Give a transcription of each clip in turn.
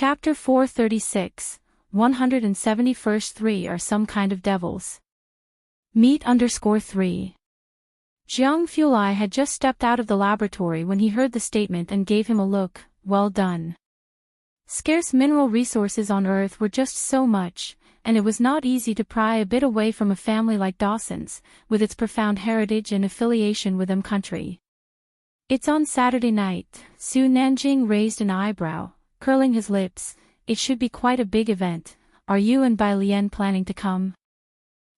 Chapter 436, 171st 3 are some kind of devils. Meet_3. Jiang Fulai had just stepped out of the laboratory when he heard the statement and gave him a look. Well done. Scarce mineral resources on Earth were just so much, and it was not easy to pry a bit away from a family like Dawson's, with its profound heritage and affiliation with country. It's on Saturday night. Su Nanjing raised an eyebrow, curling his lips. It should be quite a big event. Are you and Bai Lian planning to come?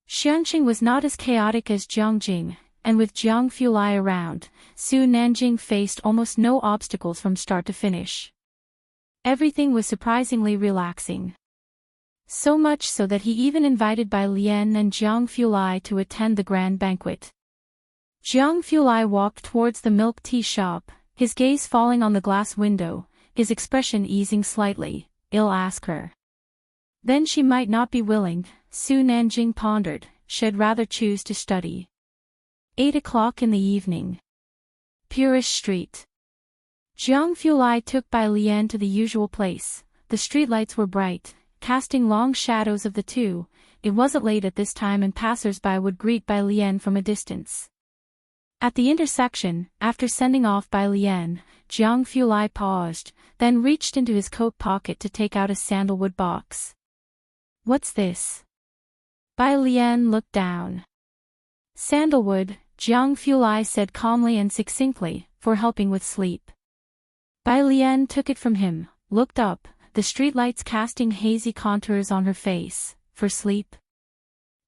Xiangqing was not as chaotic as Jiangjing, and with Jiang Fulai around, Su Nanjing faced almost no obstacles from start to finish. Everything was surprisingly relaxing. So much so that he even invited Bai Lian and Jiang Fulai to attend the grand banquet. Jiang Fulai walked towards the milk tea shop, his gaze falling on the glass window, his expression easing slightly. I'll ask her. Then she might not be willing, Su Nanjing pondered. She'd rather choose to study. 8 o'clock in the evening. Purish Street. Jiang Fulai took Bai Lian to the usual place. The streetlights were bright, casting long shadows of the two. It wasn't late at this time and passers-by would greet Bai Lian from a distance. At the intersection, after sending off Bai Lian, Jiang Fulai paused, then reached into his coat pocket to take out a sandalwood box. What's this? Bai Lian looked down. Sandalwood, Jiang Fulai said calmly and succinctly, for helping with sleep. Bai Lian took it from him, looked up, the streetlights casting hazy contours on her face. For sleep?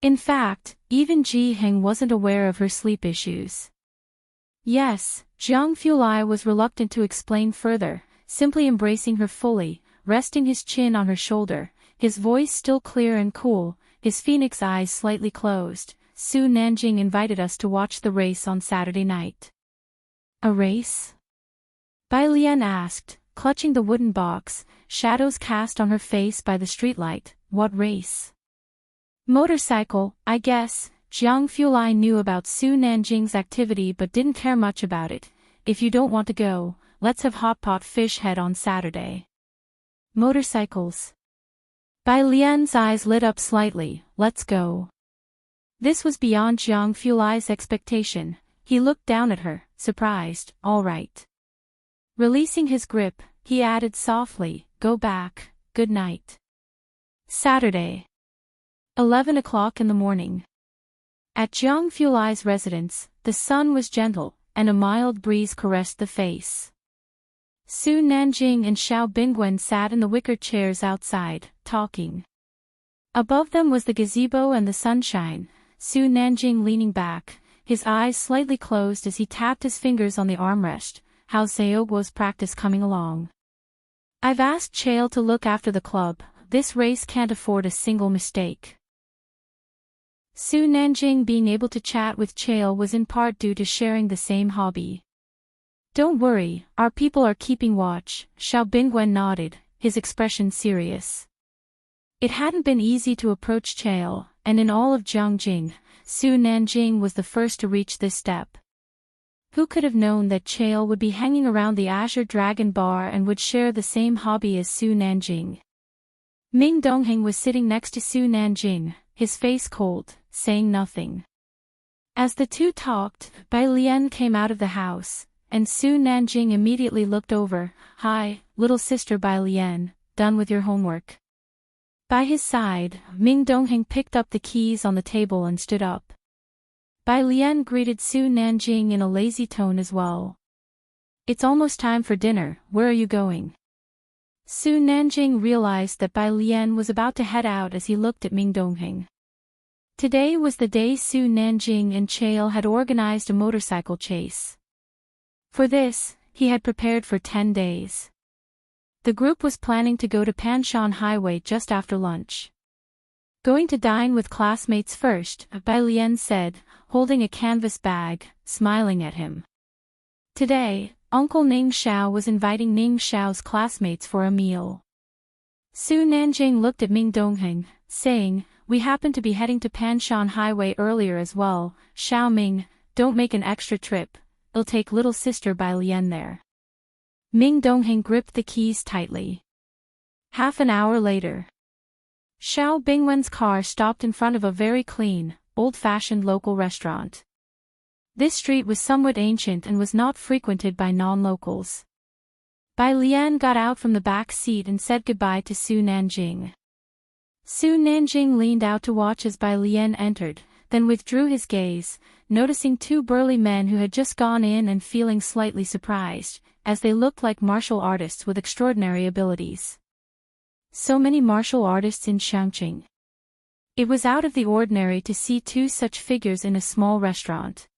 In fact, even Ji Heng wasn't aware of her sleep issues. Yes, Jiang Fulai was reluctant to explain further, simply embracing her fully, resting his chin on her shoulder, his voice still clear and cool, his phoenix eyes slightly closed. Su Nanjing invited us to watch the race on Saturday night. A race? Bai Lian asked, clutching the wooden box, shadows cast on her face by the streetlight. What race? Motorcycle, I guess. Jiang Fulai knew about Su Nanjing's activity but didn't care much about it. If you don't want to go, let's have hot pot fish head on Saturday. Motorcycles. Bai Lian's eyes lit up slightly. Let's go. This was beyond Jiang Fulai's expectation. He looked down at her, surprised. All right. Releasing his grip, he added softly, go back, good night. Saturday. 11 o'clock in the morning. At Jiang Fulai's residence, the sun was gentle, and a mild breeze caressed the face. Su Nanjing and Xiao Bingwen sat in the wicker chairs outside, talking. Above them was the gazebo and the sunshine, Su Nanjing leaning back, his eyes slightly closed as he tapped his fingers on the armrest. How's Seoguo's practice coming along? I've asked Chael to look after the club. This race can't afford a single mistake. Su Nanjing being able to chat with Chael was in part due to sharing the same hobby. Don't worry, our people are keeping watch, Xiao Bingwen nodded, his expression serious. It hadn't been easy to approach Chael, and in all of Jiangjing, Su Nanjing was the first to reach this step. Who could have known that Chael would be hanging around the Azure Dragon Bar and would share the same hobby as Su Nanjing? Ming Dongheng was sitting next to Su Nanjing, his face cold, saying nothing. As the two talked, Bai Lian came out of the house, and Su Nanjing immediately looked over. Hi, little sister Bai Lian, done with your homework? By his side, Ming Dongheng picked up the keys on the table and stood up. Bai Lian greeted Su Nanjing in a lazy tone as well. It's almost time for dinner, where are you going? Su Nanjing realized that Bai Lian was about to head out as he looked at Ming Dongheng. Today was the day Su Nanjing and Chael had organized a motorcycle chase. For this, he had prepared for 10 days. The group was planning to go to Panshan Highway just after lunch. Going to dine with classmates first, Bai Lian said, holding a canvas bag, smiling at him. Today, Uncle Ning Xiao was inviting Ning Xiao's classmates for a meal. Su Nanjing looked at Ming Dongheng, saying, we happen to be heading to Panshan Highway earlier as well. Xiao Ming, don't make an extra trip, it'll take little sister Bai Lian there. Ming Dongheng gripped the keys tightly. Half an hour later. Xiao Bingwen's car stopped in front of a very clean, old-fashioned local restaurant. This street was somewhat ancient and was not frequented by non-locals. Bai Lian got out from the back seat and said goodbye to Su Nanjing. Su Nanjing leaned out to watch as Bai Lian entered, then withdrew his gaze, noticing two burly men who had just gone in and feeling slightly surprised, as they looked like martial artists with extraordinary abilities. So many martial artists in Changqing. It was out of the ordinary to see two such figures in a small restaurant.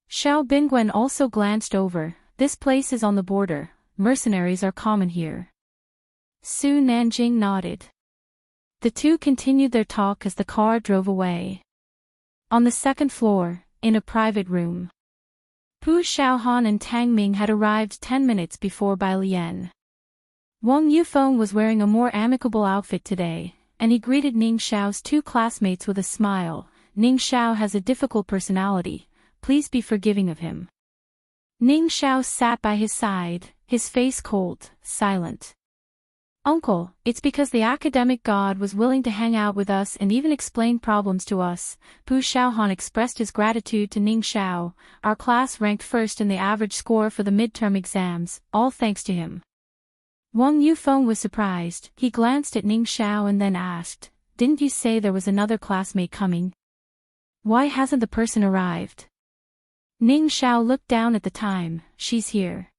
Xiao Bingwen also glanced over. This place is on the border. Mercenaries are common here. Su Nanjing nodded. The two continued their talk as the car drove away. On the second floor, in a private room, Pu Xiaohan and Tang Ming had arrived 10 minutes before Bai Lian. Wang Yufeng was wearing a more amicable outfit today, and he greeted Ning Xiao's two classmates with a smile. Ning Xiao has a difficult personality, please be forgiving of him. Ning Xiao sat by his side, his face cold, silent. Uncle, it's because the academic god was willing to hang out with us and even explain problems to us. Pu Xiaohan expressed his gratitude to Ning Xiao. Our class ranked first in the average score for the midterm exams, all thanks to him. Wang Yufeng was surprised. He glanced at Ning Xiao and then asked, didn't you say there was another classmate coming? Why hasn't the person arrived? Ning Xiao looked down at the time. She's here.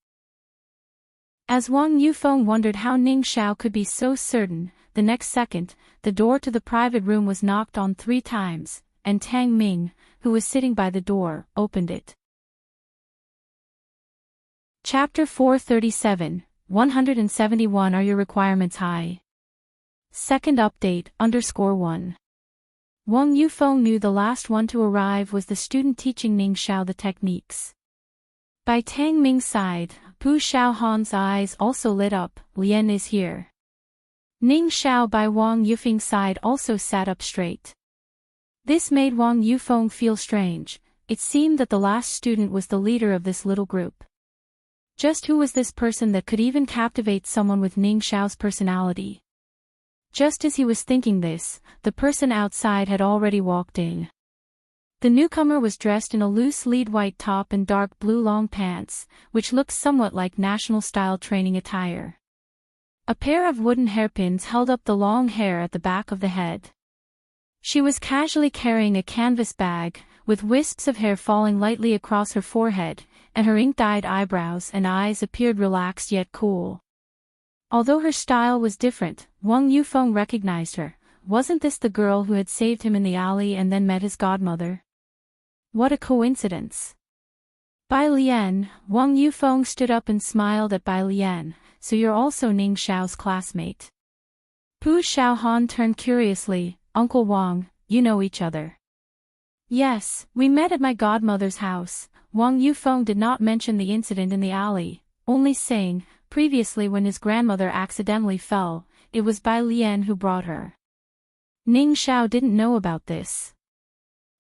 As Wang Yufeng wondered how Ning Xiao could be so certain, the next second, the door to the private room was knocked on 3 times, and Tang Ming, who was sitting by the door, opened it. Chapter 437, 171 Are your requirements high? Second update, _1. Wang Yufeng knew the last one to arrive was the student teaching Ning Xiao the techniques. By Tang Ming's side, Pu Xiaohan's eyes also lit up. Lian is here. Ning Xiao by Wang Yufeng's side also sat up straight. This made Wang Yufeng feel strange. It seemed that the last student was the leader of this little group. Just who was this person that could even captivate someone with Ning Xiao's personality? Just as he was thinking this, the person outside had already walked in. The newcomer was dressed in a loose lead white top and dark blue long pants, which looked somewhat like national-style training attire. A pair of wooden hairpins held up the long hair at the back of the head. She was casually carrying a canvas bag, with wisps of hair falling lightly across her forehead, and her ink-dyed eyebrows and eyes appeared relaxed yet cool. Although her style was different, Wang Yufeng recognized her. Wasn't this the girl who had saved him in the alley and then met his godmother? What a coincidence. Bai Lian, Wang Yufeng stood up and smiled at Bai Lian, so you're also Ning Xiao's classmate. Pu Xiaohan turned curiously, Uncle Wang, you know each other. Yes, we met at my godmother's house. Wang Yufeng did not mention the incident in the alley, only saying, previously when his grandmother accidentally fell, it was Bai Lian who brought her. Ning Xiao didn't know about this.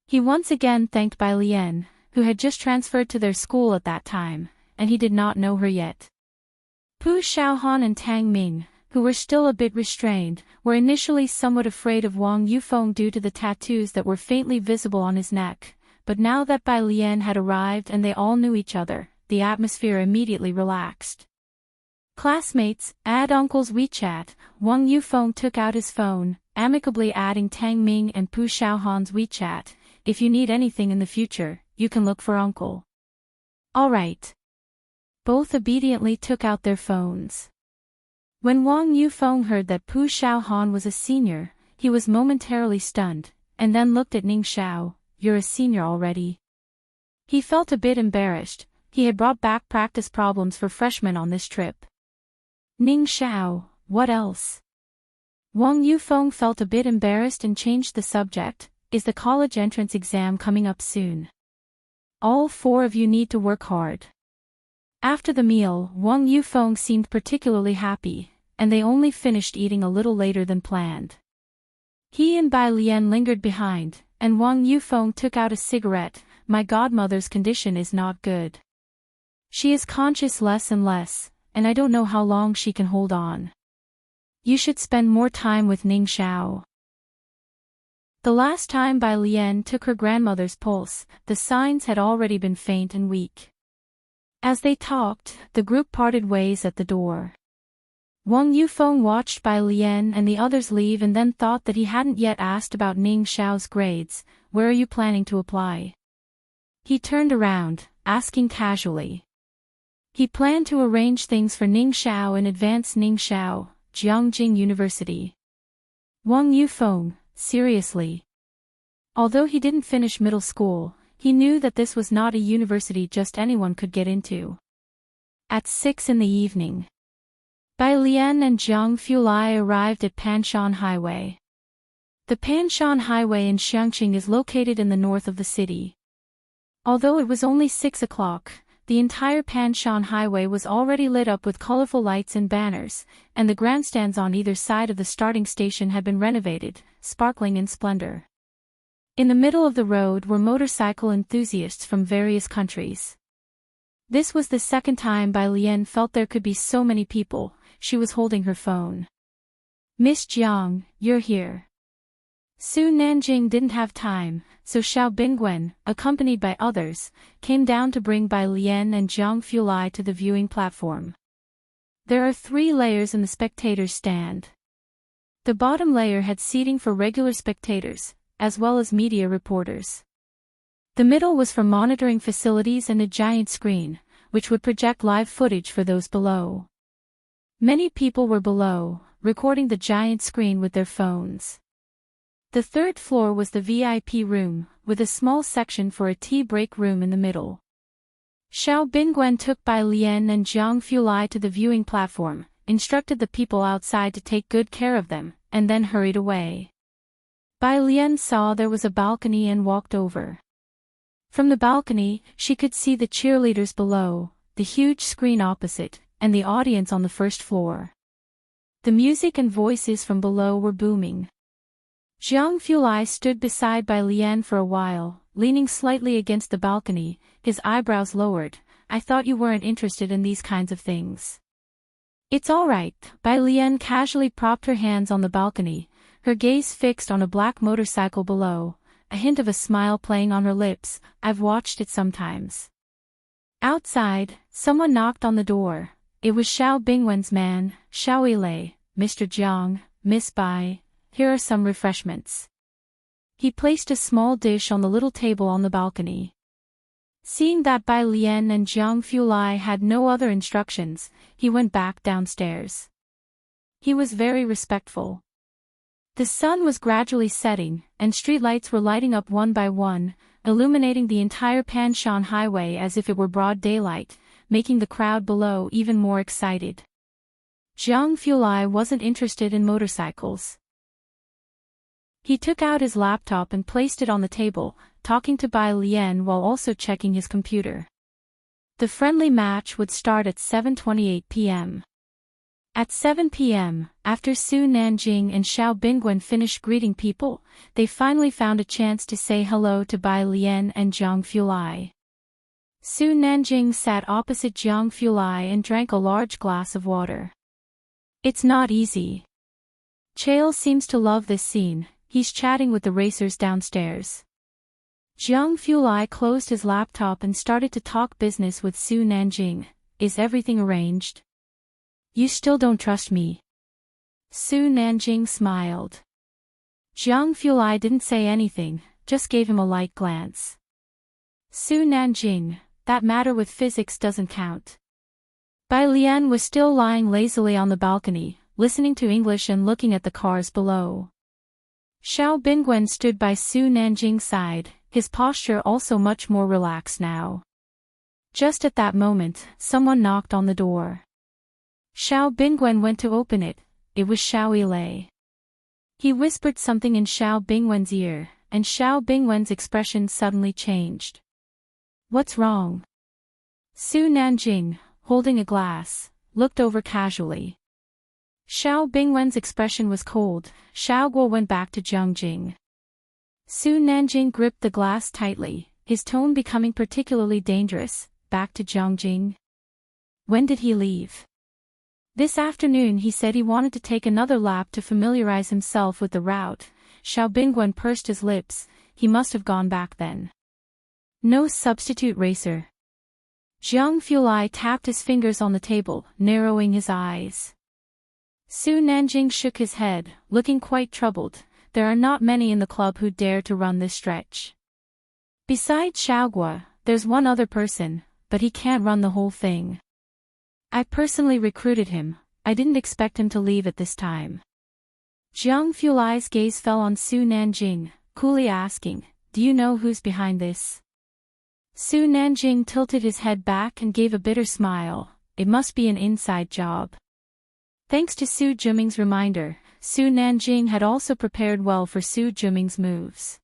He once again thanked Bai Lian, who had just transferred to their school at that time, and he did not know her yet. Pu Xiaohan and Tang Ming, who were still a bit restrained, were initially somewhat afraid of Wang Yufeng due to the tattoos that were faintly visible on his neck, but now that Bai Lian had arrived and they all knew each other, the atmosphere immediately relaxed. Classmates, add Uncle's WeChat. Wang Yufeng took out his phone, amicably adding Tang Ming and Pu Xiaohan's WeChat. If you need anything in the future, you can look for Uncle. Alright. Both obediently took out their phones. When Wang Yufeng heard that Pu Xiaohan was a senior, he was momentarily stunned, and then looked at Ning Xiao. You're a senior already. He felt a bit embarrassed. He had brought back practice problems for freshmen on this trip. Ning Xiao, what else? Wang Yufeng felt a bit embarrassed and changed the subject. Is the college entrance exam coming up soon? All 4 of you need to work hard. After the meal, Wang Yufeng seemed particularly happy, and they only finished eating a little later than planned. He and Bai Lian lingered behind, and Wang Yufeng took out a cigarette. My godmother's condition is not good. She is conscious less and less, and I don't know how long she can hold on. You should spend more time with Ning Xiao. The last time Bai Lian took her grandmother's pulse, the signs had already been faint and weak. As they talked, the group parted ways at the door. Wang Yufeng watched Bai Lian and the others leave and then thought that he hadn't yet asked about Ning Xiao's grades. Where are you planning to apply? He turned around, asking casually. He planned to arrange things for Ning Xiao in advance. Ning Xiao, Jiangjing University. Wang Yufeng, seriously. Although he didn't finish middle school, he knew that this was not a university just anyone could get into. At 6 in the evening, Bai Lian and Jiang Fulai arrived at Panshan Highway. The Panshan Highway in Xiangqing is located in the north of the city. Although it was only 6 o'clock, the entire Panshan Highway was already lit up with colorful lights and banners, and the grandstands on either side of the starting station had been renovated, sparkling in splendor. In the middle of the road were motorcycle enthusiasts from various countries. This was the second time Bai Lian felt there could be so many people. She was holding her phone. Miss Jiang, you're here. Su Nanjing didn't have time, so Xiao Bingwen, accompanied by others, came down to bring Bai Lian and Jiang Fulai to the viewing platform. There are 3 layers in the spectators' stand. The bottom layer had seating for regular spectators, as well as media reporters. The middle was for monitoring facilities and a giant screen, which would project live footage for those below. Many people were below, recording the giant screen with their phones. The 3rd floor was the VIP room, with a small section for a tea break room in the middle. Xiao Bingwen took Bai Lian and Jiang Fulai to the viewing platform, instructed the people outside to take good care of them, and then hurried away. Bai Lian saw there was a balcony and walked over. From the balcony, she could see the cheerleaders below, the huge screen opposite, and the audience on the 1st floor. The music and voices from below were booming. Jiang Fulai stood beside Bai Lian for a while, leaning slightly against the balcony, his eyebrows lowered. I thought you weren't interested in these kinds of things. It's all right. Bai Lian casually propped her hands on the balcony, her gaze fixed on a black motorcycle below, a hint of a smile playing on her lips. I've watched it sometimes. Outside, someone knocked on the door. It was Xiao Bingwen's man, Xiao Yilei. Mr. Jiang, Miss Bai, here are some refreshments. He placed a small dish on the little table on the balcony. Seeing that Bai Lian and Jiang Fulai had no other instructions, he went back downstairs. He was very respectful. The sun was gradually setting, and streetlights were lighting up one by one, illuminating the entire Panshan Highway as if it were broad daylight, making the crowd below even more excited. Jiang Fulai wasn't interested in motorcycles. He took out his laptop and placed it on the table, talking to Bai Lian while also checking his computer. The friendly match would start at 7:28 p.m. At 7 p.m., after Su Nanjing and Xiao Bingwen finished greeting people, they finally found a chance to say hello to Bai Lian and Jiang Fulai. Su Nanjing sat opposite Jiang Fulai and drank a large glass of water. It's not easy. Chael seems to love this scene. He's chatting with the racers downstairs. Jiang Fulai closed his laptop and started to talk business with Su Nanjing. Is everything arranged? You still don't trust me? Su Nanjing smiled. Jiang Fulai didn't say anything, just gave him a light glance. Su Nanjing, that matter with physics doesn't count. Bai Lian was still lying lazily on the balcony, listening to English and looking at the cars below. Xiao Bingwen stood by Su Nanjing's side, his posture also much more relaxed now. Just at that moment, someone knocked on the door. Xiao Bingwen went to open it. It was Xiao Yilei. He whispered something in Xiao Bingwen's ear, and Xiao Bingwen's expression suddenly changed. What's wrong? Su Nanjing, holding a glass, looked over casually. Xiao Bingwen's expression was cold. Xiao Guo went back to Jiangjing. Su Nanjing gripped the glass tightly, his tone becoming particularly dangerous. Back to Jiangjing. When did he leave? This afternoon he said he wanted to take another lap to familiarize himself with the route. Xiao Bingwen pursed his lips, he must have gone back then. No substitute racer. Jiang Fulai tapped his fingers on the table, narrowing his eyes. Su Nanjing shook his head, looking quite troubled. There are not many in the club who dare to run this stretch. Besides Xiaogua, there's one other person, but he can't run the whole thing. I personally recruited him, I didn't expect him to leave at this time. Jiang Fulai's gaze fell on Su Nanjing, coolly asking, do you know who's behind this? Su Nanjing tilted his head back and gave a bitter smile, it must be an inside job. Thanks to Su Juming's reminder, Su Nanjing had also prepared well for Su Juming's moves.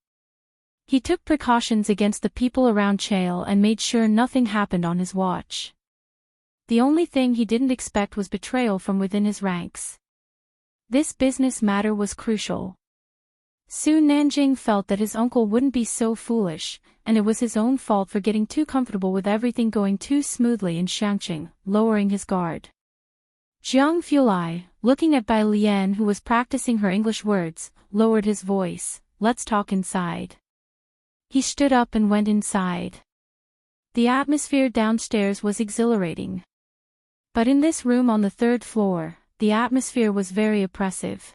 He took precautions against the people around Chael and made sure nothing happened on his watch. The only thing he didn't expect was betrayal from within his ranks. This business matter was crucial. Su Nanjing felt that his uncle wouldn't be so foolish, and it was his own fault for getting too comfortable with everything going too smoothly in Xiangqing, lowering his guard. Jiang Fulai, looking at Bai Lian who was practicing her English words, lowered his voice, let's talk inside. He stood up and went inside. The atmosphere downstairs was exhilarating. But in this room on the third floor, the atmosphere was very oppressive.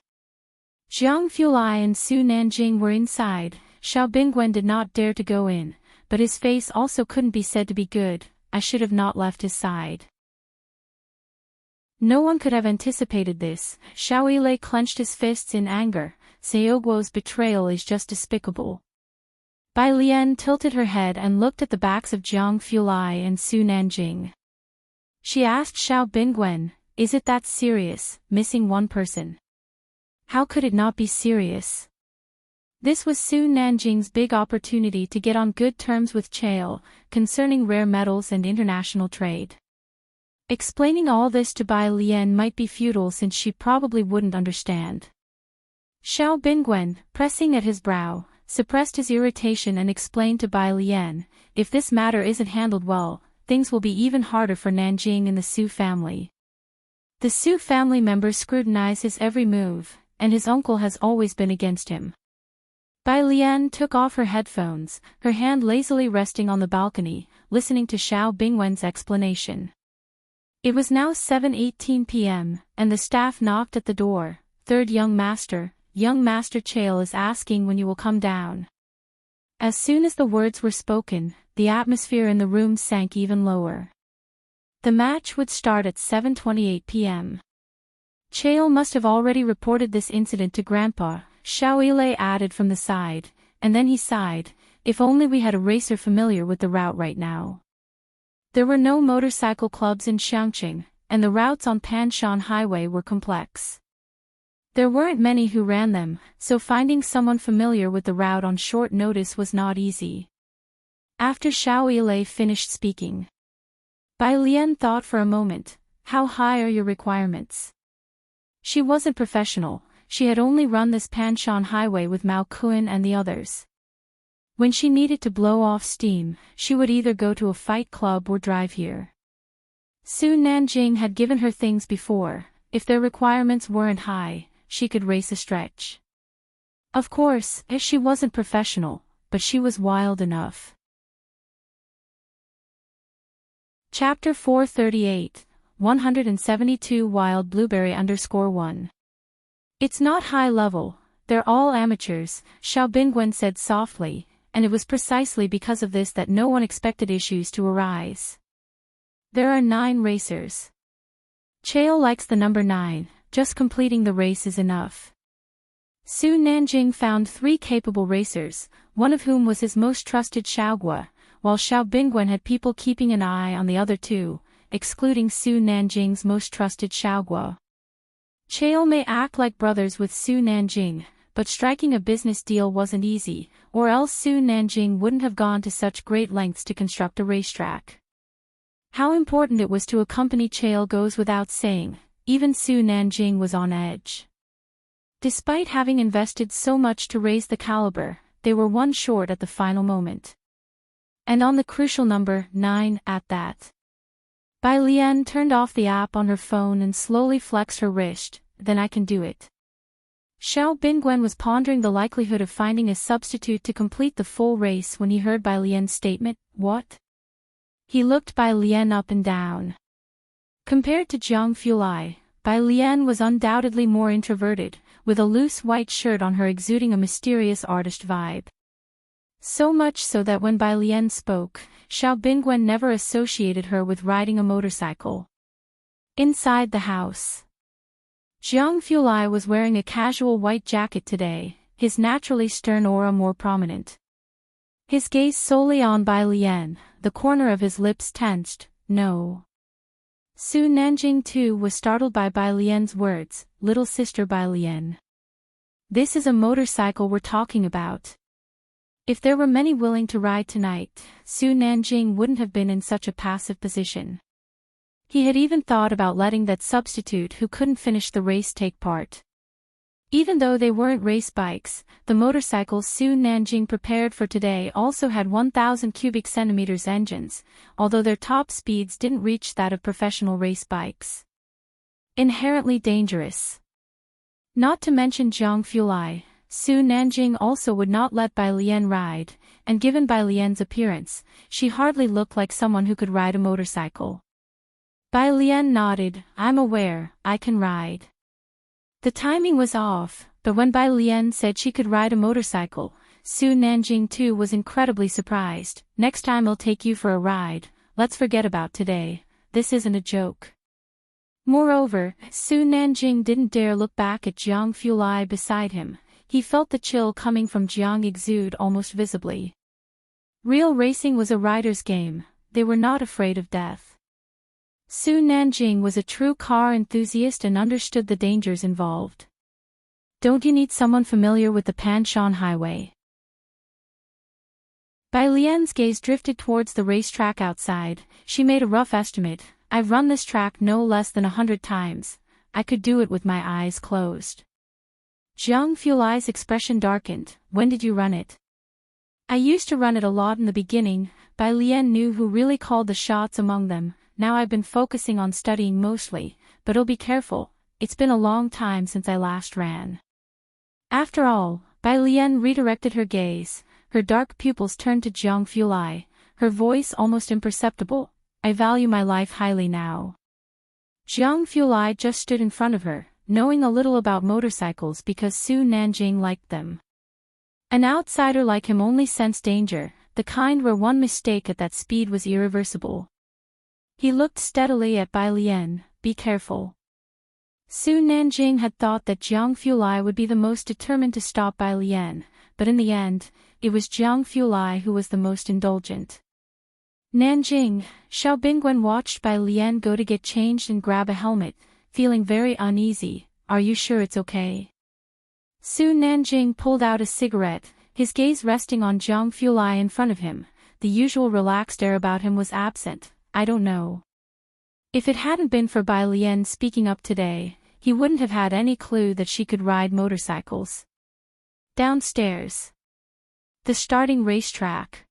Jiang Fulai and Su Nanjing were inside. Xiao Bingwen did not dare to go in, but his face also couldn't be said to be good. I should have not left his side. No one could have anticipated this. Xiao Yilei clenched his fists in anger. Xiaoguo's betrayal is just despicable. Bai Lian tilted her head and looked at the backs of Jiang Fulai and Su Nanjing. She asked Xiao Bingwen, is it that serious, missing one person? How could it not be serious? This was Su Nanjing's big opportunity to get on good terms with Chael, concerning rare metals and international trade. Explaining all this to Bai Lian might be futile since she probably wouldn't understand. Xiao Bingwen, pressing at his brow, suppressed his irritation and explained to Bai Lian, if this matter isn't handled well, things will be even harder for Nanjing and the Su family. The Su family members scrutinize his every move, and his uncle has always been against him. Bai Lian took off her headphones, her hand lazily resting on the balcony, listening to Xiao Bingwen's explanation. It was now 7:18 p.m., and the staff knocked at the door. Third young master Chael is asking when you will come down. As soon as the words were spoken, the atmosphere in the room sank even lower. The match would start at 7:28 p.m. Chael must have already reported this incident to Grandpa, Xiao Yilei added from the side, and then he sighed, if only we had a racer familiar with the route right now. There were no motorcycle clubs in Xiangqing, and the routes on Panshan Highway were complex. There weren't many who ran them, so finding someone familiar with the route on short notice was not easy. After Xiao Yilei finished speaking, Bai Lian thought for a moment, how high are your requirements? She wasn't professional, she had only run this Panshan Highway with Mao Kun and the others. When she needed to blow off steam, she would either go to a fight club or drive here. Su Nanjing had given her things before, if their requirements weren't high, she could race a stretch. Of course, she wasn't professional, but she was wild enough. Chapter 438, 172 Wild Blueberry _1. It's not high level, they're all amateurs, Xiao Bingwen said softly, and it was precisely because of this that no one expected issues to arise. There are 9 racers. Chael likes the number 9, just completing the race is enough. Su Nanjing found 3 capable racers, one of whom was his most trusted Xiaogua, while Xiao Bingwen had people keeping an eye on the other 2, excluding Su Nanjing's most trusted Xiaogua. Chael may act like brothers with Su Nanjing, but striking a business deal wasn't easy, or else Su Nanjing wouldn't have gone to such great lengths to construct a racetrack. How important it was to accompany Chael goes without saying, even Su Nanjing was on edge. Despite having invested so much to raise the caliber, they were one short at the final moment. And on the crucial number 9 at that. Bai Lian turned off the app on her phone and slowly flexed her wrist. Then I can do it. Xiao Bingwen was pondering the likelihood of finding a substitute to complete the full race when he heard Bai Lian's statement. What? He looked Bai Lian up and down. Compared to Jiang Fulai, Bai Lian was undoubtedly more introverted, with a loose white shirt on her exuding a mysterious artist vibe. So much so that when Bai Lian spoke, Xiao Bingwen never associated her with riding a motorcycle. Inside the house, Jiang Fulai was wearing a casual white jacket today, his naturally stern aura more prominent. His gaze solely on Bai Lian, the corner of his lips tensed. No. Su Nanjing too was startled by Bai Lian's words. Little sister Bai Lian. This is a motorcycle we're talking about. If there were many willing to ride tonight, Su Nanjing wouldn't have been in such a passive position. He had even thought about letting that substitute who couldn't finish the race take part. Even though they weren't race bikes, the motorcycles Su Nanjing prepared for today also had 1,000 cubic centimeters engines, although their top speeds didn't reach that of professional race bikes. Inherently dangerous. Not to mention Jiang Fulai, Su Nanjing also would not let Bai Lian ride, and given Bai Lian's appearance, she hardly looked like someone who could ride a motorcycle. Bai Lian nodded. I'm aware, I can ride. The timing was off, but when Bai Lian said she could ride a motorcycle, Su Nanjing too was incredibly surprised. Next time I'll take you for a ride, let's forget about today, this isn't a joke. Moreover, Su Nanjing didn't dare look back at Jiang Fulai beside him. He felt the chill coming from Jiang exude almost visibly. Real racing was a rider's game, they were not afraid of death. Su Nanjing was a true car enthusiast and understood the dangers involved. Don't you need someone familiar with the Panshan Highway? Bai Lian's gaze drifted towards the racetrack outside. She made a rough estimate. I've run this track no less than 100 times. I could do it with my eyes closed. Jiang Fulai's expression darkened. When did you run it? I used to run it a lot in the beginning. Bai Lian knew who really called the shots among them. Now I've been focusing on studying mostly, but I'll be careful, it's been a long time since I last ran. After all, Bai Lian redirected her gaze, her dark pupils turned to Jiang Fulai, her voice almost imperceptible. I value my life highly now. Jiang Fulai just stood in front of her, knowing a little about motorcycles because Su Nanjing liked them. An outsider like him only sensed danger, the kind where one mistake at that speed was irreversible. He looked steadily at Bai Lian. Be careful. Su Nanjing had thought that Jiang Fulai would be the most determined to stop Bai Lian, but in the end, it was Jiang Fulai who was the most indulgent. Nanjing, Xiao Bingwen watched Bai Lian go to get changed and grab a helmet, feeling very uneasy. Are you sure it's okay? Su Nanjing pulled out a cigarette, his gaze resting on Jiang Fulai in front of him. The usual relaxed air about him was absent. I don't know. If it hadn't been for Bai Lian speaking up today, he wouldn't have had any clue that she could ride motorcycles. Downstairs. The starting racetrack.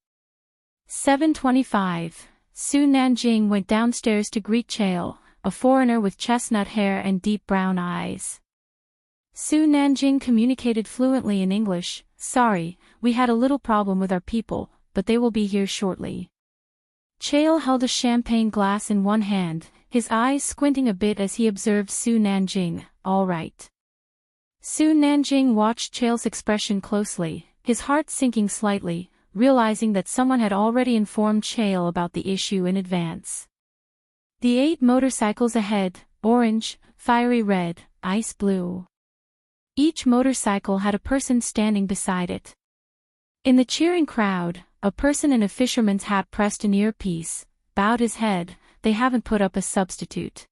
7:25. Su Nanjing went downstairs to greet Chael, a foreigner with chestnut hair and deep brown eyes. Su Nanjing communicated fluently in English. Sorry, we had a little problem with our people, but they will be here shortly. Chael held a champagne glass in one hand, his eyes squinting a bit as he observed Su Nanjing. All right. Su Nanjing watched Chael's expression closely, his heart sinking slightly, realizing that someone had already informed Chael about the issue in advance. The 8 motorcycles ahead, orange, fiery red, ice blue. Each motorcycle had a person standing beside it. In the cheering crowd, a person in a fisherman's hat pressed an earpiece, bowed his head. They haven't put up a substitute.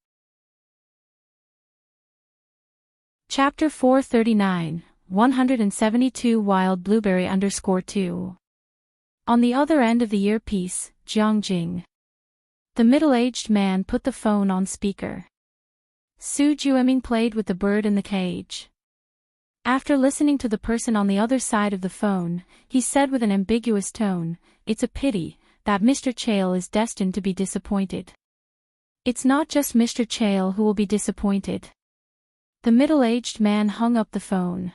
Chapter 439, 172 Wild Blueberry _2. On the other end of the earpiece, Jiang Jing. The middle-aged man put the phone on speaker. Su Jueming played with the bird in the cage. After listening to the person on the other side of the phone, he said with an ambiguous tone, "It's a pity that Mr. Chael is destined to be disappointed." It's not just Mr. Chael who will be disappointed. The middle-aged man hung up the phone.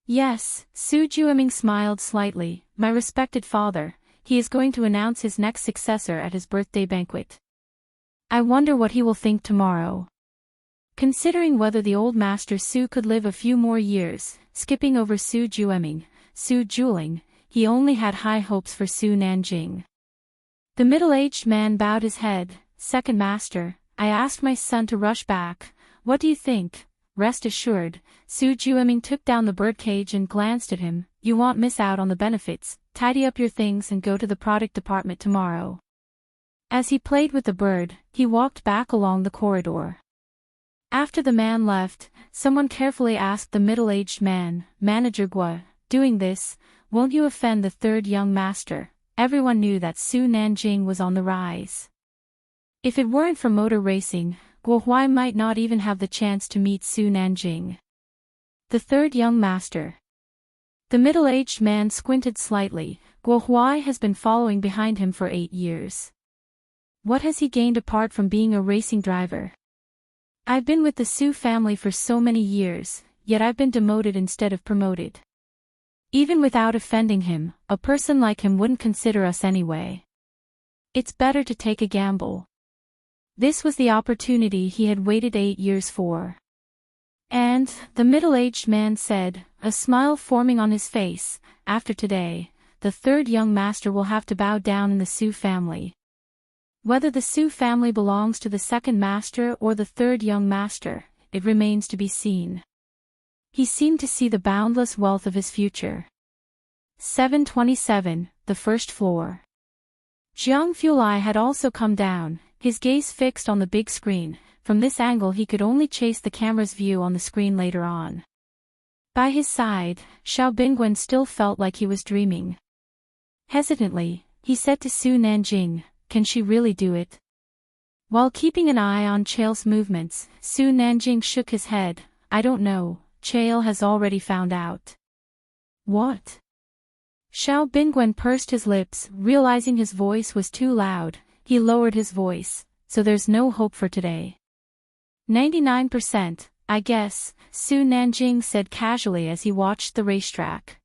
Yes, Su Jueming smiled slightly. My respected father, he is going to announce his next successor at his birthday banquet. I wonder what he will think tomorrow. Considering whether the old master Su could live a few more years, skipping over Su Jueming, Su Juling, he only had high hopes for Su Nanjing. The middle-aged man bowed his head. Second master, I asked my son to rush back. What do you think? Rest assured, Su Jueming took down the birdcage and glanced at him. You won't miss out on the benefits. Tidy up your things and go to the product department tomorrow. As he played with the bird, he walked back along the corridor. After the man left, someone carefully asked the middle-aged man, Manager Gua, doing this, won't you offend the third young master? Everyone knew that Su Nanjing was on the rise. If it weren't for motor racing, Guo Huai might not even have the chance to meet Su Nanjing. The third young master. The middle-aged man squinted slightly. Guo Huai has been following behind him for 8 years. What has he gained apart from being a racing driver? I've been with the Su family for so many years, yet I've been demoted instead of promoted. Even without offending him, a person like him wouldn't consider us anyway. It's better to take a gamble. This was the opportunity he had waited 8 years for. And, the middle-aged man said, a smile forming on his face, after today, the third young master will have to bow down in the Su family. Whether the Su family belongs to the second master or the third young master, it remains to be seen. He seemed to see the boundless wealth of his future. 727, the first floor. Jiang Fulai had also come down, his gaze fixed on the big screen. From this angle he could only chase the camera's view on the screen later on. By his side, Xiao Bingwen still felt like he was dreaming. Hesitantly, he said to Su Nanjing, can she really do it? While keeping an eye on Chael's movements, Su Nanjing shook his head. I don't know, Chael has already found out. What? Xiao Bingwen pursed his lips, realizing his voice was too loud. He lowered his voice, so there's no hope for today. 99%, I guess, Su Nanjing said casually as he watched the racetrack.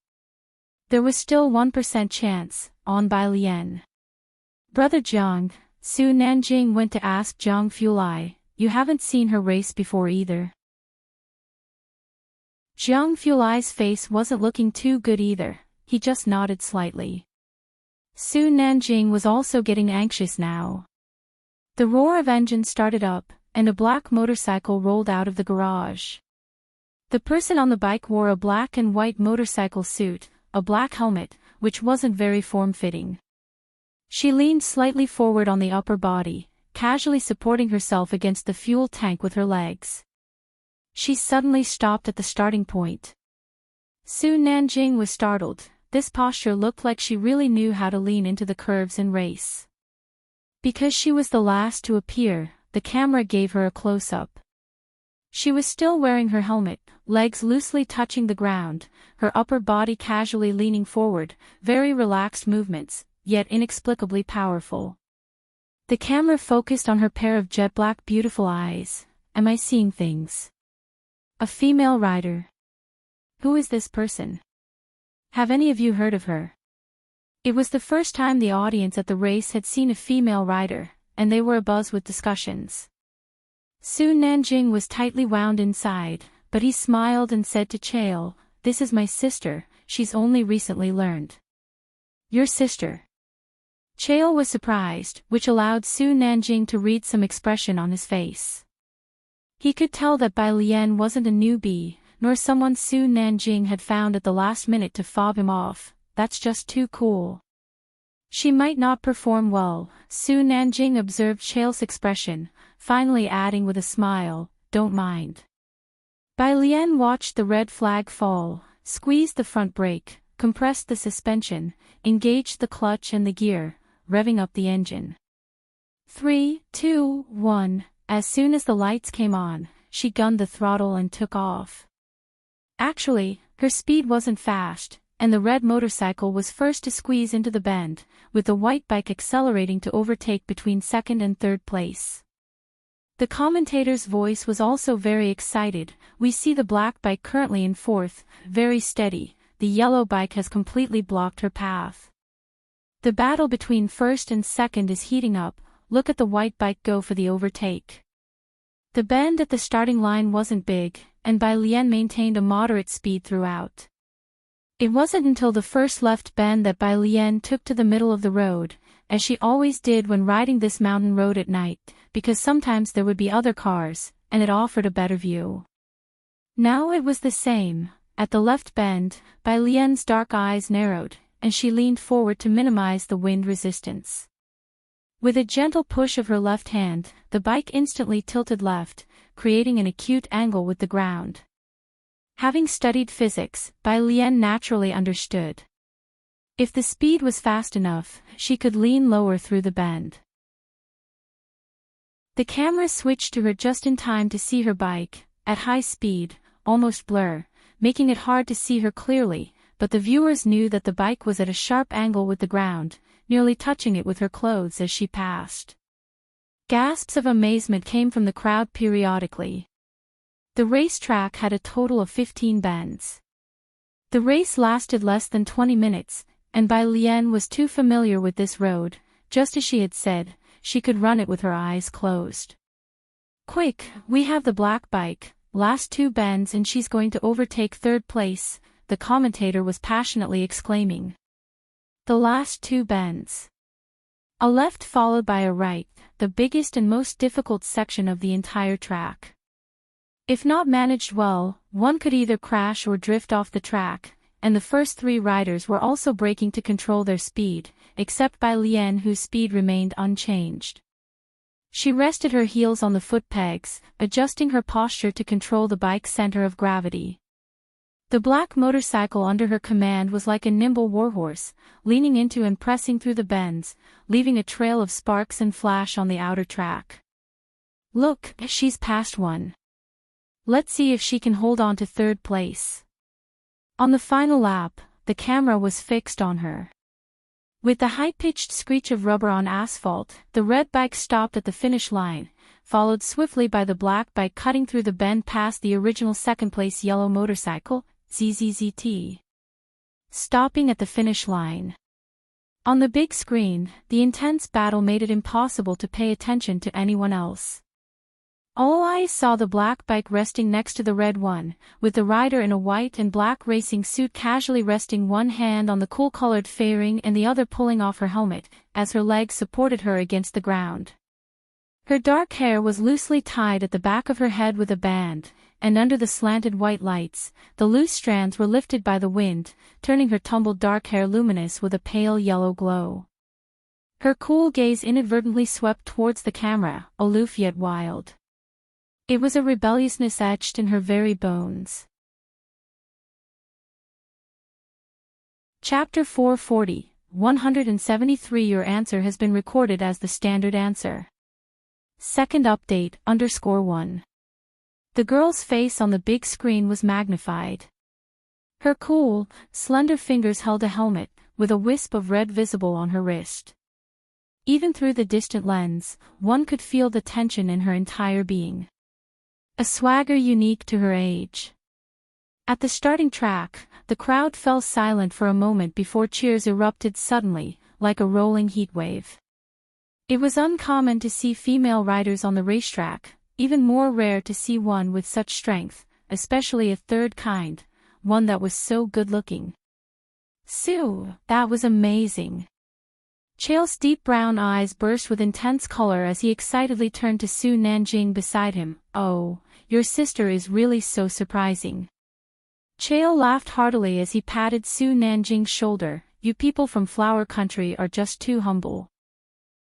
There was still 1% chance, on Bai Lian. Brother Jiang, Su Nanjing went to ask Jiang Fulai, you haven't seen her race before either. Jiang Fulai's face wasn't looking too good either, he just nodded slightly. Su Nanjing was also getting anxious now. The roar of engines started up, and a black motorcycle rolled out of the garage. The person on the bike wore a black and white motorcycle suit, a black helmet, which wasn't very form-fitting. She leaned slightly forward on the upper body, casually supporting herself against the fuel tank with her legs. She suddenly stopped at the starting point. Su Nanjing was startled. This posture looked like she really knew how to lean into the curves and race. Because she was the last to appear, the camera gave her a close-up. She was still wearing her helmet, legs loosely touching the ground, her upper body casually leaning forward, very relaxed movements, yet inexplicably powerful. The camera focused on her pair of jet-black beautiful eyes. Am I seeing things? A female rider. Who is this person? Have any of you heard of her? It was the first time the audience at the race had seen a female rider, and they were abuzz with discussions. Su Nanjing was tightly wound inside, but he smiled and said to Chael, this is my sister, she's only recently learned. Your sister? Chael was surprised, which allowed Su Nanjing to read some expression on his face. He could tell that Bai Lian wasn't a newbie, nor someone Su Nanjing had found at the last minute to fob him off. That's just too cool. She might not perform well, Su Nanjing observed Chael's expression, finally adding with a smile, don't mind. Bai Lian watched the red flag fall, squeezed the front brake, compressed the suspension, engaged the clutch and the gear, revving up the engine. 3, 2, 1, as soon as the lights came on, she gunned the throttle and took off. Actually, her speed wasn't fast, and the red motorcycle was first to squeeze into the bend, with the white bike accelerating to overtake between second and third place. The commentator's voice was also very excited. We see the black bike currently in fourth, very steady. The yellow bike has completely blocked her path. The battle between first and second is heating up. Look at the white bike go for the overtake. The bend at the starting line wasn't big, and Bai Lian maintained a moderate speed throughout. It wasn't until the first left bend that Bai Lian took to the middle of the road, as she always did when riding this mountain road at night, because sometimes there would be other cars, and it offered a better view. Now it was the same. At the left bend, Bai Lian's dark eyes narrowed, and she leaned forward to minimize the wind resistance. With a gentle push of her left hand, the bike instantly tilted left, creating an acute angle with the ground. Having studied physics, Bai Lian naturally understood. If the speed was fast enough, she could lean lower through the bend. The camera switched to her just in time to see her bike, at high speed, almost blur, making it hard to see her clearly, but the viewers knew that the bike was at a sharp angle with the ground, nearly touching it with her clothes as she passed. Gasps of amazement came from the crowd periodically. The racetrack had a total of 15 bends. The race lasted less than 20 minutes, and Bai Lian was too familiar with this road. Just as she had said, she could run it with her eyes closed. Quick, we have the black bike, last 2 bends and she's going to overtake third place, the commentator was passionately exclaiming. The last 2 bends. A left followed by a right, the biggest and most difficult section of the entire track. If not managed well, one could either crash or drift off the track, and the first 3 riders were also braking to control their speed, except Bai Lian whose speed remained unchanged. She rested her heels on the foot pegs, adjusting her posture to control the bike's center of gravity. The black motorcycle under her command was like a nimble warhorse, leaning into and pressing through the bends, leaving a trail of sparks and flash on the outer track. Look, she's past one. Let's see if she can hold on to third place. On the final lap, the camera was fixed on her. With the high-pitched screech of rubber on asphalt, the red bike stopped at the finish line, followed swiftly by the black bike cutting through the bend past the original second-place yellow motorcycle, ZZZT. Stopping at the finish line. On the big screen, the intense battle made it impossible to pay attention to anyone else. All eyes saw the black bike resting next to the red one, with the rider in a white and black racing suit casually resting one hand on the cool-colored fairing and the other pulling off her helmet, as her legs supported her against the ground. Her dark hair was loosely tied at the back of her head with a band, and under the slanted white lights, the loose strands were lifted by the wind, turning her tumbled dark hair luminous with a pale yellow glow. Her cool gaze inadvertently swept towards the camera, aloof yet wild. It was a rebelliousness etched in her very bones. Chapter 440, 173. Your answer has been recorded as the standard answer. Second update, _1. The girl's face on the big screen was magnified. Her cool, slender fingers held a helmet, with a wisp of red visible on her wrist. Even through the distant lens, one could feel the tension in her entire being. A swagger unique to her age. At the starting track, the crowd fell silent for a moment before cheers erupted suddenly, like a rolling heat wave. It was uncommon to see female riders on the racetrack, even more rare to see one with such strength, especially a third kind, one that was so good-looking. Sue, that was amazing. Chael's deep brown eyes burst with intense color as he excitedly turned to Su Nanjing beside him. Oh, your sister is really so surprising. Chael laughed heartily as he patted Su Nanjing's shoulder. You people from Flower Country are just too humble.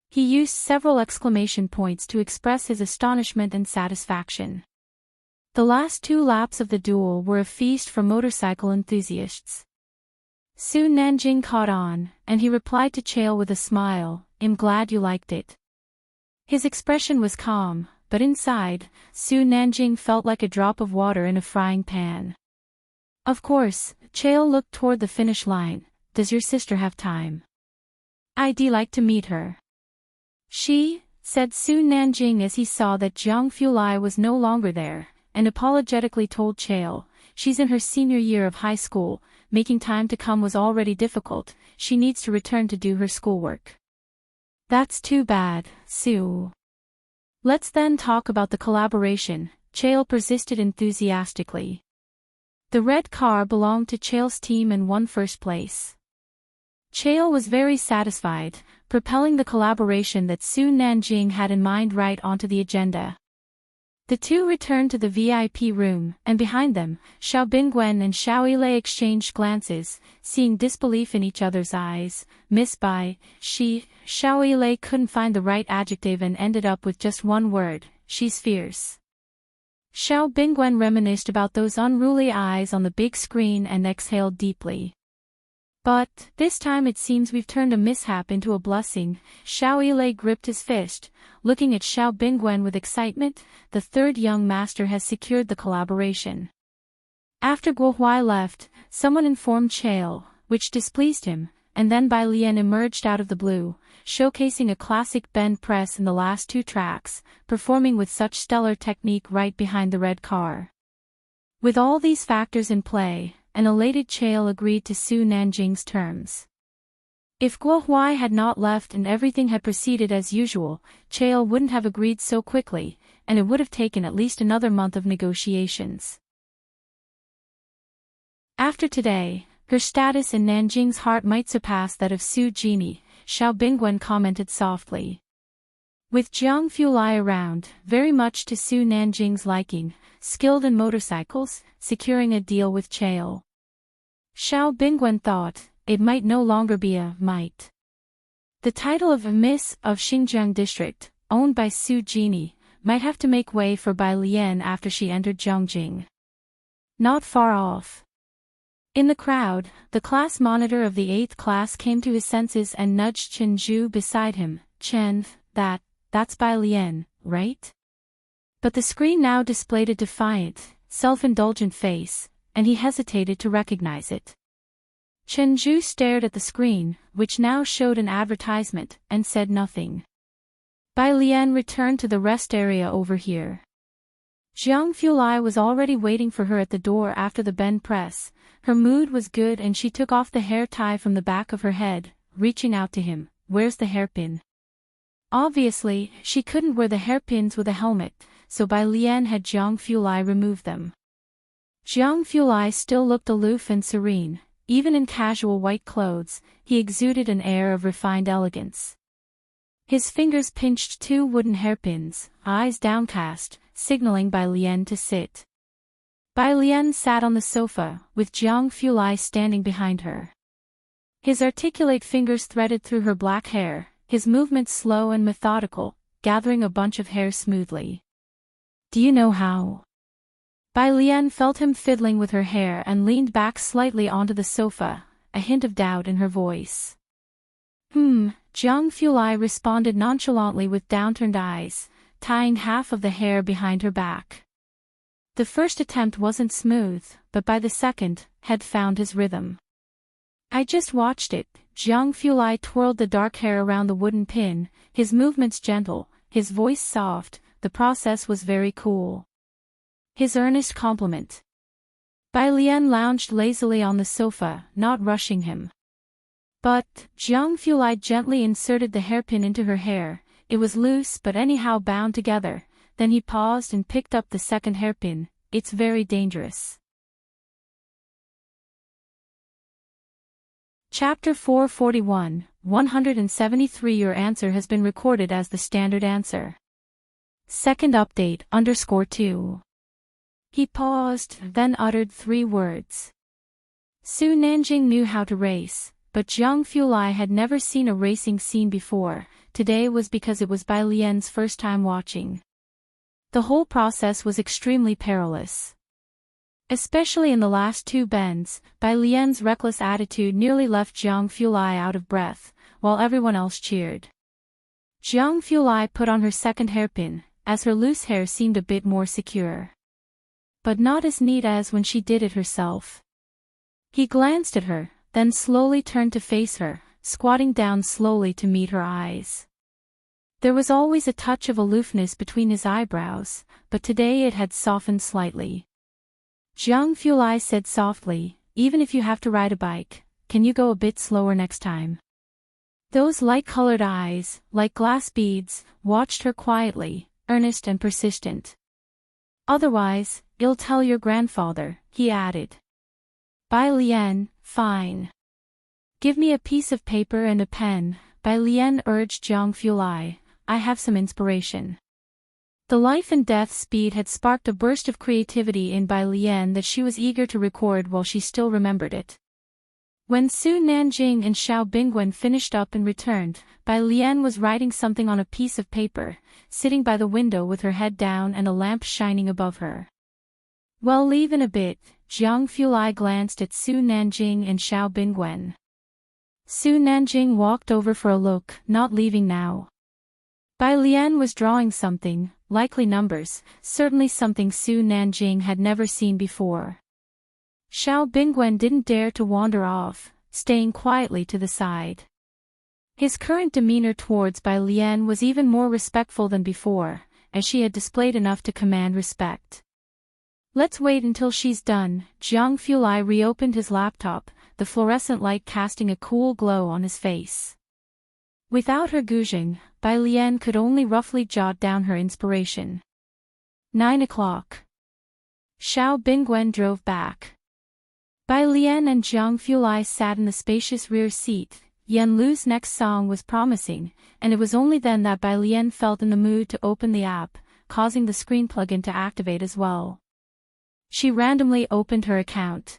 He used several exclamation points to express his astonishment and satisfaction. The last 2 laps of the duel were a feast for motorcycle enthusiasts. Su Nanjing caught on, and he replied to Chael with a smile, I'm glad you liked it. His expression was calm, but inside, Su Nanjing felt like a drop of water in a frying pan. Of course, Chael looked toward the finish line. Does your sister have time? I'd like to meet her. She, said Su Nanjing as he saw that Jiang Fulai was no longer there, and apologetically told Chael, she's in her senior year of high school, making time to come was already difficult, she needs to return to do her schoolwork. That's too bad, Su. Let's then talk about the collaboration, Chael persisted enthusiastically. The red car belonged to Chael's team and won first place. Chael was very satisfied, propelling the collaboration that Su Nanjing had in mind right onto the agenda. The two returned to the VIP room, and behind them, Xiao Bingwen and Xiao Yilei exchanged glances, seeing disbelief in each other's eyes. Miss Bai, Xiao Yilei couldn't find the right adjective and ended up with just one word, she's fierce. Xiao Bingwen reminisced about those unruly eyes on the big screen and exhaled deeply. But, this time it seems we've turned a mishap into a blessing. Xiao Yilei gripped his fist, looking at Xiao Bingwen with excitement. The third young master has secured the collaboration. After Guo Huai left, someone informed Chael, which displeased him, and then Bai Lian emerged out of the blue, showcasing a classic bend press in the last two tracks, performing with such stellar technique right behind the red car. With all these factors in play, an elated Chael agreed to Su Nanjing's terms. If Guo Huai had not left and everything had proceeded as usual, Chael wouldn't have agreed so quickly, and it would have taken at least another month of negotiations. After today, her status in Nanjing's heart might surpass that of Su Jini, Xiao Bingwen commented softly. With Jiang Fulai around, very much to Su Nanjing's liking, skilled in motorcycles, securing a deal with Chael. Xiao Bingwen thought, it might no longer be a might. The title of Miss of Xinjiang District, owned by Su Jini, might have to make way for Bai Lian after she entered Zhongjing. Not far off. In the crowd, the class monitor of the 8th class came to his senses and nudged Chen Zhu beside him. Chen, that's Bai Lian, right? But the screen now displayed a defiant, self-indulgent face, and he hesitated to recognize it. Chen Zhu stared at the screen, which now showed an advertisement, and said nothing. Bai Lian returned to the rest area over here. Jiang Fulai was already waiting for her at the door after the bend press. Her mood was good and she took off the hair tie from the back of her head, reaching out to him. Where's the hairpin? Obviously, she couldn't wear the hairpins with a helmet, so Bai Lian had Jiang Fulai remove them. Jiang Fulai still looked aloof and serene. Even in casual white clothes, he exuded an air of refined elegance. His fingers pinched two wooden hairpins, eyes downcast, signaling Bai Lian to sit. Bai Lian sat on the sofa, with Jiang Fulai standing behind her. His articulate fingers threaded through her black hair, his movements slow and methodical, gathering a bunch of hair smoothly. Do you know how? Bai Lian felt him fiddling with her hair and leaned back slightly onto the sofa, a hint of doubt in her voice. Jiang Fulai responded nonchalantly with downturned eyes, tying half of the hair behind her back. The first attempt wasn't smooth, but by the second, had found his rhythm. I just watched it. Jiang Fulai twirled the dark hair around the wooden pin, his movements gentle, his voice soft. The process was very cool. His earnest compliment. Bai Lian lounged lazily on the sofa, not rushing him. But, Jiang Fulai gently inserted the hairpin into her hair. It was loose but anyhow bound together. Then he paused and picked up the second hairpin. It's very dangerous. Chapter 441, 173. Your answer has been recorded as the standard answer. Second update, _2. He paused, then uttered 3 words. Su Nanjing knew how to race, but Jiang Fulai had never seen a racing scene before. Today was because it was Bai Lian's first time watching. The whole process was extremely perilous. Especially in the last 2 bends, Bai Lian's reckless attitude nearly left Jiang Fulai out of breath, while everyone else cheered. Jiang Fulai put on her second hairpin, as her loose hair seemed a bit more secure. But not as neat as when she did it herself. He glanced at her, then slowly turned to face her, squatting down slowly to meet her eyes. There was always a touch of aloofness between his eyebrows, but today it had softened slightly. Jiang Fulai said softly, even if you have to ride a bike, can you go a bit slower next time? Those light-colored eyes, like glass beads, watched her quietly, earnest and persistent. Otherwise, you'll tell your grandfather, he added. Bai Lian, fine. Give me a piece of paper and a pen, Bai Lian urged Jiang Fulai, I have some inspiration. The life and death speed had sparked a burst of creativity in Bai Lian that she was eager to record while she still remembered it. When Su Nanjing and Xiao Bingwen finished up and returned, Bai Lian was writing something on a piece of paper, sitting by the window with her head down and a lamp shining above her. Well, leave in a bit, Jiang Fulai glanced at Su Nanjing and Xiao Bingwen. Su Nanjing walked over for a look, not leaving now. Bai Lian was drawing something, likely numbers, certainly something Su Nanjing had never seen before. Xiao Bingwen didn't dare to wander off, staying quietly to the side. His current demeanor towards Bai Lian was even more respectful than before, as she had displayed enough to command respect. Let's wait until she's done. Jiang Fulai reopened his laptop, the fluorescent light casting a cool glow on his face. Without her Guzheng, Bai Lian could only roughly jot down her inspiration. 9 o'clock. Xiao Bingwen drove back. Bai Lian and Jiang Fulai sat in the spacious rear seat. Yan Lu's next song was promising, and it was only then that Bai Lian felt in the mood to open the app, causing the screen plugin to activate as well. She randomly opened her account.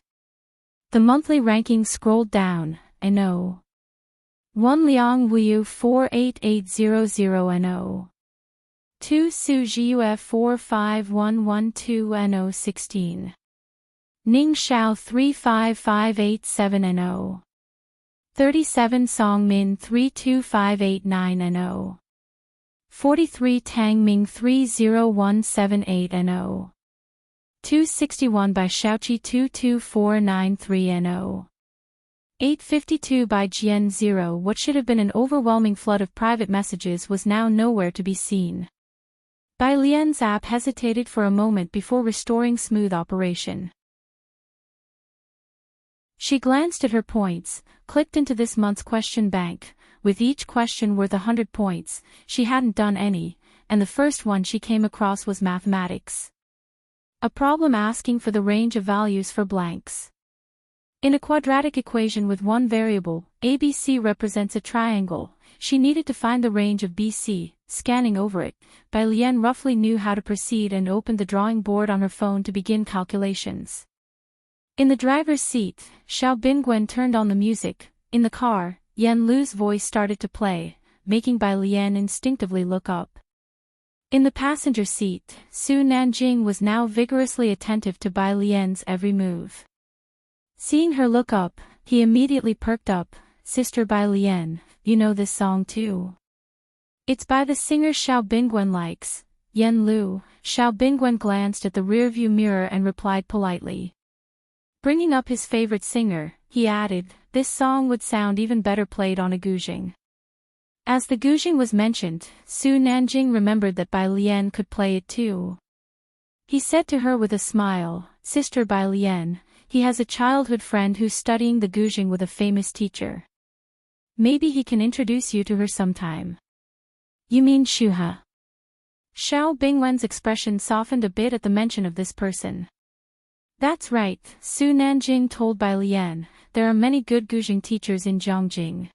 The monthly ranking scrolled down, I know. 1 Liang Wuyu 48800 NO. 2 Su Jiuf 45112 NO 16. Ning Xiao 35587 NO. 37 Song Min 32589 NO. 43 Tang Ming 30178 NO. 261 by Xiaoqi 22493 NO. 852 by Jian 0. What should have been an overwhelming flood of private messages was now nowhere to be seen. Bai Lian's app hesitated for a moment before restoring smooth operation. She glanced at her points, clicked into this month's question bank, with each question worth 100 points, she hadn't done any, and the first one she came across was mathematics. A problem asking for the range of values for blanks. In a quadratic equation with one variable, ABC represents a triangle. She needed to find the range of BC. Scanning over it, Bai Lian roughly knew how to proceed and opened the drawing board on her phone to begin calculations. In the driver's seat, Xiao Bingwen turned on the music. In the car, Yan Lu's voice started to play, making Bai Lian instinctively look up. In the passenger seat, Su Nanjing was now vigorously attentive to Bai Lian's every move. Seeing her look up, he immediately perked up. Sister Bai Lian, you know this song too? It's by the singer Xiao Bingwen likes, Yan Lu. Xiao Bingwen glanced at the rearview mirror and replied politely. Bringing up his favorite singer, he added, this song would sound even better played on a guzheng. As the guzheng was mentioned, Su Nanjing remembered that Bai Lian could play it too. He said to her with a smile, Sister Bai Lian, he has a childhood friend who's studying the guzheng with a famous teacher. Maybe he can introduce you to her sometime. You mean Shuha? Xiao Bingwen's expression softened a bit at the mention of this person. That's right, Su Nanjing told Bai Lian, there are many good guzheng teachers in Zhongjing.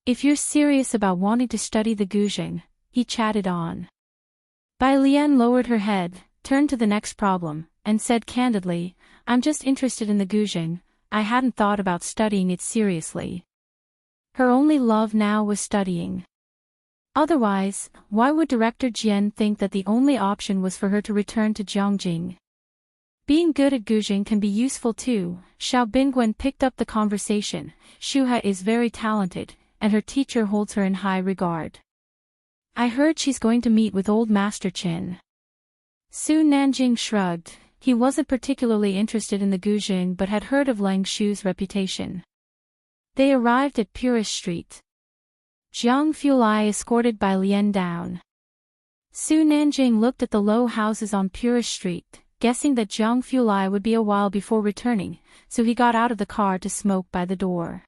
If you're serious about wanting to study the guzheng, he chatted on. Bai Lian lowered her head, turned to the next problem, and said candidly, I'm just interested in the guzheng, I hadn't thought about studying it seriously. Her only love now was studying. Otherwise, why would Director Jian think that the only option was for her to return to Zhongjing? Being good at guzheng can be useful too. Xiao Bingwen picked up the conversation. Shuha is very talented, and her teacher holds her in high regard. I heard she's going to meet with old Master Qin. Su Nanjing shrugged. He wasn't particularly interested in the guzheng but had heard of Lang Shu's reputation. They arrived at Purish Street. Jiang Fulai escorted by Lian down. Su Nanjing looked at the low houses on Purish Street, guessing that Jiang Fulai would be a while before returning, so he got out of the car to smoke by the door.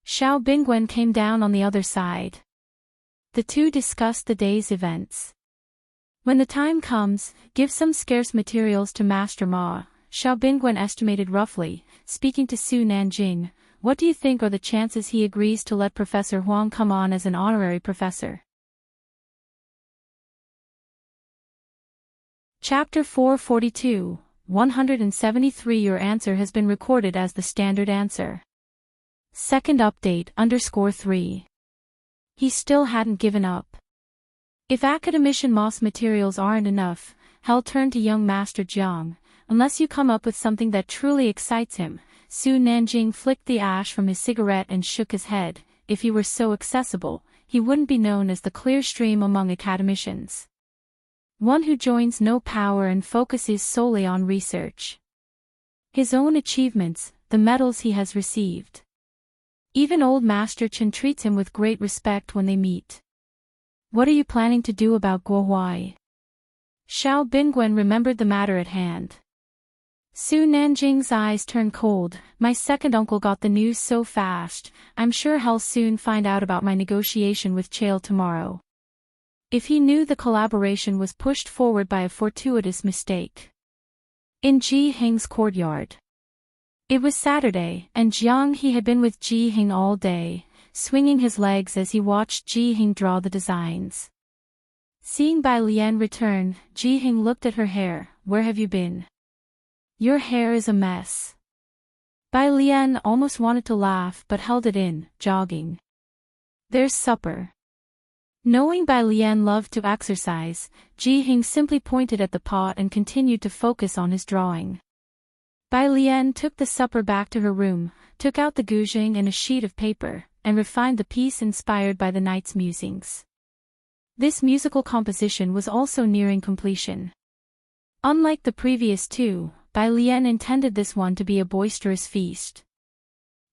Xiao Bingwen came down on the other side. The two discussed the day's events. When the time comes, give some scarce materials to Master Ma, Xiao Bingwen estimated roughly, speaking to Su Nanjing. What do you think are the chances he agrees to let Professor Huang come on as an honorary professor? Chapter 442, 173. Your answer has been recorded as the standard answer. Second update _3. He still hadn't given up. If academician moss materials aren't enough, he'll turn to young Master Jiang, unless you come up with something that truly excites him. Su Nanjing flicked the ash from his cigarette and shook his head. If he were so accessible, he wouldn't be known as the clear stream among academicians. One who joins no power and focuses solely on research. His own achievements, the medals he has received. Even old Master Chen treats him with great respect when they meet. What are you planning to do about Guo Huai? Xiao Bingwen remembered the matter at hand. Su Nanjing's eyes turned cold. My second uncle got the news so fast, I'm sure he'll soon find out about my negotiation with Chael tomorrow. If he knew the collaboration was pushed forward by a fortuitous mistake. In Ji Hing's courtyard. It was Saturday, and Jiang He had been with Ji Hing all day, swinging his legs as he watched Ji Hing draw the designs. Seeing Bai Lian return, Ji Hing looked at her hair. Where have you been? Your hair is a mess. Bai Lian almost wanted to laugh but held it in, jogging. There's supper. Knowing Bai Lian loved to exercise, Ji Hing simply pointed at the pot and continued to focus on his drawing. Bai Lian took the supper back to her room, took out the guzheng and a sheet of paper, and refined the piece inspired by the night's musings. This musical composition was also nearing completion. Unlike the previous two, Bai Lian intended this one to be a boisterous feast.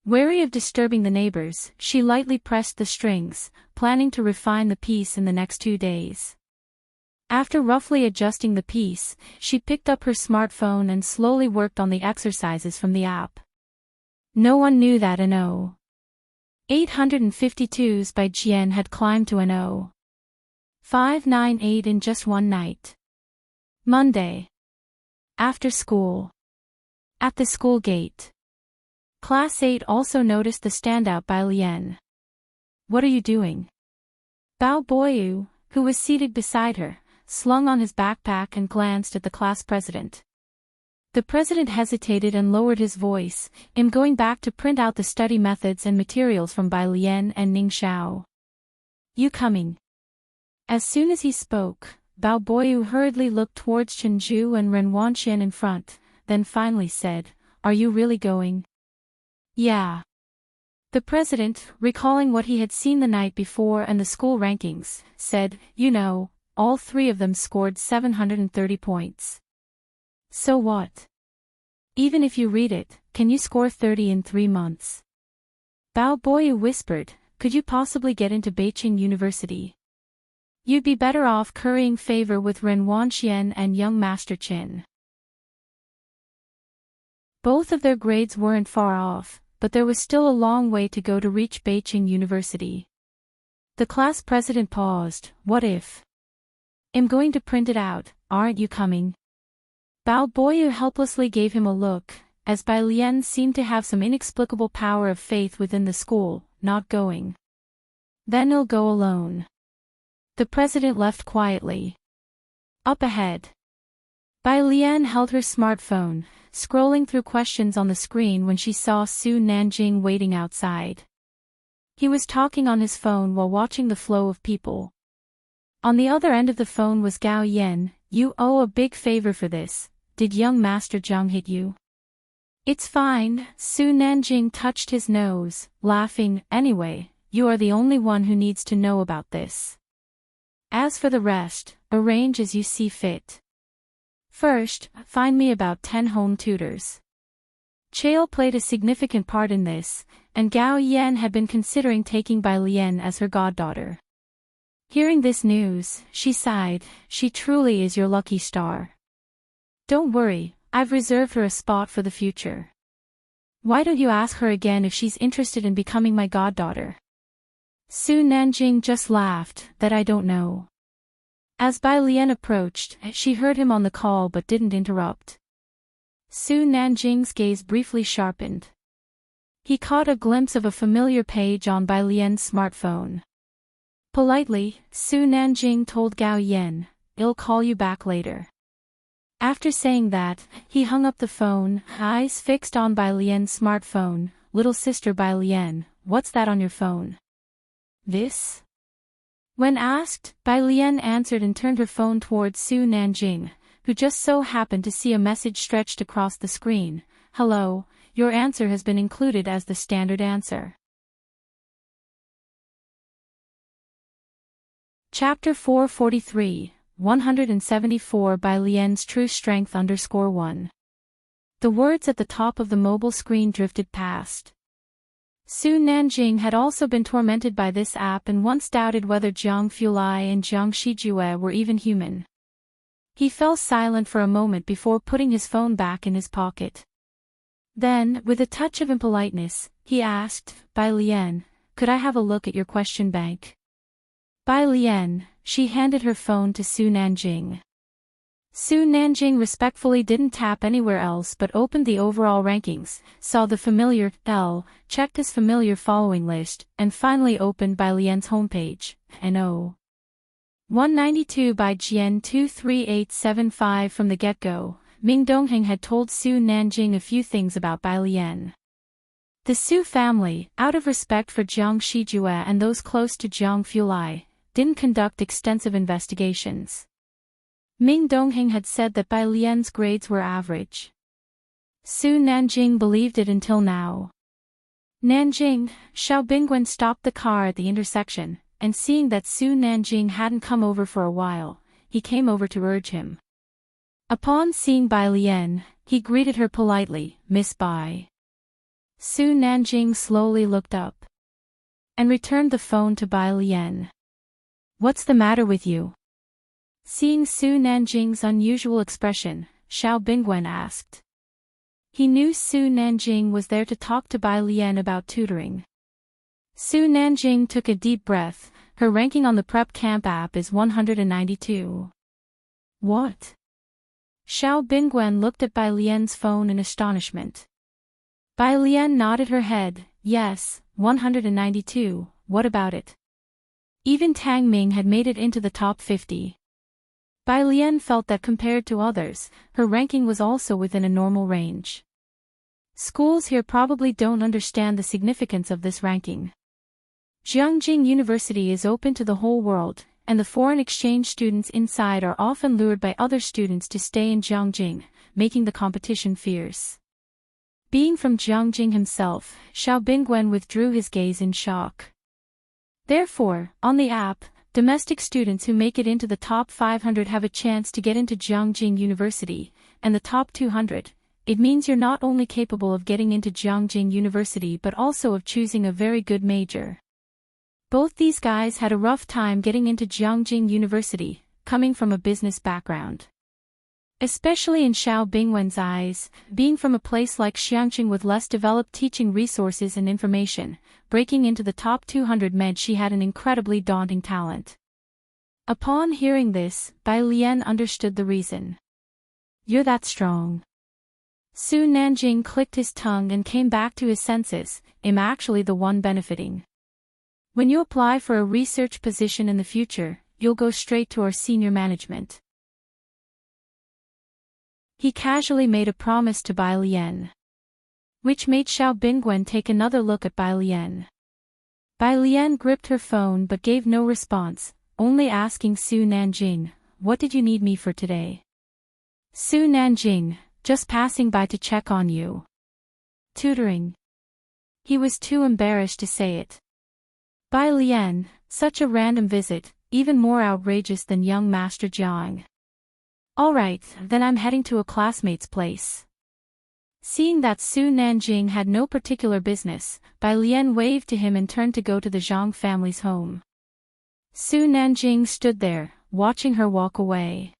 Wary of disturbing the neighbors, she lightly pressed the strings, planning to refine the piece in the next 2 days. After roughly adjusting the piece, she picked up her smartphone and slowly worked on the exercises from the app. No one knew that an 852s by Jian had climbed to an 598 in just one night. Monday. After school. At the school gate. Class 8 also noticed the standout Bai Lian. What are you doing? Bao Boyu, who was seated beside her, slung on his backpack and glanced at the class president. The president hesitated and lowered his voice. I'm going back to print out the study methods and materials from Bai Lian and Ning Xiao. You coming? As soon as he spoke, Bao Boyu hurriedly looked towards Chen Zhu and Ren Wanxian in front, then finally said, Are you really going? Yeah. The president, recalling what he had seen the night before and the school rankings, said, all 3 of them scored 730 points. So what? Even if you read it, can you score 30 in 3 months? Bao Boyu whispered, could you possibly get into Beijing University? You'd be better off currying favor with Ren Wanxian and young Master Qin. Both of their grades weren't far off, but there was still a long way to go to reach Beijing University. The class president paused. What if? I'm going to print it out, aren't you coming? Bao Boyu helplessly gave him a look, as Bai Lian seemed to have some inexplicable power of faith within the school. Not going. Then I'll go alone. The president left quietly. Up ahead. Bai Lian held her smartphone, scrolling through questions on the screen when she saw Su Nanjing waiting outside. He was talking on his phone while watching the flow of people. On the other end of the phone was Gao Yen. You owe a big favor for this. Did young Master Zhang hit you? It's fine. Su Nanjing touched his nose, laughing. Anyway, you are the only one who needs to know about this. As for the rest, arrange as you see fit. First, find me about 10 home tutors. Chael played a significant part in this, and Gao Yan had been considering taking Bai Lian as her goddaughter. Hearing this news, she sighed. She truly is your lucky star. Don't worry, I've reserved her a spot for the future. Why don't you ask her again if she's interested in becoming my goddaughter? Su Nanjing just laughed. That I don't know. As Bai Lian approached, she heard him on the call but didn't interrupt. Su Nanjing's gaze briefly sharpened. He caught a glimpse of a familiar page on Bai Lian's smartphone. Politely, Su Nanjing told Gao Yan, "I'll call you back later." After saying that, he hung up the phone, eyes fixed on Bai Lian's smartphone. "Little sister Bai Lian, what's that on your phone?" "This?" When asked, Bai Lian answered and turned her phone towards Su Nanjing, who just so happened to see a message stretched across the screen. "Hello, your answer has been included as the standard answer." Chapter 443, 174 Bai Lian's True Strength _1. The words at the top of the mobile screen drifted past. Su Nanjing had also been tormented by this app and once doubted whether Jiang Fulai and Jiang Shijue were even human. He fell silent for a moment before putting his phone back in his pocket. Then, with a touch of impoliteness, he asked, "Bai Lian, could I have a look at your question bank?" Bai Lian, she handed her phone to Su Nanjing. Su Nanjing respectfully didn't tap anywhere else but opened the overall rankings, saw the familiar L, checked his familiar following list, and finally opened Bai Lian's homepage. No. 192 by Jian 23875. From the get-go, Ming Dongheng had told Su Nanjing a few things about Bai Lian. The Su family, out of respect for Jiang Shijue and those close to Jiang Fulai, didn't conduct extensive investigations. Ming Dongheng had said that Bai Lian's grades were average. Su Nanjing believed it until now. Nanjing, Xiao Bingwen stopped the car at the intersection, and seeing that Su Nanjing hadn't come over for a while, he came over to urge him. Upon seeing Bai Lian, he greeted her politely, "Miss Bai." Su Nanjing slowly looked up and returned the phone to Bai Lian. "What's the matter with you?" Seeing Su Nanjing's unusual expression, Xiao Bingwen asked. He knew Su Nanjing was there to talk to Bai Lian about tutoring. Su Nanjing took a deep breath. Her ranking on the Prep Camp app is 192. What? Xiao Bingwen looked at Bai Lian's phone in astonishment. Bai Lian nodded her head. Yes, 192, what about it? Even Tang Ming had made it into the top 50. Bai Lian felt that compared to others, her ranking was also within a normal range. Schools here probably don't understand the significance of this ranking. Jiangjing University is open to the whole world, and the foreign exchange students inside are often lured by other students to stay in Jiangjing, making the competition fierce. Being from Jiangjing himself, Xiao Bingwen withdrew his gaze in shock. Therefore, on the app, domestic students who make it into the top 500 have a chance to get into Jiangjing University, and the top 200. It means you're not only capable of getting into Jiangjing University but also of choosing a very good major. Both these guys had a rough time getting into Jiangjing University, coming from a business background. Especially in Xiao Bingwen's eyes, being from a place like Xiangqing with less developed teaching resources and information, breaking into the top 200 meant she had an incredibly daunting talent. Upon hearing this, Bai Lian understood the reason. You're that strong. Su Nanjing clicked his tongue and came back to his senses. I'm actually the one benefiting. When you apply for a research position in the future, you'll go straight to our senior management. He casually made a promise to Bai Lian, which made Xiao Bingwen take another look at Bai Lian. Bai Lian gripped her phone but gave no response, only asking Su Nanjing, "What did you need me for today?" Su Nanjing, "Just passing by to check on you." Tutoring. He was too embarrassed to say it. Bai Lian, such a random visit, even more outrageous than young Master Jiang. Alright, then I'm heading to a classmate's place. Seeing that Su Nanjing had no particular business, Bai Lian waved to him and turned to go to the Zhang family's home. Su Nanjing stood there, watching her walk away.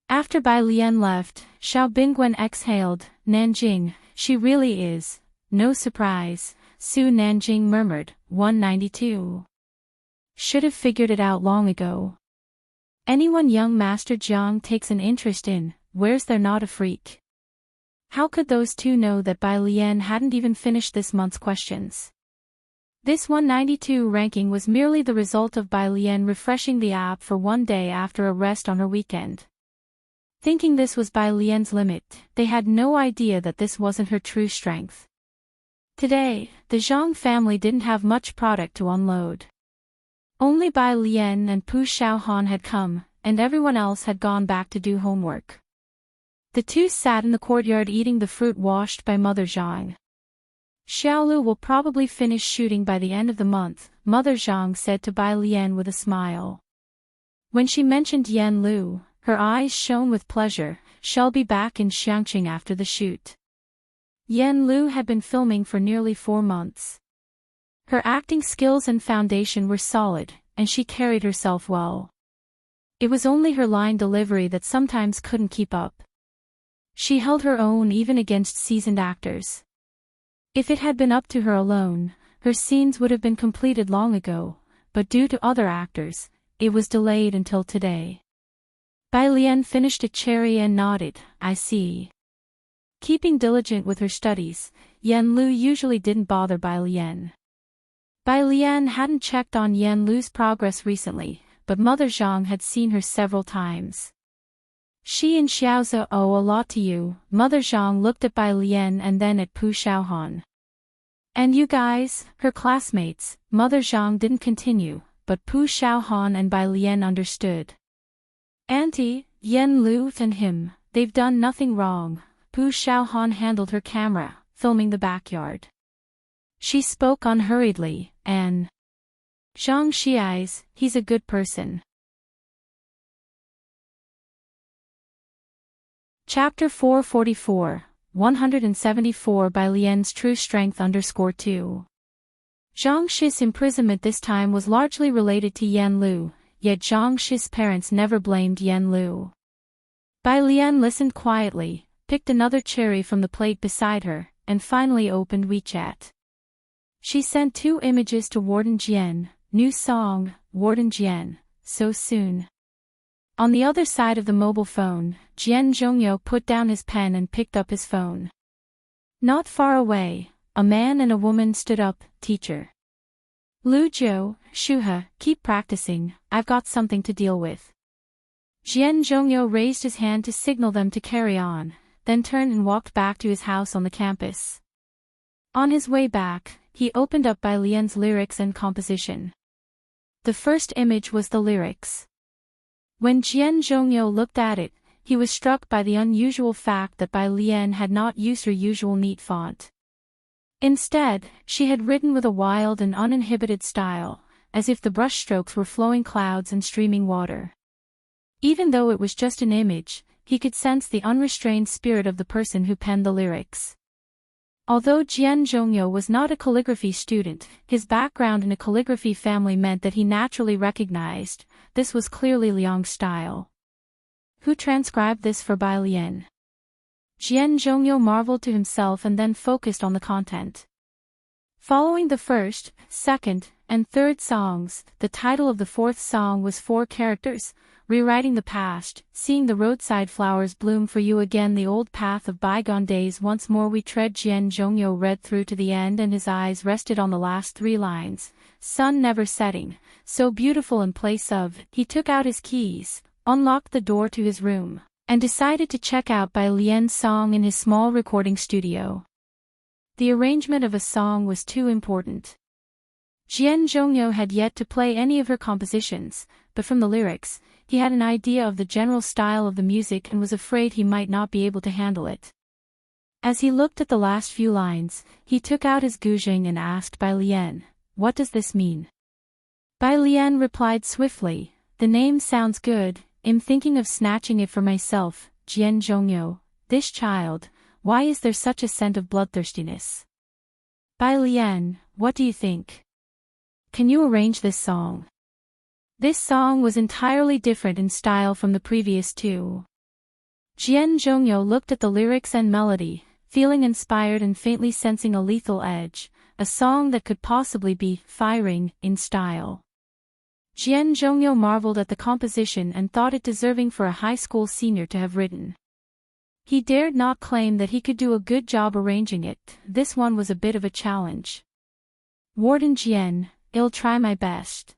After Bai Lian left, Xiao Bingguan exhaled. Nanjing, she really is. No surprise, Su Nanjing murmured. 192. Should have figured it out long ago. Anyone young Master Jiang takes an interest in, where's there not a freak? How could those two know that Bai Lian hadn't even finished this month's questions? This 192 ranking was merely the result of Bai Lian refreshing the app for one day after a rest on her weekend. Thinking this was Bai Lian's limit, they had no idea that this wasn't her true strength. Today, the Zhang family didn't have much product to unload. Only Bai Lian and Pu Xiaohan had come, and everyone else had gone back to do homework. The two sat in the courtyard eating the fruit washed by Mother Zhang. Xiaolu will probably finish shooting by the end of the month, Mother Zhang said to Bai Lian with a smile. When she mentioned Yan Lu, her eyes shone with pleasure. She'll be back in Xiangqing after the shoot. Yan Lu had been filming for nearly 4 months. Her acting skills and foundation were solid, and she carried herself well. It was only her line delivery that sometimes couldn't keep up. She held her own even against seasoned actors. If it had been up to her alone, her scenes would have been completed long ago, but due to other actors, it was delayed until today. Bai Lian finished a cherry and nodded, I see. Keeping diligent with her studies, Yan Lu usually didn't bother Bai Lian. Bai Lian hadn't checked on Yan Lu's progress recently, but Mother Zhang had seen her several times. She and Xiaozi owe a lot to you. Mother Zhang looked at Bai Lian and then at Pu Xiaohan. And you guys, her classmates. Mother Zhang didn't continue, but Pu Xiaohan and Bai Lian understood. Auntie, Yan Lu and him, they've done nothing wrong. Pu Xiaohan handled her camera, filming the backyard. She spoke unhurriedly, and Zhang Xiai's, he's a good person. Chapter 444, 174 Bai Lian's True Strength _2. Zhang Shi's imprisonment this time was largely related to Yan Lu, yet Zhang Shi's parents never blamed Yan Lu. Bai Lian listened quietly, picked another cherry from the plate beside her, and finally opened WeChat. She sent 2 images to Warden Jian. New song, Warden Jian, so soon. On the other side of the mobile phone, Jian Zhongyo put down his pen and picked up his phone. Not far away, a man and a woman stood up. Teacher. Lu Zhou, Shuhe, keep practicing, I've got something to deal with. Jian Zhongyo raised his hand to signal them to carry on, then turned and walked back to his house on the campus. On his way back, he opened up Bai Lian's lyrics and composition. The first image was the lyrics. When Jian Zhongyo looked at it, he was struck by the unusual fact that Bai Lian had not used her usual neat font. Instead, she had written with a wild and uninhibited style, as if the brushstrokes were flowing clouds and streaming water. Even though it was just an image, he could sense the unrestrained spirit of the person who penned the lyrics. Although Jian Zhongyo was not a calligraphy student, his background in a calligraphy family meant that he naturally recognized, this was clearly Liang's style. Who transcribed this for Bai Lian? Jian Zhongyo marveled to himself and then focused on the content. Following the first, second, and third songs, the title of the 4th song was 4 characters, rewriting the past, seeing the roadside flowers bloom for you again, the old path of bygone days once more we tread. Jian Zhongyo read through to the end and his eyes rested on the last 3 lines. Sun never setting, so beautiful in place of. He took out his keys, unlocked the door to his room, and decided to check out Bai Lian's song in his small recording studio. The arrangement of a song was too important. Jian Zhongyo had yet to play any of her compositions, but from the lyrics, he had an idea of the general style of the music and was afraid he might not be able to handle it. As he looked at the last few lines, he took out his guzheng and asked Bai Lian, what does this mean? Bai Lian replied swiftly, the name sounds good, I'm thinking of snatching it for myself. Jian Zhongyo, this child, why is there such a scent of bloodthirstiness? Bai Lian, what do you think? Can you arrange this song? This song was entirely different in style from the previous two. Jian Zhongyo looked at the lyrics and melody, feeling inspired and faintly sensing a lethal edge, a song that could possibly be firing in style. Jian Zhongyo marveled at the composition and thought it deserving for a high school senior to have written. He dared not claim that he could do a good job arranging it. This one was a bit of a challenge. Warden Jian, I'll try my best.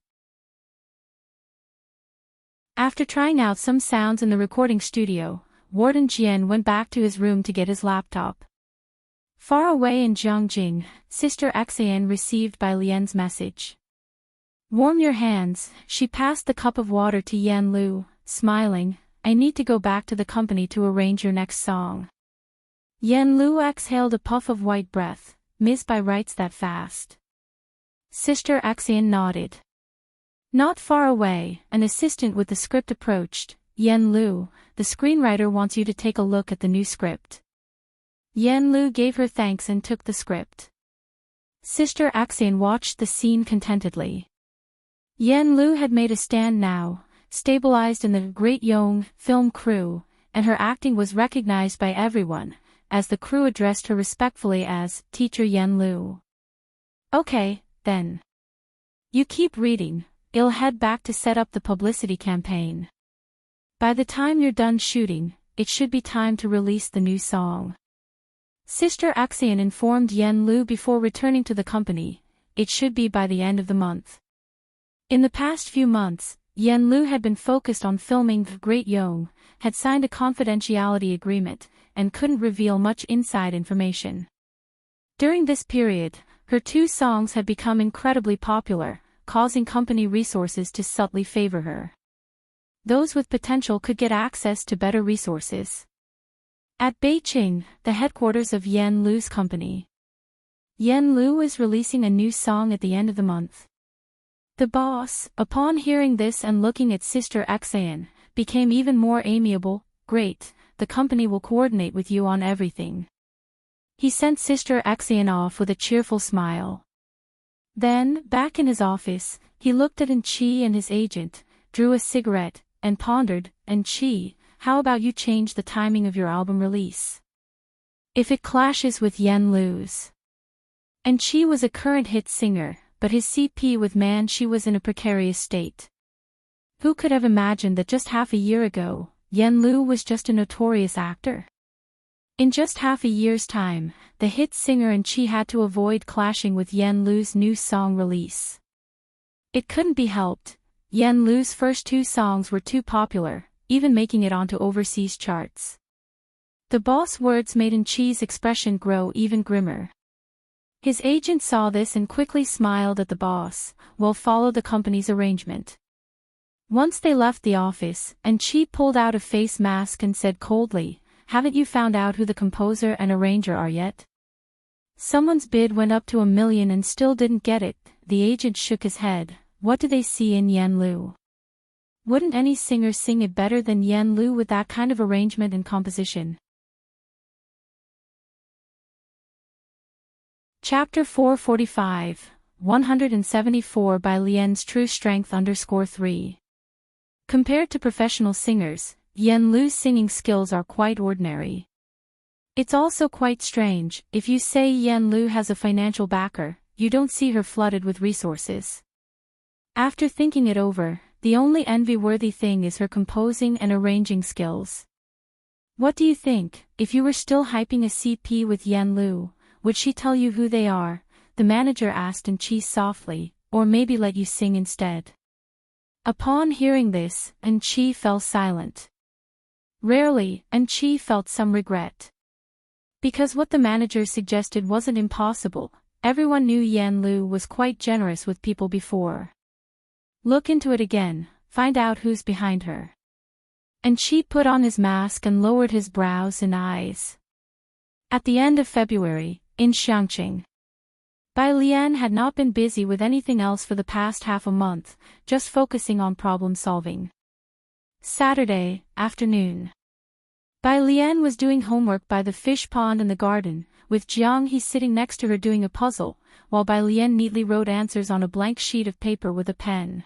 After trying out some sounds in the recording studio, Warden Jian went back to his room to get his laptop. Far away in Jiangjing, Sister Xian received Bai Lian's message. Warm your hands. She passed the cup of water to Yan Lu, smiling. I need to go back to the company to arrange your next song. Yan Lu exhaled a puff of white breath. Ms. Bai writes that fast. Sister Xian nodded. Not far away, an assistant with the script approached. Yan Lu, the screenwriter wants you to take a look at the new script. Yan Lu gave her thanks and took the script. Sister Xian watched the scene contentedly. Yan Lu had made a stand now, stabilized in the Great Yong film crew, and her acting was recognized by everyone, as the crew addressed her respectfully as Teacher Yan Lu. Okay, then. You keep reading, I'll head back to set up the publicity campaign. By the time you're done shooting, it should be time to release the new song. Sister Xian informed Yan Lu before returning to the company, it should be by the end of the month. In the past few months, Yan Lu had been focused on filming The Great Yong, had signed a confidentiality agreement, and couldn't reveal much inside information. During this period, her two songs had become incredibly popular, causing company resources to subtly favor her. Those with potential could get access to better resources. At Beijing, the headquarters of Yan Lu's company. Yan Lu is releasing a new song at the end of the month. The boss, upon hearing this and looking at Sister Xian, became even more amiable. Great, the company will coordinate with you on everything. He sent Sister Xian off with a cheerful smile. Then, back in his office, he looked at Enqi and his agent, drew a cigarette, and pondered, Enqi, how about you change the timing of your album release? If it clashes with Yan Lu's. Enqi was a current hit singer, but his CP with Man Shi was in a precarious state. Who could have imagined that just half a year ago, Yan Lu was just a notorious actor? In just half a year's time, the hit singer Enqi had to avoid clashing with Yan Lu's new song release. It couldn't be helped. Yan Lu's first two songs were too popular, even making it onto overseas charts. The boss' words made Enqi's expression grow even grimmer. His agent saw this and quickly smiled at the boss, while followed the company's arrangement. Once they left the office, Enqi pulled out a face mask and said coldly, haven't you found out who the composer and arranger are yet? Someone's bid went up to $1 million and still didn't get it. The agent shook his head. What do they see in Yan Lu? Wouldn't any singer sing it better than Yan Lu with that kind of arrangement and composition? Chapter 445, 174 Bai Lian's True Strength _3. Compared to professional singers, Yan Lu's singing skills are quite ordinary. It's also quite strange, if you say Yan Lu has a financial backer, you don't see her flooded with resources. After thinking it over, the only envy-worthy thing is her composing and arranging skills. What do you think, if you were still hyping a CP with Yan Lu, would she tell you who they are? The manager asked Enqi softly, or maybe let you sing instead. Upon hearing this, Enqi fell silent. Rarely, Enqi felt some regret. Because what the manager suggested wasn't impossible, everyone knew Yan Lu was quite generous with people before. Look into it again, find out who's behind her. Enqi put on his mask and lowered his brows and eyes. At the end of February, in Xiangqing, Bai Lian had not been busy with anything else for the past half a month, just focusing on problem solving. Saturday afternoon. Bai Lian was doing homework by the fish pond in the garden, with Jiang He sitting next to her doing a puzzle, while Bai Lian neatly wrote answers on a blank sheet of paper with a pen.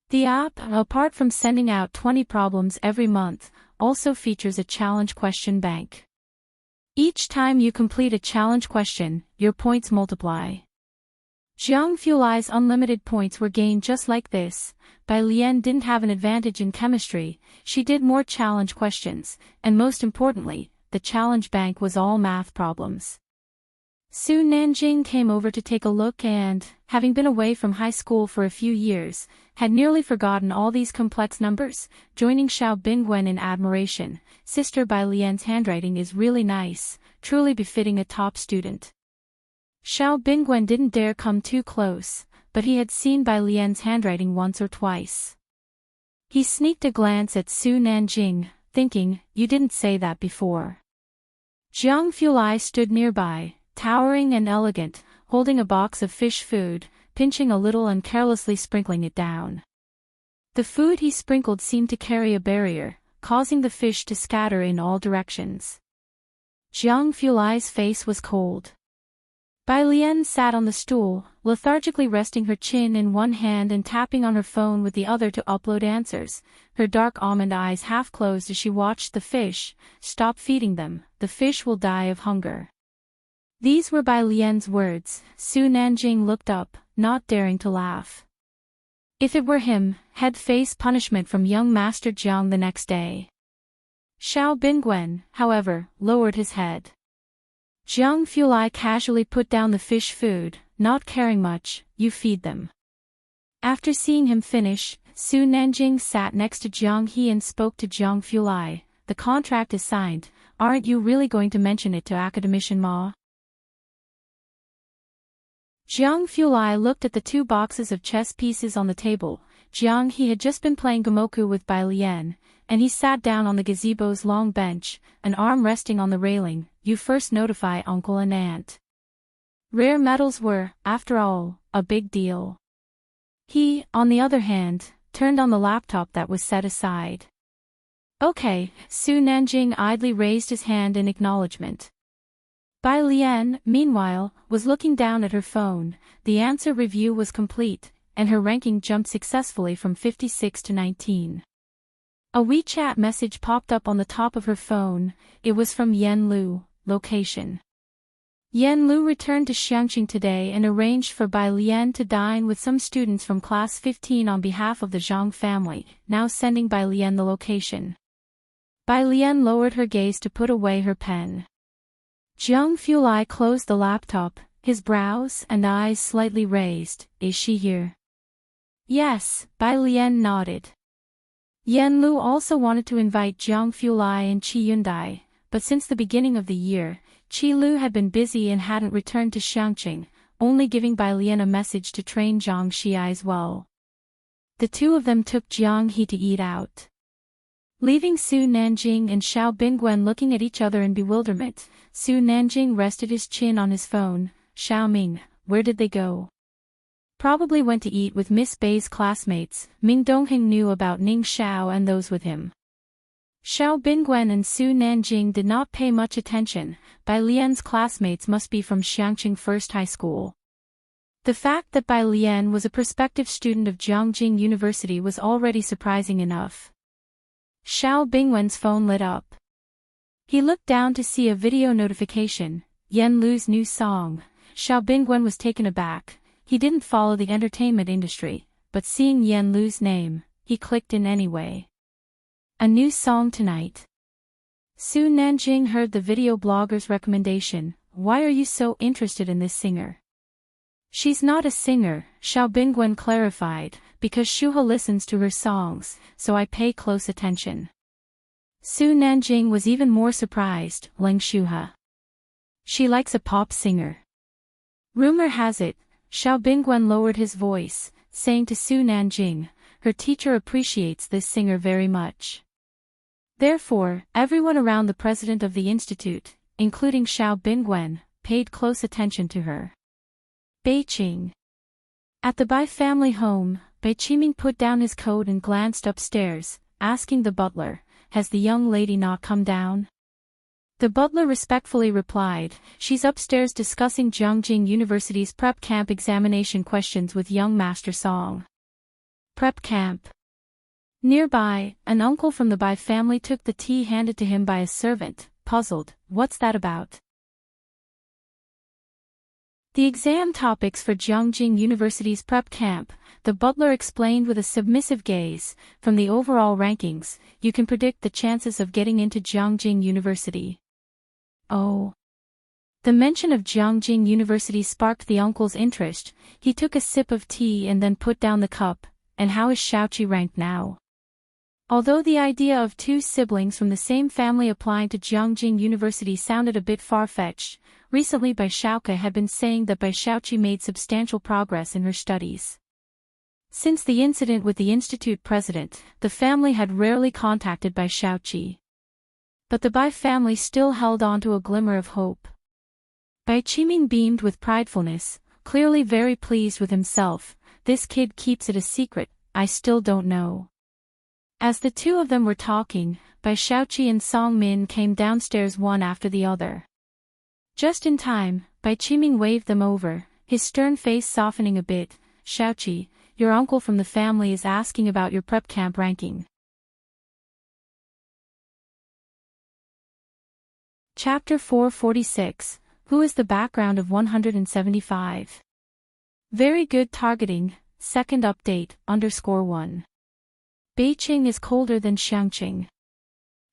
The app, apart from sending out 20 problems every month, also features a challenge question bank. Each time you complete a challenge question, your points multiply. Jiang Fulai's unlimited points were gained just like this. Bai Lian didn't have an advantage in chemistry, she did more challenge questions, and most importantly, the challenge bank was all math problems. Su Nanjing came over to take a look and, having been away from high school for a few years, had nearly forgotten all these complex numbers, joining Xiao Bingwen in admiration. Sister Bai Lian's handwriting is really nice, truly befitting a top student. Xiao Bingwen didn't dare come too close, but he had seen Bai Lian's handwriting once or twice. He sneaked a glance at Su Nanjing, thinking, "You didn't say that before." Jiang Fulai stood nearby, towering and elegant, holding a box of fish food, pinching a little and carelessly sprinkling it down. The food he sprinkled seemed to carry a barrier, causing the fish to scatter in all directions. Jiang Fulai's face was cold. Bai Lian sat on the stool, lethargically resting her chin in one hand and tapping on her phone with the other to upload answers, her dark almond eyes half closed as she watched the fish. "Stop feeding them, the fish will die of hunger." These were Bai Lian's words. Su Nanjing looked up, not daring to laugh. If it were him, he'd face punishment from young Master Jiang the next day. Xiao Bingwen, however, lowered his head. Jiang Fulai casually put down the fish food, not caring much. "You feed them." After seeing him finish, Su Nanjing sat next to Jiang He and spoke to Jiang Fulai. "The contract is signed, aren't you really going to mention it to Academician Ma?" Jiang Fulai looked at the two boxes of chess pieces on the table. Jiang He had just been playing Gomoku with Bai Lian, and he sat down on the gazebo's long bench, an arm resting on the railing. "You first notify uncle and aunt." Rare metals were, after all, a big deal. He, on the other hand, turned on the laptop that was set aside. "Okay," Su Nanjing idly raised his hand in acknowledgement. Bai Lian, meanwhile, was looking down at her phone. The answer review was complete, and her ranking jumped successfully from 56 to 19. A WeChat message popped up on the top of her phone. It was from Yen Lu. Location. Yen Lu returned to Xiangqing today and arranged for Bai Lian to dine with some students from class 15 on behalf of the Zhang family, now sending Bai Lian the location. Bai Lian lowered her gaze to put away her pen. Jiang Fulai closed the laptop, his brows and eyes slightly raised. "Is she here?" "Yes," Bai Lian nodded. Yen Lu also wanted to invite Jiang Fulai and Qi Yundai, but since the beginning of the year, Qi Lu had been busy and hadn't returned to Xiangqing, only giving Bai Lian a message to train Zhang Xiai's well. The two of them took Jiang He to eat out. Leaving Su Nanjing and Xiao Bingwen looking at each other in bewilderment, Su Nanjing rested his chin on his phone. "Xiao Ming, where did they go?" "Probably went to eat with Miss Bei's classmates." Ming Dongheng knew about Ning Xiao and those with him. Xiao Bingwen and Su Nanjing did not pay much attention. Bai Lian's classmates must be from Xiangqing First High School. The fact that Bai Lian was a prospective student of Jiangjing University was already surprising enough. Xiao Bingwen's phone lit up. He looked down to see a video notification, Yen Lu's new song. Xiao Bingwen was taken aback. He didn't follow the entertainment industry, but seeing Yen Lu's name, he clicked in anyway. A new song tonight. Su Nanjing heard the video blogger's recommendation. "Why are you so interested in this singer?" "She's not a singer," Xiao Bingwen clarified, "because Shuha listens to her songs, so I pay close attention." Su Nanjing was even more surprised. "Leng Shuha. She likes a pop singer." "Rumor has it," Xiao Bingwen lowered his voice, saying to Su Nanjing, "her teacher appreciates this singer very much. Therefore, everyone around the president of the institute, including Xiao Bingwen, paid close attention to her." Beijing. At the Bai family home, Bai Qiming put down his coat and glanced upstairs, asking the butler, has the young lady not come down? The butler respectfully replied, she's upstairs discussing Jiangjing University's prep camp examination questions with young Master Song. Prep camp. Nearby, an uncle from the Bai family took the tea handed to him by a servant, puzzled, what's that about? The exam topics for Jiangjing University's prep camp, the butler explained with a submissive gaze, from the overall rankings, you can predict the chances of getting into Jiangjing University. Oh. The mention of Jiangjing University sparked the uncle's interest. He took a sip of tea and then put down the cup. And how is Xiaoqi ranked now? Although the idea of two siblings from the same family applying to Jiangjing University sounded a bit far-fetched, recently Bai Xiaoke had been saying that Bai Xiaoqi made substantial progress in her studies. Since the incident with the institute president, the family had rarely contacted Bai Xiaoqi. But the Bai family still held on to a glimmer of hope. Bai Qiming beamed with pridefulness, clearly very pleased with himself. This kid keeps it a secret, I still don't know. As the two of them were talking, Bai Xiaoqi and Song Min came downstairs one after the other. Just in time, Bai Qiming waved them over, his stern face softening a bit. Xiaoqi, your uncle from the family is asking about your prep camp ranking. Chapter 446, Who is the background of 175? Very good targeting, second update, _1. Beiqing is colder than Xiangqing.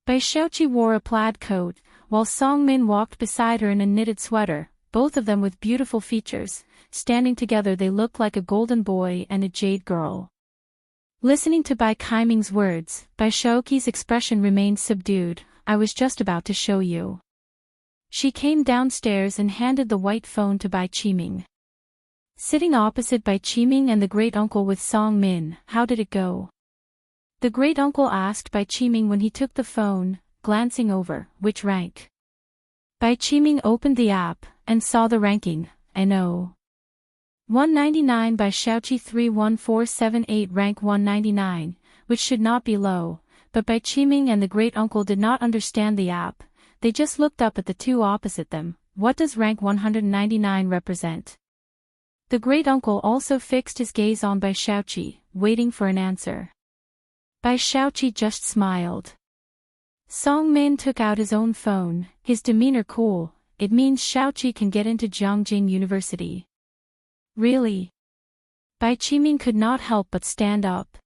Bai Xiaoqi wore a plaid coat, while Song Min walked beside her in a knitted sweater, both of them with beautiful features. Standing together they looked like a golden boy and a jade girl. Listening to Bai Qiming's words, Bai Xiaoqi's expression remained subdued. I was just about to show you. She came downstairs and handed the white phone to Bai Qiming. Sitting opposite Bai Qiming and the great-uncle with Song Min, how did it go? The great-uncle asked Bai Qiming when he took the phone, glancing over, which rank? Bai Qiming opened the app, and saw the ranking, NO. 199 Bai Xiaoqi 31478 rank 199, which should not be low, but Bai Qiming and the great-uncle did not understand the app. They just looked up at the two opposite them. What does rank 199 represent? The great-uncle also fixed his gaze on Bai Xiaoqi, waiting for an answer. Bai Xiaoqi just smiled. Song Min took out his own phone, his demeanor cool. It means Xiaoqi can get into Jiangjing University. Really? Bai Qiming could not help but stand up.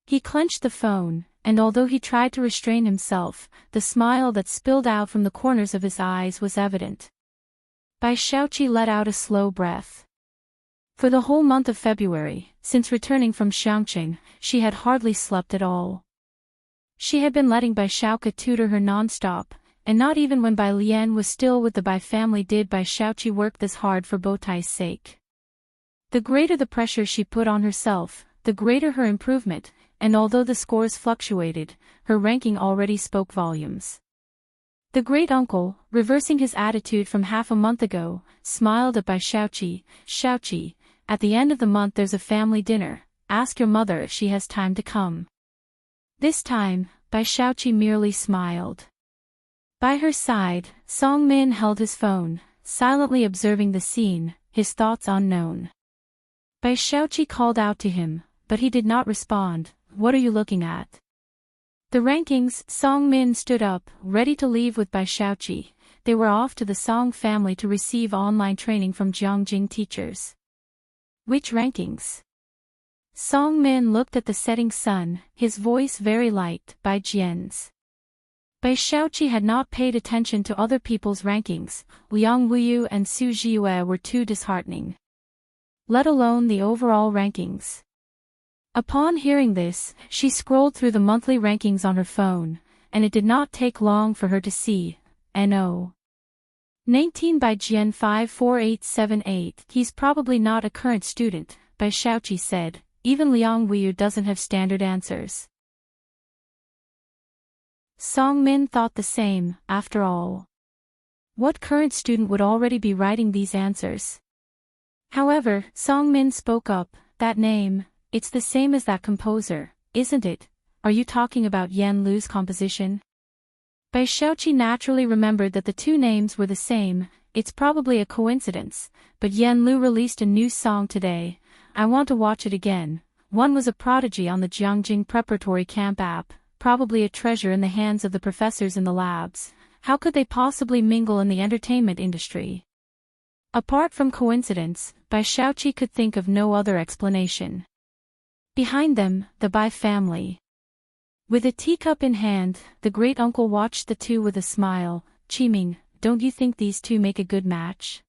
He clenched the phone, and although he tried to restrain himself, the smile that spilled out from the corners of his eyes was evident. Bai Xiaoqi let out a slow breath. For the whole month of February, since returning from Xiangqing, she had hardly slept at all. She had been letting Bai Xiaoke tutor her non-stop, and not even when Bai Lian was still with the Bai family did Bai Xiaoqi work this hard for Bowtai's sake. The greater the pressure she put on herself, the greater her improvement, and although the scores fluctuated, her ranking already spoke volumes. The great-uncle, reversing his attitude from half a month ago, smiled at Bai Xiaoqi. Xiaoqi, at the end of the month there's a family dinner, ask your mother if she has time to come. This time, Bai Xiaoqi merely smiled. By her side, Song Min held his phone, silently observing the scene, his thoughts unknown. Bai Xiaoqi called out to him, but he did not respond. What are you looking at? The rankings. Song Min stood up, ready to leave with Bai Xiaoqi. They were off to the Song family to receive online training from Jiangjing teachers. Which rankings? Song Min looked at the setting sun, his voice very light. Bai Jian's. Bai Xiaoqi had not paid attention to other people's rankings. Liang Wuyu and Su Jiyue were too disheartening. Let alone the overall rankings. Upon hearing this, she scrolled through the monthly rankings on her phone, and it did not take long for her to see, NO. 19 by Jian 54878. He's probably not a current student, Bai Xiaoqi said. Even Liang Wuyu doesn't have standard answers. Song Min thought the same, after all. What current student would already be writing these answers? However, Song Min spoke up, that name, it's the same as that composer, isn't it? are you talking about Yan Lu's composition? Bai Xiaoqi naturally remembered that the two names were the same. It's probably a coincidence, but Yan Lu released a new song today. I want to watch it again. One was a prodigy on the Jiangjing preparatory camp app, probably a treasure in the hands of the professors in the labs. How could they possibly mingle in the entertainment industry? Apart from coincidence, Bai Xiaoqi could think of no other explanation. Behind them, the Bai family. With a teacup in hand, the great-uncle watched the two with a smile. Qiming, don't you think these two make a good match?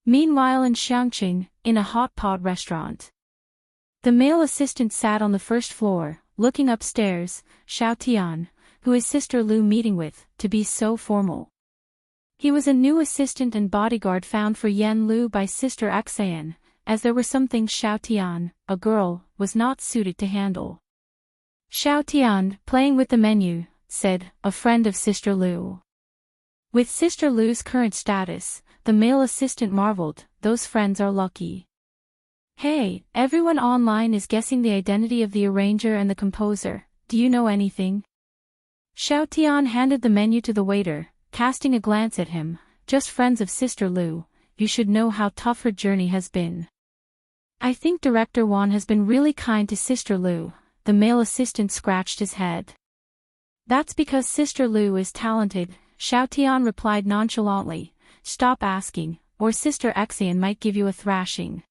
Meanwhile in Xiangqing, in a hot pot restaurant. The male assistant sat on the first floor, looking upstairs. Xiao Tian, who is Sister Lu meeting with, to be so formal. He was a new assistant and bodyguard found for Yan Lu by Sister Xan, as there were some things Xiao Tian, a girl, was not suited to handle. Xiao Tian, playing with the menu, said, a friend of Sister Lu. With Sister Lu's current status, the male assistant marveled, those friends are lucky. Hey, everyone online is guessing the identity of the arranger and the composer, do you know anything? Xiao Tian handed the menu to the waiter, casting a glance at him, just friends of Sister Lu, you should know how tough her journey has been. I think Director Wan has been really kind to Sister Lu. The male assistant scratched his head. That's because Sister Lu is talented, Xiao Tian replied nonchalantly. Stop asking, or Sister Xian might give you a thrashing.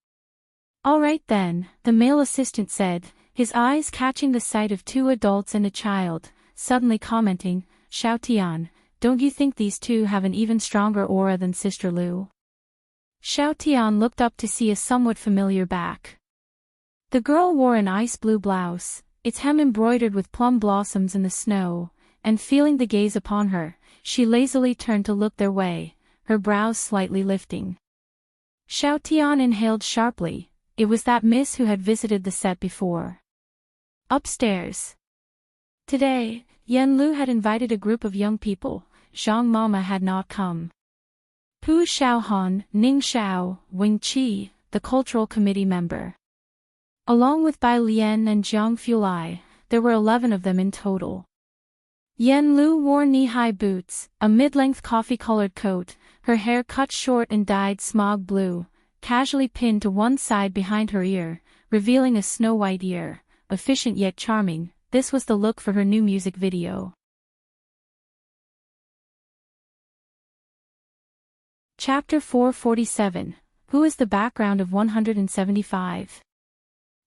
All right then, the male assistant said, his eyes catching the sight of two adults and a child, suddenly commenting, Xiao Tian, don't you think these two have an even stronger aura than Sister Lu? Xiao Tian looked up to see a somewhat familiar back. The girl wore an ice blue blouse, its hem embroidered with plum blossoms in the snow, and feeling the gaze upon her, she lazily turned to look their way, her brows slightly lifting. Xiao Tian inhaled sharply, it was that miss who had visited the set before. Upstairs. Today, Yan Lu had invited a group of young people. Zhang Mama had not come. Pu Xiaohan, Ning Xiao, Wing Qi, the cultural committee member. Along with Bai Lian and Jiang Fulai, there were 11 of them in total. Yan Lu wore knee-high boots, a mid-length coffee-colored coat, her hair cut short and dyed smog blue, casually pinned to one side behind her ear, revealing a snow-white ear, efficient yet charming. This was the look for her new music video. Chapter 447. Who is the background of 175?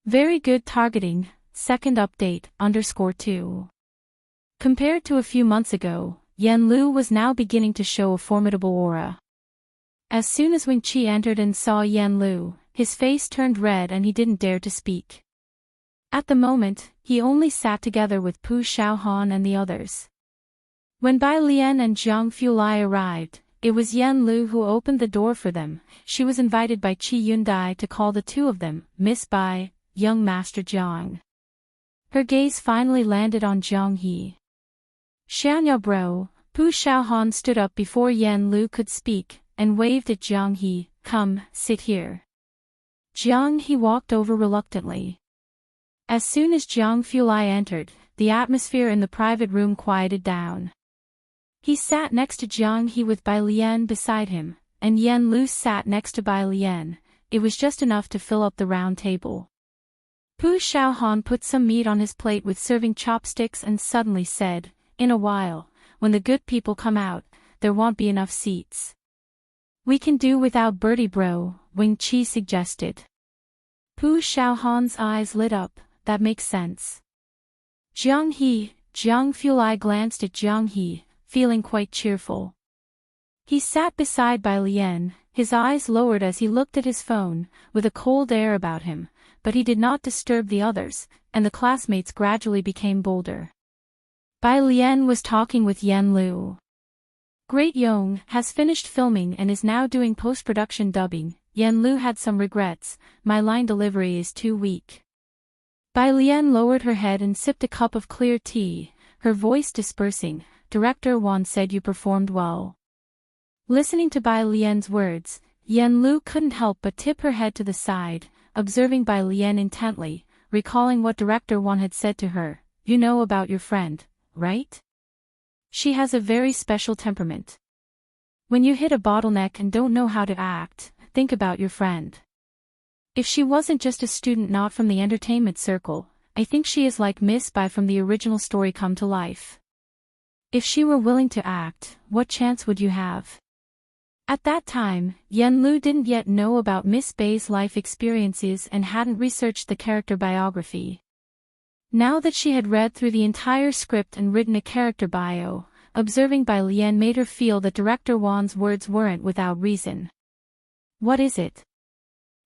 Very good targeting, second update, _2. Compared to a few months ago, Yan Lu was now beginning to show a formidable aura. As soon as Wing Qi entered and saw Yan Lu, his face turned red and he didn't dare to speak. At the moment, he only sat together with Pu Xiaohan and the others. When Bai Lian and Jiang Fulai arrived, it was Yan Lu who opened the door for them. She was invited by Qi Yundai to call the two of them, Miss Bai, young Master Jiang. Her gaze finally landed on Jiang He. Xianya bro, Pu Xiaohan stood up before Yan Lu could speak, and waved at Jiang He, come, sit here. Jiang He walked over reluctantly. As soon as Jiang Fulai entered, the atmosphere in the private room quieted down. He sat next to Jiang He with Bai Lian beside him, and Yan Lu sat next to Bai Lian. It was just enough to fill up the round table. Pu Xiaohan put some meat on his plate with serving chopsticks and suddenly said, in a while, when the good people come out, there won't be enough seats. We can do without Birdie bro, Wing Qi suggested. Pu Xiaohan's eyes lit up, that makes sense. Jiang Fulai glanced at Jiang He, feeling quite cheerful. He sat beside Bai Lian, his eyes lowered as he looked at his phone, with a cold air about him, but he did not disturb the others, and the classmates gradually became bolder. Bai Lian was talking with Yan Lu. Great Yong has finished filming and is now doing post-production dubbing. Yan Lu had some regrets, my line delivery is too weak. Bai Lian lowered her head and sipped a cup of clear tea, her voice dispersing. Director Wan said you performed well. Listening to Bai Lian's words, Yan Lu couldn't help but tip her head to the side, observing Bai Lian intently, recalling what Director Wan had said to her. you know about your friend, right? She has a very special temperament. When you hit a bottleneck and don't know how to act, think about your friend. If she wasn't just a student not from the entertainment circle, I think she is like Miss Bai from the original story come to life. If she were willing to act, what chance would you have? At that time, Yen Lu didn't yet know about Miss Bai's life experiences and hadn't researched the character biography. Now that she had read through the entire script and written a character bio, observing Bai Lian made her feel that Director Wan's words weren't without reason. What is it?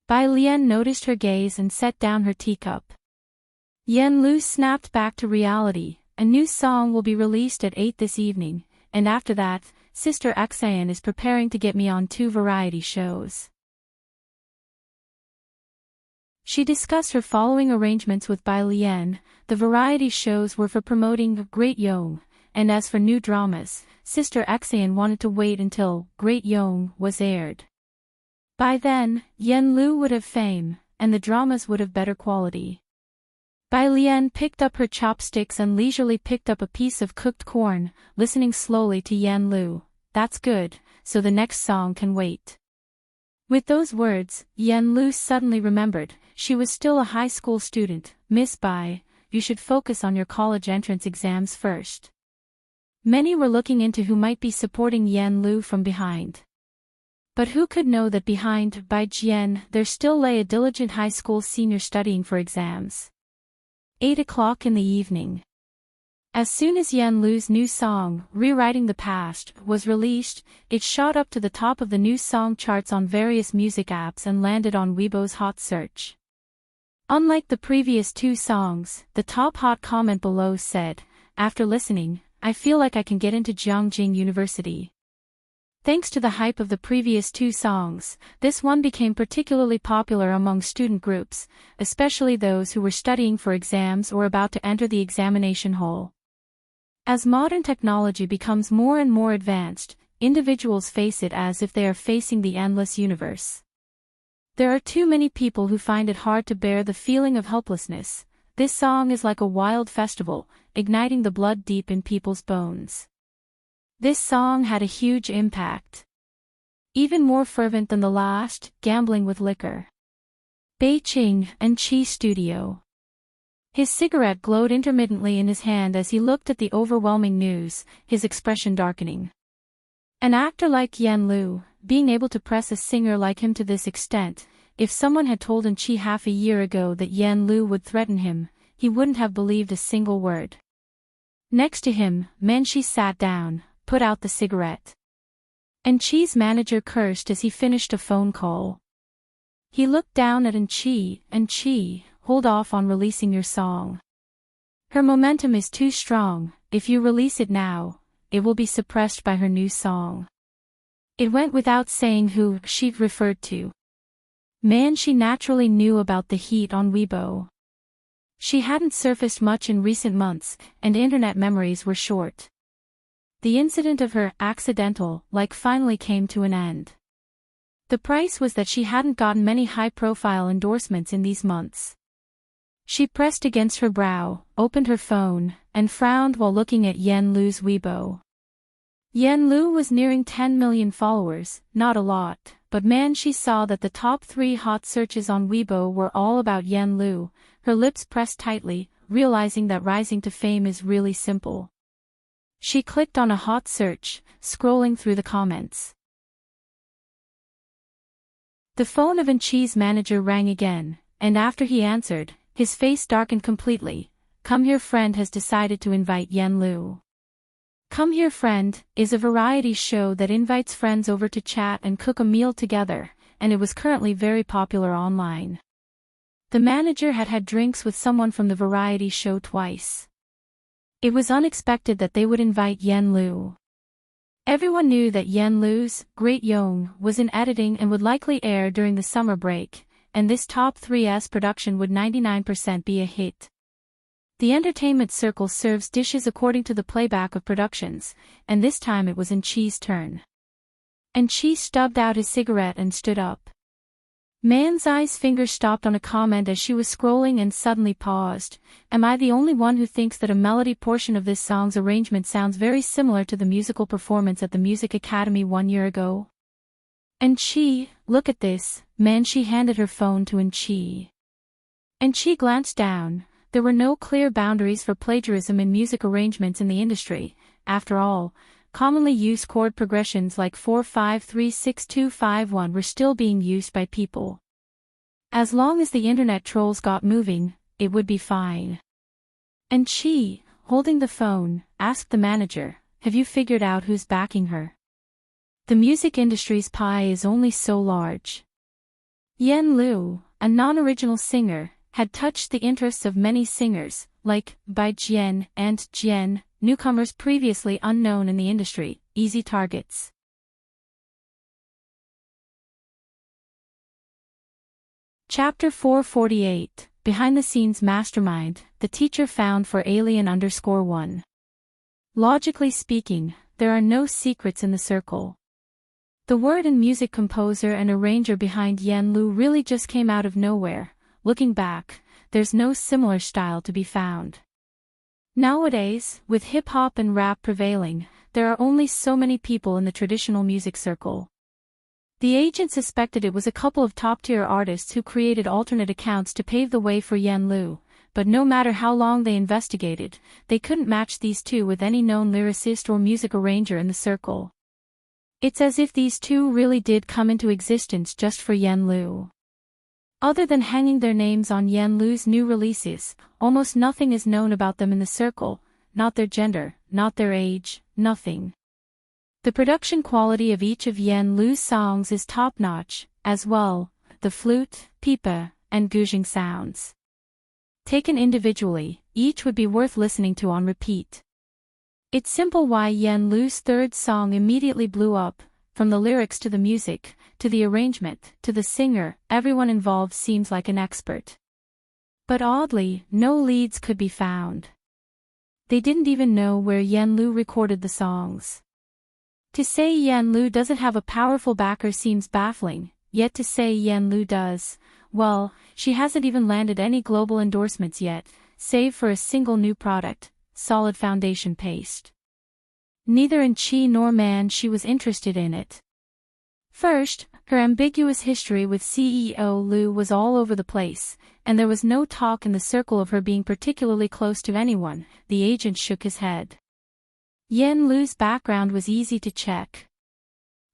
Bai Lian noticed her gaze and set down her teacup. Yen Lu snapped back to reality. A new song will be released at 8 this evening, and after that, Sister Xan is preparing to get me on 2 variety shows. She discussed her following arrangements with Bai Lian. The variety shows were for promoting Great Yong, and as for new dramas, Sister Xan wanted to wait until Great Yong was aired. By then, Yen Lu would have fame, and the dramas would have better quality. Bai Lian picked up her chopsticks and leisurely picked up a piece of cooked corn, listening slowly to Yen Lu. That's good, so the next song can wait. With those words, Yen Lu suddenly remembered, she was still a high school student. Miss Bai, you should focus on your college entrance exams first. Many were looking into who might be supporting Yen Lu from behind. But who could know that behind Bai Jian there still lay a diligent high school senior studying for exams. 8 o'clock in the evening. As soon as Yen Lu's new song, Rewriting the Past, was released, it shot up to the top of the new song charts on various music apps and landed on Weibo's hot search. Unlike the previous 2 songs, the top hot comment below said, "After listening, I feel like I can get into Jiangjing University." Thanks to the hype of the previous 2 songs, this one became particularly popular among student groups, especially those who were studying for exams or about to enter the examination hall. As modern technology becomes more and more advanced, individuals face it as if they are facing the endless universe. There are too many people who find it hard to bear the feeling of helplessness. This song is like a wild festival, igniting the blood deep in people's bones. This song had a huge impact. Even more fervent than the last, Gambling with Liquor. Beijing and Qi Studio. His cigarette glowed intermittently in his hand as he looked at the overwhelming news, his expression darkening. An actor like Yen Lu, being able to press a singer like him to this extent, if someone had told him Qi half a year ago that Yen Lu would threaten him, he wouldn't have believed a single word. Next to him, Manchi sat down, put out the cigarette. And Qi's manager cursed as he finished a phone call. He looked down at Qi, hold off on releasing your song. Her momentum is too strong, if you release it now, it will be suppressed by her new song. It went without saying who she referred to. Manchi naturally knew about the heat on Weibo. She hadn't surfaced much in recent months, and internet memories were short. The incident of her accidental like finally came to an end. The price was that she hadn't gotten many high-profile endorsements in these months. She pressed against her brow, opened her phone, and frowned while looking at Yen Lu's Weibo. Yen Lu was nearing 10 million followers, not a lot, but Manchi saw that the top 3 hot searches on Weibo were all about Yen Lu. Her lips pressed tightly, realizing that rising to fame is really simple. She clicked on a hot search, scrolling through the comments. The phone of Qi's manager rang again, and after he answered, his face darkened completely. "Come Here Friend has decided to invite Yen Lu." Come Here Friend is a variety show that invites friends over to chat and cook a meal together, and it was currently very popular online. The manager had had drinks with someone from the variety show twice. It was unexpected that they would invite Yen Lu. Everyone knew that Yen Lu's Great Yong was in editing and would likely air during the summer break, and this top 3's production would 99% be a hit. The entertainment circle serves dishes according to the playback of productions, and this time it was Qi's turn. Qi stubbed out his cigarette and stood up. Man's eyes finger stopped on a comment as she was scrolling and suddenly paused. Am I the only one who thinks that a melody portion of this song's arrangement sounds very similar to the musical performance at the Music Academy 1 year ago? And she, look at this, man. She handed her phone to And she glanced down. There were no clear boundaries for plagiarism in music arrangements in the industry. After all, commonly used chord progressions like 4-5-3-6-2-5-1 were still being used by people. As long as the internet trolls got moving, it would be fine. And she, holding the phone, asked the manager, have you figured out who's backing her? The music industry's pie is only so large. Yen Lu, a non-original singer, had touched the interests of many singers, like Bai Jian and Jian, newcomers previously unknown in the industry, easy targets. Chapter 448, Behind-the-Scenes Mastermind, the teacher found for Alien_1. Logically speaking, there are no secrets in the circle. The word and music composer and arranger behind Yen Lu really just came out of nowhere. Looking back, there's no similar style to be found. Nowadays, with hip-hop and rap prevailing, there are only so many people in the traditional music circle. The agent suspected it was a couple of top-tier artists who created alternate accounts to pave the way for Yen Lu, but no matter how long they investigated, they couldn't match these two with any known lyricist or music arranger in the circle. It's as if these two really did come into existence just for Yen Lu. Other than hanging their names on Yen Lu's new releases, almost nothing is known about them in the circle, not their gender, not their age, nothing. The production quality of each of Yen Lu's songs is top-notch, as well, the flute, pipa, and guzheng sounds. Taken individually, each would be worth listening to on repeat. It's simple why Yen Lu's third song immediately blew up. From the lyrics to the music, to the arrangement, to the singer, everyone involved seems like an expert. But oddly, no leads could be found. They didn't even know where Yen Lu recorded the songs. To say Yen Lu doesn't have a powerful backer seems baffling, yet to say Yen Lu does, well, she hasn't even landed any global endorsements yet, save for a single new product, solid foundation paste. Neither in Chi nor Man she was interested in it. First, her ambiguous history with CEO Lu was all over the place, and there was no talk in the circle of her being particularly close to anyone. The agent shook his head. Yen Lu's background was easy to check.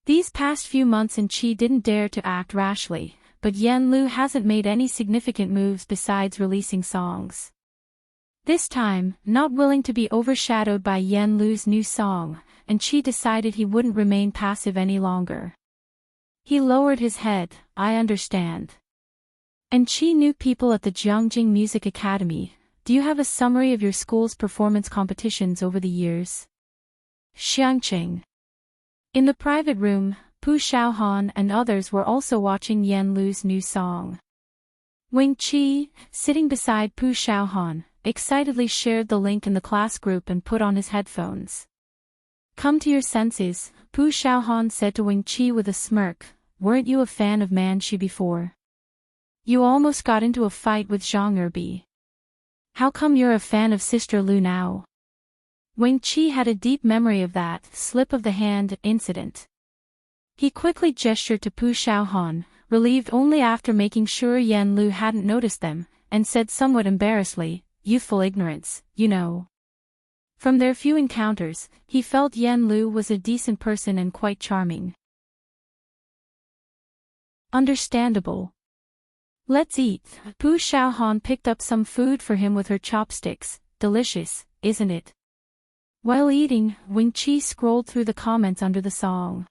These past few months in Chi didn't dare to act rashly, but Yen Lu hasn't made any significant moves besides releasing songs. This time, not willing to be overshadowed by Yen Lu's new song, and Chi decided he wouldn't remain passive any longer. He lowered his head, I understand. And Chi knew people at the Jiangjing Music Academy. Do you have a summary of your school's performance competitions over the years? Xiangqing. In the private room, Pu Xiaohan and others were also watching Yen Lu's new song. Wing Chi, sitting beside Pu Xiaohan, excitedly shared the link in the class group and put on his headphones. Come to your senses, Pu Xiaohan said to Wing Chi with a smirk. Weren't you a fan of Man Shi before? You almost got into a fight with Zhang Erbi. How come you're a fan of Sister Lu now? Wing Chi had a deep memory of that slip of the hand incident. He quickly gestured to Pu Xiaohan, relieved only after making sure Yen Lu hadn't noticed them, and said somewhat embarrassedly, youthful ignorance, you know. From their few encounters, he felt Yen Lu was a decent person and quite charming. Understandable. Let's eat. Pu Xiaohan picked up some food for him with her chopsticks. Delicious, isn't it? While eating, Wing Chi scrolled through the comments under the song.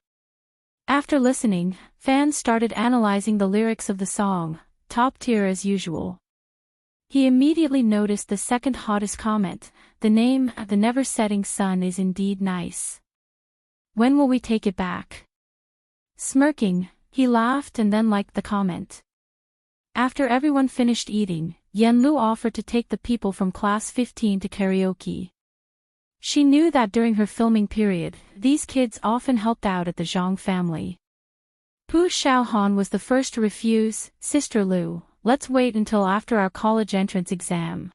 After listening, fans started analyzing the lyrics of the song, top tier as usual. He immediately noticed the second hottest comment, the name, The Never Setting Sun is indeed nice. When will we take it back? Smirking, he laughed and then liked the comment. After everyone finished eating, Yen Lu offered to take the people from class 15 to karaoke. She knew that during her filming period, these kids often helped out at the Zhang family. Pu Xiaohan was the first to refuse. Sister Lu, let's wait until after our college entrance exam.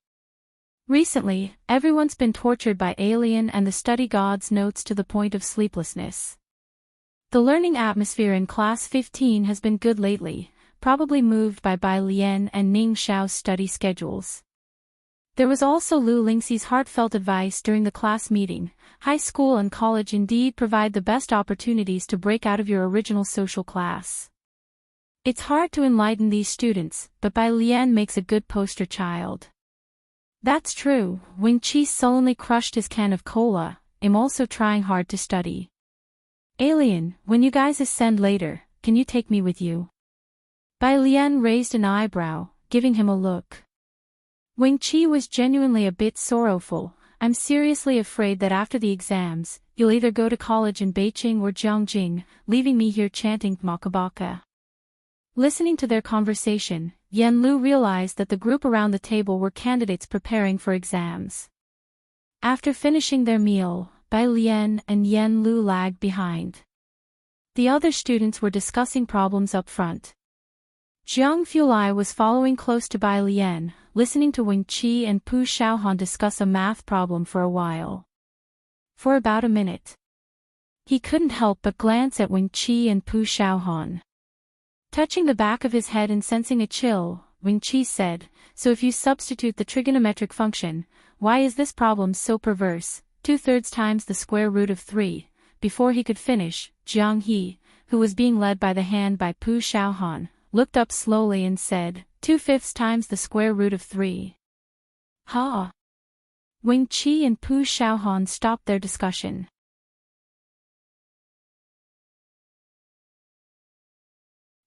Recently, everyone's been tortured by Alien and the study gods notes to the point of sleeplessness. The learning atmosphere in Class 15 has been good lately, probably moved by Bai Lian and Ning Xiao's study schedules. There was also Lu Lingxi's heartfelt advice during the class meeting. High school and college indeed provide the best opportunities to break out of your original social class. It's hard to enlighten these students, but Bai Lian makes a good poster child. That's true. Wing Chi sullenly crushed his can of cola. I'm also trying hard to study. Alien, when you guys ascend later, can you take me with you? Bai Lian raised an eyebrow, giving him a look. Wing Chi was genuinely a bit sorrowful. I'm seriously afraid that after the exams, you'll either go to college in Beijing or Jiangjing, leaving me here chanting Makabaka. Listening to their conversation, Yan Lu realized that the group around the table were candidates preparing for exams. After finishing their meal, Bai Lian and Yan Lu lagged behind. The other students were discussing problems up front. Jiang Fulai was following close to Bai Lian, listening to Wing Chi and Pu Xiaohan discuss a math problem for a while. For about a minute. He couldn't help but glance at Wing Chi and Pu Xiaohan. Touching the back of his head and sensing a chill, Wing Chi said, so if you substitute the trigonometric function, why is this problem so perverse? 2/3 times the square root of 3. Before he could finish, Jiang He, who was being led by the hand by Pu Xiaohan, looked up slowly and said, 2/5 times the square root of 3. Ha! Wing Chi and Pu Xiaohan stopped their discussion.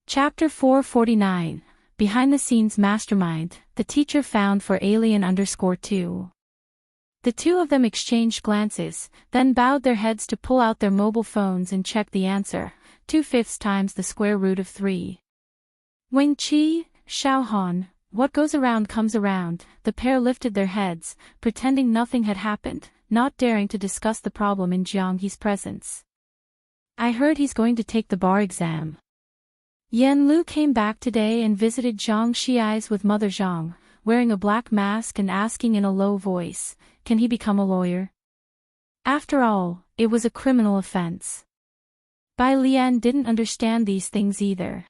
Chapter 449, Behind the Scenes Mastermind, the teacher found for Alien_2. The two of them exchanged glances, then bowed their heads to pull out their mobile phones and check the answer, 2/5 times the square root of 3. Wing Chi, Xiaohan, what goes around comes around. The pair lifted their heads, pretending nothing had happened, not daring to discuss the problem in Jiang He's presence. I heard he's going to take the bar exam. Yan Lu came back today and visited Zhang Xi's with Mother Zhang, wearing a black mask and asking in a low voice, can he become a lawyer? After all, it was a criminal offense. Bai Lian didn't understand these things either.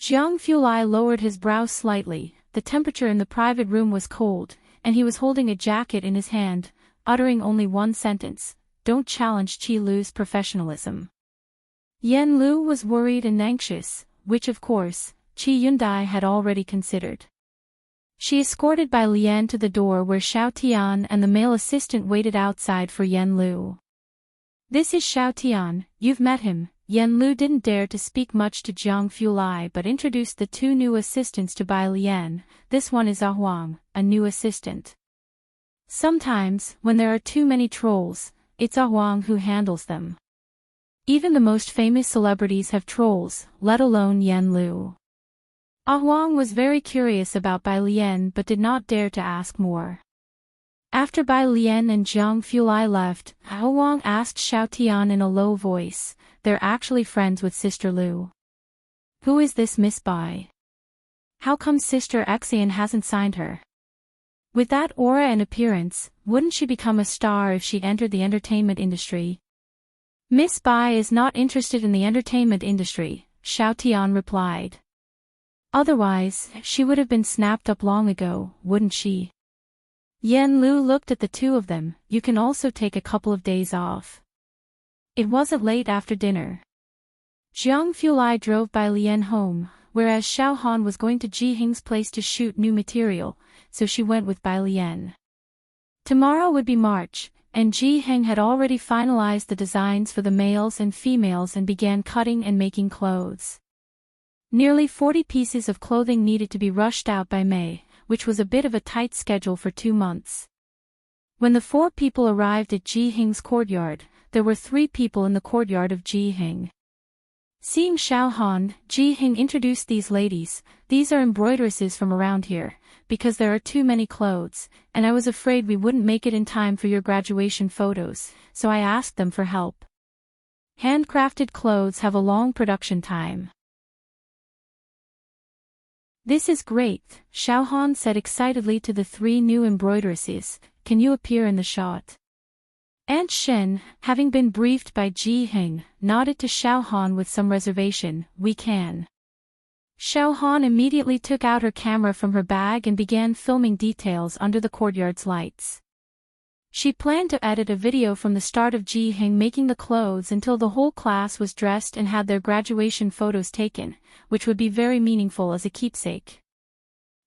Jiang Fulai lowered his brow slightly. The temperature in the private room was cold, and he was holding a jacket in his hand, uttering only one sentence, don't challenge Qi Lu's professionalism. Yan Lu was worried and anxious, which of course, Qi Yundai had already considered. She escorted Bai Lian to the door where Xiao Tian and the male assistant waited outside for Yan Lu. This is Xiao Tian, you've met him. Yan Lu didn't dare to speak much to Jiang Fulai but introduced the two new assistants to Bai Lian. This one is Huang, a new assistant. Sometimes, when there are too many trolls, it's Huang who handles them. Even the most famous celebrities have trolls, let alone Yan Lu. Huang was very curious about Bai Lian but did not dare to ask more. After Bai Lian and Jiang Fulai left, Huang asked Xiao Tian in a low voice, they're actually friends with Sister Lu. Who is this Miss Bai? How come Sister Xian hasn't signed her? With that aura and appearance, wouldn't she become a star if she entered the entertainment industry? Miss Bai is not interested in the entertainment industry, Xiao Tian replied. Otherwise, she would have been snapped up long ago, wouldn't she? Yan Lu looked at the two of them, you can also take a couple of days off. It wasn't late after dinner. Jiang Fulai drove Bai Lian home, whereas Xiao Han was going to Ji Hing's place to shoot new material, so she went with Bai Lian. Tomorrow would be March, and Ji Hing had already finalized the designs for the males and females and began cutting and making clothes. Nearly 40 pieces of clothing needed to be rushed out by May, which was a bit of a tight schedule for 2 months. When the 4 people arrived at Ji Hing's courtyard, there were 3 people in the courtyard of Ji Hing. Seeing Xiao Han, Ji Hing introduced these ladies, these are embroideresses from around here, because there are too many clothes, and I was afraid we wouldn't make it in time for your graduation photos, so I asked them for help. Handcrafted clothes have a long production time. This is great, Xiaohan said excitedly to the 3 new embroideresses. Can you appear in the shot? Aunt Shen, having been briefed by Ji Heng, nodded to Xiaohan with some reservation. We can. Xiaohan immediately took out her camera from her bag and began filming details under the courtyard's lights. She planned to edit a video from the start of Ji Heng making the clothes until the whole class was dressed and had their graduation photos taken, which would be very meaningful as a keepsake.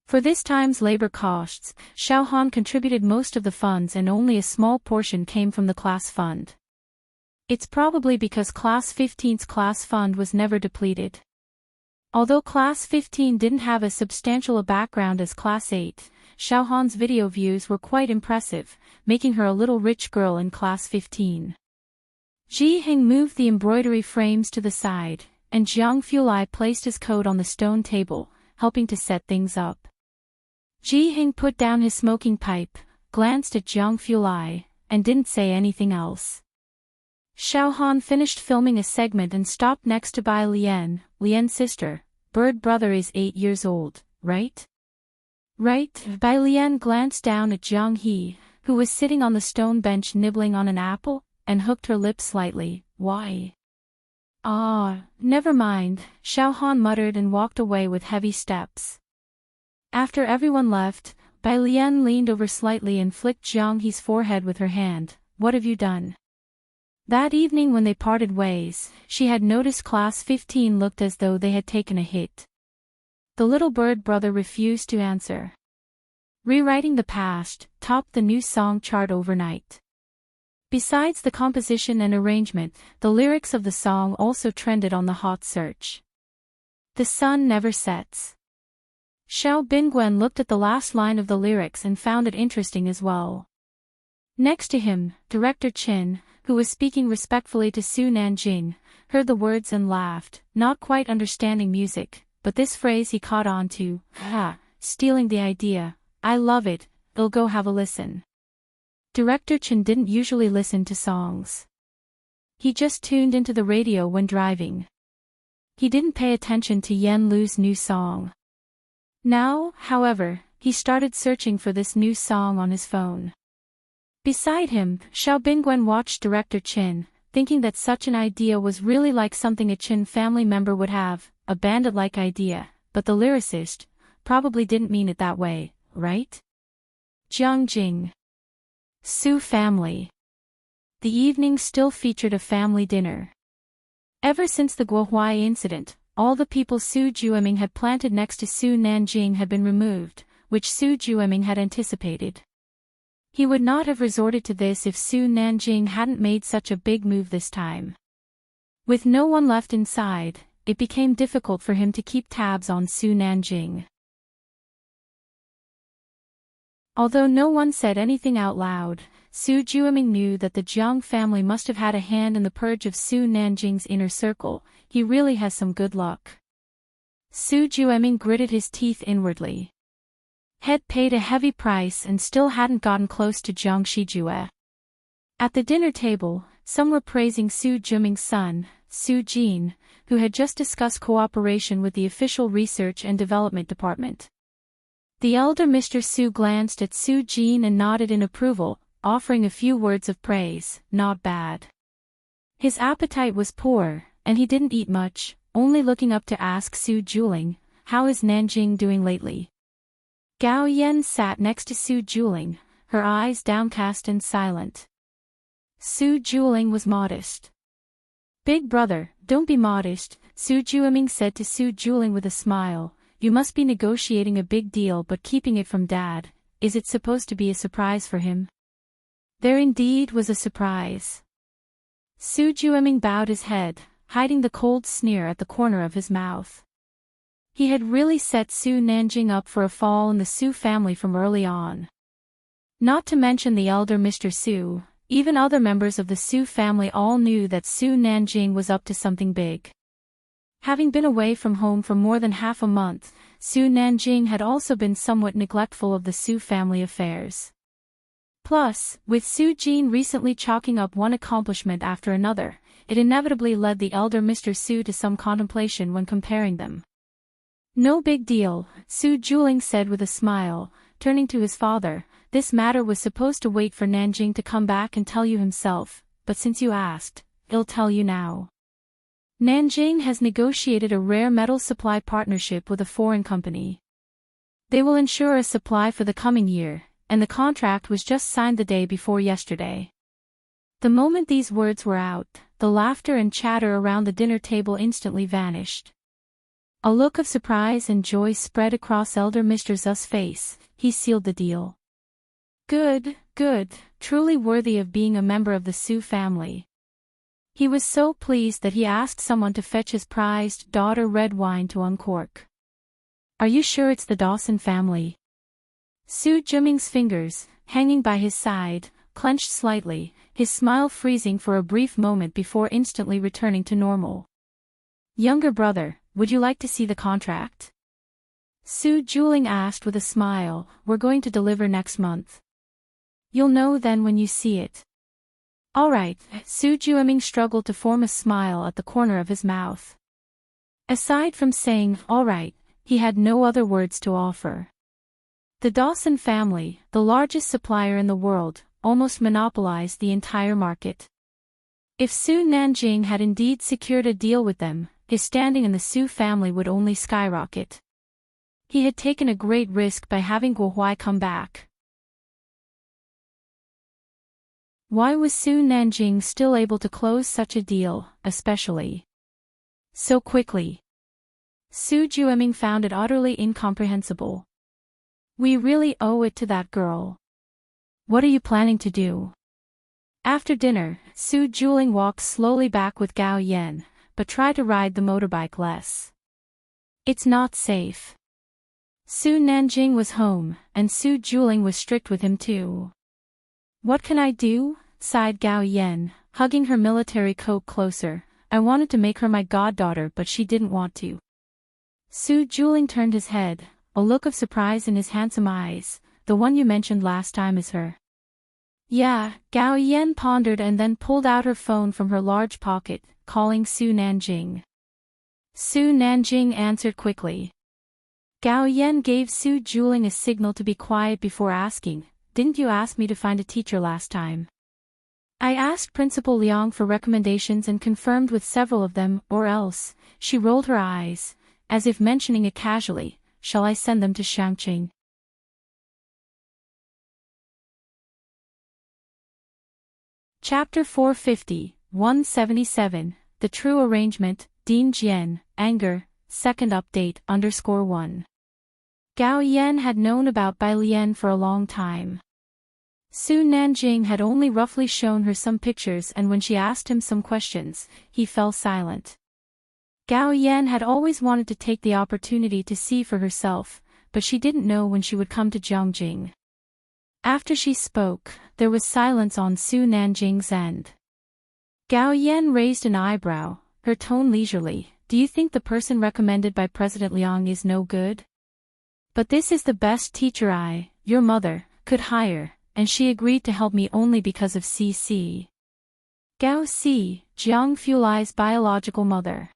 For this time's labor costs, Xiaohan contributed most of the funds and only a small portion came from the class fund. It's probably because Class 15's class fund was never depleted. Although Class 15 didn't have as substantial a background as Class 8, Xiaohan's video views were quite impressive, making her a little rich girl in Class 15. Ji Heng moved the embroidery frames to the side, and Jiang Fulai placed his coat on the stone table, helping to set things up. Ji Heng put down his smoking pipe, glanced at Jiang Fulai, and didn't say anything else. Xiaohan finished filming a segment and stopped next to Bai Lian. Lian's sister, bird brother is 8 years old, right? Right. Bai Lian glanced down at Jiang He, who was sitting on the stone bench nibbling on an apple, and hooked her lips slightly. Why? Ah, never mind, Xiaohan muttered and walked away with heavy steps. After everyone left, Bai Lian leaned over slightly and flicked Jiang He's forehead with her hand. What have you done? That evening when they parted ways, she had noticed Class 15 looked as though they had taken a hit. The little bird brother refused to answer. Rewriting the Past topped the new song chart overnight. Besides the composition and arrangement, the lyrics of the song also trended on the hot search. The sun never sets. Xiao Bingwen looked at the last line of the lyrics and found it interesting as well. Next to him, Director Qin, who was speaking respectfully to Su Nanjing, heard the words and laughed, not quite understanding music, but this phrase he caught on to. Stealing the idea. I love it, I'll go have a listen. Director Qin didn't usually listen to songs. He just tuned into the radio when driving. He didn't pay attention to Yen Lu's new song. Now, however, he started searching for this new song on his phone. Beside him, Xiao Bingwen watched Director Qin, thinking that such an idea was really like something a Qin family member would have, a bandit-like idea, but the lyricist probably didn't mean it that way, right? Jiang Jing. Su family. The evening still featured a family dinner. Ever since the Guohuai incident, all the people Su Jueming had planted next to Su Nanjing had been removed, which Su Jueming had anticipated. He would not have resorted to this if Su Nanjing hadn't made such a big move this time. With no one left inside, it became difficult for him to keep tabs on Su Nanjing. Although no one said anything out loud, Su Jueming knew that the Jiang family must have had a hand in the purge of Su Nanjing's inner circle. He really has some good luck. Su Jueming gritted his teeth inwardly. Had paid a heavy price and still hadn't gotten close to Jiang Shijue. At the dinner table, some were praising Su Juming's son, Su Jin, who had just discussed cooperation with the official research and development department. The elder Mr. Su glanced at Su Jin and nodded in approval, offering a few words of praise. Not bad. His appetite was poor, and he didn't eat much, only looking up to ask Su Juling, how is Nanjing doing lately? Gao Yen sat next to Su Juling, her eyes downcast and silent. Su Juling was modest. Big brother, don't be modest, Su Jueming said to Su Juling with a smile. You must be negotiating a big deal but keeping it from Dad. Is it supposed to be a surprise for him? There indeed was a surprise. Su Jueming bowed his head, hiding the cold sneer at the corner of his mouth. He had really set Su Nanjing up for a fall in the Su family from early on. Not to mention the elder Mr. Su, even other members of the Su family all knew that Su Nanjing was up to something big. Having been away from home for more than half a month, Su Nanjing had also been somewhat neglectful of the Su family affairs. Plus, with Su Jin recently chalking up one accomplishment after another, it inevitably led the elder Mr. Su to some contemplation when comparing them. "No big deal," Su Juling said with a smile, turning to his father. "This matter was supposed to wait for Nanjing to come back and tell you himself, but since you asked, he'll tell you now. Nanjing has negotiated a rare metal supply partnership with a foreign company. They will ensure a supply for the coming year, and the contract was just signed the day before yesterday." The moment these words were out, the laughter and chatter around the dinner table instantly vanished. A look of surprise and joy spread across Elder Mr. Zu's face. He sealed the deal. Good, good, truly worthy of being a member of the Su family. He was so pleased that he asked someone to fetch his prized daughter red wine to uncork. "Are you sure it's the Dawson family?" Su Jiming's fingers, hanging by his side, clenched slightly, his smile freezing for a brief moment before instantly returning to normal. "Younger brother, would you like to see the contract?" Su Juling asked with a smile. "We're going to deliver next month. You'll know then when you see it." "All right." Su Jiming struggled to form a smile at the corner of his mouth. Aside from saying, "all right," he had no other words to offer. The Dawson family, the largest supplier in the world, almost monopolized the entire market. If Su Nanjing had indeed secured a deal with them, his standing in the Su family would only skyrocket. He had taken a great risk by having Guo Huai come back. Why was Su Nanjing still able to close such a deal, especially so quickly? Su Jueming found it utterly incomprehensible. "We really owe it to that girl. What are you planning to do?" After dinner, Su Juling walked slowly back with Gao Yan, but tried to ride the motorbike less. "It's not safe." Su Nanjing was home, and Su Juling was strict with him too. "What can I do?" sighed Gao Yan, hugging her military coat closer. "I wanted to make her my goddaughter but she didn't want to." Su Juling turned his head, a look of surprise in his handsome eyes. "The one you mentioned last time is her?" "Yeah," Gao Yan pondered and then pulled out her phone from her large pocket, calling Su Nanjing. Su Nanjing answered quickly. Gao Yan gave Su Juling a signal to be quiet before asking, "Didn't you ask me to find a teacher last time?" "I asked Principal Liang for recommendations and confirmed with several of them, or else," she rolled her eyes, as if mentioning it casually, "shall I send them to Shangqing?" Chapter 450, 177, The True Arrangement, Dean Jian, Anger, Second Update _1. Gao Yan had known about Bai Lian for a long time. Su Nanjing had only roughly shown her some pictures and when she asked him some questions, he fell silent. Gao Yan had always wanted to take the opportunity to see for herself, but she didn't know when she would come to Jiangjing. After she spoke, there was silence on Su Nanjing's end. Gao Yan raised an eyebrow, her tone leisurely. "Do you think the person recommended by President Liang is no good? But this is the best teacher your mother, could hire, and she agreed to help me only because of CC. Gao Si, Jiang Fulai's biological mother."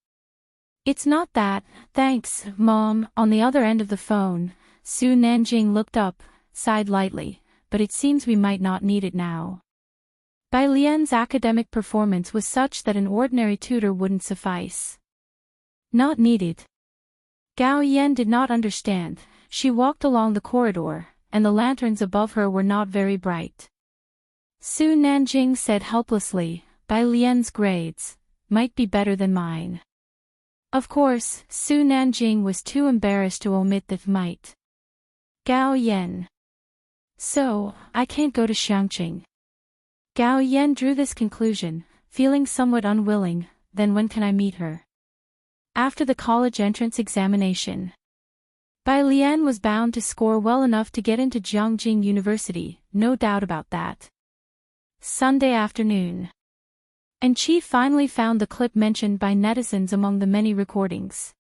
"It's not that, thanks, Mom." On the other end of the phone, Su Nanjing looked up, sighed lightly, "but it seems we might not need it now. Bai Lian's academic performance was such that an ordinary tutor wouldn't suffice." "Not needed." Gao Yan did not understand. She walked along the corridor, and the lanterns above her were not very bright. Su Nanjing said helplessly, "Bai Lian's grades might be better than mine." Of course, Su Nanjing was too embarrassed to omit the might. Gao Yan. "So, I can't go to Shangqing." Gao Yan drew this conclusion, feeling somewhat unwilling. "Then when can I meet her?" "After the college entrance examination." Bai Lian was bound to score well enough to get into Jiangjing University, no doubt about that. Sunday afternoon. And Chi finally found the clip mentioned by netizens among the many recordings.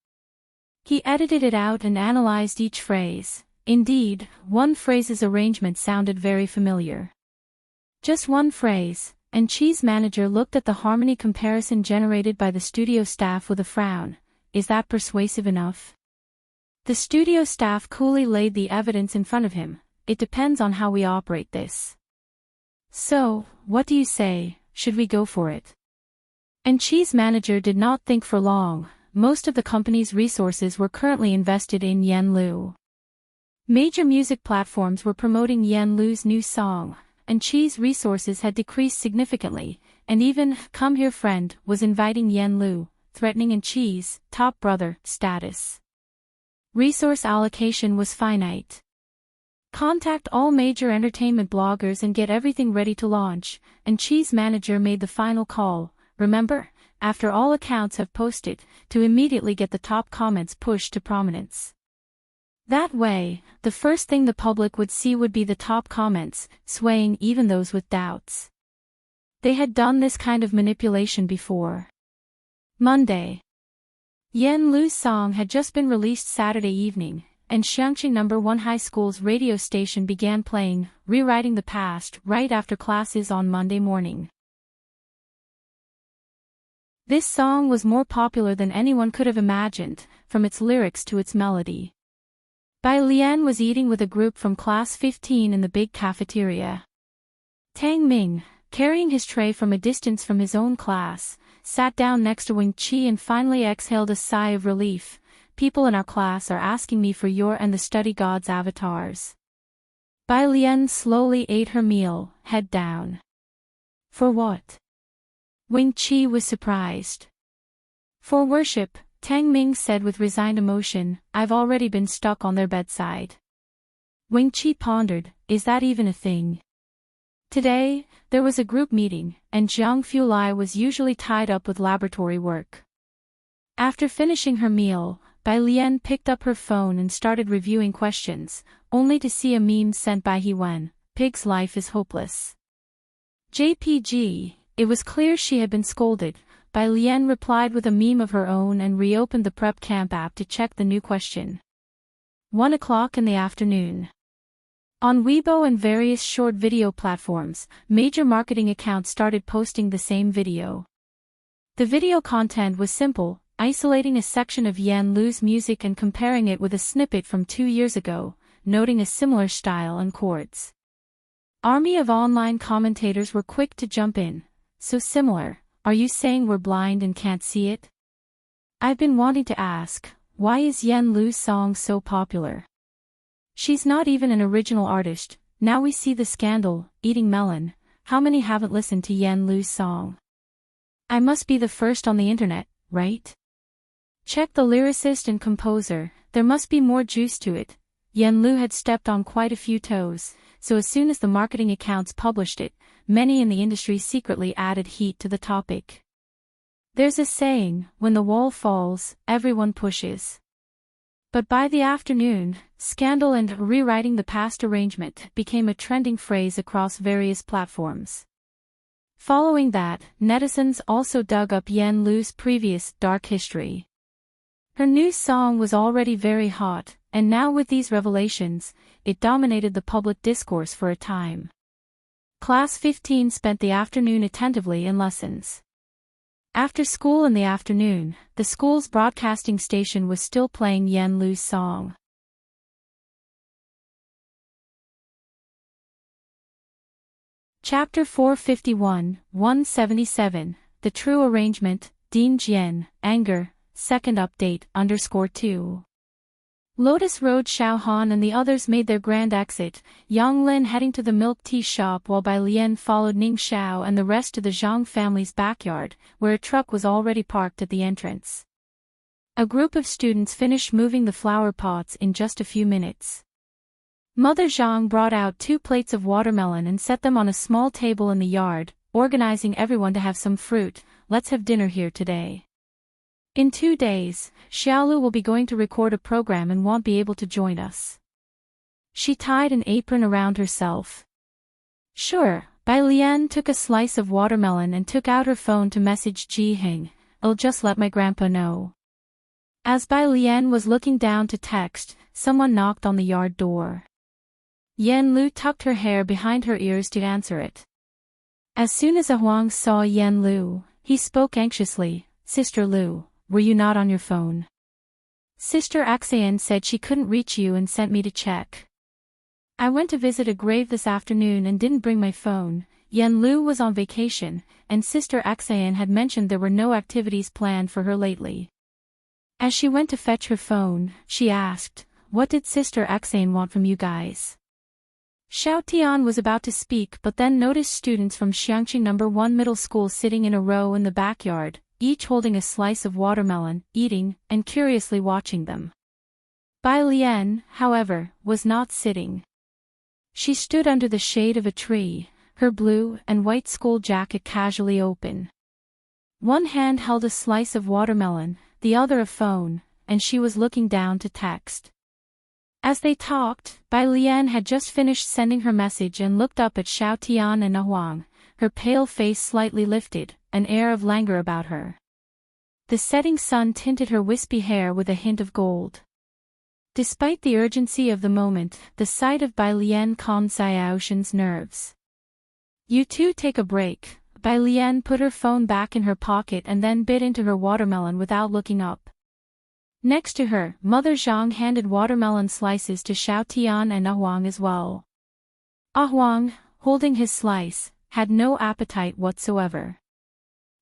He edited it out and analyzed each phrase. Indeed, one phrase's arrangement sounded very familiar. Just one phrase, and Chi's manager looked at the harmony comparison generated by the studio staff with a frown. Is that persuasive enough? The studio staff coolly laid the evidence in front of him. It depends on how we operate this. So, what do you say, should we go for it? And Chi's manager did not think for long. Most of the company's resources were currently invested in Yen Lu. Major music platforms were promoting Yen Lu's new song, and Chi's resources had decreased significantly, and even "Come Here Friend" was inviting Yen Lu, threatening in Chi's top brother status. Resource allocation was finite. Contact all major entertainment bloggers and get everything ready to launch, and Chi's manager made the final call. Remember, after all accounts have posted, to immediately get the top comments pushed to prominence. That way, the first thing the public would see would be the top comments, swaying even those with doubts. They had done this kind of manipulation before. Monday. Yen Lu's song had just been released Saturday evening, and Xiangqing No. 1 High School's radio station began playing "Rewriting the Past" right after classes on Monday morning. This song was more popular than anyone could have imagined, from its lyrics to its melody. Bai Lian was eating with a group from class 15 in the big cafeteria. Tang Ming, carrying his tray from a distance from his own class, sat down next to Wing Qi and finally exhaled a sigh of relief. People in our class are asking me for your and the study god's avatars. Bai Lian slowly ate her meal, head down. For what? Wing Qi was surprised. For worship, Tang Ming said with resigned emotion. I've already been stuck on their bedside. Wing Qi pondered, is that even a thing? Today, there was a group meeting, and Jiang Fulai was usually tied up with laboratory work. After finishing her meal, Bai Lian picked up her phone and started reviewing questions, only to see a meme sent by He Wen. Pig's life is hopeless. JPG, it was clear she had been scolded. Bai Lian replied with a meme of her own and reopened the Prep Camp app to check the new question. 1 o'clock in the afternoon. On Weibo and various short video platforms, major marketing accounts started posting the same video. The video content was simple, isolating a section of Yen Lu's music and comparing it with a snippet from 2 years ago, noting a similar style and chords. Army of online commentators were quick to jump in. So similar. Are you saying we're blind and can't see it? I've been wanting to ask, why is Yen Lu's song so popular? She's not even an original artist. Now we see the scandal, eating melon. How many haven't listened to Yen Lu's song? I must be the first on the internet, right? Check the lyricist and composer, there must be more juice to it. Yen Lu had stepped on quite a few toes, so as soon as the marketing accounts published it, many in the industry secretly added heat to the topic. There's a saying, when the wall falls, everyone pushes. But by the afternoon, scandal and rewriting the past arrangement became a trending phrase across various platforms. Following that, netizens also dug up Yen Lu's previous dark history. Her new song was already very hot, and now with these revelations, it dominated the public discourse for a time. Class 15 spent the afternoon attentively in lessons. After school in the afternoon, the school's broadcasting station was still playing Yen Lu's song. Chapter 451, 177, The True Arrangement, Dean Jian, Anger, Second Update, _2. Lotus Road. Xiao Han and the others made their grand exit, Yang Lin heading to the milk tea shop while Bai Lian followed Ning Xiao and the rest to the Zhang family's backyard, where a truck was already parked at the entrance. A group of students finished moving the flower pots in just a few minutes. Mother Zhang brought out 2 plates of watermelon and set them on a small table in the yard, organizing everyone to have some fruit. Let's have dinner here today. In 2 days, Xiaolu will be going to record a program and won't be able to join us. She tied an apron around herself. Sure. Bai Lian took a slice of watermelon and took out her phone to message Ji Hing. I'll just let my grandpa know. As Bai Lian was looking down to text, someone knocked on the yard door. Yen Lu tucked her hair behind her ears to answer it. As soon as Huang saw Yan Lu, he spoke anxiously, "Sister Lu, were you not on your phone? Sister Axayan said she couldn't reach you and sent me to check. I went to visit a grave this afternoon and didn't bring my phone." Yan Lu was on vacation, and Sister Axayan had mentioned there were no activities planned for her lately. As she went to fetch her phone, she asked, "What did Sister Axayan want from you guys?" Xiao Tian was about to speak but then noticed students from Xiangqi No. 1 Middle School sitting in a row in the backyard, each holding a slice of watermelon, eating, and curiously watching them. Bai Lian, however, was not sitting. She stood under the shade of a tree, her blue and white school jacket casually open. One hand held a slice of watermelon, the other a phone, and she was looking down to text. As they talked, Bai Lian had just finished sending her message and looked up at Xiao Tian and Huang, her pale face slightly lifted, an air of languor about her. The setting sun tinted her wispy hair with a hint of gold. Despite the urgency of the moment, the sight of Bai Lian calmed Xiaoshen's nerves. "You two take a break." Bai Lian put her phone back in her pocket and then bit into her watermelon without looking up. Next to her, Mother Zhang handed watermelon slices to Xiao Tian and Huang as well. Huang, holding his slice, had no appetite whatsoever.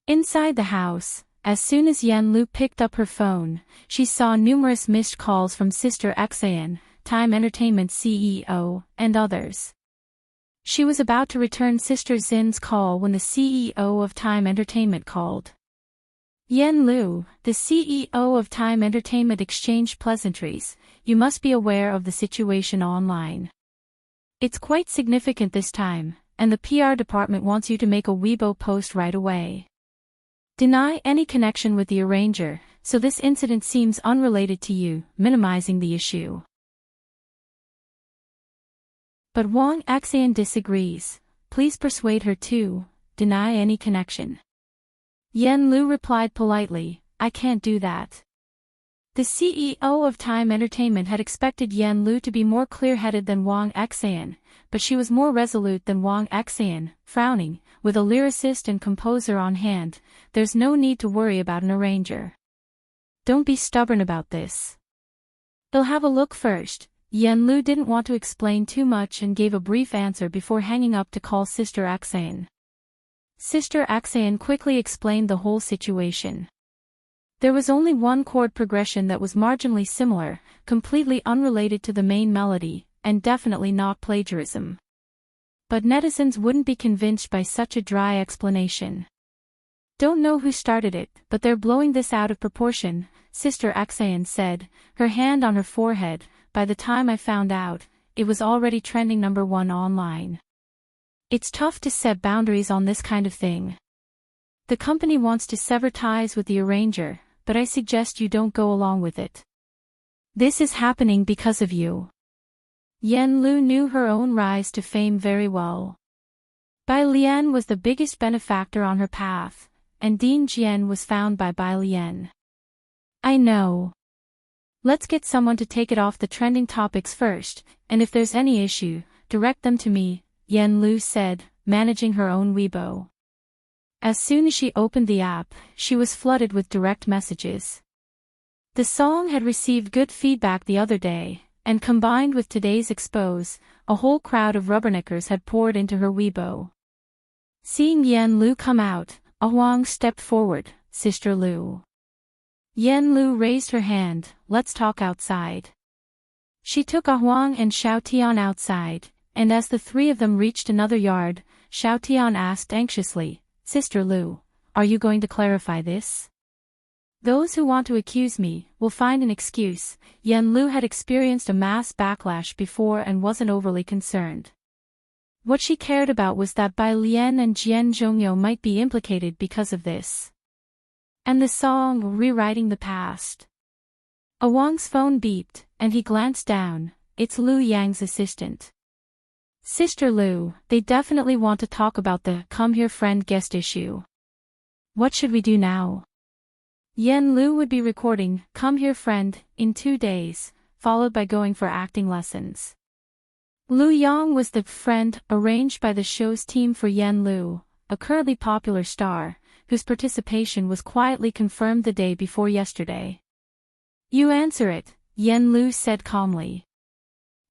Inside the house, as soon as Yan Lu picked up her phone, she saw numerous missed calls from Sister Xan, Time Entertainment CEO, and others. She was about to return Sister Zin's call when the CEO of Time Entertainment called. "Yan Lu, the CEO of Time Entertainment exchanged pleasantries. You must be aware of the situation online. It's quite significant this time, and the PR department wants you to make a Weibo post right away. Deny any connection with the arranger, so this incident seems unrelated to you, minimizing the issue." But Wang Axian disagrees. "Please persuade her to deny any connection." Yan Lu replied politely, "I can't do that." The CEO of Time Entertainment had expected Yan Lu to be more clear-headed than Wang Axian, but she was more resolute than Wang Axian, frowning, "With a lyricist and composer on hand, there's no need to worry about an arranger. Don't be stubborn about this. They'll have a look first." Yan Lu didn't want to explain too much and gave a brief answer before hanging up to call Sister Axan. Sister Axan quickly explained the whole situation. There was only one chord progression that was marginally similar, completely unrelated to the main melody, and definitely not plagiarism. But netizens wouldn't be convinced by such a dry explanation. "Don't know who started it, but they're blowing this out of proportion," Sister Axan said, her hand on her forehead. "By the time I found out, it was already trending number 1 online. It's tough to set boundaries on this kind of thing. The company wants to sever ties with the arranger, but I suggest you don't go along with it. This is happening because of you." Yan Lu knew her own rise to fame very well. Bai Lian was the biggest benefactor on her path, and Dean Jian was found by Bai Lian. "I know. Let's get someone to take it off the trending topics first, and if there's any issue, direct them to me," Yan Lu said, managing her own Weibo. As soon as she opened the app, she was flooded with direct messages. The song had received good feedback the other day, and combined with today's expose, a whole crowd of rubberneckers had poured into her Weibo. Seeing Yan Lu come out, Huang stepped forward. "Sister Lu." Yan Lu raised her hand, "Let's talk outside." She took Huang and Xiao Tian outside, and as the three of them reached another yard, Xiao Tian asked anxiously, "Sister Lu, are you going to clarify this? Those who want to accuse me will find an excuse." Yan Lu had experienced a mass backlash before and wasn't overly concerned. What she cared about was that Bai Lian and Jian Zhongyou might be implicated because of this. And the song Rewriting the Past. Wang's phone beeped, and he glanced down. It's Lu Yang's assistant. "Sister Lu, they definitely want to talk about the Come Here Friend guest issue. What should we do now?" Yan Lu would be recording Come Here Friend in 2 days, followed by going for acting lessons. Lu Yang was the friend arranged by the show's team for Yan Lu. a currently popular star, whose participation was quietly confirmed the day before yesterday. You answer it, Yen Lu said calmly.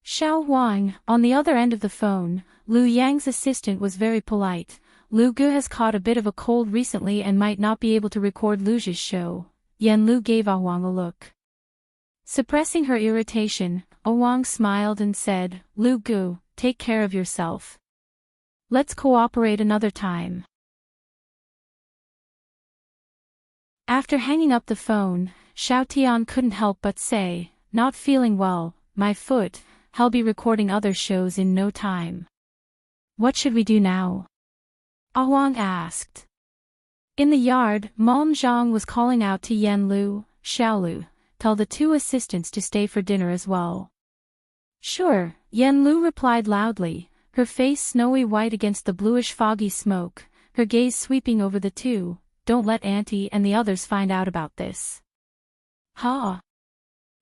Xiao Huang, on the other end of the phone, Lu Yang's assistant, was very polite. Lu Gu has caught a bit of a cold recently and might not be able to record Lu's show. Yen Lu gave Ah Huang a look. Suppressing her irritation, Ah Huang smiled and said, Lu Gu, take care of yourself. Let's cooperate another time. After hanging up the phone, Xiao Tian couldn't help but say, not feeling well, my foot, I'll be recording other shows in no time. What should we do now? Ah Huang asked. In the yard, Mom Zhang was calling out to Yen Lu, Xiaolu, tell the two assistants to stay for dinner as well. Sure, Yen Lu replied loudly, her face snowy white against the bluish foggy smoke, her gaze sweeping over the two. Don't let Auntie and the others find out about this. Ah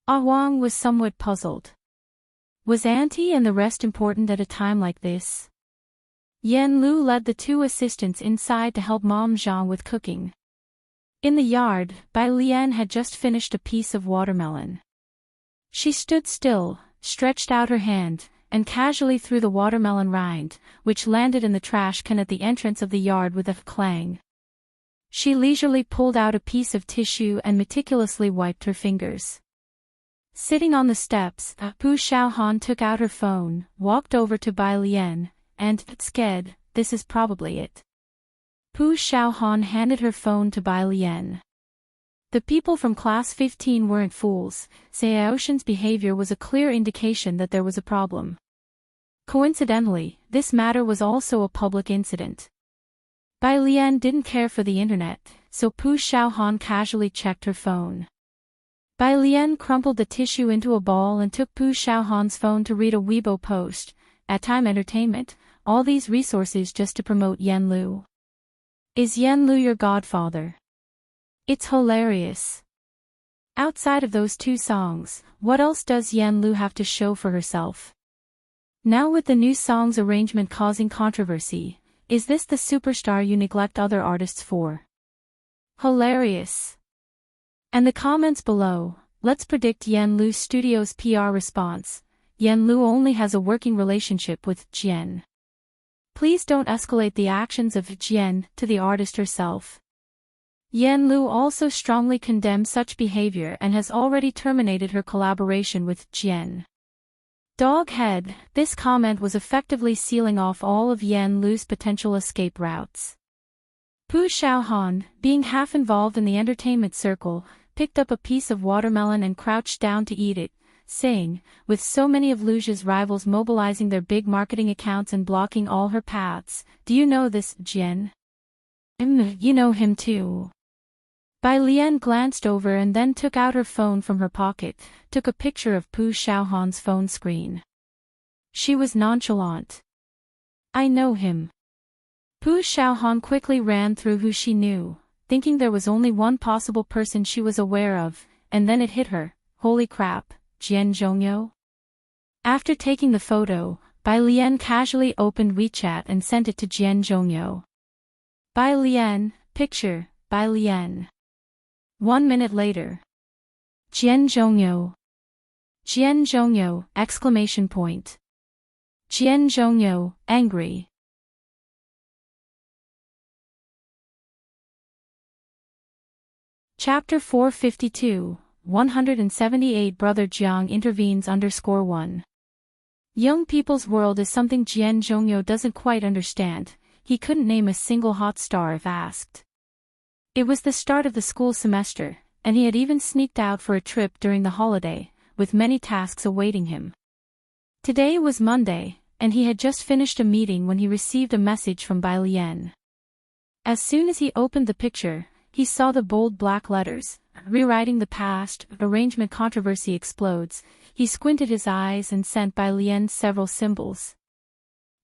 Huang was somewhat puzzled. Was Auntie and the rest important at a time like this? Yen Lu led the two assistants inside to help Mom Zhang with cooking. In the yard, Bai Lian had just finished a piece of watermelon. She stood still, stretched out her hand, and casually threw the watermelon rind, which landed in the trash can at the entrance of the yard with a clang. She leisurely pulled out a piece of tissue and meticulously wiped her fingers. Sitting on the steps, Pu Xiaohan took out her phone, walked over to Bai Lian, and, sked, this is probably it. Pu Xiaohan handed her phone to Bai Lian. The people from Class 15 weren't fools, Xiaoshan's behavior was a clear indication that there was a problem. Coincidentally, this matter was also a public incident. Bai Lian didn't care for the internet, so Pu Xiaohan casually checked her phone. Bai Lian crumpled the tissue into a ball and took Pu Xiaohan's phone to read a Weibo post, at Time Entertainment, all these resources just to promote Yen Lu. Is Yen Lu your godfather? It's hilarious. Outside of those two songs, what else does Yen Lu have to show for herself? Now with the new song's arrangement causing controversy, is this the superstar you neglect other artists for? Hilarious. And the comments below, let's predict Yen Lu Studio's PR response. Yen Lu only has a working relationship with Jian. Please don't escalate the actions of Jian to the artist herself. Yen Lu also strongly condemns such behavior and has already terminated her collaboration with Jian. Doghead, this comment was effectively sealing off all of Yen Lu's potential escape routes. Pu Xiaohan, being half involved in the entertainment circle, picked up a piece of watermelon and crouched down to eat it, saying, with so many of Lu's rivals mobilizing their big marketing accounts and blocking all her paths, do you know this, Jian? You know him too. Bai Lian glanced over and then took out her phone from her pocket, took a picture of Pu Xiaohan's phone screen. She was nonchalant. I know him. Pu Xiaohan quickly ran through who she knew, thinking there was only one possible person she was aware of, and then it hit her, holy crap, Jian Zhongyou? After taking the photo, Bai Lian casually opened WeChat and sent it to Jian Zhongyou. Bai Lian, picture, Bai Lian. 1 minute later. Jian Zhongyou. Jian Zhongyou, exclamation point. Jian Zhongyou, angry. Chapter 452, 178 Brother Jiang intervenes _1. Young people's world is something Jian Zhongyou doesn't quite understand. He couldn't name a single hot star if asked. It was the start of the school semester, and he had even sneaked out for a trip during the holiday, with many tasks awaiting him. Today was Monday, and he had just finished a meeting when he received a message from Bai Lian. As soon as he opened the picture, he saw the bold black letters, rewriting the past, arrangement controversy explodes. He squinted his eyes and sent Bai Lian several symbols.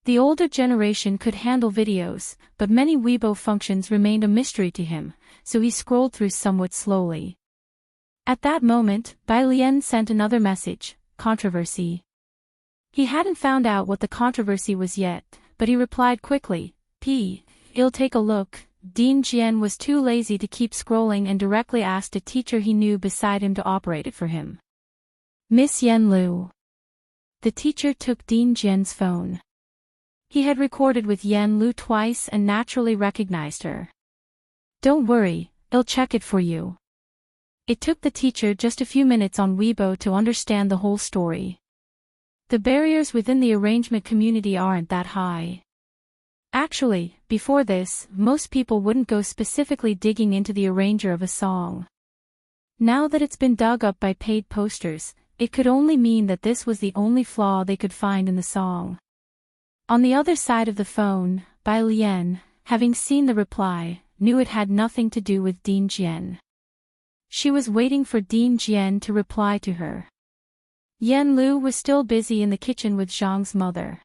The older generation could handle videos, but many Weibo functions remained a mystery to him, so he scrolled through somewhat slowly. At that moment, Bai Lian sent another message, controversy. He hadn't found out what the controversy was yet, but he replied quickly, I'll take a look. Dean Jian was too lazy to keep scrolling and directly asked a teacher he knew beside him to operate it for him. Miss Yen Lu. The teacher took Dean Jian's phone. He had recorded with Yen Lu twice and naturally recognized her. Don't worry, I'll check it for you. It took the teacher just a few minutes on Weibo to understand the whole story. The barriers within the arrangement community aren't that high. Actually, before this, most people wouldn't go specifically digging into the arranger of a song. Now that it's been dug up by paid posters, it could only mean that this was the only flaw they could find in the song. On the other side of the phone, Bai Lian, having seen the reply, knew it had nothing to do with Dean Jian. She was waiting for Dean Jian to reply to her. Yen Lu was still busy in the kitchen with Zhang's mother.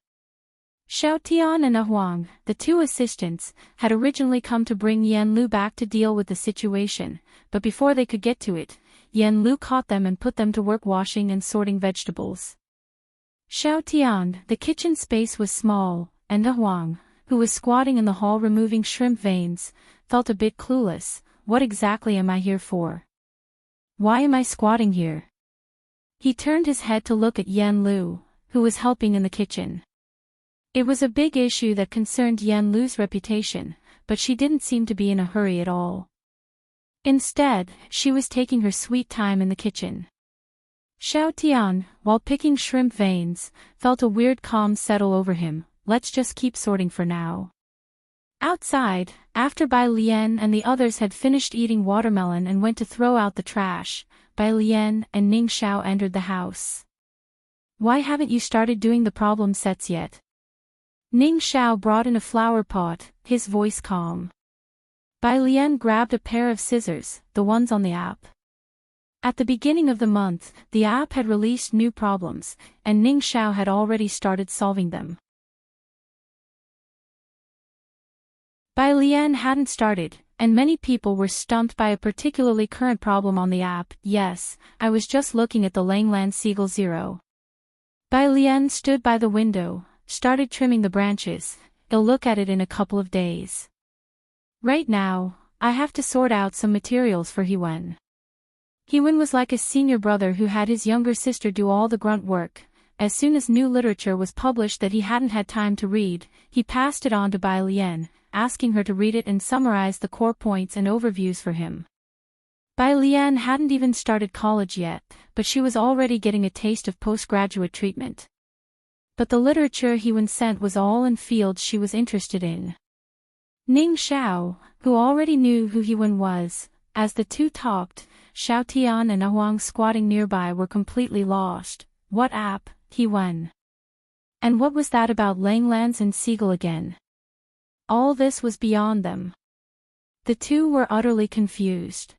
Xiao Tian and Huang, the two assistants, had originally come to bring Yen Lu back to deal with the situation, but before they could get to it, Yen Lu caught them and put them to work washing and sorting vegetables. Xiao Tian, the kitchen space was small, and Huang, who was squatting in the hall removing shrimp veins, felt a bit clueless. What exactly am I here for? Why am I squatting here? He turned his head to look at Yen Lu, who was helping in the kitchen. It was a big issue that concerned Yen Lu's reputation, but she didn't seem to be in a hurry at all. Instead, she was taking her sweet time in the kitchen. Xiao Tian, while picking shrimp veins, felt a weird calm settle over him. Let's just keep sorting for now. Outside, after Bai Lian and the others had finished eating watermelon and went to throw out the trash, Bai Lian and Ning Xiao entered the house. Why haven't you started doing the problem sets yet? Ning Xiao brought in a flower pot, his voice calm. Bai Lian grabbed a pair of scissors, the ones on the app. At the beginning of the month, the app had released new problems, and Ning Xiao had already started solving them. Bai Lian hadn't started, and many people were stumped by a particularly current problem on the app. Yes, I was just looking at the Langland Seagull Zero. Bai Lian stood by the window, started trimming the branches. I'll look at it in a couple of days. Right now, I have to sort out some materials for Hewen. Hewen was like a senior brother who had his younger sister do all the grunt work. As soon as new literature was published that he hadn't had time to read, he passed it on to Bai Lian, asking her to read it and summarize the core points and overviews for him. Bai Lian hadn't even started college yet, but she was already getting a taste of postgraduate treatment. But the literature Hewen sent was all in fields she was interested in. Ning Xiao, who already knew who Hewen was, as the two talked, Xiao Tian and Huang squatting nearby were completely lost. What app, Hewen? And what was that about Langlands and Seagull again? All this was beyond them. The two were utterly confused.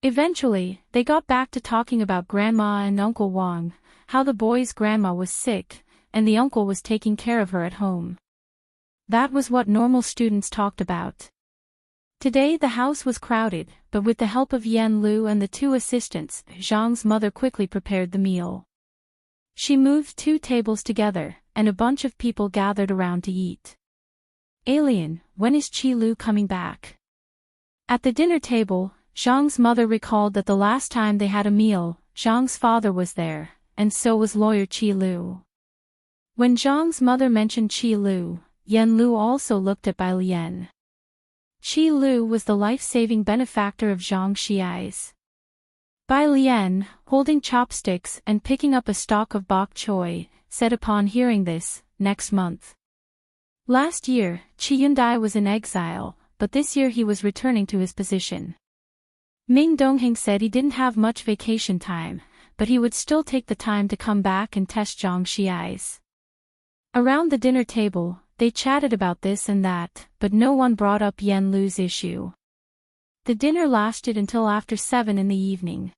Eventually, they got back to talking about Grandma and Uncle Wang, how the boy's grandma was sick, and the uncle was taking care of her at home. That was what normal students talked about. Today the house was crowded, but with the help of Yen Lu and the two assistants, Zhang's mother quickly prepared the meal. She moved 2 tables together, and a bunch of people gathered around to eat. Alien, when is Qi Lu coming back? At the dinner table, Zhang's mother recalled that the last time they had a meal, Zhang's father was there, and so was lawyer Qi Lu. When Zhang's mother mentioned Qi Lu, Yen Lu also looked at Bai Lian. Qi Lu was the life-saving benefactor of Zhang Xiai's. Bai Lian, holding chopsticks and picking up a stalk of bok choy, said upon hearing this, next month. Last year, Qi Yundai was in exile, but this year he was returning to his position. Ming Dongheng said he didn't have much vacation time, but he would still take the time to come back and test Zhang Xiai's. Around the dinner table, they chatted about this and that, but no one brought up Yen Lu's issue. The dinner lasted until after 7 in the evening.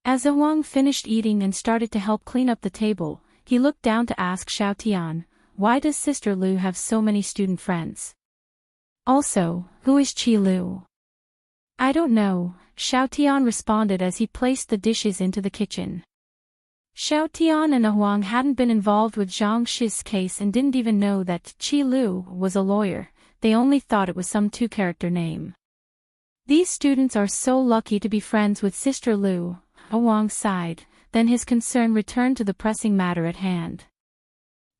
As Huang finished eating and started to help clean up the table, he looked down to ask Xiao Tian, why does Sister Lu have so many student friends? Also, who is Qi Lu? I don't know, Xiao Tian responded as he placed the dishes into the kitchen. Xiao Tian and Huang hadn't been involved with Zhang Shi's case and didn't even know that Qi Lu was a lawyer, they only thought it was some two-character name. These students are so lucky to be friends with Sister Lu, Wang sighed, then his concern returned to the pressing matter at hand.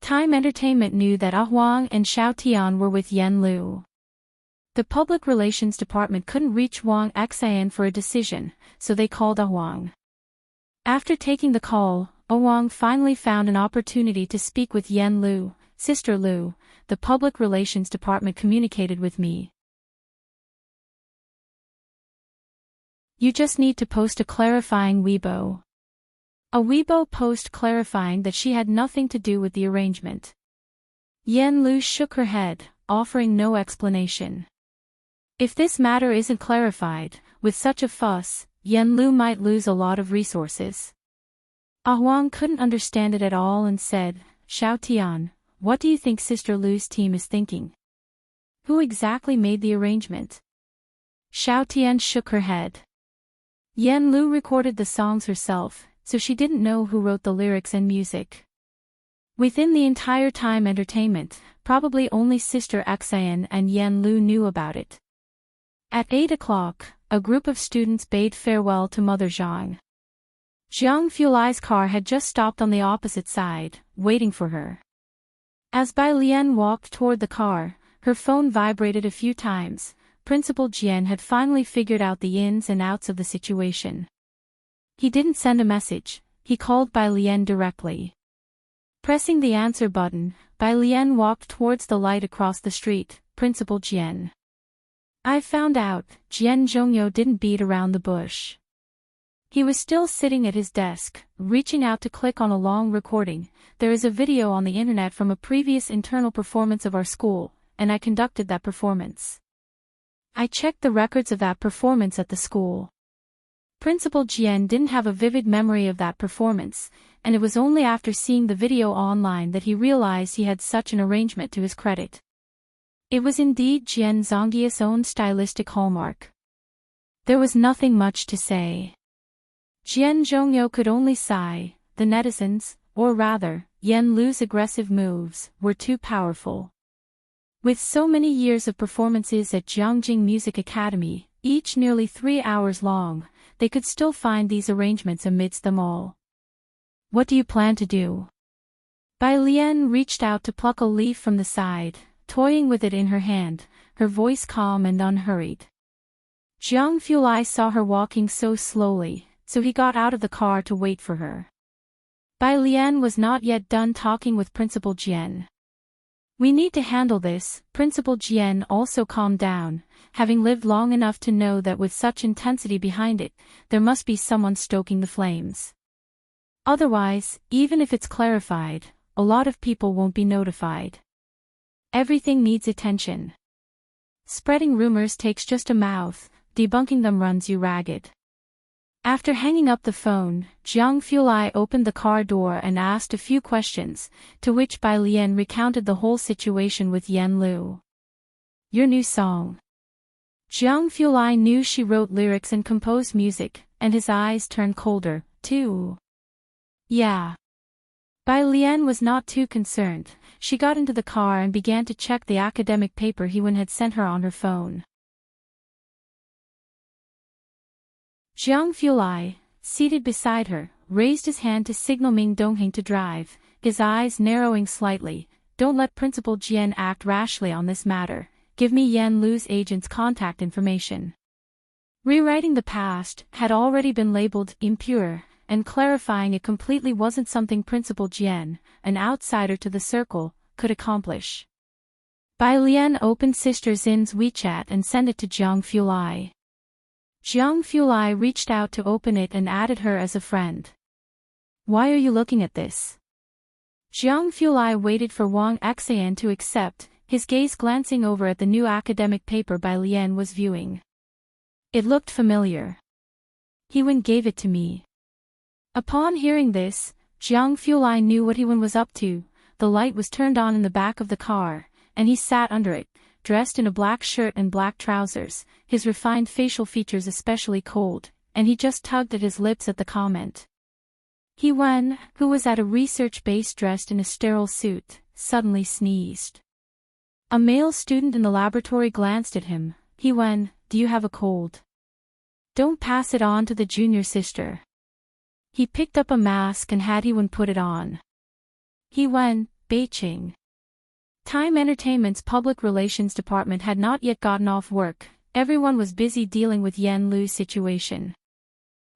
Time Entertainment knew that Huang and Xiao Tian were with Yen Lu. The public relations department couldn't reach Wang Xian for a decision, so they called Huang. After taking the call, Huang finally found an opportunity to speak with Yen Lu. Sister Lu, the public relations department communicated with me. You just need to post a clarifying Weibo. A Weibo post clarifying that she had nothing to do with the arrangement. Yen Lu shook her head, offering no explanation. If this matter isn't clarified, with such a fuss, Yen Lu might lose a lot of resources. Huang couldn't understand it at all and said, Xiao Tian, what do you think Sister Lu's team is thinking? Who exactly made the arrangement? Xiao Tian shook her head. Yen Lu recorded the songs herself, so she didn't know who wrote the lyrics and music. Within the entire Time Entertainment, probably only Sister Xian and Yen Lu knew about it. At 8 o'clock, a group of students bade farewell to Mother Zhang. Jiang Fulai's car had just stopped on the opposite side, waiting for her. As Bai Lian walked toward the car, her phone vibrated a few times. Principal Jian had finally figured out the ins and outs of the situation. He didn't send a message, he called Bai Lian directly. Pressing the answer button, Bai Lian walked towards the light across the street. Principal Jian. I found out, Jian Zhongyou didn't beat around the bush. He was still sitting at his desk, reaching out to click on a long recording. There is a video on the internet from a previous internal performance of our school, and I conducted that performance. I checked the records of that performance at the school. Principal Jian didn't have a vivid memory of that performance, and it was only after seeing the video online that he realized he had such an arrangement to his credit. It was indeed Jian Zongyi's own stylistic hallmark. There was nothing much to say. Jian Zhongyou could only sigh. The netizens, or rather, Yen Lu's aggressive moves, were too powerful. With so many years of performances at Jiangjing Music Academy, each nearly 3 hours long, they could still find these arrangements amidst them all. What do you plan to do? Bai Lian reached out to pluck a leaf from the side, toying with it in her hand, her voice calm and unhurried. Jiang Fulai saw her walking so slowly, so he got out of the car to wait for her. Bai Lian was not yet done talking with Principal Jian. We need to handle this. Principal Jian also calmed down, having lived long enough to know that with such intensity behind it, there must be someone stoking the flames. Otherwise, even if it's clarified, a lot of people won't be notified. Everything needs attention. Spreading rumors takes just a mouth, debunking them runs you ragged. After hanging up the phone, Jiang Fulai opened the car door and asked a few questions, to which Bai Lian recounted the whole situation with Yen Lu. Your new song. Jiang Fulai knew she wrote lyrics and composed music, and his eyes turned colder, too. Yeah. Bai Lian was not too concerned. She got into the car and began to check the academic paper Hewen had sent her on her phone. Jiang Fulai, seated beside her, raised his hand to signal Ming Dongheng to drive, his eyes narrowing slightly. Don't let Principal Jian act rashly on this matter. Give me Yen Lu's agent's contact information. Rewriting the past had already been labeled impure, and clarifying it completely wasn't something Principal Jian, an outsider to the circle, could accomplish. Bai Lian opened Sister Xin's WeChat and sent it to Jiang Fulai. Jiang Fulai reached out to open it and added her as a friend. Why are you looking at this? Jiang Fulai waited for Wang Xian to accept, his gaze glancing over at the new academic paper Bai Lian was viewing. It looked familiar. Hewen gave it to me. Upon hearing this, Jiang Fulai knew what Hewen was up to. The light was turned on in the back of the car, and he sat under it, dressed in a black shirt and black trousers, his refined facial features especially cold, and he just tugged at his lips at the comment. Hewen, who was at a research base dressed in a sterile suit, suddenly sneezed. A male student in the laboratory glanced at him. He went, "Do you have a cold? Don't pass it on to the junior sister." He picked up a mask and had Heewon put it on. He went, "Beiching." Time Entertainment's public relations department had not yet gotten off work. Everyone was busy dealing with Yen Lu's situation.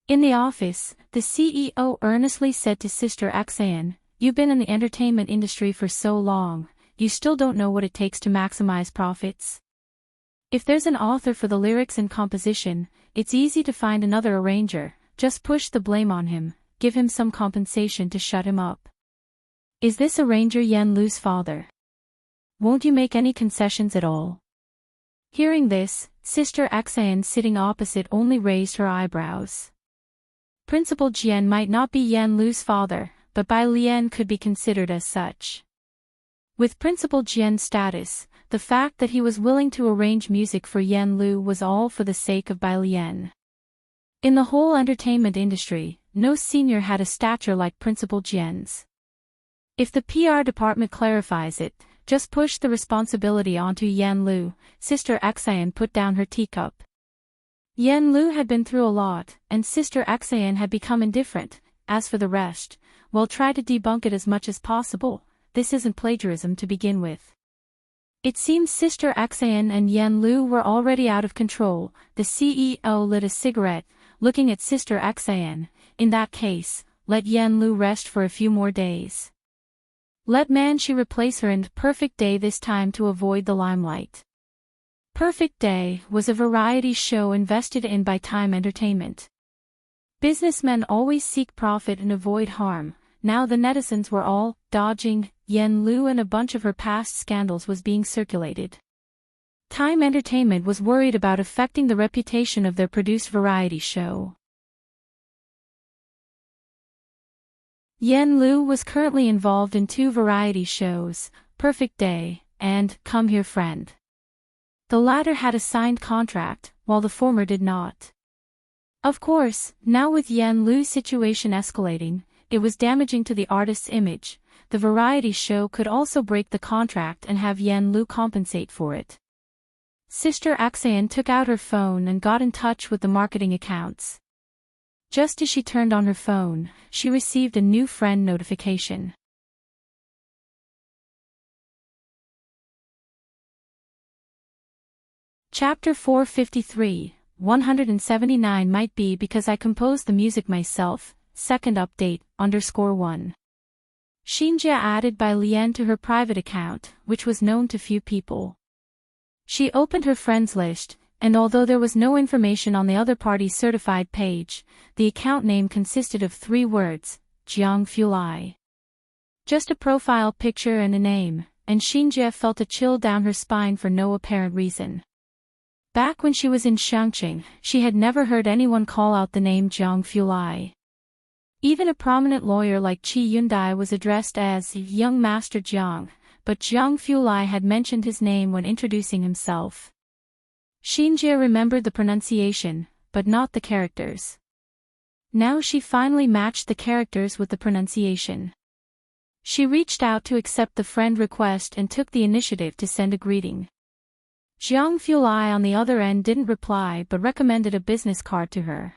In the office, the CEO earnestly said to Sister Xan, "You've been in the entertainment industry for so long, you still don't know what it takes to maximize profits? If there's an author for the lyrics and composition, it's easy to find another arranger, just push the blame on him, give him some compensation to shut him up. Is this arranger Yen Lu's father? Won't you make any concessions at all?" Hearing this, Sister Xan sitting opposite only raised her eyebrows. Principal Jian might not be Yen Lu's father, but Bai Lian could be considered as such. With Principal Jian's status, the fact that he was willing to arrange music for Yen Lu was all for the sake of Bai Lian. In the whole entertainment industry, no senior had a stature like Principal Jian's. If the PR department clarifies it, just push the responsibility onto Yen Lu. Sister Xan put down her teacup. Yen Lu had been through a lot, and Sister Xan had become indifferent. As for the rest, well, try to debunk it as much as possible. This isn't plagiarism to begin with. It seems Sister Xan and Yen Lu were already out of control. The CEO lit a cigarette, looking at Sister Xan. In that case, let Yen Lu rest for a few more days. Let Manchi replace her in Perfect Day this time to avoid the limelight. Perfect Day was a variety show invested in by Time Entertainment. Businessmen always seek profit and avoid harm. Now the netizens were all dodging Yen Lu, and a bunch of her past scandals was being circulated. Time Entertainment was worried about affecting the reputation of their produced variety show. Yen Lu was currently involved in 2 variety shows, Perfect Day and Come Here Friend. The latter had a signed contract, while the former did not. Of course, now with Yen Lu's situation escalating, it was damaging to the artist's image. The variety show could also break the contract and have Yen Lu compensate for it. Sister Xan took out her phone and got in touch with the marketing accounts. Just as she turned on her phone, she received a new friend notification. Chapter 453, 179 might be because I composed the music myself, second update, _1. Xinjia added Bai Lian to her private account, which was known to few people. She opened her friends list, and although there was no information on the other party's certified page, the account name consisted of 3 words, Jiang Fulai. Just a profile picture and a name, and Xinjia felt a chill down her spine for no apparent reason. Back when she was in Shangqing, she had never heard anyone call out the name Jiang Fulai. Even a prominent lawyer like Qi Yundai was addressed as Young Master Jiang, but Jiang Fulai had mentioned his name when introducing himself. Xinjia remembered the pronunciation, but not the characters. Now she finally matched the characters with the pronunciation. She reached out to accept the friend request and took the initiative to send a greeting. Jiang Fulai on the other end didn't reply but recommended a business card to her.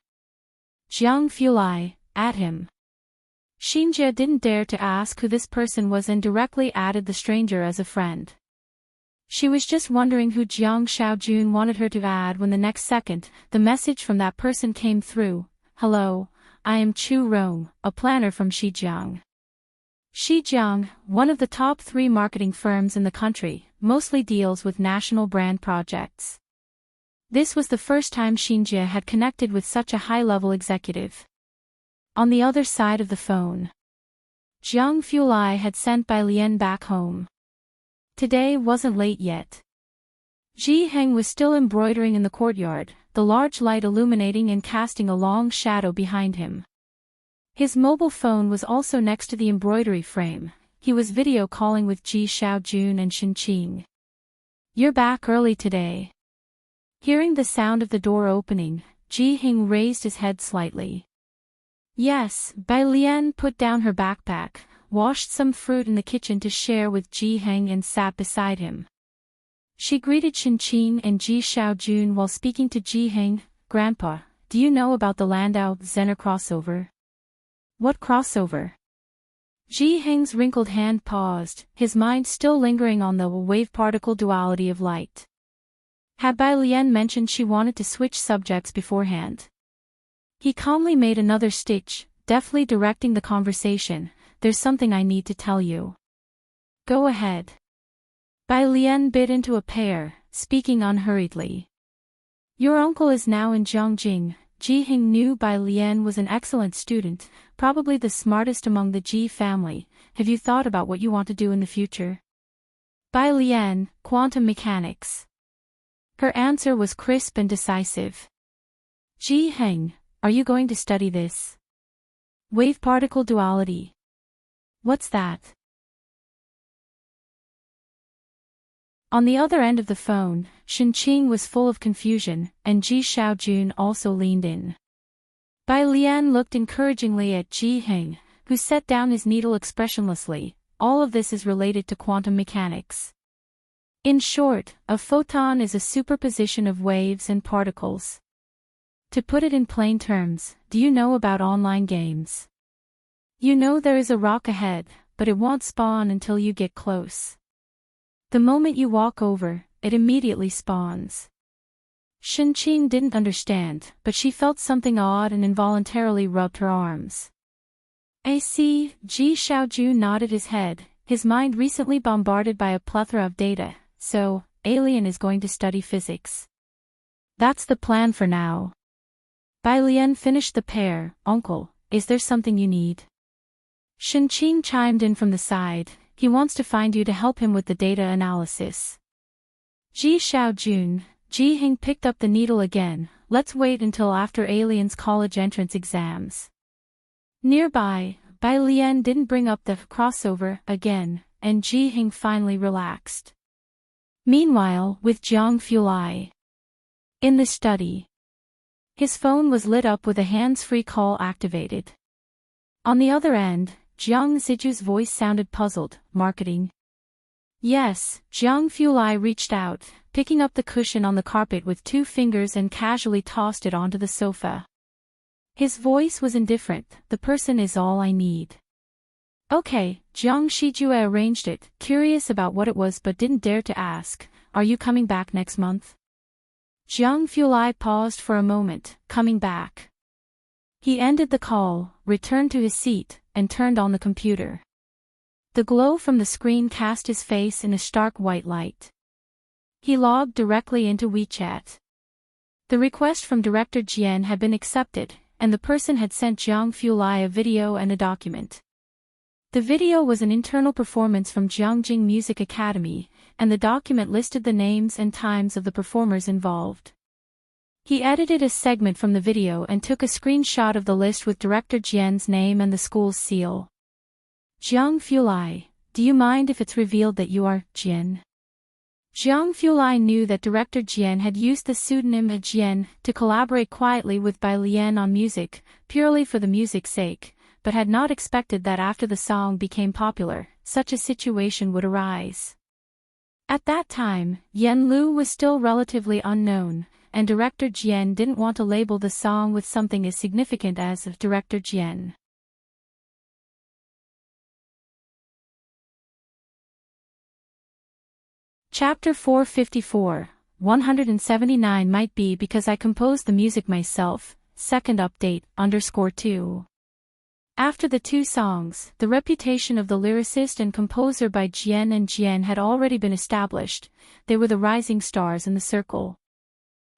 Jiang Fulai, add him. Xinjia didn't dare to ask who this person was and directly added the stranger as a friend. She was just wondering who Jiang Xiaojun wanted her to add when the next second, the message from that person came through. Hello, I am Chu Rong, a planner from Shijiang. Shijiang, one of the top 3 marketing firms in the country, mostly deals with national brand projects. This was the first time Xinjia had connected with such a high-level executive. On the other side of the phone, Jiang Fulai had sent Bai Lian back home. Today wasn't late yet. Ji Heng was still embroidering in the courtyard, the large light illuminating and casting a long shadow behind him. His mobile phone was also next to the embroidery frame. He was video calling with Ji Xiaojun and Shen Qing. You're back early today. Hearing the sound of the door opening, Ji Heng raised his head slightly. Yes, Bai Lian put down her backpack, washed some fruit in the kitchen to share with Ji Heng and sat beside him. She greeted Shinqing and Ji Xiaojun while speaking to Ji Heng. Grandpa, do you know about the Landau Zener crossover? What crossover? Ji Heng's wrinkled hand paused, his mind still lingering on the wave-particle duality of light. Had Bai Lian mentioned she wanted to switch subjects beforehand? He calmly made another stitch, deftly directing the conversation. There's something I need to tell you. Go ahead. Bai Lian bit into a pear, speaking unhurriedly. Your uncle is now in Jiangjing. Ji Heng knew Bai Lian was an excellent student, probably the smartest among the Ji family. Have you thought about what you want to do in the future? Bai Lian, quantum mechanics. Her answer was crisp and decisive. Ji Heng, are you going to study this? Wave-particle duality. What's that? On the other end of the phone, Shinqing was full of confusion, and Ji Xiaojun also leaned in. Bai Lian looked encouragingly at Ji Heng, who set down his needle expressionlessly. All of this is related to quantum mechanics. In short, a photon is a superposition of waves and particles. To put it in plain terms, do you know about online games? You know there is a rock ahead, but it won't spawn until you get close. The moment you walk over, it immediately spawns. Shinqing didn't understand, but she felt something odd and involuntarily rubbed her arms. I see. Ji Xiaojun nodded his head, his mind recently bombarded by a plethora of data. So, Alien is going to study physics. That's the plan for now. Bai Lian finished the pear. Uncle, is there something you need? Shinqing chimed in from the side. He wants to find you to help him with the data analysis. Ji Xiaojun. Ji Heng picked up the needle again. Let's wait until after Alien's college entrance exams. Nearby, Bai Lian didn't bring up the crossover again, and Ji Heng finally relaxed. Meanwhile, with Jiang Fulai in the study, his phone was lit up with a hands-free call activated. On the other end, Jiang Ziju's voice sounded puzzled. Marketing? Yes. Jiang Fulai reached out, picking up the cushion on the carpet with 2 fingers and casually tossed it onto the sofa. His voice was indifferent. The person is all I need. Okay. Jiang Shijue arranged it, curious about what it was but didn't dare to ask. Are you coming back next month? Jiang Fulai paused for a moment. Coming back. He ended the call, returned to his seat, and turned on the computer. The glow from the screen cast his face in a stark white light. He logged directly into WeChat. The request from Director Jian had been accepted, and the person had sent Jiang Fulai a video and a document. The video was an internal performance from Jiangjing Music Academy, and the document listed the names and times of the performers involved. He edited a segment from the video and took a screenshot of the list with Director Jian's name and the school's seal. Jiang Fulai, do you mind if it's revealed that you are Jian? Jiang Fulai knew that Director Jian had used the pseudonym Jian to collaborate quietly with Bai Lian on music, purely for the music's sake, but had not expected that after the song became popular, such a situation would arise. At that time, Yen Lu was still relatively unknown, and Director Jian didn't want to label the song with something as significant as Director Jian. Chapter 454, 179 might be because I composed the music myself, second update, _2. After the 2 songs, the reputation of the lyricist and composer by Jian and Jian had already been established. They were the rising stars in the circle.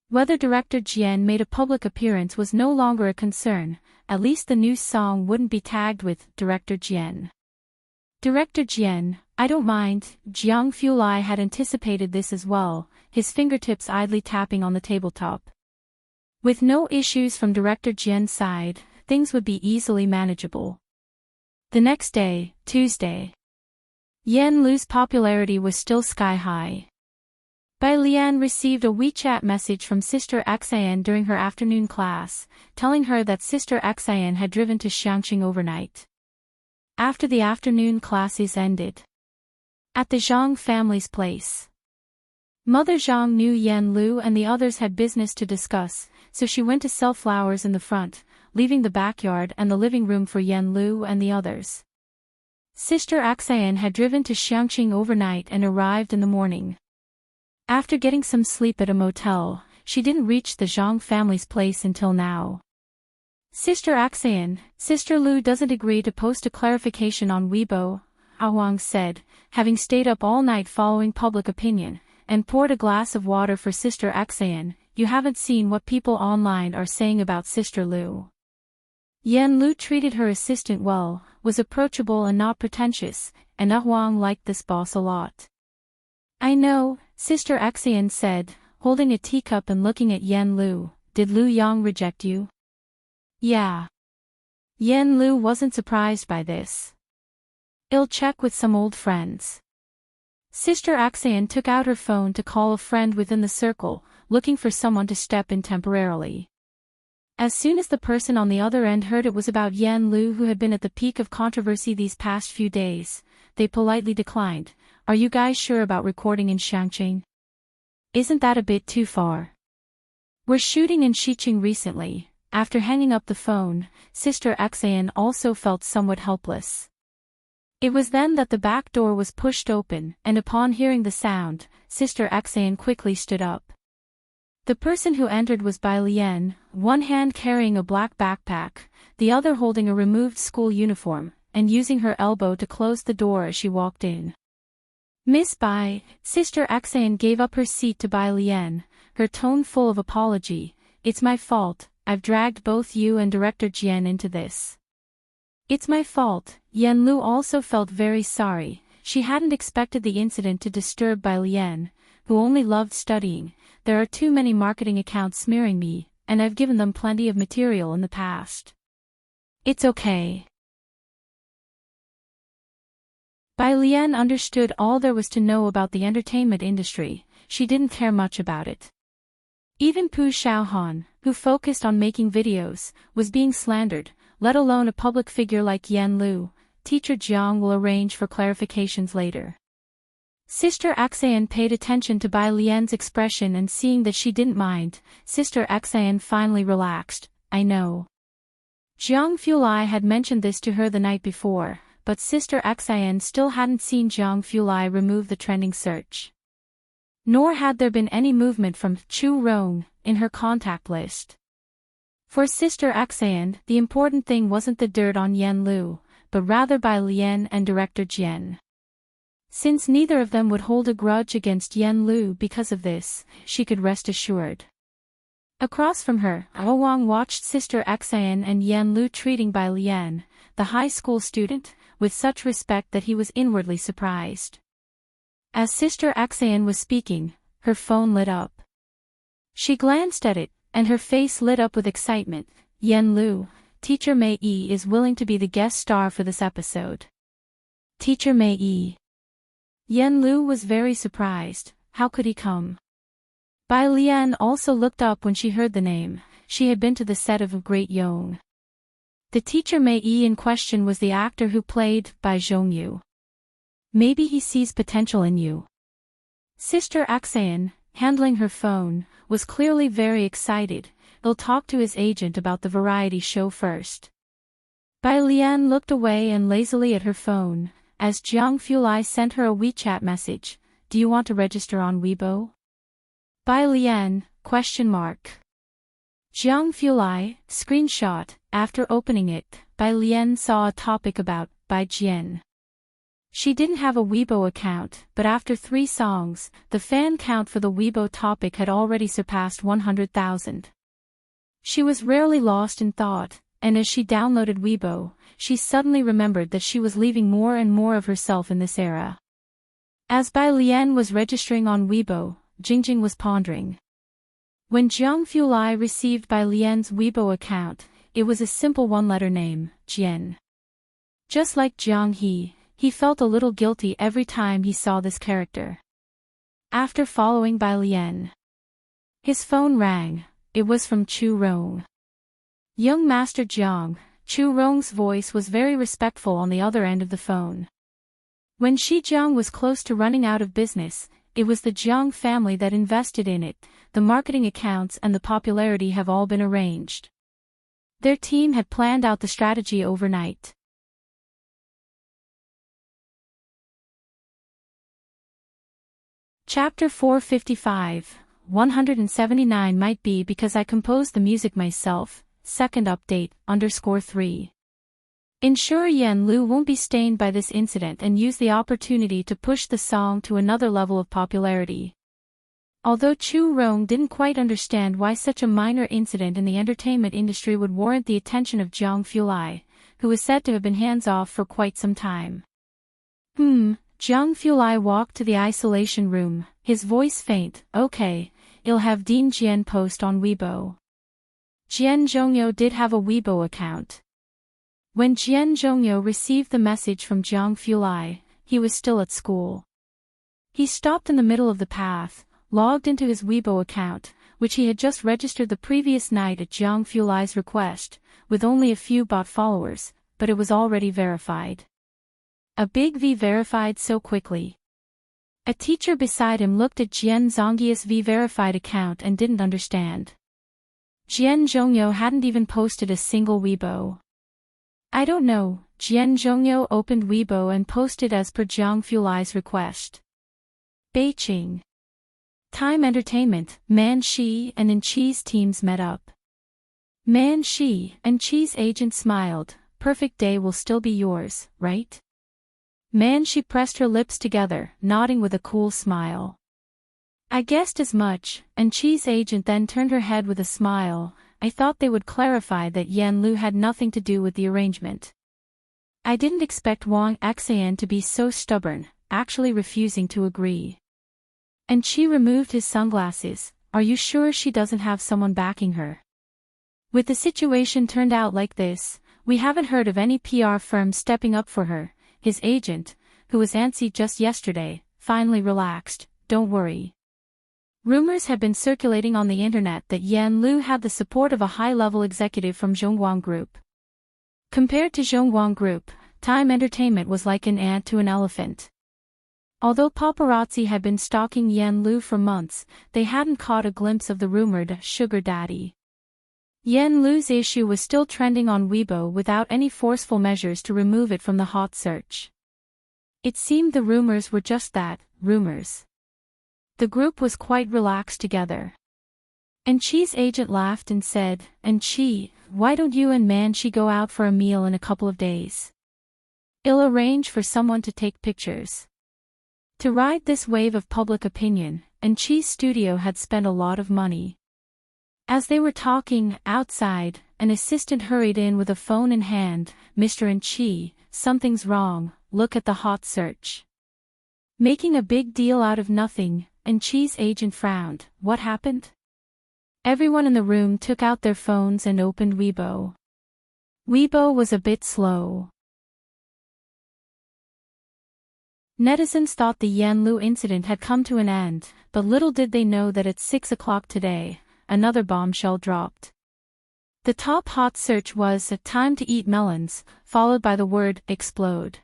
Whether Director Jian made a public appearance was no longer a concern, at least the new song wouldn't be tagged with Director Jian. Director Jian, I don't mind. Jiang Fulai had anticipated this as well, his fingertips idly tapping on the tabletop. With no issues from Director Jian's side, things would be easily manageable. The next day, Tuesday, Yen Lu's popularity was still sky-high. Bai Lian received a WeChat message from Sister Xian during her afternoon class, telling her that Sister Xian had driven to Xiangqing overnight. After the afternoon classes ended, at the Zhang family's place, Mother Zhang knew Yan Lu and the others had business to discuss, so she went to sell flowers in the front, leaving the backyard and the living room for Yan Lu and the others. Sister Axayan had driven to Xiangqing overnight and arrived in the morning. After getting some sleep at a motel, she didn't reach the Zhang family's place until now. Sister Axayan, Sister Lu doesn't agree to post a clarification on Weibo, Ahuang said, having stayed up all night following public opinion, and poured a glass of water for Sister Axayan. You haven't seen what people online are saying about Sister Lu. Yan Lu treated her assistant well, was approachable and not pretentious, and Ahuang liked this boss a lot. I know, Sister Axayan said, holding a teacup and looking at Yan Lu. Did Lu Yang reject you? Yeah. Yan Lu wasn't surprised by this. I'll check with some old friends. Sister Axayan took out her phone to call a friend within the circle, looking for someone to step in temporarily. As soon as the person on the other end heard it was about Yan Lu, who had been at the peak of controversy these past few days, they politely declined. Are you guys sure about recording in Xiangqing? Isn't that a bit too far? We're shooting in Xiqing recently. After hanging up the phone, Sister Axayan also felt somewhat helpless. It was then that the back door was pushed open, and upon hearing the sound, Sister Axayan quickly stood up. The person who entered was Bai Lian, one hand carrying a black backpack, the other holding a removed school uniform, and using her elbow to close the door as she walked in. Miss Bai, Sister Axayan gave up her seat to Bai Lian, her tone full of apology. It's my fault, I've dragged both you and Director Jian into this. It's my fault. Yan Lu also felt very sorry. She hadn't expected the incident to disturb Bai Lian, who only loved studying. There are too many marketing accounts smearing me, and I've given them plenty of material in the past. It's okay. Bai Lian understood all there was to know about the entertainment industry. She didn't care much about it. Even Pu Xiaohan, who focused on making videos, was being slandered, let alone a public figure like Yan Lu. Teacher Jiang will arrange for clarifications later. Sister Axayan paid attention to Bai Lian's expression, and seeing that she didn't mind, Sister Axayan finally relaxed. I know. Jiang Fulai had mentioned this to her the night before, but Sister Axayan still hadn't seen Jiang Fulai remove the trending search. Nor had there been any movement from Chu Rong in her contact list. For Sister Axayan, the important thing wasn't the dirt on Yan Lu, but rather Bai Lian and Director Jian. Since neither of them would hold a grudge against Yan Lu because of this, she could rest assured. Across from her, Ahuang watched Sister Axayan and Yan Lu treating Bai Lian, the high school student, with such respect that he was inwardly surprised. As Sister Axayan was speaking, her phone lit up. She glanced at it, and her face lit up with excitement. Yan Lu, Teacher Mei Yi is willing to be the guest star for this episode. Teacher Mei Yi. Yan Lu was very surprised. How could he come? Bai Lian also looked up when she heard the name. She had been to the set of Great Yong. The Teacher Mei Yi in question was the actor who played Bai Zhongyu. Maybe he sees potential in you. Sister Axayan, handling her phone, was clearly very excited. He'll talk to his agent about the variety show first. Bai Lian looked away and lazily at her phone, as Jiang Fulai sent her a WeChat message. Do you want to register on Weibo? Bai Lian, ? Jiang Fulai, screenshot. After opening it, Bai Lian saw a topic about Bai Jian. She didn't have a Weibo account, but after 3 songs, the fan count for the Weibo topic had already surpassed 100,000. She was rarely lost in thought, and as she downloaded Weibo, she suddenly remembered that she was leaving more and more of herself in this era. As Bai Lian was registering on Weibo, Jingjing was pondering. When Jiang Fulai received Bai Lian's Weibo account, it was a simple one-letter name, Jian. Just like Jiang he felt a little guilty every time he saw this character. After following Bai Lian, his phone rang. It was from Chu Rong. Young Master Jiang. Chu Rong's voice was very respectful on the other end of the phone. When Shi Jiang was close to running out of business, it was the Jiang family that invested in it. The marketing accounts and the popularity have all been arranged. Their team had planned out the strategy overnight. Chapter 455, 179 might be because I composed the music myself, second update, _3. Ensure Yan Lu won't be stained by this incident and use the opportunity to push the song to another level of popularity. Although Chu Rong didn't quite understand why such a minor incident in the entertainment industry would warrant the attention of Jiang Fulai, who was said to have been hands-off for quite some time. Jiang Fulai walked to the isolation room, his voice faint. Okay, I'll have Dean Jian post on Weibo. Jian Zhongyo did have a Weibo account. When Jian Zhongyo received the message from Jiang Fulai, he was still at school. He stopped in the middle of the path, logged into his Weibo account, which he had just registered the previous night at Jiang Fulai's request, with only a few bot followers, but it was already verified. A big V verified so quickly. A teacher beside him looked at Jian Zongyi's V verified account and didn't understand. Jian Zhongyo hadn't even posted a single Weibo. I don't know. Jian Zhongyo opened Weibo and posted as per Jiang Fulai's request. Beijing. Time Entertainment, Man Shi and In Chi's teams met up. Man Shi and Chi's agent smiled. Perfect day will still be yours, right? Man Shi pressed her lips together, nodding with a cool smile. I guessed as much, and Chi's agent then turned her head with a smile. I thought they would clarify that Yan Lu had nothing to do with the arrangement. I didn't expect Wang Xian to be so stubborn, actually refusing to agree. And Chi removed his sunglasses. Are you sure she doesn't have someone backing her? With the situation turned out like this, we haven't heard of any PR firm stepping up for her. His agent, who was antsy just yesterday, finally relaxed. Don't worry. Rumors had been circulating on the internet that Yan Lu had the support of a high-level executive from Zhongguang Group. Compared to Zhongguang Group, Time Entertainment was like an ant to an elephant. Although paparazzi had been stalking Yan Lu for months, they hadn't caught a glimpse of the rumored sugar daddy. Yan Lu's issue was still trending on Weibo without any forceful measures to remove it from the hot search. It seemed the rumors were just that, rumors. The group was quite relaxed together. And Chi's agent laughed and said, and Chi, why don't you and Man Chi go out for a meal in a couple of days? I'll arrange for someone to take pictures. To ride this wave of public opinion, and Chi's studio had spent a lot of money. As they were talking, outside, an assistant hurried in with a phone in hand. Mr. and Chi, something's wrong, look at the hot search. Making a big deal out of nothing, and Chi's agent frowned. What happened? Everyone in the room took out their phones and opened Weibo. Weibo was a bit slow. Netizens thought the Yan Lu incident had come to an end, but little did they know that at 6 o'clock today, another bombshell dropped. The top hot search was "time to eat melons," followed by the word "explode."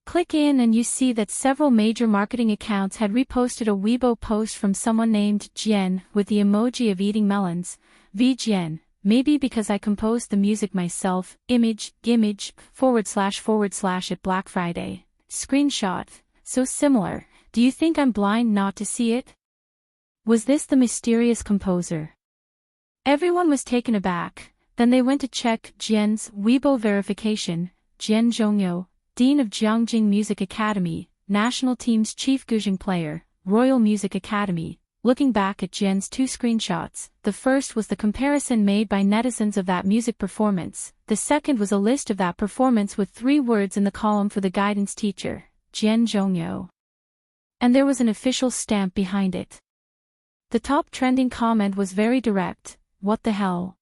Click in and you see that several major marketing accounts had reposted a Weibo post from someone named Jian with the emoji of eating melons. V Jian, maybe because I composed the music myself. Image // at Black Friday. Screenshot. So similar. Do you think I'm blind not to see it? Was this the mysterious composer? Everyone was taken aback. Then they went to check Jian's Weibo verification. Jian Zhongyo, Dean of Jiangjing Music Academy, national team's chief guzheng player, Royal Music Academy. Looking back at Jian's two screenshots, the first was the comparison made by netizens of that music performance. The second was a list of that performance with 3 words in the column for the guidance teacher, Jian Zhongyo. And there was an official stamp behind it. The top trending comment was very direct. What the hell?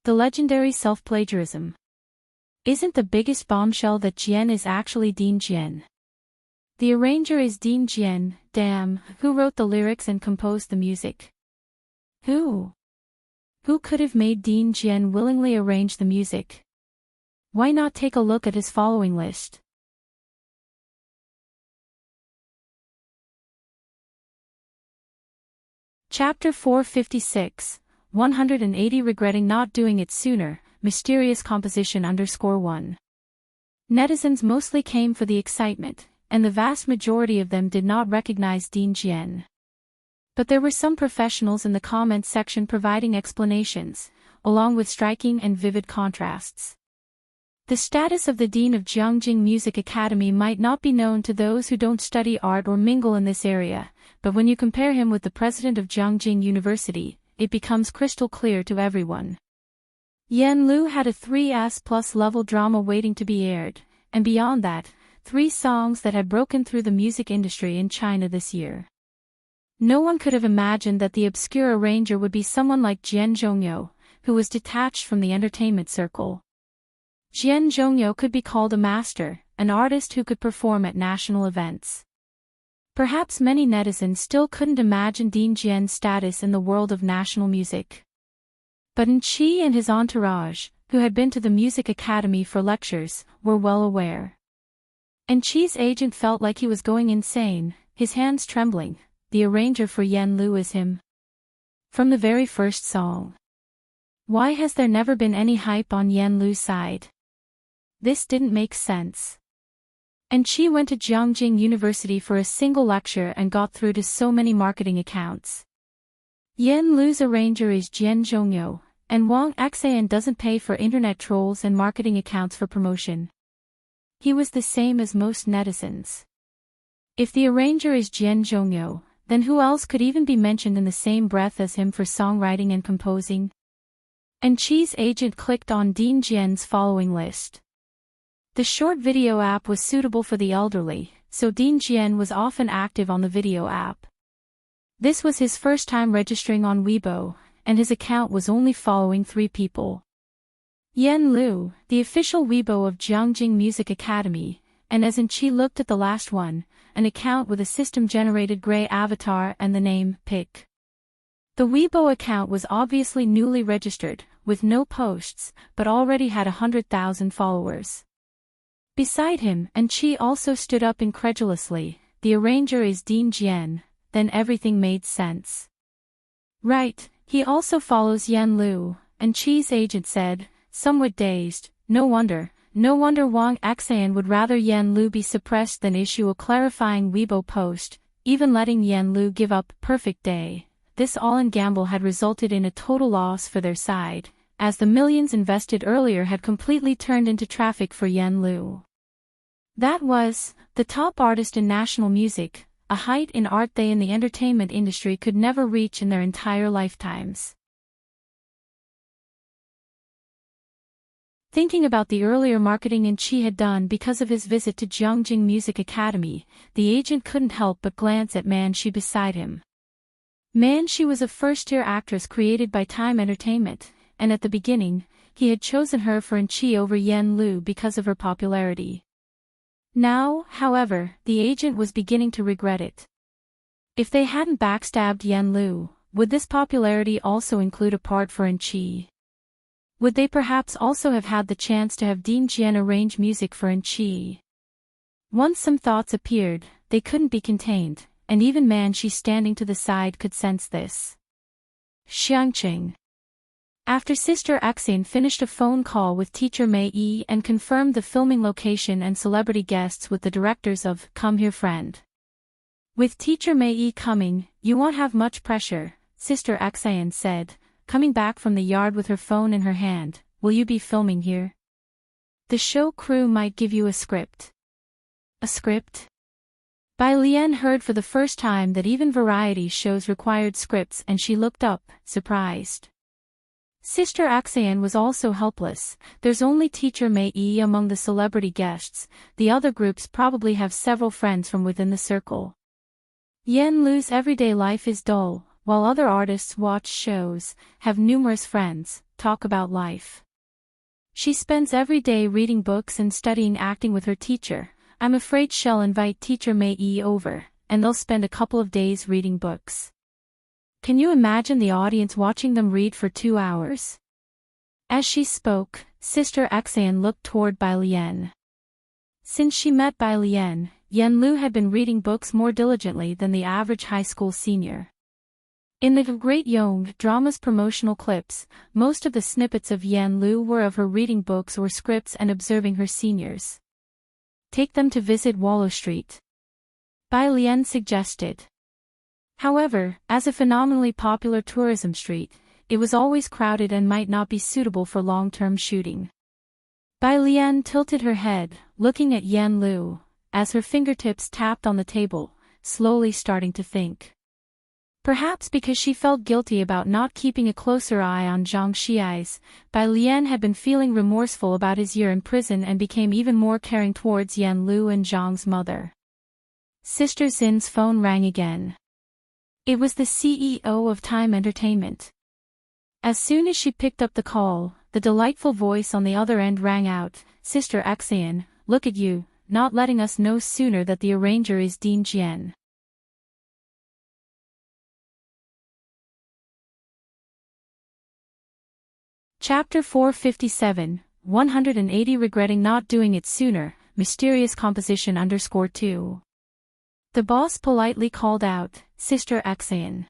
The legendary self-plagiarism. Isn't the biggest bombshell that Jian is actually Dean Jian? The arranger is Dean Jian. Damn, who wrote the lyrics and composed the music? Who? Who could have made Dean Jian willingly arrange the music? Why not take a look at his following list? Chapter 456, 180 Regretting Not Doing It Sooner, Mysterious Composition _1. Netizens mostly came for the excitement, and the vast majority of them did not recognize Dean Jian. But there were some professionals in the comments section providing explanations, along with striking and vivid contrasts. The status of the Dean of Jiangjing Music Academy might not be known to those who don't study art or mingle in this area, but when you compare him with the president of Jiangjing University, it becomes crystal clear to everyone. Yan Lu had a 3S+ level drama waiting to be aired, and beyond that, 3 songs that had broken through the music industry in China this year. No one could have imagined that the obscure arranger would be someone like Jian Zhongyo, who was detached from the entertainment circle. Jian Zhongyo could be called a master, an artist who could perform at national events. Perhaps many netizens still couldn't imagine Dean Jian's status in the world of national music. But Enqi and his entourage, who had been to the music academy for lectures, were well aware. Enqi's agent felt like he was going insane, his hands trembling. The arranger for Yan Lu is him. From the very first song. Why has there never been any hype on Yan Lu's side? This didn't make sense. Enqi went to Jiangjing University for a single lecture and got through to so many marketing accounts. Yan Lu's arranger is Jian Zhongyo, and Wang Xian doesn't pay for internet trolls and marketing accounts for promotion. He was the same as most netizens. If the arranger is Jian Zhongyo, then who else could even be mentioned in the same breath as him for songwriting and composing? Enqi's agent clicked on Dean Jian's following list. The short video app was suitable for the elderly, so Dean Jian was often active on the video app. This was his first time registering on Weibo, and his account was only following 3 people. Yan Lu, the official Weibo of Jiangjing Music Academy, and as Enqi looked at the last one, an account with a system-generated gray avatar and the name Pic. The Weibo account was obviously newly registered, with no posts, but already had 100,000 followers. Beside him, Enqi also stood up incredulously. The arranger is Dean Jian. Then everything made sense. Right, he also follows Yan Lu, Enqi's agent said, somewhat dazed. No wonder Wang Xian would rather Yan Lu be suppressed than issue a clarifying Weibo post, even letting Yan Lu give up perfect day. This all-in gamble had resulted in a total loss for their side, as the millions invested earlier had completely turned into traffic for Yan Lu. That was, the top artist in national music, a height in art they in the entertainment industry could never reach in their entire lifetimes. Thinking about the earlier marketing Enqi had done because of his visit to Jiangjing Music Academy, the agent couldn't help but glance at Man Shi beside him. Man Shi was a first-tier actress created by Time Entertainment, and at the beginning, he had chosen her for Enqi over Yan Lu because of her popularity. Now, however, the agent was beginning to regret it. If they hadn't backstabbed Yan Lu, would this popularity also include a part for Enqi? Would they perhaps also have had the chance to have Dean Jian arrange music for Enqi? Once some thoughts appeared, they couldn't be contained, and even Man Shi standing to the side could sense this. Xiangqing. After Sister Xin finished a phone call with Teacher Mei Yi and confirmed the filming location and celebrity guests with the directors of Come Here Friend. With Teacher Mei Yi coming, you won't have much pressure, Sister Xin said, coming back from the yard with her phone in her hand. Will you be filming here? The show crew might give you a script. A script? Bai Lian heard for the first time that even variety shows required scripts and she looked up, surprised. Sister Xian was also helpless. There's only Teacher Mei Yi among the celebrity guests, the other groups probably have several friends from within the circle. Yan Lu's everyday life is dull, while other artists watch shows, have numerous friends, talk about life. She spends every day reading books and studying acting with her teacher. I'm afraid she'll invite Teacher Mei Yi over, and they'll spend a couple of days reading books. Can you imagine the audience watching them read for 2 hours? As she spoke, Sister Xian looked toward Bai Lian. Since she met Bai Lian, Yan Lu had been reading books more diligently than the average high school senior. In the Great Young drama's promotional clips, most of the snippets of Yan Lu were of her reading books or scripts and observing her seniors. Take them to visit Wallow Street, Bai Lian suggested. However, as a phenomenally popular tourism street, it was always crowded and might not be suitable for long-term shooting. Bai Lian tilted her head, looking at Yan Lu, as her fingertips tapped on the table, slowly starting to think. Perhaps because she felt guilty about not keeping a closer eye on Zhang Xiai's, Bai Lian had been feeling remorseful about his year in prison and became even more caring towards Yan Lu and Zhang's mother. Sister Xin's phone rang again. It was the CEO of Time Entertainment. As soon as she picked up the call, the delightful voice on the other end rang out, "Sister Xian, look at you, not letting us know sooner that the arranger is Dean Jian." Chapter 457, 180 Regretting not doing it sooner, Mysterious Composition _2. The boss politely called out, "Sister Xian."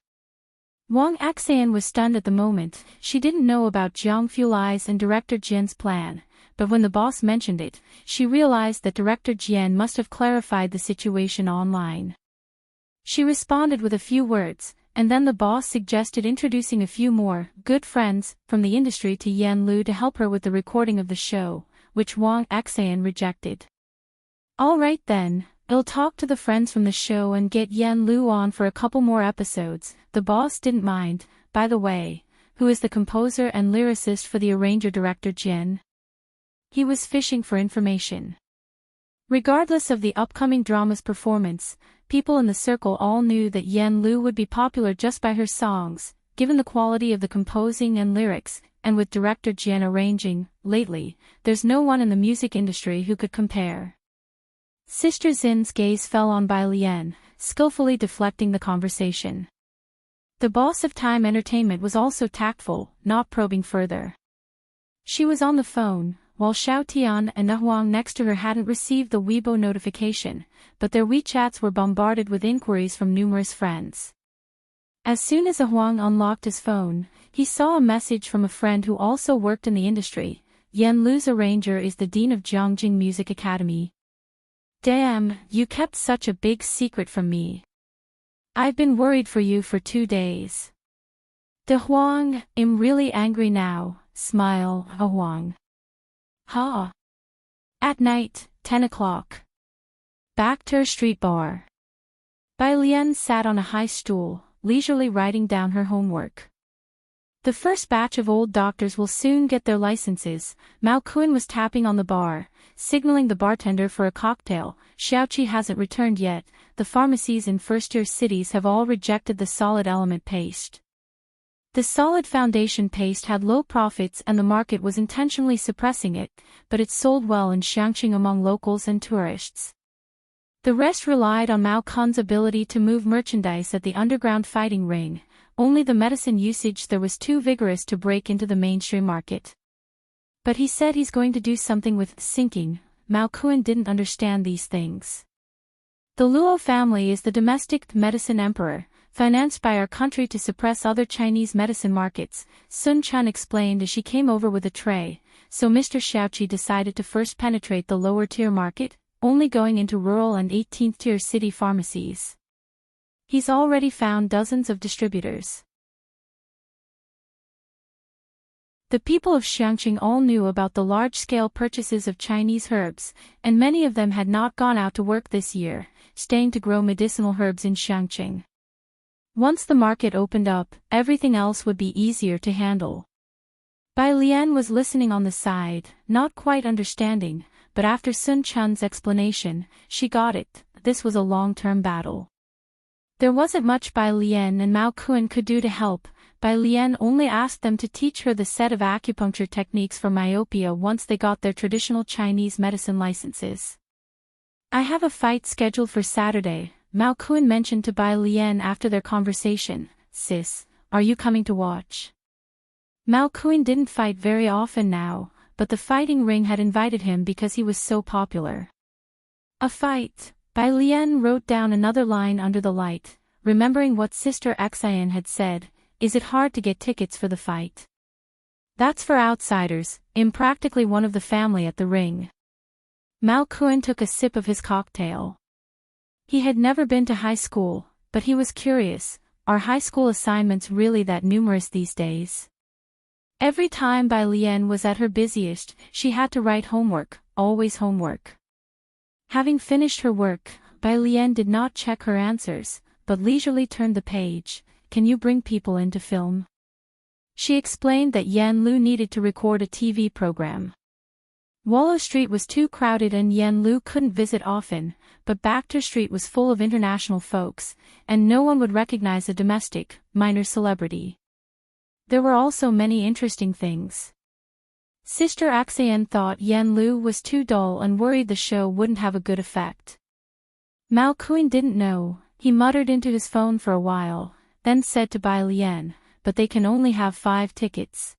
Wang Xian was stunned at the moment. She didn't know about Jiang Fulai's and Director Jian's plan, but when the boss mentioned it, she realized that Director Jian must have clarified the situation online. She responded with a few words, and then the boss suggested introducing a few more good friends from the industry to Yan Lu to help her with the recording of the show, which Wang Xian rejected. "All right then, I'll talk to the friends from the show and get Yan Lu on for a couple more episodes." The boss didn't mind. "By the way, who is the composer and lyricist for the arranger Director Jian?" He was fishing for information. Regardless of the upcoming drama's performance, people in the circle all knew that Yan Lu would be popular just by her songs, given the quality of the composing and lyrics, and with Director Jian arranging, lately, there's no one in the music industry who could compare. Sister Xin's gaze fell on Bai Lian, skillfully deflecting the conversation. The boss of Time Entertainment was also tactful, not probing further. She was on the phone, while Xiao Tian and the Huang next to her hadn't received the Weibo notification, but their WeChats were bombarded with inquiries from numerous friends. As soon as the Huang unlocked his phone, he saw a message from a friend who also worked in the industry. "Yan Lu's arranger is the dean of Jiangjing Music Academy. Damn, you kept such a big secret from me. I've been worried for you for 2 days. De Huang, I'm really angry now, smile, Huang. Ha. At night, 10 o'clock. Back to her street bar. Bai Lian sat on a high stool, leisurely writing down her homework. The first batch of old doctors will soon get their licenses. Mao Kun was tapping on the bar, signaling the bartender for a cocktail. Xiaoqi hasn't returned yet. The pharmacies in first-tier cities have all rejected the solid element paste. The solid foundation paste had low profits and the market was intentionally suppressing it, but it sold well in Xiangqing among locals and tourists. The rest relied on Mao Kun's ability to move merchandise at the underground fighting ring. Only the medicine usage there was too vigorous to break into the mainstream market. But he said he's going to do something with sinking. Mao Kun didn't understand these things. The Luo family is the domestic medicine emperor, financed by our country to suppress other Chinese medicine markets, Sun Chun explained as she came over with a tray. So Mr. Xiaoqi decided to first penetrate the lower-tier market, only going into rural and 18th-tier city pharmacies. He's already found dozens of distributors. The people of Xiangqing all knew about the large-scale purchases of Chinese herbs, and many of them had not gone out to work this year, staying to grow medicinal herbs in Xiangqing. Once the market opened up, everything else would be easier to handle. Bai Lian was listening on the side, not quite understanding, but after Sun Chun's explanation, she got it. This was a long-term battle. There wasn't much Bai Lian and Mao Kun could do to help. Bai Lian only asked them to teach her the set of acupuncture techniques for myopia once they got their traditional Chinese medicine licenses. "I have a fight scheduled for Saturday," Mao Kun mentioned to Bai Lian after their conversation. "Sis, are you coming to watch?" Mao Kun didn't fight very often now, but the fighting ring had invited him because he was so popular. A fight. Bai Lian wrote down another line under the light. remembering what Sister Xian had said, is it hard to get tickets for the fight? That's for outsiders, I'm practically one of the family at the ring. Mao Kun took a sip of his cocktail. He had never been to high school, but he was curious, are high school assignments really that numerous these days? Every time Bai Lian was at her busiest, she had to write homework, always homework. Having finished her work, Bai Lian did not check her answers, but leisurely turned the page. Can you bring people in to film? She explained that Yan Lu needed to record a TV program. Wallow Street was too crowded and Yan Lu couldn't visit often, but Bacter Street was full of international folks, and no one would recognize a domestic, minor celebrity. There were also many interesting things. Sister Xian thought Yan Lu was too dull and worried the show wouldn't have a good effect. Mao Kun didn't know, he muttered into his phone for a while, then said to Bai Lian, but they can only have 5 tickets.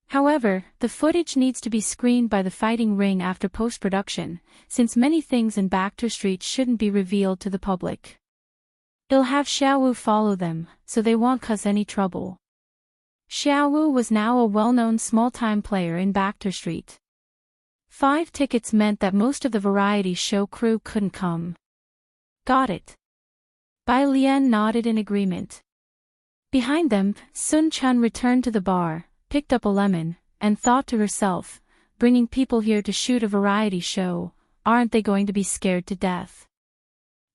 However, the footage needs to be screened by the fighting ring after post-production, since many things in Bacter Street shouldn't be revealed to the public. They'll have Xiaowu follow them, so they won't cause any trouble. Xiaowu was now a well-known small-time player in Bacter Street. 5 tickets meant that most of the variety show crew couldn't come. Got it. Bai Lian nodded in agreement. Behind them, Sun Chun returned to the bar, picked up a lemon, and thought to herself, bringing people here to shoot a variety show, aren't they going to be scared to death?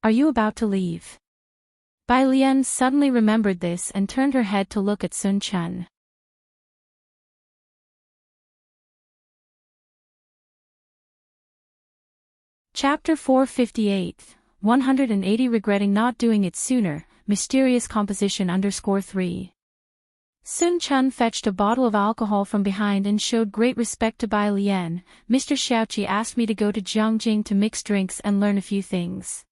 Are you about to leave? Bai Lian suddenly remembered this and turned her head to look at Sun Chun. Chapter 458, 180 Regretting Not Doing It Sooner, Mysterious Composition _3. Sun Chun fetched a bottle of alcohol from behind and showed great respect to Bai Lian. Mr. Xiaoqi asked me to go to Jiangjing to mix drinks and learn a few things.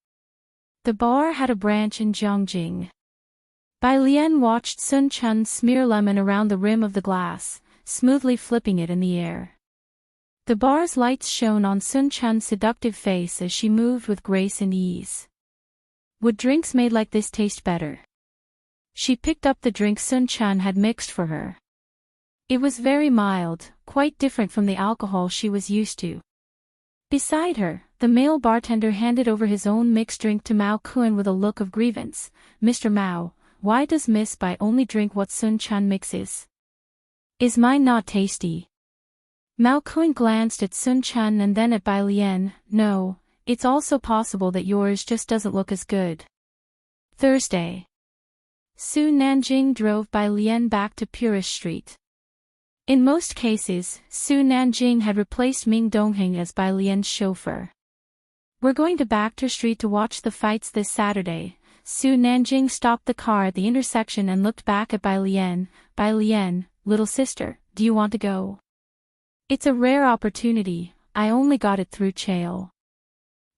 The bar had a branch in Jiangjing. Bai Lian watched Sun Chun smear lemon around the rim of the glass, smoothly flipping it in the air. The bar's lights shone on Sun Chun's seductive face as she moved with grace and ease. Would drinks made like this taste better? She picked up the drink Sun Chun had mixed for her. It was very mild, quite different from the alcohol she was used to. Beside her, the male bartender handed over his own mixed drink to Mao Kun with a look of grievance. Mr. Mao, why does Miss Bai only drink what Sun Chun mixes? Is mine not tasty? Mao Kun glanced at Sun Chun and then at Bai Lian. No, it's also possible that yours just doesn't look as good. Thursday. Su Nanjing drove Bai Lian back to Purist Street. In most cases, Su Nanjing had replaced Ming Dongheng as Bai Lian's chauffeur. We're going to Bacter Street to watch the fights this Saturday. Su Nanjing stopped the car at the intersection and looked back at Bai Lian. Bai Lian, little sister, do you want to go? It's a rare opportunity, I only got it through Chael.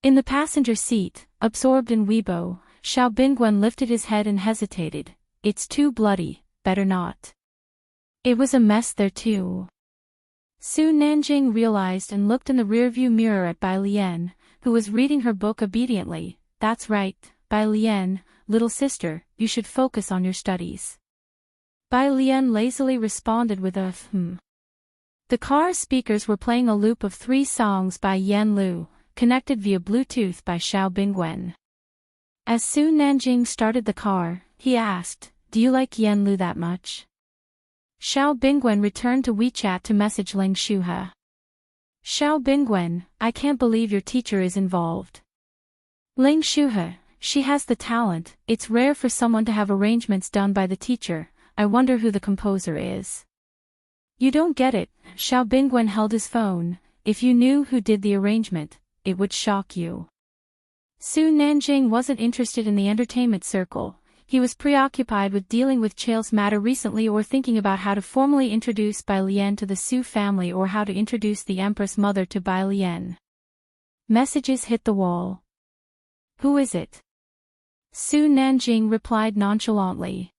In the passenger seat, absorbed in Weibo, Xiao Bingwen lifted his head and hesitated. It's too bloody, better not. It was a mess there too. Su Nanjing realized and looked in the rearview mirror at Bai Lian, who was reading her book obediently. That's right, Bai Lian, little sister, you should focus on your studies. Bai Lian lazily responded with a The car's speakers were playing a loop of 3 songs by Yan Lu, connected via Bluetooth by Xiao Bingwen. As Su Nanjing started the car, he asked, do you like Yan Lu that much? Xiao Bingwen returned to WeChat to message Ling Shuhe. Xiao Bingwen, I can't believe your teacher is involved. Ling Shuhe, she has the talent, it's rare for someone to have arrangements done by the teacher, I wonder who the composer is. You don't get it, Xiao Bingwen held his phone, if you knew who did the arrangement, it would shock you. Su Nanjing wasn't interested in the entertainment circle, he was preoccupied with dealing with Chael's matter recently or thinking about how to formally introduce Bai Lian to the Su family or how to introduce the Empress Mother to Bai Lian. Messages hit the wall. Who is it? Su Nanjing replied nonchalantly.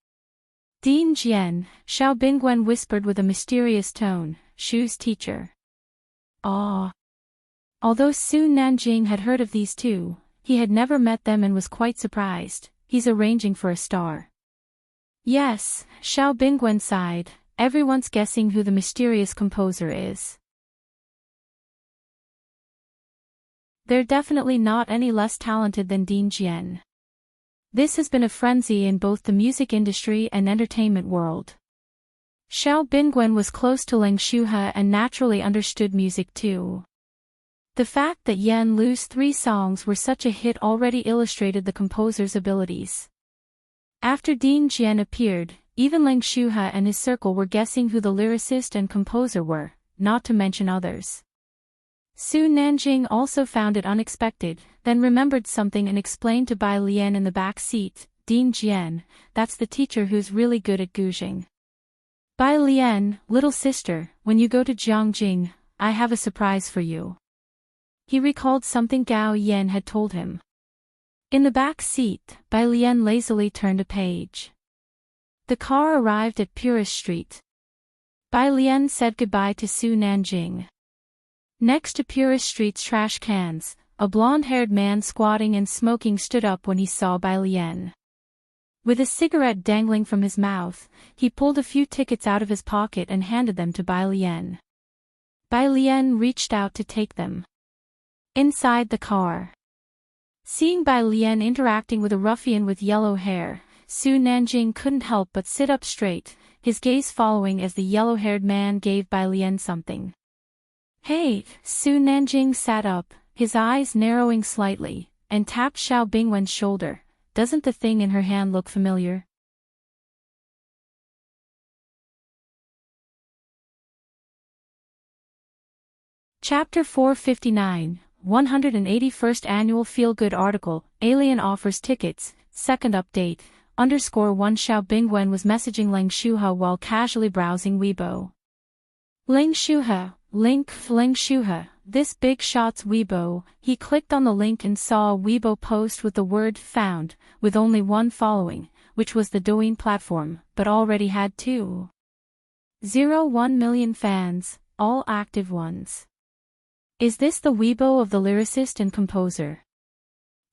Dean Jian, Xiao Bingwen whispered with a mysterious tone, Shu's teacher. Ah. Although Su Nanjing had heard of these two, he had never met them and was quite surprised. he's arranging for a star. Yes, Xiao Bingwen sighed, everyone's guessing who the mysterious composer is. They're definitely not any less talented than Dean Jian. This has been a frenzy in both the music industry and entertainment world. Xiao Bingwen was close to Leng Shuhe and naturally understood music too. The fact that Yan Lu's 3 songs were such a hit already illustrated the composer's abilities. After Dean Jian appeared, even Leng Shuhe and his circle were guessing who the lyricist and composer were, not to mention others. Su Nanjing also found it unexpected, then remembered something and explained to Bai Lian in the back seat, Dean Jian, that's the teacher who's really good at guzheng. Bai Lian, little sister, when you go to Jiangjing, I have a surprise for you. He recalled something Gao Yan had told him. In the back seat, Bai Lian lazily turned a page. The car arrived at Purist Street. Bai Lian said goodbye to Su Nanjing. Next to Purist Street's trash cans, a blonde-haired man squatting and smoking stood up when he saw Bai Lian. With a cigarette dangling from his mouth, he pulled a few tickets out of his pocket and handed them to Bai Lian. Bai Lian reached out to take them. Inside the car. Seeing Bai Lian interacting with a ruffian with yellow hair, Su Nanjing couldn't help but sit up straight, his gaze following as the yellow-haired man gave Bai Lian something. Hey, Su Nanjing sat up, his eyes narrowing slightly, and tapped Xiao Bingwen's shoulder. Doesn't the thing in her hand look familiar? Chapter 459, 181st Annual Feel-Good Article, Alien Offers Tickets, Second Update, _1 Xiao Bingwen was messaging Leng Shuhe while casually browsing Weibo. Leng Shuhe, this big shot's Weibo. He clicked on the link and saw a Weibo post with the word found, with only 1 following, which was the Douyin platform, but already had 2.01 million fans, all active ones. Is this the Weibo of the lyricist and composer?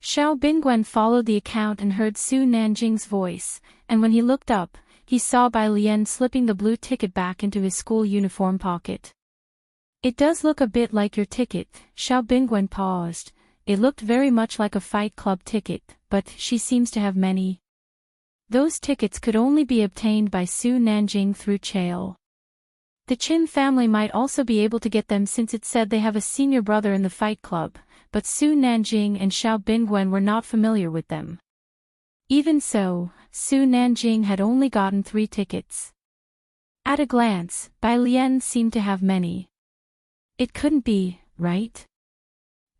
Xiao Bingwen followed the account and heard Su Nanjing's voice, and when he looked up, he saw Bai Lian slipping the blue ticket back into his school uniform pocket. It does look a bit like your ticket, Xiao Bingwen paused. It looked very much like a Fight Club ticket, but she seems to have many. Those tickets could only be obtained by Su Nanjing through Chail. The Chin family might also be able to get them since it said they have a senior brother in the Fight Club, but Su Nanjing and Xiao Bingwen were not familiar with them. Even so, Su Nanjing had only gotten 3 tickets. At a glance, Bai Lian seemed to have many. It couldn't be, right?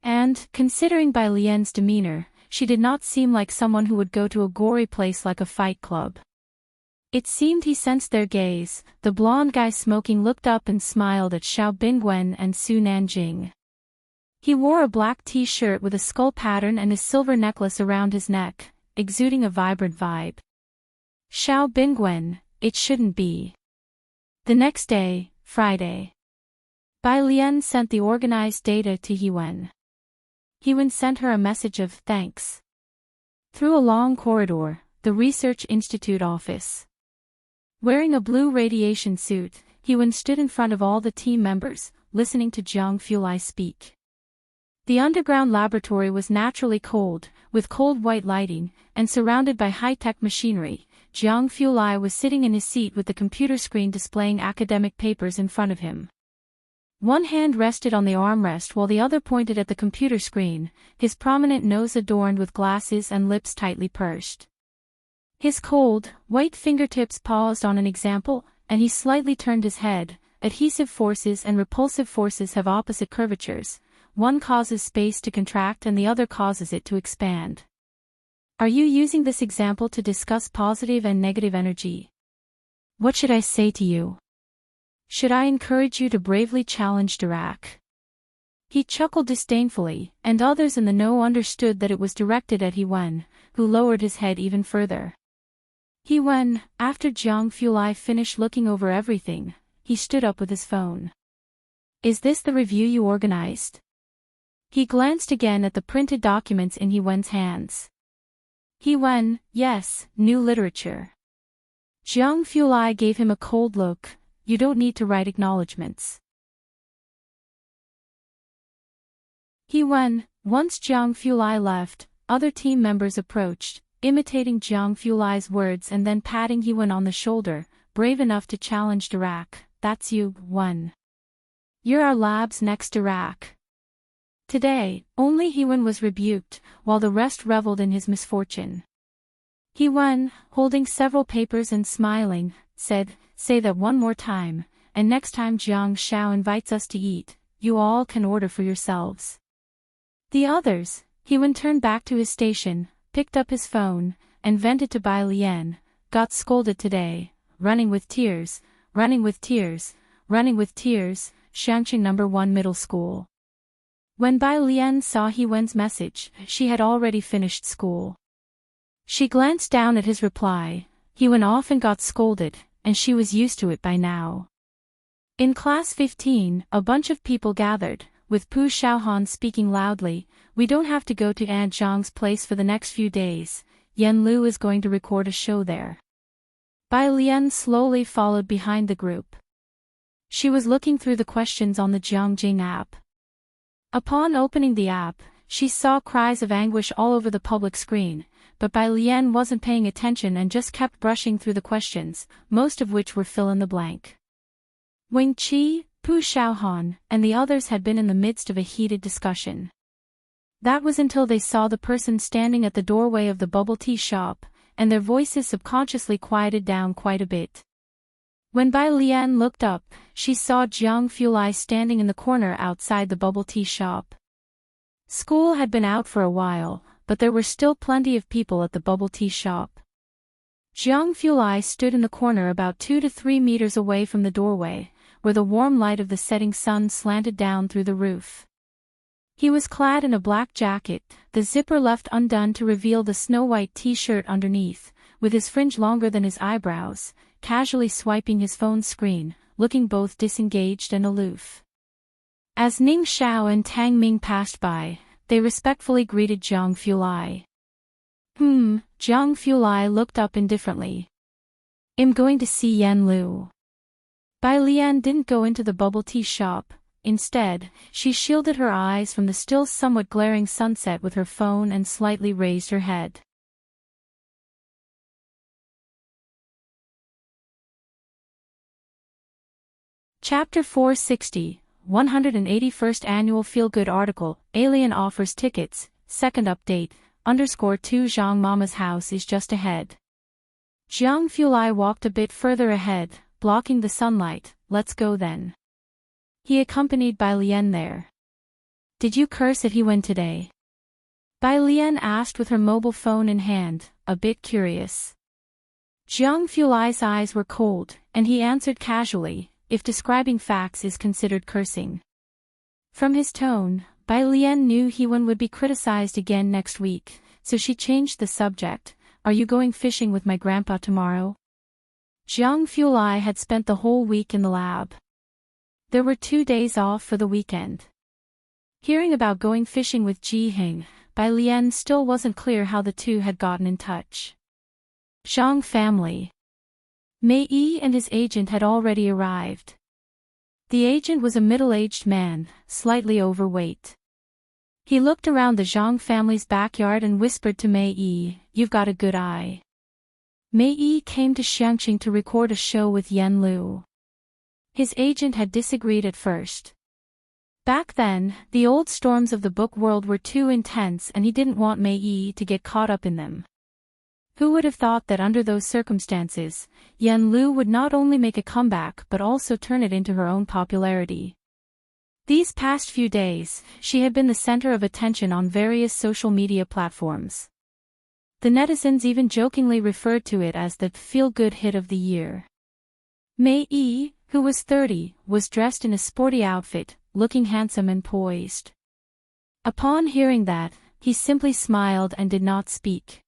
And, considering Bai Lian's demeanor, she did not seem like someone who would go to a gory place like a Fight Club. It seemed he sensed their gaze. The blonde guy smoking looked up and smiled at Xiao Bingwen and Su Nanjing. He wore a black t-shirt with a skull pattern and a silver necklace around his neck, exuding a vibrant vibe. Xiao Bingwen, it shouldn't be. The next day, Friday. Bai Lian sent the organized data to Hewen. Hewen sent her a message of thanks. Through a long corridor, the Research Institute office. Wearing a blue radiation suit, Hewen stood in front of all the team members, listening to Jiang Fulai speak. The underground laboratory was naturally cold, with cold white lighting, and surrounded by high-tech machinery. Jiang Fulai was sitting in his seat with the computer screen displaying academic papers in front of him. One hand rested on the armrest while the other pointed at the computer screen, his prominent nose adorned with glasses and lips tightly pursed. His cold, white fingertips paused on an example, and he slightly turned his head. Adhesive forces and repulsive forces have opposite curvatures. One causes space to contract and the other causes it to expand. Are you using this example to discuss positive and negative energy? What should I say to you? Should I encourage you to bravely challenge Dirac? He chuckled disdainfully, and others in the know understood that it was directed at Hewen, who lowered his head even further. Hewen, after Jiang Fulai finished looking over everything, he stood up with his phone. Is this the review you organized? He glanced again at the printed documents in Hewen's hands. He went, yes, new literature. Jiang Fulai gave him a cold look. You don't need to write acknowledgements. He went. Once Jiang Fulai left, other team members approached, imitating Jiang Fulai's words and then patting He Wen on the shoulder, brave enough to challenge Dirac. That's you, Wen. You're our lab's next Dirac. Today, only He Wen was rebuked, while the rest reveled in his misfortune. He Wen, holding several papers and smiling, said, say that one more time, and next time Jiang Shao invites us to eat, you all can order for yourselves. The others, He Wen turned back to his station, picked up his phone, and vented to Bai Lian, got scolded today, running with tears, running with tears, running with tears, Shangqing No. 1 Middle School. When Bai Lian saw He Wen's message, she had already finished school. She glanced down at his reply. He Wen often got scolded, and she was used to it by now. In class 15, a bunch of people gathered, with Pu Xiaohan speaking loudly. We don't have to go to Aunt Zhang's place for the next few days. Yan Lu is going to record a show there. Bai Lian slowly followed behind the group. She was looking through the questions on the Jiangjing app. Upon opening the app, she saw cries of anguish all over the public screen, but Bai Lian wasn't paying attention and just kept brushing through the questions, most of which were fill-in-the-blank. Wing Qi, Pu Xiaohan, and the others had been in the midst of a heated discussion. That was until they saw the person standing at the doorway of the bubble tea shop, and their voices subconsciously quieted down quite a bit. When Bai Lian looked up, she saw Jiang Fulai standing in the corner outside the bubble tea shop. School had been out for a while, but there were still plenty of people at the bubble tea shop. Jiang Fulai stood in the corner about 2 to 3 meters away from the doorway, where the warm light of the setting sun slanted down through the roof. He was clad in a black jacket, the zipper left undone to reveal the snow-white t-shirt underneath, with his fringe longer than his eyebrows, casually swiping his phone screen, looking both disengaged and aloof. As Ning Xiao and Tang Ming passed by, they respectfully greeted Jiang Fulai. Jiang Fulai looked up indifferently. I'm going to see Yan Lu. Bai Lian didn't go into the bubble tea shop. Instead, she shielded her eyes from the still somewhat glaring sunset with her phone and slightly raised her head. Chapter 460, 181st Annual Feel-Good Article, Alien Offers Tickets, Second Update, _2 Zhang Mama's house is just ahead. Jiang Fulai walked a bit further ahead, blocking the sunlight. Let's go then. He accompanied Bai Lian there. Did you curse at He Wen today? Bai Lian asked with her mobile phone in hand, a bit curious. Jiang Fulai's eyes were cold, and he answered casually, if describing facts is considered cursing. From his tone, Bai Lian knew He Wen would be criticized again next week, so she changed the subject. Are you going fishing with my grandpa tomorrow? Jiang Fulai had spent the whole week in the lab. There were 2 days off for the weekend. Hearing about going fishing with Ji Hing, Bai Lian still wasn't clear how the two had gotten in touch. Zhang family. Mei Yi and his agent had already arrived. The agent was a middle-aged man, slightly overweight. He looked around the Zhang family's backyard and whispered to Mei Yi, "You've got a good eye." Mei Yi came to Xiangqing to record a show with Yan Lu. His agent had disagreed at first. Back then, the old storms of the book world were too intense and he didn't want Mei Yi to get caught up in them. Who would have thought that under those circumstances, Yan Lu would not only make a comeback but also turn it into her own popularity. These past few days, she had been the center of attention on various social media platforms. The netizens even jokingly referred to it as the feel-good hit of the year. Mei Yi, who was 30, was dressed in a sporty outfit, looking handsome and poised. Upon hearing that, he simply smiled and did not speak.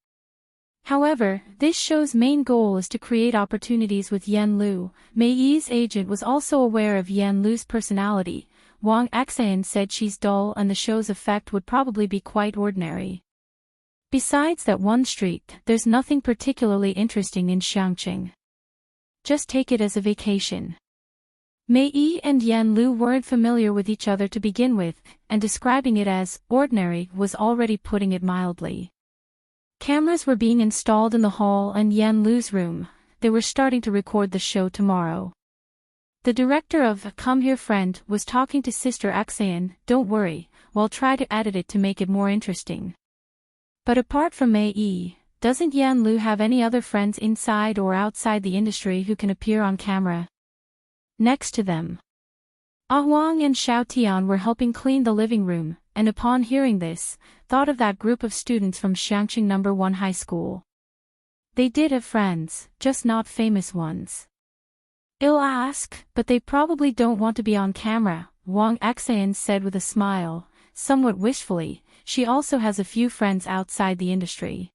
However, this show's main goal is to create opportunities with Yan Lu. Mei Yi's agent was also aware of Yan Lu's personality. Wang Xan said she's dull and the show's effect would probably be quite ordinary. Besides that one street, there's nothing particularly interesting in Xiangqing. Just take it as a vacation. Mei Yi and Yan Lu weren't familiar with each other to begin with, and describing it as ordinary was already putting it mildly. Cameras were being installed in the hall and Yan Lu's room. They were starting to record the show tomorrow. The director of Come Here Friend was talking to Sister Xan, don't worry, we'll try to edit it to make it more interesting. But apart from Mei Yi, doesn't Yan Lu have any other friends inside or outside the industry who can appear on camera? Next to them, Huang and Xiao Tian were helping clean the living room, and upon hearing this, thought of that group of students from Xiangqing No. 1 High School. They did have friends, just not famous ones. I'll ask, but they probably don't want to be on camera, Wang Xan said with a smile, somewhat wishfully. She also has a few friends outside the industry.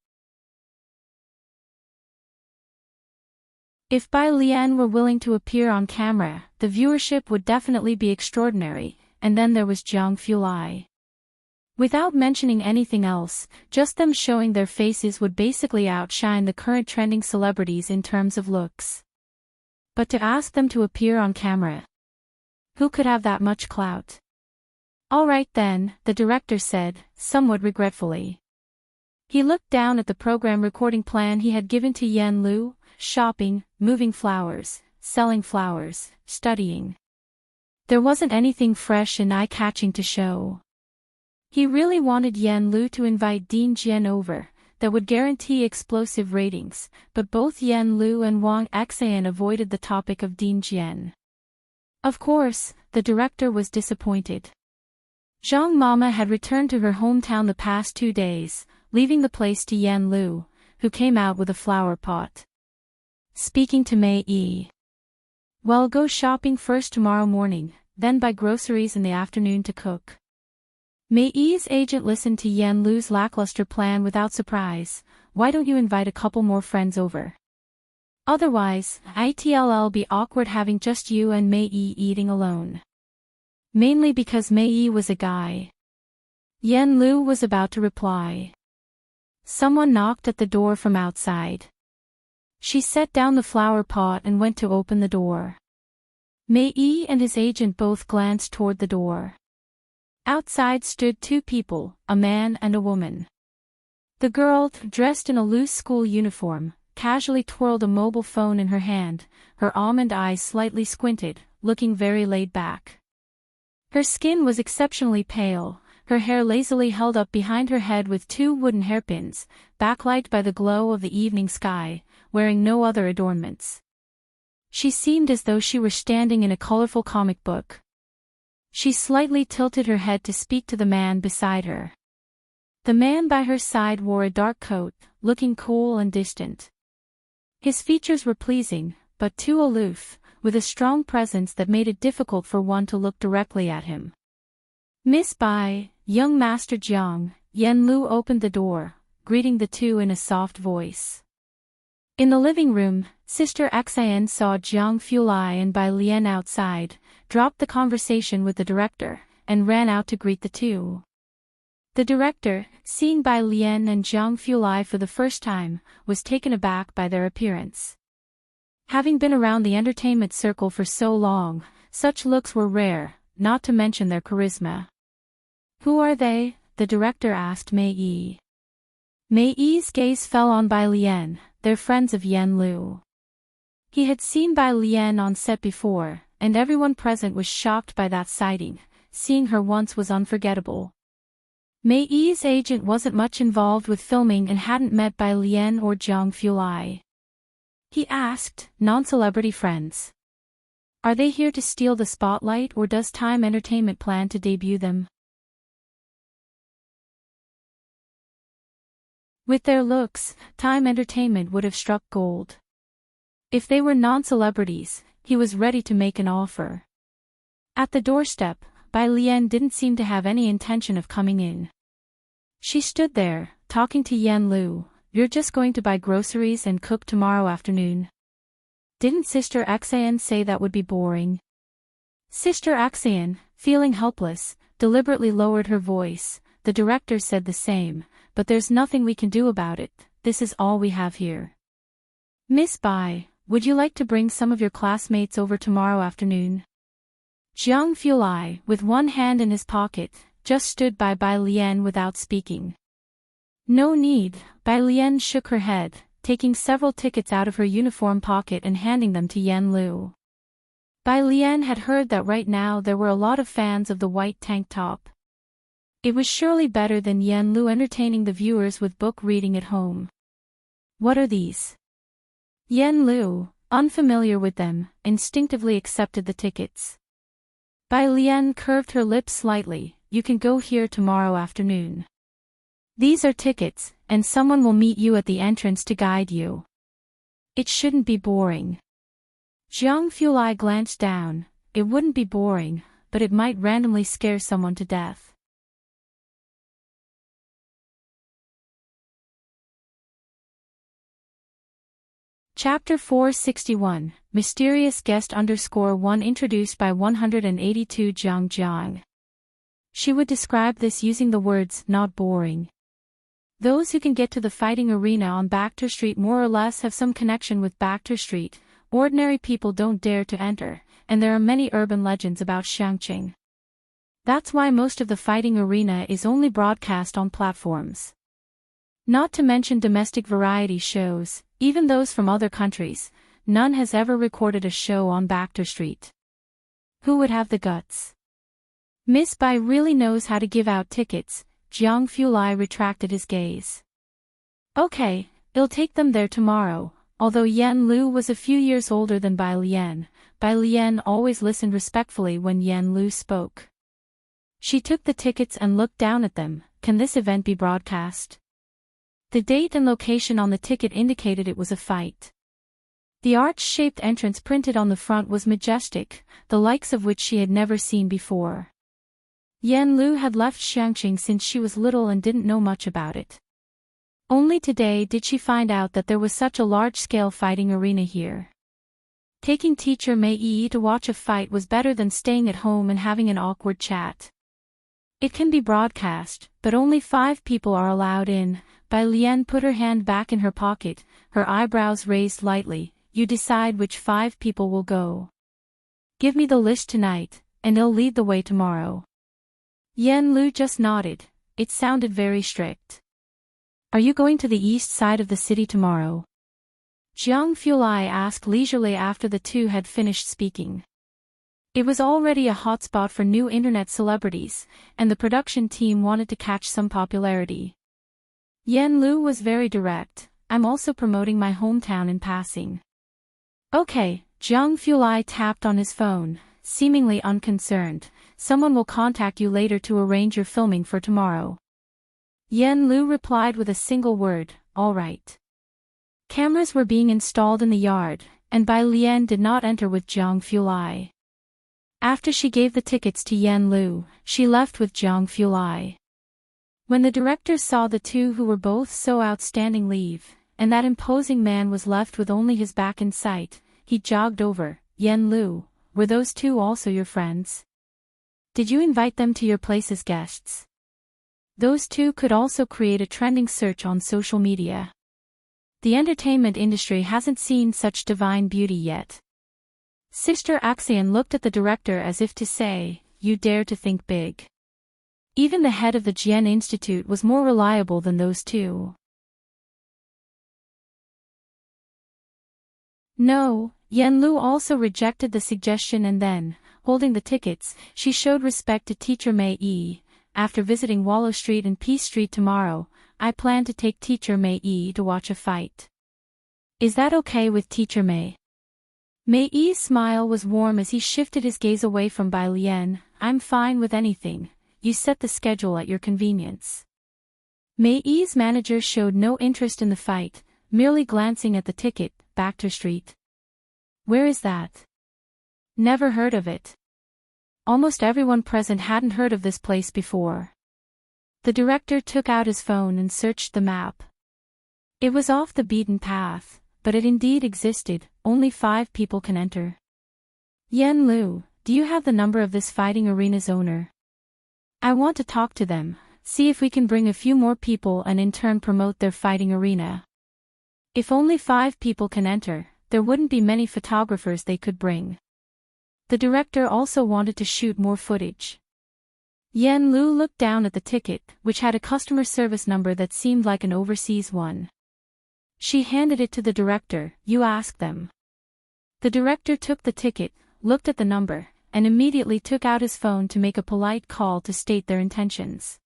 If Bai Lian were willing to appear on camera, the viewership would definitely be extraordinary, and then there was Jiang Fulai. Without mentioning anything else, just them showing their faces would basically outshine the current trending celebrities in terms of looks. But to ask them to appear on camera, who could have that much clout? All right then, the director said, somewhat regretfully. He looked down at the program recording plan he had given to Yan Lu: shopping, moving flowers, selling flowers, studying. There wasn't anything fresh and eye-catching to show. He really wanted Yan Lu to invite Dean Jian over, that would guarantee explosive ratings, but both Yan Lu and Wang Xan avoided the topic of Dean Jian. Of course, the director was disappointed. Zhang Mama had returned to her hometown the past 2 days, leaving the place to Yan Lu, who came out with a flower pot. Speaking to Mei Yi. Well, go shopping first tomorrow morning, then buy groceries in the afternoon to cook. Mei Yi's agent listened to Yan Lu's lackluster plan without surprise. Why don't you invite a couple more friends over? Otherwise, it'll be awkward having just you and Mei Yi eating alone. Mainly because Mei Yi was a guy. Yan Lu was about to reply. Someone knocked at the door from outside. She set down the flower pot and went to open the door. Mei Yi and his agent both glanced toward the door. Outside stood 2 people, a man and a woman. The girl, dressed in a loose school uniform, casually twirled a mobile phone in her hand, her almond eyes slightly squinted, looking very laid back. Her skin was exceptionally pale, her hair lazily held up behind her head with 2 wooden hairpins, backlight by the glow of the evening sky, wearing no other adornments. She seemed as though she were standing in a colorful comic book. She slightly tilted her head to speak to the man beside her. The man by her side wore a dark coat, looking cool and distant. His features were pleasing, but too aloof, with a strong presence that made it difficult for one to look directly at him. Miss Bai, young Master Jiang, Yan Lu opened the door, greeting the 2 in a soft voice. In the living room, Sister Xan saw Jiang Fulai and Bai Lian outside, dropped the conversation with the director, and ran out to greet the 2. The director, seeing Bai Lian and Jiang Fulai for the first time, was taken aback by their appearance. Having been around the entertainment circle for so long, such looks were rare, not to mention their charisma. Who are they? The director asked Mei Yi. Mei Yi's gaze fell on Bai Lian. They're friends of Yan Lu. He had seen Bai Lian on set before, and everyone present was shocked by that sighting. Seeing her once was unforgettable. Mei Yi's agent wasn't much involved with filming and hadn't met Bai Lian or Jiang Fulai. He asked, non-celebrity friends. Are they here to steal the spotlight or does Time Entertainment plan to debut them? With their looks, Time Entertainment would have struck gold. If they were non-celebrities, he was ready to make an offer. At the doorstep, Bai Lian didn't seem to have any intention of coming in. She stood there, talking to Yan Lu. You're just going to buy groceries and cook tomorrow afternoon. Didn't Sister Xan say that would be boring? Sister Xan, feeling helpless, deliberately lowered her voice. The director said the same, but there's nothing we can do about it. This is all we have here. Miss Bai, would you like to bring some of your classmates over tomorrow afternoon? Jiang Fulai, with one hand in his pocket, just stood by Bai Lian without speaking. No need, Bai Lian shook her head, taking several tickets out of her uniform pocket and handing them to Yan Lu. Bai Lian had heard that right now there were a lot of fans of the white tank top. It was surely better than Yan Lu entertaining the viewers with book reading at home. What are these? Yan Lu, unfamiliar with them, instinctively accepted the tickets. Bai Lian curved her lips slightly. You can go here tomorrow afternoon. These are tickets, and someone will meet you at the entrance to guide you. It shouldn't be boring. Jiang Fulai glanced down. It wouldn't be boring, but it might randomly scare someone to death. Chapter 461, Mysterious Guest _1 introduced by 182 Jiang. She would describe this using the words, not boring. Those who can get to the fighting arena on Baekter Street more or less have some connection with Baekter Street. Ordinary people don't dare to enter, and there are many urban legends about Xiangqing. That's why most of the fighting arena is only broadcast on platforms. Not to mention domestic variety shows, even those from other countries, none has ever recorded a show on Baekter Street. Who would have the guts? Miss Bai really knows how to give out tickets. Jiang Fulai retracted his gaze. Okay, I'll take them there tomorrow. Although Yan Lu was a few years older than Bai Lian always listened respectfully when Yan Lu spoke. She took the tickets and looked down at them. Can this event be broadcast? The date and location on the ticket indicated it was a fight. The arch-shaped entrance printed on the front was majestic, the likes of which she had never seen before. Yan Lu had left Xiangqing since she was little and didn't know much about it. Only today did she find out that there was such a large-scale fighting arena here. Taking teacher Mei Yi to watch a fight was better than staying at home and having an awkward chat. It can be broadcast, but only 5 people are allowed in. Bai Lian put her hand back in her pocket, her eyebrows raised lightly. You decide which 5 people will go. Give me the list tonight, and I'll lead the way tomorrow. Yan Lu just nodded. It sounded very strict. Are you going to the east side of the city tomorrow? Jiang Fulai asked leisurely after the two had finished speaking. It was already a hotspot for new internet celebrities, and the production team wanted to catch some popularity. Yan Lu was very direct. I'm also promoting my hometown in passing. Okay, Jiang Fulai tapped on his phone, seemingly unconcerned. Someone will contact you later to arrange your filming for tomorrow. Yan Lu replied with a single word, all right. Cameras were being installed in the yard, and Bai Lian did not enter with Jiang Fulai. After she gave the tickets to Yan Lu, she left with Jiang Fulai. When the director saw the two who were both so outstanding leave, and that imposing man was left with only his back in sight, he jogged over. Yan Lu, were those two also your friends? Did you invite them to your place as guests? Those two could also create a trending search on social media. The entertainment industry hasn't seen such divine beauty yet. Sister Axian looked at the director as if to say, you dare to think big. Even the head of the Jian Institute was more reliable than those two. No, Yan Lu also rejected the suggestion and then, holding the tickets, she showed respect to teacher Mei Yi. After visiting Wallow Street and Peace Street tomorrow, I plan to take teacher Mei Yi to watch a fight. Is that okay with teacher Mei? Mei Yi's smile was warm as he shifted his gaze away from Bai Lian. I'm fine with anything. You set the schedule at your convenience. Mei Yi's manager showed no interest in the fight, merely glancing at the ticket. Baekter Street. Where is that? Never heard of it. Almost everyone present hadn't heard of this place before. The director took out his phone and searched the map. It was off the beaten path, but it indeed existed. Only 5 people can enter. Yan Lu, do you have the number of this fighting arena's owner? I want to talk to them. see if we can bring a few more people and in turn promote their fighting arena. If only 5 people can enter, there wouldn't be many photographers they could bring. The director also wanted to shoot more footage. Yen Lu looked down at the ticket, which had a customer service number that seemed like an overseas one. She handed it to the director. "You ask them." The director took the ticket, looked at the number, and immediately took out his phone to make a polite call to state their intentions.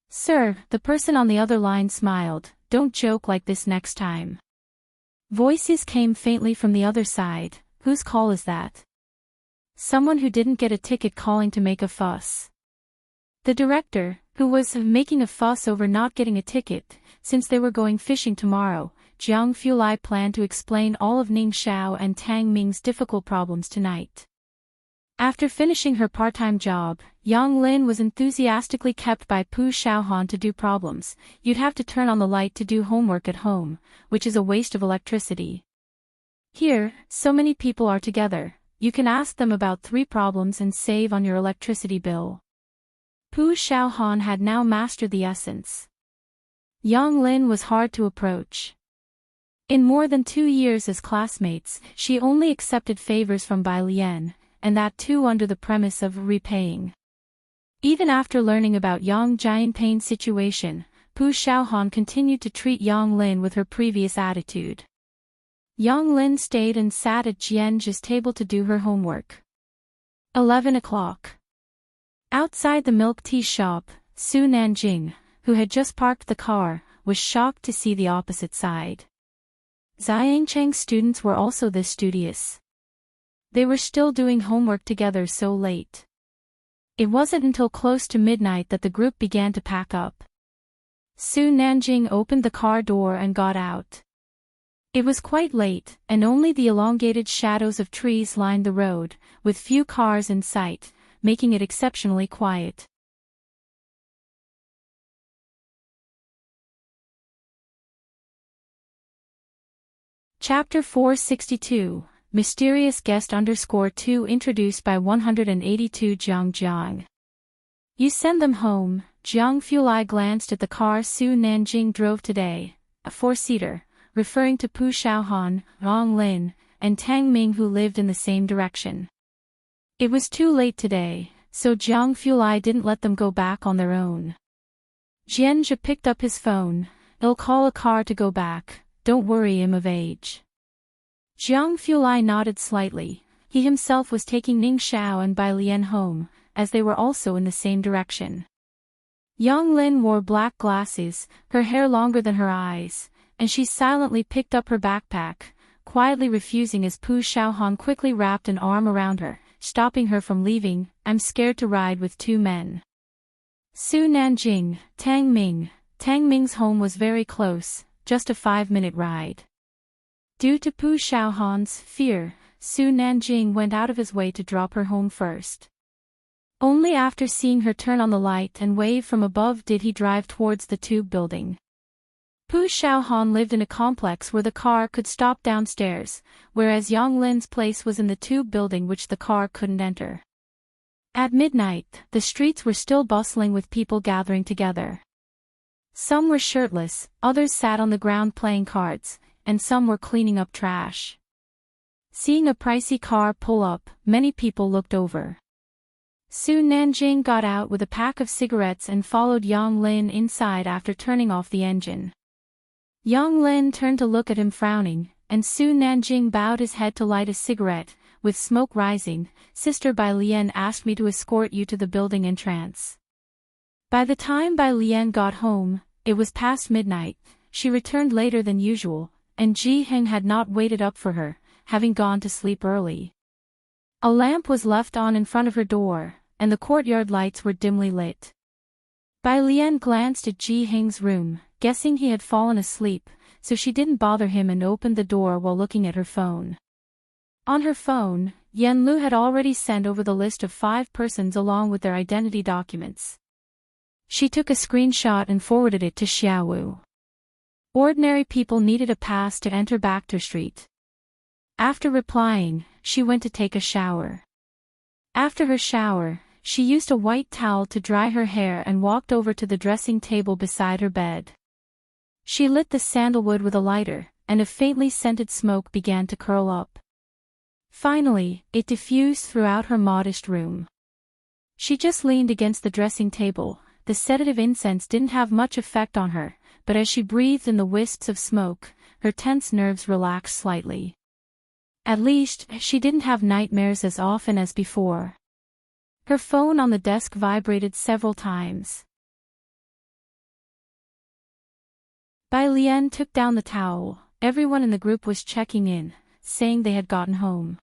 "Sir," the person on the other line smiled, "don't joke like this next time." Voices came faintly from the other side. "Whose call is that?" "Someone who didn't get a ticket calling to make a fuss." The director, who was making a fuss over not getting a ticket, since they were going fishing tomorrow, Jiang Fulai planned to explain all of Ning Xiao and Tang Ming's difficult problems tonight. After finishing her part-time job, Yang Lin was enthusiastically kept by Pu Xiaohan to do problems. "You'd have to turn on the light to do homework at home, which is a waste of electricity. Here, so many people are together, you can ask them about 3 problems and save on your electricity bill." Pu Xiaohan had now mastered the essence. Yang Lin was hard to approach. In more than 2 years as classmates, she only accepted favors from Bai Lian, and that too under the premise of repaying. Even after learning about Yang Jianping's situation, Pu Xiaohan continued to treat Yang Lin with her previous attitude. Yang Lin stayed and sat at Jianzhi's table to do her homework. 11 o'clock. Outside the milk tea shop, Su Nanjing, who had just parked the car, was shocked to see the opposite side. Xiangcheng's students were also this studious. They were still doing homework together so late. It wasn't until close to midnight that the group began to pack up. Su Nanjing opened the car door and got out. It was quite late, and only the elongated shadows of trees lined the road, with few cars in sight, making it exceptionally quiet. Chapter 462, Mysterious Guest _2 introduced by 182 Jiang. "You send them home." Jiang Fulai glanced at the car Su Nanjing drove today, a 4-seater, referring to Pu Xiaohan, Yang Lin, and Tang Ming who lived in the same direction. It was too late today, so Jiang Fulai didn't let them go back on their own. Jianzhi picked up his phone. "I'll call a car to go back, don't worry, I'm of age." Jiang Fulai nodded slightly. He himself was taking Ning Xiao and Bai Lian home, as they were also in the same direction. Yang Lin wore black glasses, her hair longer than her eyes, and she silently picked up her backpack, quietly refusing as Pu Xiaohan quickly wrapped an arm around her, stopping her from leaving. "I'm scared to ride with 2 men." Su Nanjing, Tang Ming. Tang Ming's home was very close, just a 5-minute ride. Due to Pu Xiaohan's fear, Su Nanjing went out of his way to drop her home first. Only after seeing her turn on the light and wave from above did he drive towards the tube building. Pu Xiaohan lived in a complex where the car could stop downstairs, whereas Yang Lin's place was in the tube building which the car couldn't enter. At midnight, the streets were still bustling with people gathering together. Some were shirtless, others sat on the ground playing cards, and some were cleaning up trash. Seeing a pricey car pull up, many people looked over. Su Nanjing got out with a pack of cigarettes and followed Yang Lin inside after turning off the engine. Yang Lin turned to look at him frowning, and Su Nanjing bowed his head to light a cigarette. With smoke rising, "Sister Bai Lian asked me to escort you to the building entrance." By the time Bai Lian got home, it was past midnight. She returned later than usual, and Ji Heng had not waited up for her, having gone to sleep early. A lamp was left on in front of her door, and the courtyard lights were dimly lit. Bai Lian glanced at Ji Heng's room, guessing he had fallen asleep, so she didn't bother him and opened the door while looking at her phone. On her phone, Yan Lu had already sent over the list of 5 persons along with their identity documents. She took a screenshot and forwarded it to Xiaowu. Ordinary people needed a pass to enter Bacter Street. After replying, she went to take a shower. After her shower, She used a white towel to dry her hair and walked over to the dressing table beside her bed. She lit the sandalwood with a lighter, and a faintly scented smoke began to curl up. Finally, it diffused throughout her modest room. She just leaned against the dressing table. The sedative incense didn't have much effect on her, but as she breathed in the wisps of smoke, her tense nerves relaxed slightly. At least, she didn't have nightmares as often as before. Her phone on the desk vibrated several times. Bai Lian took down the towel. Everyone in the group was checking in, saying they had gotten home.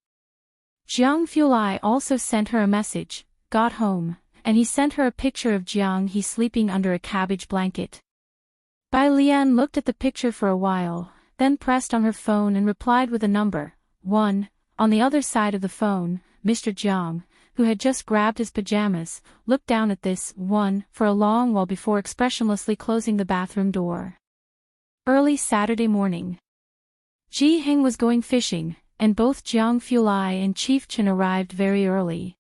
Jiang Fulai also sent her a message, got home, and he sent her a picture of Jiang He sleeping under a cabbage blanket. Bai Lian looked at the picture for a while, then pressed on her phone and replied with a number, 1. On the other side of the phone, Mr. Jiang, who had just grabbed his pajamas, looked down at this 1 for a long while before expressionlessly closing the bathroom door. Early Saturday morning. Ji Heng was going fishing, and both Jiang Fulai and Chief Chen arrived very early.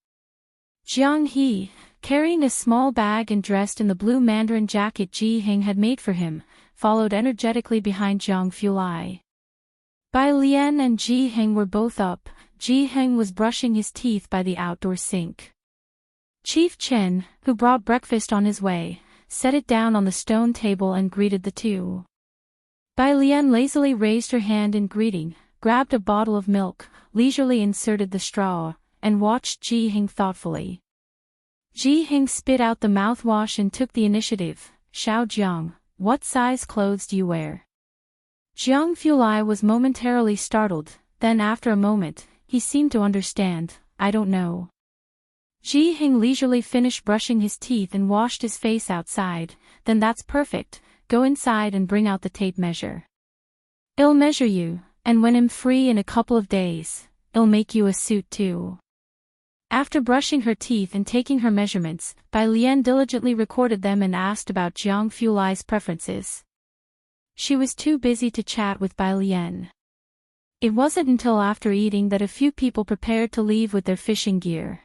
Jiang He, carrying a small bag and dressed in the blue mandarin jacket Ji Heng had made for him, followed energetically behind Jiang Fulai. Bai Lian and Ji Heng were both up. Ji Heng was brushing his teeth by the outdoor sink. Chief Chen, who brought breakfast on his way, set it down on the stone table and greeted the two. Bai Lian lazily raised her hand in greeting, grabbed a bottle of milk, leisurely inserted the straw, and watched Ji Heng thoughtfully. Ji Heng spit out the mouthwash and took the initiative. Xiao Jiang, what size clothes do you wear? Jiang Fulai was momentarily startled, then after a moment, he seemed to understand. I don't know. Ji Heng leisurely finished brushing his teeth and washed his face outside. Then that's perfect, go inside and bring out the tape measure. I'll measure you, and when I'm free in a couple of days, I'll make you a suit too. After brushing her teeth and taking her measurements, Bai Lian diligently recorded them and asked about Jiang Fulai's preferences. She was too busy to chat with Bai Lian. It wasn't until after eating that a few people prepared to leave with their fishing gear.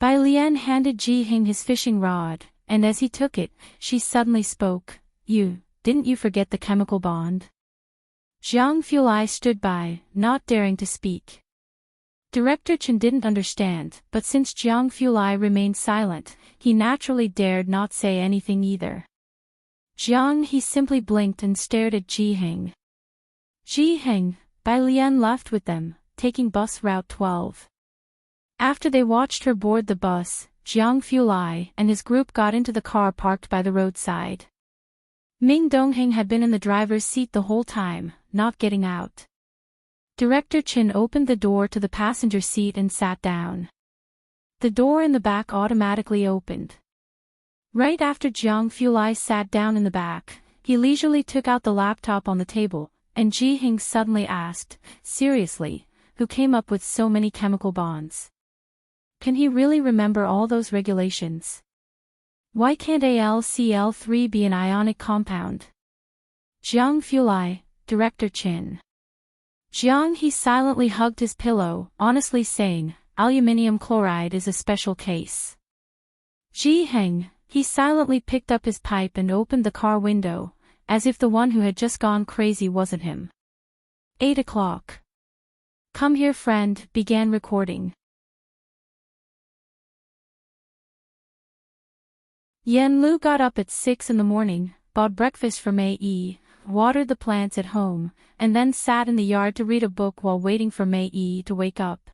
Bai Lian handed Ji Heng his fishing rod, and as he took it, she suddenly spoke, didn't you forget the chemical bond? Jiang Fulai stood by, not daring to speak. Director Chen didn't understand, but since Jiang Fulai remained silent, he naturally dared not say anything either. He simply blinked and stared at Ji Heng. Ji Heng, Bai Lian left with them, taking bus route 12. After they watched her board the bus, Jiang Fulai and his group got into the car parked by the roadside. Ming Dongheng had been in the driver's seat the whole time, not getting out. Director Chen opened the door to the passenger seat and sat down. The door in the back automatically opened. Right after Jiang Fulai sat down in the back, he leisurely took out the laptop on the table, and Ji Heng suddenly asked, seriously, who came up with so many chemical bonds? Can he really remember all those regulations? Why can't AlCl3 be an ionic compound? Jiang Fulai, Director Chen. Jiang He silently hugged his pillow, honestly saying, aluminium chloride is a special case. Ji Heng, he silently picked up his pipe and opened the car window, as if the one who had just gone crazy wasn't him. 8 o'clock. Come here friend, began recording. Yan Lu got up at 6 in the morning, bought breakfast for Mei Yi, watered the plants at home, and then sat in the yard to read a book while waiting for Mei Yi to wake up.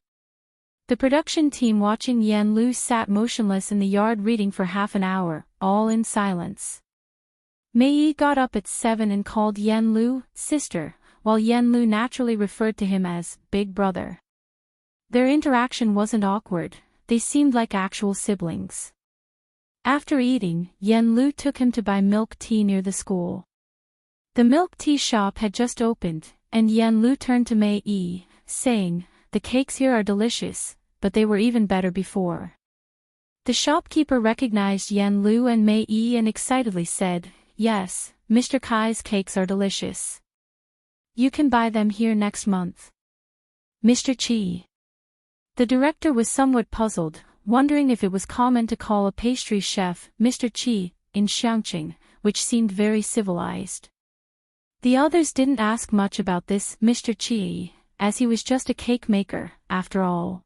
The production team watching Yan Lu sat motionless in the yard reading for half an hour, all in silence. Mei Yi got up at 7 and called Yan Lu, sister, while Yan Lu naturally referred to him as big brother. Their interaction wasn't awkward, they seemed like actual siblings. After eating, Yan Lu took him to buy milk tea near the school. The milk tea shop had just opened, and Yan Lu turned to Mei Yi, saying, the cakes here are delicious, but they were even better before. The shopkeeper recognized Yan Lu and Mei Yi and excitedly said, yes, Mr. Kai's cakes are delicious. You can buy them here next month. Mr. Chi. The director was somewhat puzzled, wondering if it was common to call a pastry chef Mr. Qi in Xiangqing, which seemed very civilized. The others didn't ask much about this Mr. Qi, as he was just a cake maker, after all.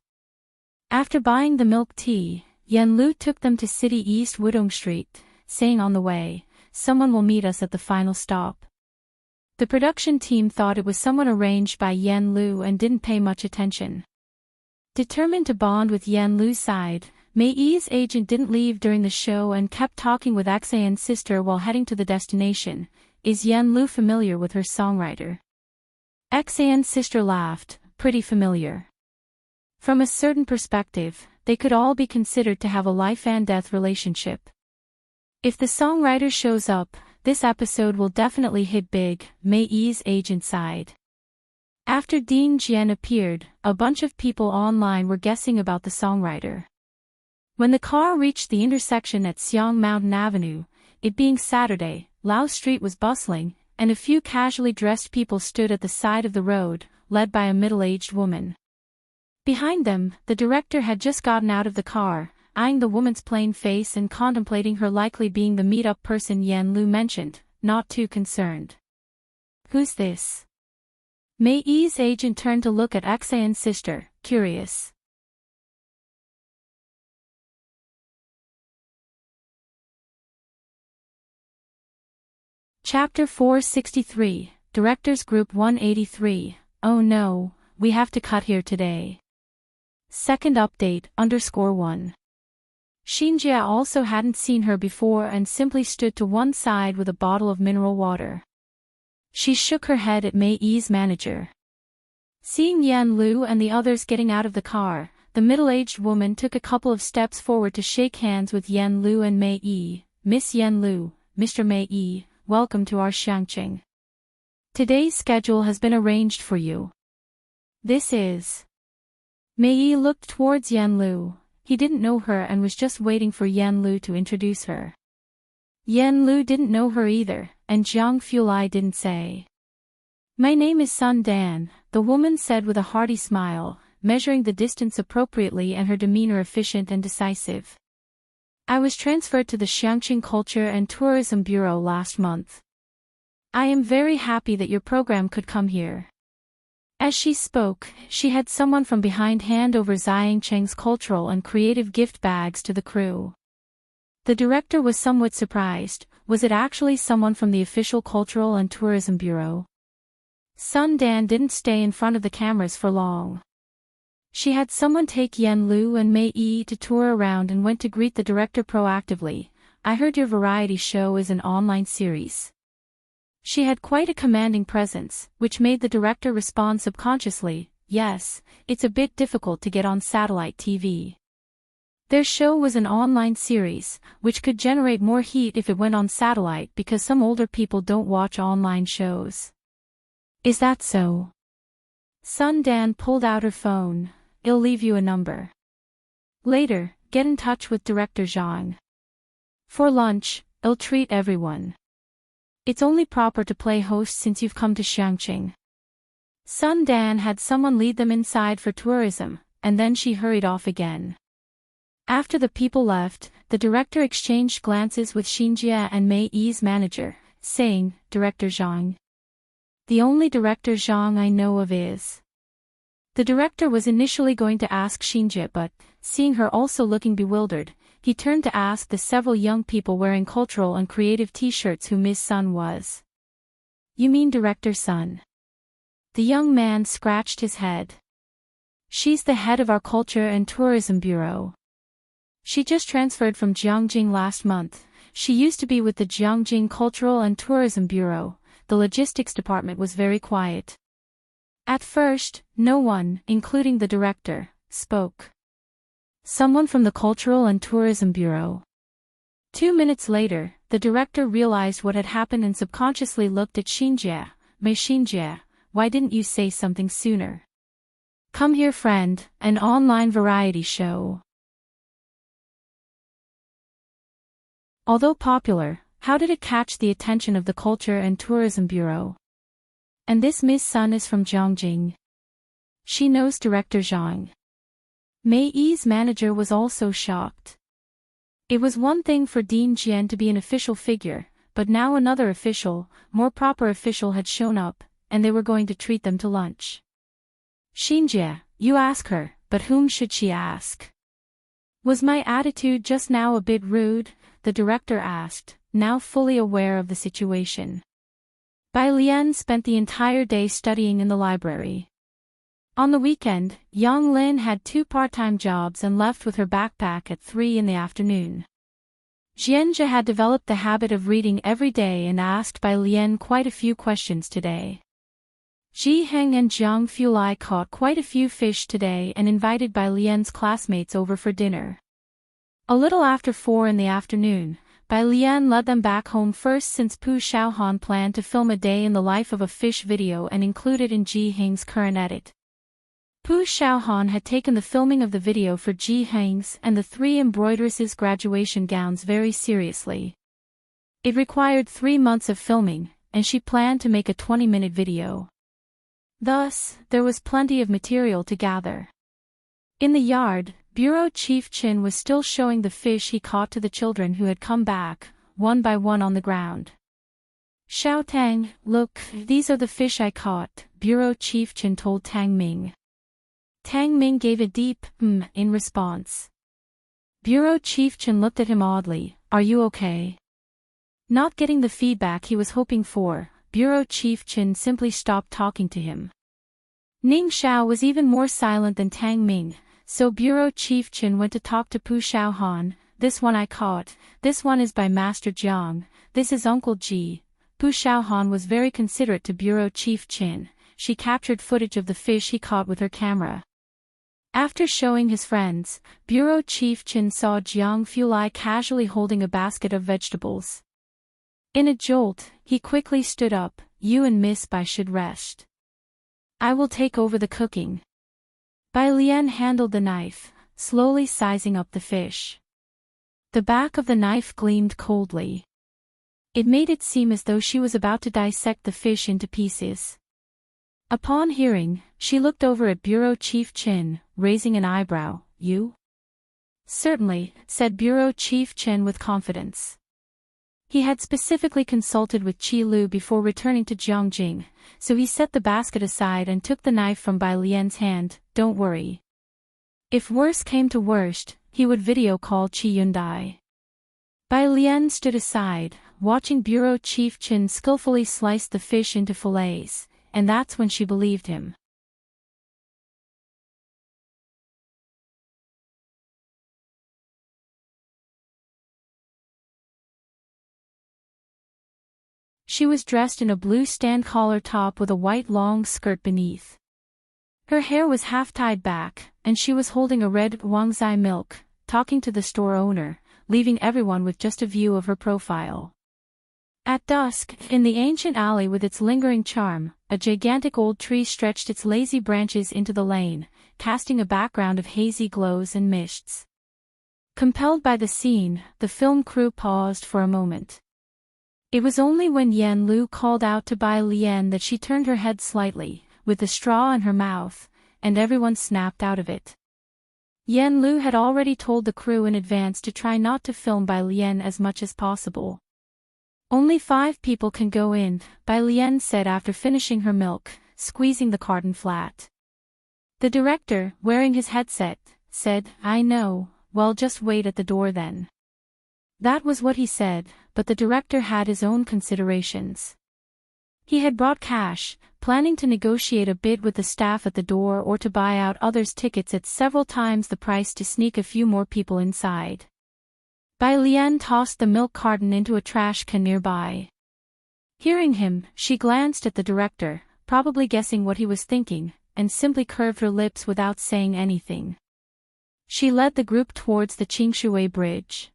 After buying the milk tea, Yan Lu took them to City East Wudong Street, saying on the way, "Someone will meet us at the final stop." The production team thought it was someone arranged by Yan Lu and didn't pay much attention. Determined to bond with Yan Lu's side, Mei Yi's agent didn't leave during the show and kept talking with Xian's sister while heading to the destination. "Is Yan Lu familiar with her songwriter?" Xian's sister laughed. "Pretty familiar. From a certain perspective, they could all be considered to have a life-and-death relationship. If the songwriter shows up, this episode will definitely hit big," Mei Yi's agent sighed. After Ding Jian appeared, a bunch of people online were guessing about the songwriter. When the car reached the intersection at Xiang Mountain Avenue, it being Saturday, Lao Street was bustling, and a few casually dressed people stood at the side of the road, led by a middle-aged woman. Behind them, the director had just gotten out of the car, eyeing the woman's plain face and contemplating her likely being the meet-up person Yan Lu mentioned, not too concerned. "Who's this?" Mei Yi's agent turned to look at Xian's sister, curious. Chapter 463, Directors Group 183, "Oh no, we have to cut here today." Second update, _1. Xinjia also hadn't seen her before and simply stood to one side with a bottle of mineral water. She shook her head at Mei Yi's manager. Seeing Yan Lu and the others getting out of the car, the middle-aged woman took a couple of steps forward to shake hands with Yan Lu and Mei Yi. "Miss Yan Lu, Mr. Mei Yi, welcome to our Xiangqing. Today's schedule has been arranged for you. This is..." Mei Yi looked towards Yan Lu. He didn't know her and was just waiting for Yan Lu to introduce her. Yan Lu didn't know her either, and Jiang Fulai didn't say. "My name is Sun Dan," the woman said with a hearty smile, measuring the distance appropriately and her demeanor efficient and decisive. "I was transferred to the Xiangqing Culture and Tourism Bureau last month. I am very happy that your program could come here." As she spoke, she had someone from behind hand over Ziyang Cheng's cultural and creative gift bags to the crew. The director was somewhat surprised. Was it actually someone from the official Cultural and Tourism Bureau? Sun Dan didn't stay in front of the cameras for long. She had someone take Yan Lu and Mei Yi to tour around and went to greet the director proactively. "I heard your variety show is an online series." She had quite a commanding presence, which made the director respond subconsciously, "Yes, it's a bit difficult to get on satellite TV." Their show was an online series, which could generate more heat if it went on satellite because some older people don't watch online shows. "Is that so?" Sun Dan pulled out her phone. "I'll leave you a number. Later, get in touch with Director Zhang. For lunch, I'll treat everyone. It's only proper to play host since you've come to Xiangqing." Sun Dan had someone lead them inside for tourism, and then she hurried off again. After the people left, the director exchanged glances with Xinjia and Mei Yi's manager, saying, "Director Zhang. The only Director Zhang I know of is..." The director was initially going to ask Xinjia, but, seeing her also looking bewildered, he turned to ask the several young people wearing cultural and creative t-shirts who Ms. Sun was. "You mean Director Sun?" The young man scratched his head. "She's the head of our Culture and Tourism Bureau. She just transferred from Jiangjing last month. She used to be with the Jiangjing Cultural and Tourism Bureau." The logistics department was very quiet. At first, no one, including the director, spoke. "Someone from the Cultural and Tourism Bureau." 2 minutes later, the director realized what had happened and subconsciously looked at Xinjia. "My Xinjia, why didn't you say something sooner? Come here, friend, an online variety show." Although popular, how did it catch the attention of the Culture and Tourism Bureau? And this Ms. Sun is from Jiangjing. She knows Director Zhang. Mei Yi's manager was also shocked. It was one thing for Dean Jian to be an official figure, but now another official, more proper official had shown up, and they were going to treat them to lunch. Xinjie, you ask her, but whom should she ask? Was my attitude just now a bit rude? The director asked, now fully aware of the situation. Bai Lian spent the entire day studying in the library. On the weekend, Yang Lin had 2 part-time jobs and left with her backpack at 3 in the afternoon. Xianjia had developed the habit of reading every day and asked Bai Lian quite a few questions today. Ji Heng and Jiang Fulai caught quite a few fish today and invited Bai Lian's classmates over for dinner. A little after 4 in the afternoon, Bai Lian led them back home first since Pu Xiaohan planned to film a day in the life of a fish video and include it in Ji Heng's current edit. Pu Xiaohan had taken the filming of the video for Ji Heng's and the 3 embroideresses' graduation gowns very seriously. It required 3 months of filming, and she planned to make a 20-minute video. Thus, there was plenty of material to gather. In the yard, Bureau Chief Chin was still showing the fish he caught to the children who had come back, one by one on the ground. Xiao Tang, look, these are the fish I caught, Bureau Chief Chin told Tang Ming. Tang Ming gave a deep in response. Bureau Chief Chin looked at him oddly, are you okay? Not getting the feedback he was hoping for, Bureau Chief Chin simply stopped talking to him. Ning Xiao was even more silent than Tang Ming, so Bureau Chief Chin went to talk to Pu Xiaohan. This one I caught, this one is by Master Jiang, this is Uncle Ji. Pu Xiaohan was very considerate to Bureau Chief Chin. She captured footage of the fish he caught with her camera. After showing his friends, Bureau Chief Chin saw Jiang Fulai casually holding a basket of vegetables. In a jolt, he quickly stood up, you and Miss Bai should rest. I will take over the cooking. Bai Lian handled the knife, slowly sizing up the fish. The back of the knife gleamed coldly. It made it seem as though she was about to dissect the fish into pieces. Upon hearing, she looked over at Bureau Chief Chin, raising an eyebrow, you? Certainly, said Bureau Chief Chin with confidence. He had specifically consulted with Qi Lu before returning to Jiangjing, so he set the basket aside and took the knife from Bai Lian's hand. Don't worry. If worse came to worst, he would video call Qi Yundai. Bai Lian stood aside, watching Bureau Chief Chin skillfully slice the fish into fillets, and that's when she believed him. She was dressed in a blue stand-collar top with a white long skirt beneath. Her hair was half-tied back, and she was holding a red Wangzai milk, talking to the store owner, leaving everyone with just a view of her profile. At dusk, in the ancient alley with its lingering charm, a gigantic old tree stretched its lazy branches into the lane, casting a background of hazy glows and mists. Compelled by the scene, the film crew paused for a moment. It was only when Yan Lu called out to Bai Lian that she turned her head slightly, with the straw in her mouth, and everyone snapped out of it. Yan Lu had already told the crew in advance to try not to film Bai Lian as much as possible. Only 5 people can go in, Bai Lian said after finishing her milk, squeezing the carton flat. The director, wearing his headset, said, I know, well just wait at the door then. That was what he said, but the director had his own considerations. He had brought cash, planning to negotiate a bid with the staff at the door or to buy out others' tickets at several times the price to sneak a few more people inside. Bai Lian tossed the milk carton into a trash can nearby. Hearing him, she glanced at the director, probably guessing what he was thinking, and simply curved her lips without saying anything. She led the group towards the Qingshui Bridge.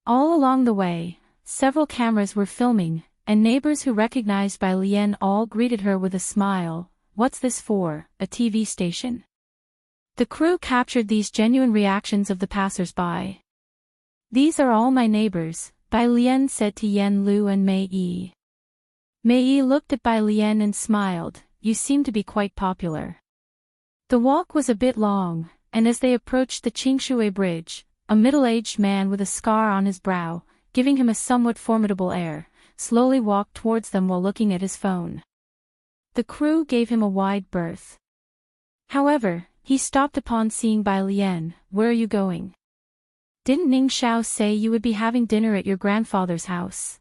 All along the way, several cameras were filming, and neighbors who recognized Bai Lian all greeted her with a smile. What's this for, a TV station? The crew captured these genuine reactions of the passers-by. These are all my neighbors, Bai Lian said to Yan Lu and Mei Yi. Mei Yi looked at Bai Lian and smiled, you seem to be quite popular. The walk was a bit long, and as they approached the Qingshui Bridge, a middle-aged man with a scar on his brow, giving him a somewhat formidable air, slowly walked towards them while looking at his phone. The crew gave him a wide berth. However, he stopped upon seeing Bai Lian. "Where are you going? Didn't Ning Xiao say you would be having dinner at your grandfather's house?"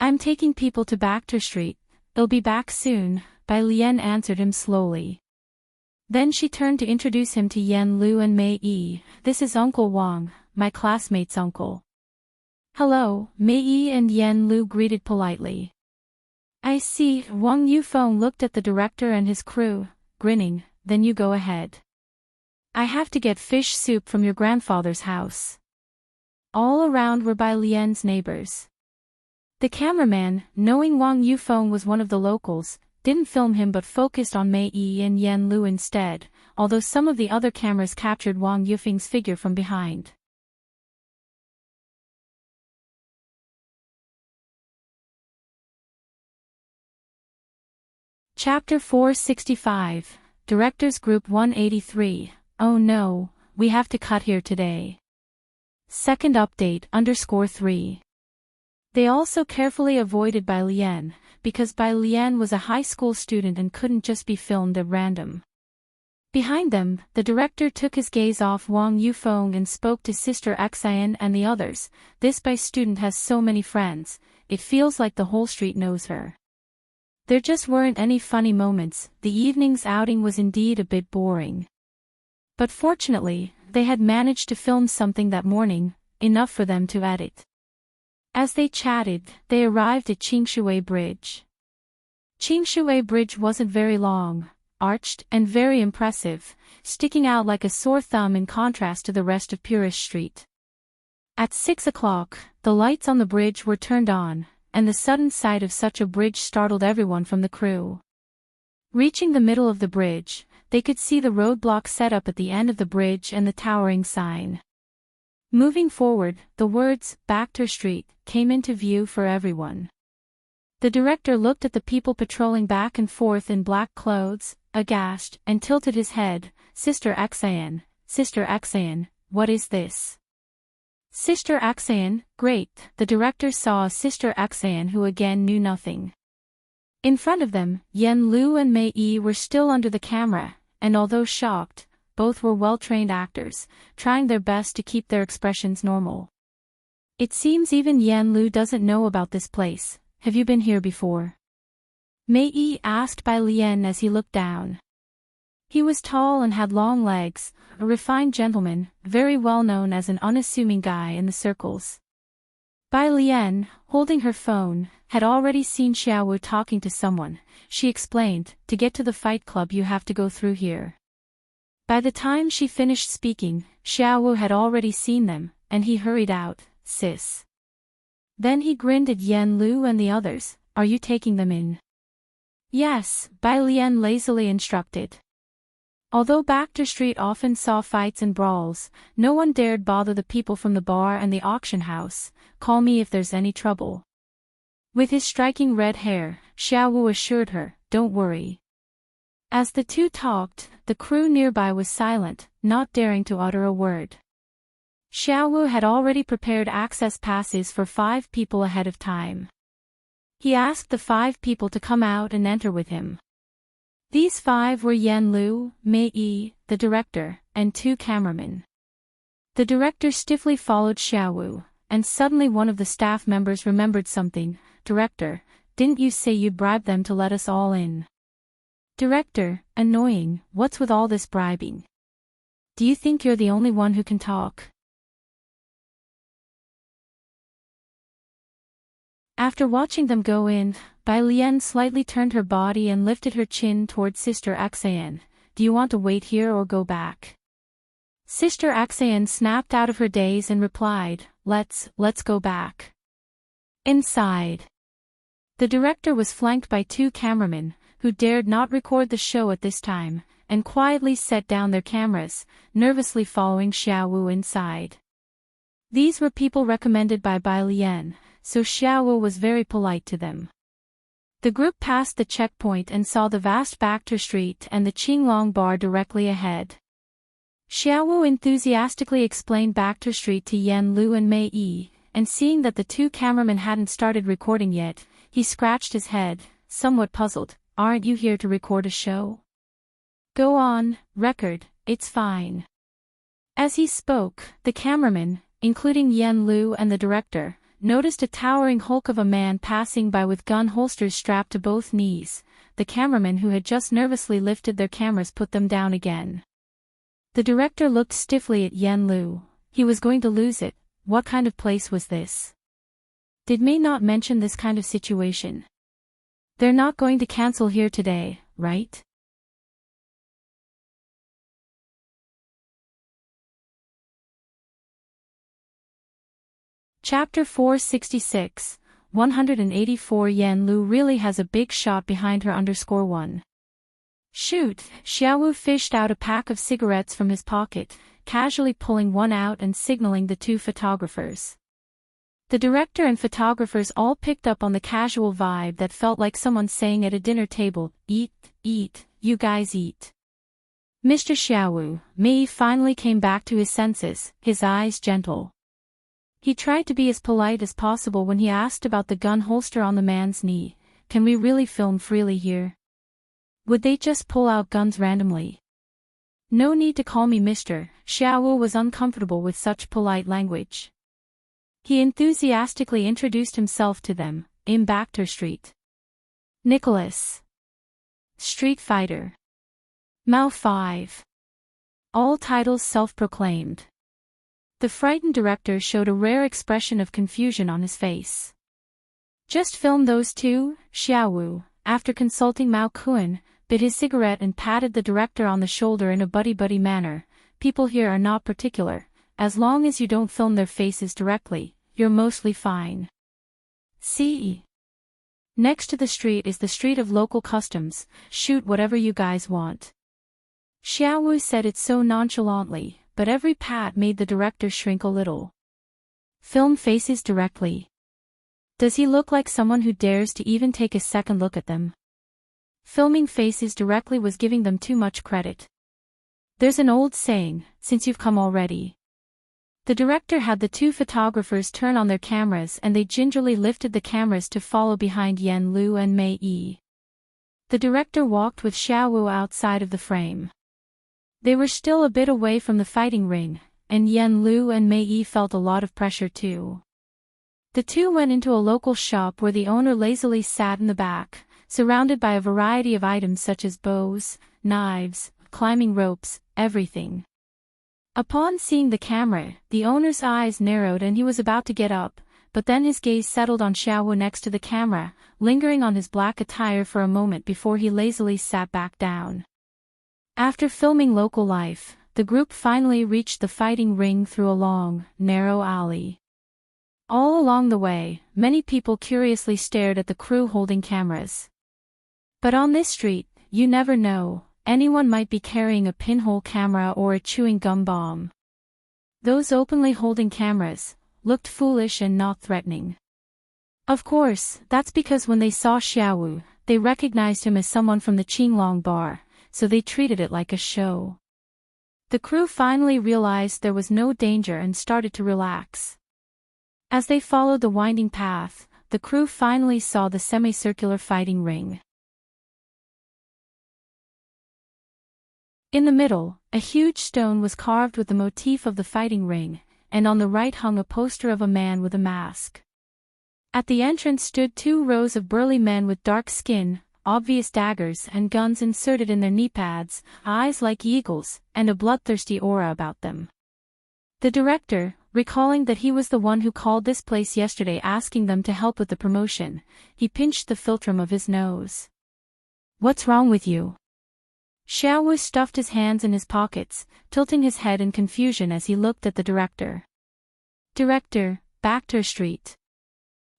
"I'm taking people to Bacter Street. They'll be back soon," Bai Lian answered him slowly. Then she turned to introduce him to Yan Lu and Mei Yi. "This is Uncle Wang, my classmate's uncle." "Hello," Mei Yi and Yan Lu greeted politely. "I see." Wang Yufeng looked at the director and his crew, grinning. "Then you go ahead. I have to get fish soup from your grandfather's house." All around were Bai Lian's neighbors. The cameraman, knowing Wang Yufeng was one of the locals, didn't film him but focused on Mei Yi and Yan Lu instead, although some of the other cameras captured Wang Yufeng's figure from behind. Chapter 465, Directors Group 183. "Oh no, we have to cut here today." Second update _3. They also carefully avoided Bai Lian, because Bai Lian was a high school student and couldn't just be filmed at random. Behind them, the director took his gaze off Wang Yufeng and spoke to Sister Xian and the others. "This Bai student has so many friends, it feels like the whole street knows her." There just weren't any funny moments. The evening's outing was indeed a bit boring. But fortunately, they had managed to film something that morning, enough for them to edit. As they chatted, they arrived at Qingshui Bridge. Qingshui Bridge wasn't very long, arched, and very impressive, sticking out like a sore thumb in contrast to the rest of Purish Street. At 6 o'clock, the lights on the bridge were turned on, and the sudden sight of such a bridge startled everyone from the crew. Reaching the middle of the bridge, they could see the roadblock set up at the end of the bridge and the towering sign. Moving forward, the words, "Bacter Street," came into view for everyone. The director looked at the people patrolling back and forth in black clothes, aghast, and tilted his head. Sister Xian, what is this?" Sister Xian, great. The director saw Sister Xian who again knew nothing. In front of them, Yan Lu and Mei Yi were still under the camera, and although shocked, both were well-trained actors, trying their best to keep their expressions normal. "It seems even Yan Lu doesn't know about this place. Have you been here before?" Mei Yi asked Bai Lian as he looked down. He was tall and had long legs, a refined gentleman, very well known as an unassuming guy in the circles. Bai Lian, holding her phone, had already seen Xiaowu talking to someone. She explained, "To get to the fight club you have to go through here." By the time she finished speaking, Xiaowu had already seen them, and he hurried out, "Sis." Then he grinned at Yan Lu and the others. "Are you taking them in?" "Yes," Bai Lian lazily instructed. Although Bacter Street often saw fights and brawls, no one dared bother the people from the bar and the auction house. "Call me if there's any trouble." With his striking red hair, Xiaowu assured her, "Don't worry." As the two talked, the crew nearby was silent, not daring to utter a word. Xiaowu had already prepared access passes for 5 people ahead of time. He asked the 5 people to come out and enter with him. These 5 were Yan Lu, Mei Yi, the director, and 2 cameramen. The director stiffly followed Xiaowu, and suddenly one of the staff members remembered something. "Director, didn't you say you'd bribe them to let us all in?" "Director, annoying, what's with all this bribing? Do you think you're the only one who can talk?" After watching them go in, Bai Lian slightly turned her body and lifted her chin toward Sister Xian. "Do you want to wait here or go back?" Sister Xian snapped out of her daze and replied, Let's go back." Inside. The director was flanked by 2 cameramen, who dared not record the show at this time, and quietly set down their cameras, nervously following Xiaowu inside. These were people recommended by Bai Lian, so Xiaowu was very polite to them. The group passed the checkpoint and saw the vast Bacter Street and the Qinglong Bar directly ahead. Xiaowu enthusiastically explained Back Street to Yan Lu and Mei Yi, and seeing that the two cameramen hadn't started recording yet, he scratched his head, somewhat puzzled. Aren't you here to record a show? Go on, record, it's fine. As he spoke, the cameramen, including Yan Lu and the director, noticed a towering hulk of a man passing by with gun holsters strapped to both knees. The cameramen who had just nervously lifted their cameras put them down again. The director looked stiffly at Yan Lu. He was going to lose it. What kind of place was this? Did Mei not mention this kind of situation? They're not going to cancel here today, right? Chapter 466, 184 Yan Lu really has a big shot behind her _1. Shoot, Xiaowu fished out a pack of cigarettes from his pocket, casually pulling one out and signaling the two photographers. The director and photographers all picked up on the casual vibe that felt like someone saying at a dinner table, "Eat, eat, you guys eat." Mr. Xiaowu, Mei finally came back to his senses, his eyes gentle. He tried to be as polite as possible when he asked about the gun holster on the man's knee. Can we really film freely here? Would they just pull out guns randomly? No need to call me Mr. Xiaowu was uncomfortable with such polite language. He enthusiastically introduced himself to them. Embark Street. Nicholas. Street Fighter. Mao 5. All titles self-proclaimed. The frightened director showed a rare expression of confusion on his face. Just film those two? Xiaowu, after consulting Mao Kun, bit his cigarette and patted the director on the shoulder in a buddy-buddy manner. People here are not particular. As long as you don't film their faces directly, you're mostly fine. See? Next to the street is the street of local customs. Shoot whatever you guys want. Xiaowu said it so nonchalantly, but every pat made the director shrink a little. Film faces directly. Does he look like someone who dares to even take a second look at them? Filming faces directly was giving them too much credit. There's an old saying, since you've come already. The director had the two photographers turn on their cameras and they gingerly lifted the cameras to follow behind Yan Lu and Mei Yi. The director walked with Xiaowu outside of the frame. They were still a bit away from the fighting ring, and Yan Lu and Mei Yi felt a lot of pressure too. The two went into a local shop where the owner lazily sat in the back, surrounded by a variety of items such as bows, knives, climbing ropes, everything. Upon seeing the camera, the owner's eyes narrowed and he was about to get up, but then his gaze settled on Xiaowu next to the camera, lingering on his black attire for a moment before he lazily sat back down. After filming local life, the group finally reached the fighting ring through a long, narrow alley. All along the way, many people curiously stared at the crew holding cameras. But on this street, you never know. Anyone might be carrying a pinhole camera or a chewing gum bomb. Those openly holding cameras looked foolish and not threatening. Of course, that's because when they saw Xiaowu, they recognized him as someone from the Qinglong bar, so they treated it like a show. The crew finally realized there was no danger and started to relax. As they followed the winding path, the crew finally saw the semicircular fighting ring. In the middle, a huge stone was carved with the motif of the fighting ring, and on the right hung a poster of a man with a mask. At the entrance stood 2 rows of burly men with dark skin, obvious daggers and guns inserted in their knee pads, eyes like eagles, and a bloodthirsty aura about them. The director, recalling that he was the one who called this place yesterday asking them to help with the promotion, he pinched the philtrum of his nose. "What's wrong with you?" Xiaowu stuffed his hands in his pockets, tilting his head in confusion as he looked at the director. Director, Back Street.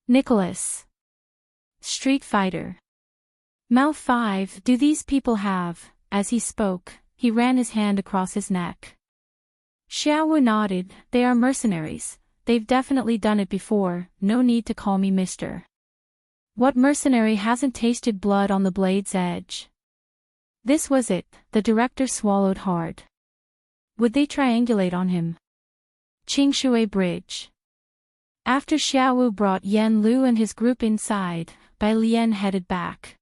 Nicholas. Street Fighter. Mao 5. Do these people have? As he spoke, he ran his hand across his neck. Xiaowu nodded. They are mercenaries. They've definitely done it before. No need to call me mister. What mercenary hasn't tasted blood on the blade's edge? This was it. The director swallowed hard. Would they triangulate on him? Qingshui Bridge. After Xiaowu brought Yan Lu and his group inside, Bai Lian headed back.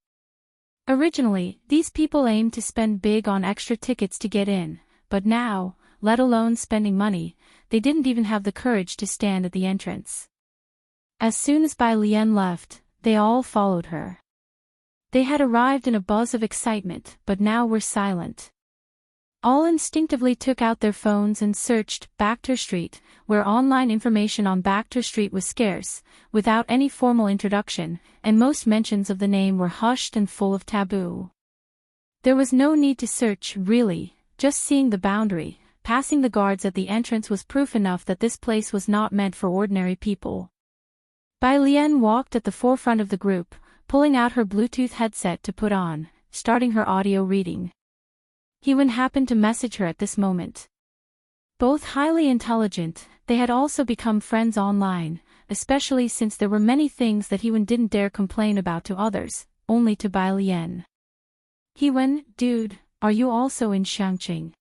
Originally, these people aimed to spend big on extra tickets to get in, but now, let alone spending money, they didn't even have the courage to stand at the entrance. As soon as Bai Lian left, they all followed her. They had arrived in a buzz of excitement, but now were silent. All instinctively took out their phones and searched Bacter Street, where online information on Bacter Street was scarce, without any formal introduction, and most mentions of the name were hushed and full of taboo. There was no need to search, really, just seeing the boundary, passing the guards at the entrance was proof enough that this place was not meant for ordinary people. Bai Lian walked at the forefront of the group, pulling out her Bluetooth headset to put on, starting her audio reading. Hewen happened to message her at this moment. Both highly intelligent, they had also become friends online, especially since there were many things that Hewen didn't dare complain about to others, only to Bai Lian. Hewen, dude, are you also in Xiangqing?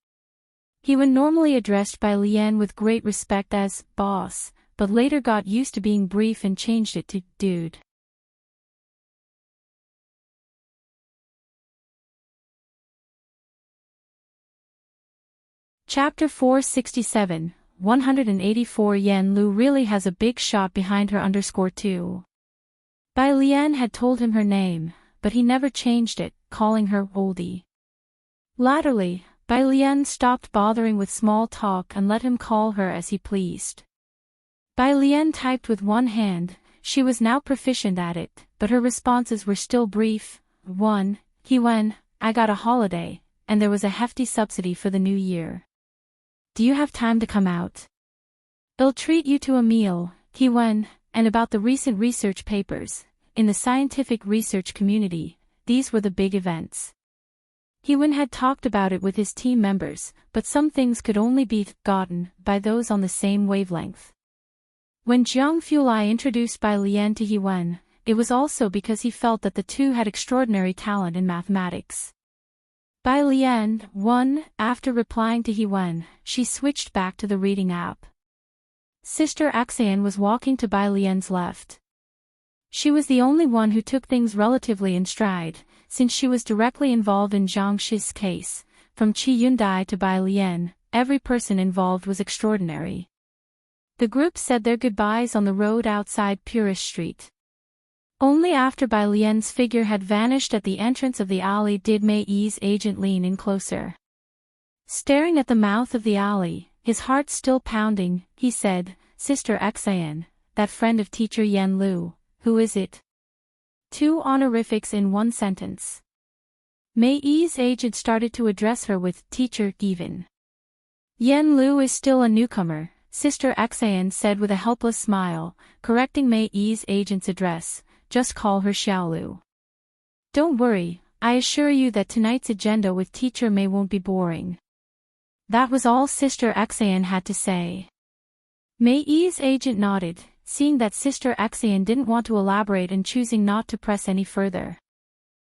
Hewen normally addressed Bai Lian with great respect as boss, but later got used to being brief and changed it to dude. Chapter 467, 184 Yan Lu really has a big shot behind her _2. Bai Lian had told him her name, but he never changed it, calling her oldie. Latterly, Bai Lian stopped bothering with small talk and let him call her as he pleased. Bai Lian typed with one hand, she was now proficient at it, but her responses were still brief. 1. Hewen, I got a holiday, and there was a hefty subsidy for the new year. Do you have time to come out? I'll treat you to a meal, Hewen, and about the recent research papers. In the scientific research community, these were the big events. Hewen had talked about it with his team members, but some things could only be gotten by those on the same wavelength. When Jiang Fulai introduced Bai Lian to Hewen, it was also because he felt that the two had extraordinary talent in mathematics. Bai Lian, 1, after replying to Hewen, she switched back to the reading app. Sister Axayan was walking to Bai Lian's left. She was the only one who took things relatively in stride, since she was directly involved in Zhang Shi's case. From Qi Yundai to Bai Lian, every person involved was extraordinary. The group said their goodbyes on the road outside Purish Street. Only after Bai Lian's figure had vanished at the entrance of the alley did Mei Yi's agent lean in closer. Staring at the mouth of the alley, his heart still pounding, he said, Sister Xayan, that friend of teacher Yan Lu, who is it? 2 honorifics in one sentence. Mei Yi's agent started to address her with teacher even. Yan Lu is still a newcomer, Sister Xayan said with a helpless smile, correcting Mei Yi's agent's address. Just call her Xiaolu. Don't worry, I assure you that tonight's agenda with Teacher Mei won't be boring. That was all Sister Xayan had to say. Mei Yi's agent nodded, seeing that Sister Xayan didn't want to elaborate and choosing not to press any further.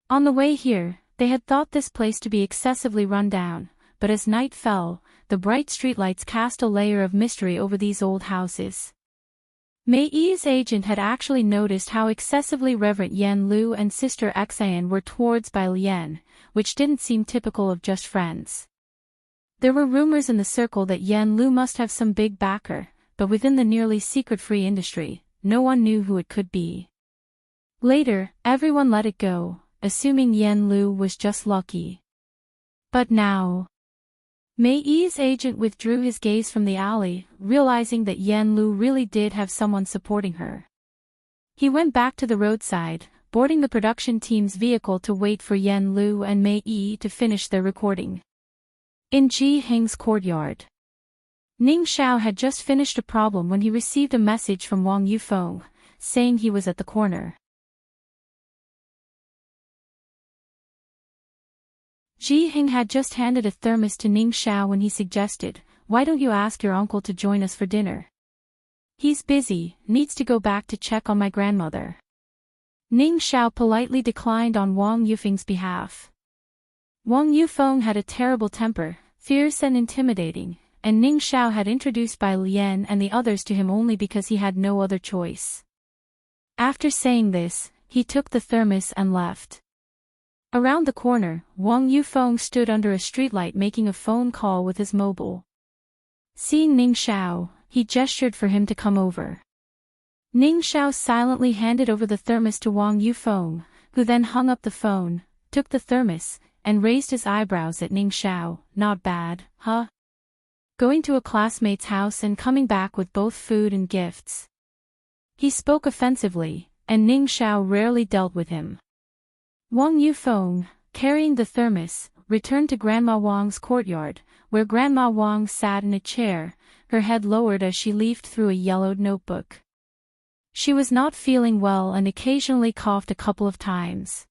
On the way here, they had thought this place to be excessively run down, but as night fell, the bright streetlights cast a layer of mystery over these old houses. Mei Yi's agent had actually noticed how excessively reverent Yan Lu and Sister Xayan were towards Bai Lian, which didn't seem typical of just friends. There were rumors in the circle that Yan Lu must have some big backer, but within the nearly secret-free industry, no one knew who it could be. Later, everyone let it go, assuming Yan Lu was just lucky. But now, Mei Yi's agent withdrew his gaze from the alley, realizing that Yan Lu really did have someone supporting her. He went back to the roadside, boarding the production team's vehicle to wait for Yan Lu and Mei Yi to finish their recording. In Ji Heng's courtyard, Ning Xiao had just finished a problem when he received a message from Wang Yufeng, saying he was at the corner. Ji Heng had just handed a thermos to Ning Xiao when he suggested, why don't you ask your uncle to join us for dinner? He's busy, needs to go back to check on my grandmother. Ning Xiao politely declined on Wang Yufeng's behalf. Wang Yufeng had a terrible temper, fierce and intimidating, and Ning Xiao had introduced Bai Lian and the others to him only because he had no other choice. After saying this, he took the thermos and left. Around the corner, Wang Yufeng stood under a streetlight making a phone call with his mobile. Seeing Ning Xiao, he gestured for him to come over. Ning Xiao silently handed over the thermos to Wang Yufeng, who then hung up the phone, took the thermos, and raised his eyebrows at Ning Xiao. Not bad, huh? Going to a classmate's house and coming back with both food and gifts. He spoke offensively, and Ning Xiao rarely dealt with him. Wang Yufeng, carrying the thermos, returned to Grandma Wang's courtyard, where Grandma Wang sat in a chair, her head lowered as she leafed through a yellowed notebook. She was not feeling well and occasionally coughed a couple of times.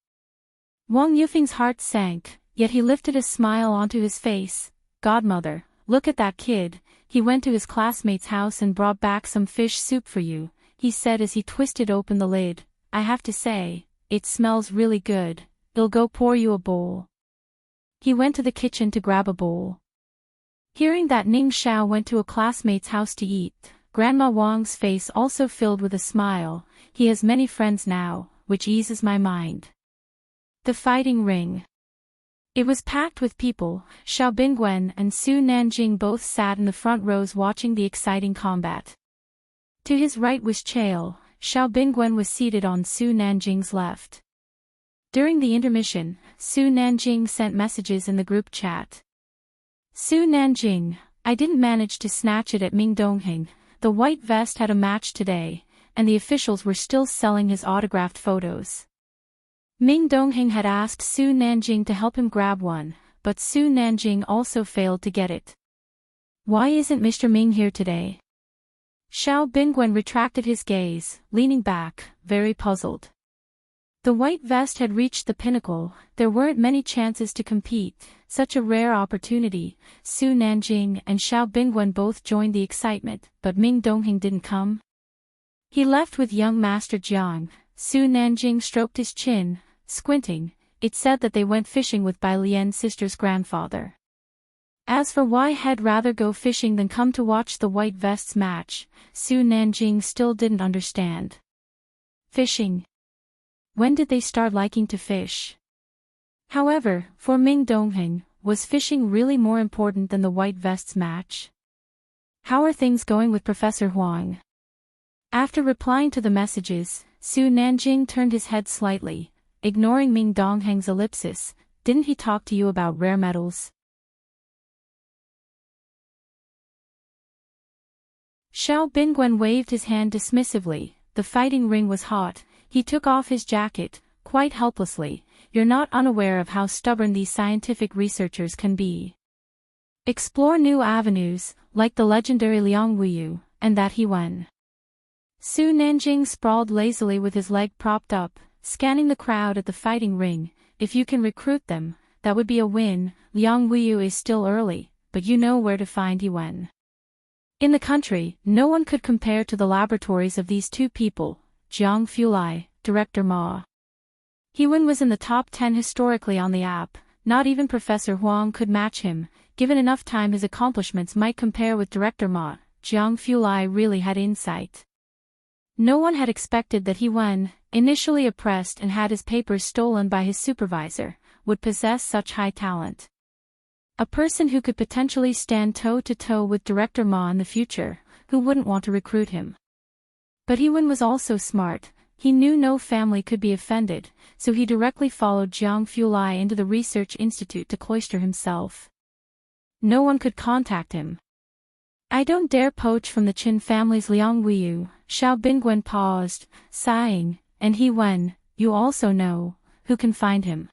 Wang Yufeng's heart sank, yet he lifted a smile onto his face. Godmother, look at that kid, he went to his classmate's house and brought back some fish soup for you, he said as he twisted open the lid. I have to say, it smells really good, I'll go pour you a bowl. He went to the kitchen to grab a bowl. Hearing that Ning Xiao went to a classmate's house to eat, Grandma Wang's face also filled with a smile. He has many friends now, which eases my mind. The fighting ring. It was packed with people. Xiao Bingwen and Su Nanjing both sat in the front rows watching the exciting combat. To his right was Chael. Xiao Bingwen was seated on Su Nanjing's left. During the intermission, Su Nanjing sent messages in the group chat. Su Nanjing, I didn't manage to snatch it at Ming Dongheng. The white vest had a match today, and the officials were still selling his autographed photos. Ming Dongheng had asked Su Nanjing to help him grab one, but Su Nanjing also failed to get it. Why isn't Mr. Ming here today? Xiao Bingwen retracted his gaze, leaning back, very puzzled. The white vest had reached the pinnacle, there weren't many chances to compete, such a rare opportunity. Su Nanjing and Xiao Bingwen both joined the excitement, but Ming Dongheng didn't come. He left with young Master Jiang. Su Nanjing stroked his chin, squinting. It said that they went fishing with Bai Lian's sister's grandfather. As for why he'd rather go fishing than come to watch the white vests match, Su Nanjing still didn't understand. Fishing. When did they start liking to fish? However, for Ming Dongheng, was fishing really more important than the white vests match? How are things going with Professor Huang? After replying to the messages, Su Nanjing turned his head slightly, ignoring Ming Dongheng's ellipsis. Didn't he talk to you about rare metals? Xiao Bingwen waved his hand dismissively. The fighting ring was hot. He took off his jacket, quite helplessly. You're not unaware of how stubborn these scientific researchers can be. Explore new avenues, like the legendary Liang Wuyu, and that he won. Su Nanjing sprawled lazily with his leg propped up, scanning the crowd at the fighting ring. If you can recruit them, that would be a win. Liang Wuyu is still early, but you know where to find Yuan. In the country, no one could compare to the laboratories of these two people. Jiang Fulai, Director Ma. Yuan was in the top 10 historically on the app. Not even Professor Huang could match him. Given enough time, his accomplishments might compare with Director Ma. Jiang Fulai really had insight. No one had expected that Yuan, initially oppressed and had his papers stolen by his supervisor, would possess such high talent. A person who could potentially stand toe-to-toe with Director Ma in the future, who wouldn't want to recruit him. But Yuan was also smart. He knew no family could be offended, so he directly followed Jiang Fulai into the research institute to cloister himself. No one could contact him. I don't dare poach from the Qin family's Liang Wuyu. Xiao Bingwen paused, sighing, and Yuan, you also know, who can find him.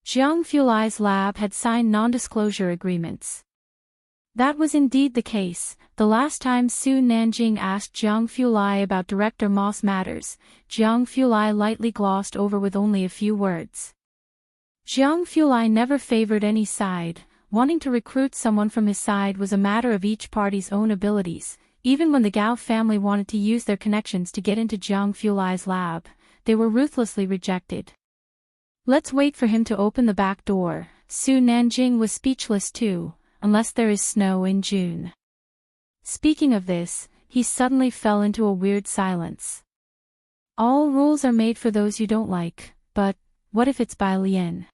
Jiang Fulai's lab had signed non-disclosure agreements. That was indeed the case. The last time Su Nanjing asked Jiang Fulai about Director Ma's matters, Jiang Fulai lightly glossed over with only a few words. Jiang Fulai never favored any side. Wanting to recruit someone from his side was a matter of each party's own abilities. Even when the Gao family wanted to use their connections to get into Jiang Fulai's lab, they were ruthlessly rejected. Let's wait for him to open the back door. Su Nanjing was speechless too. unless there is snow in June. Speaking of this, he suddenly fell into a weird silence. All rules are made for those you don't like, but what if it's Bai Lian?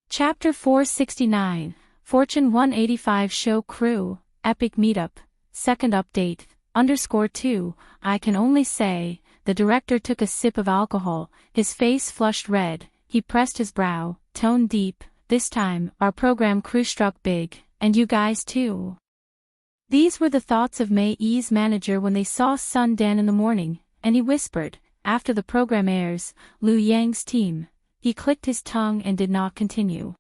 Chapter 469, Fortune 185 Show Crew, Epic Meetup, Second Update, _2, I can only say, the director took a sip of alcohol, his face flushed red, he pressed his brow, tone deep, this time, our program crew struck big, and you guys too. These were the thoughts of Mei Yi's manager when they saw Sun Dan in the morning, and he whispered, after the program airs, Liu Yang's team. He clicked his tongue and did not continue.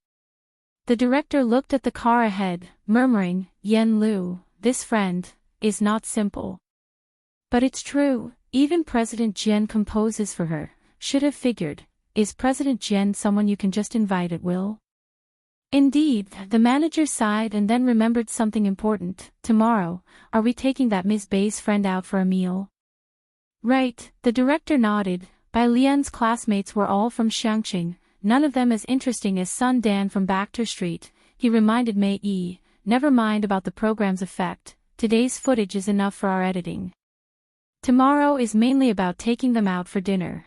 The director looked at the car ahead, murmuring, Yen Liu, this friend, is not simple. But it's true, even President Jian composes for her, should have figured, is President Jian someone you can just invite at will? Indeed, the manager sighed and then remembered something important, tomorrow, are we taking that Ms. Bei's friend out for a meal? Right, the director nodded. Bai Lian's classmates were all from Xiangqing, none of them as interesting as Sun Dan from Bacter Street. He reminded Mei Yi, never mind about the program's effect, today's footage is enough for our editing. Tomorrow is mainly about taking them out for dinner.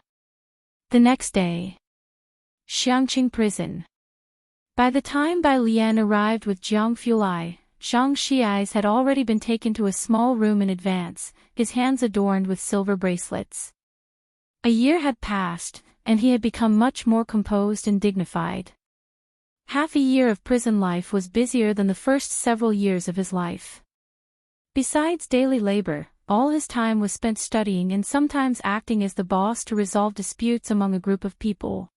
The next day. Xiangqing Prison. By the time Bai Lian arrived with Jiang Fulai, Zhang Xiai's had already been taken to a small room in advance, his hands adorned with silver bracelets. A year had passed, and he had become much more composed and dignified. Half a year of prison life was busier than the first several years of his life. Besides daily labor, all his time was spent studying and sometimes acting as the boss to resolve disputes among a group of people.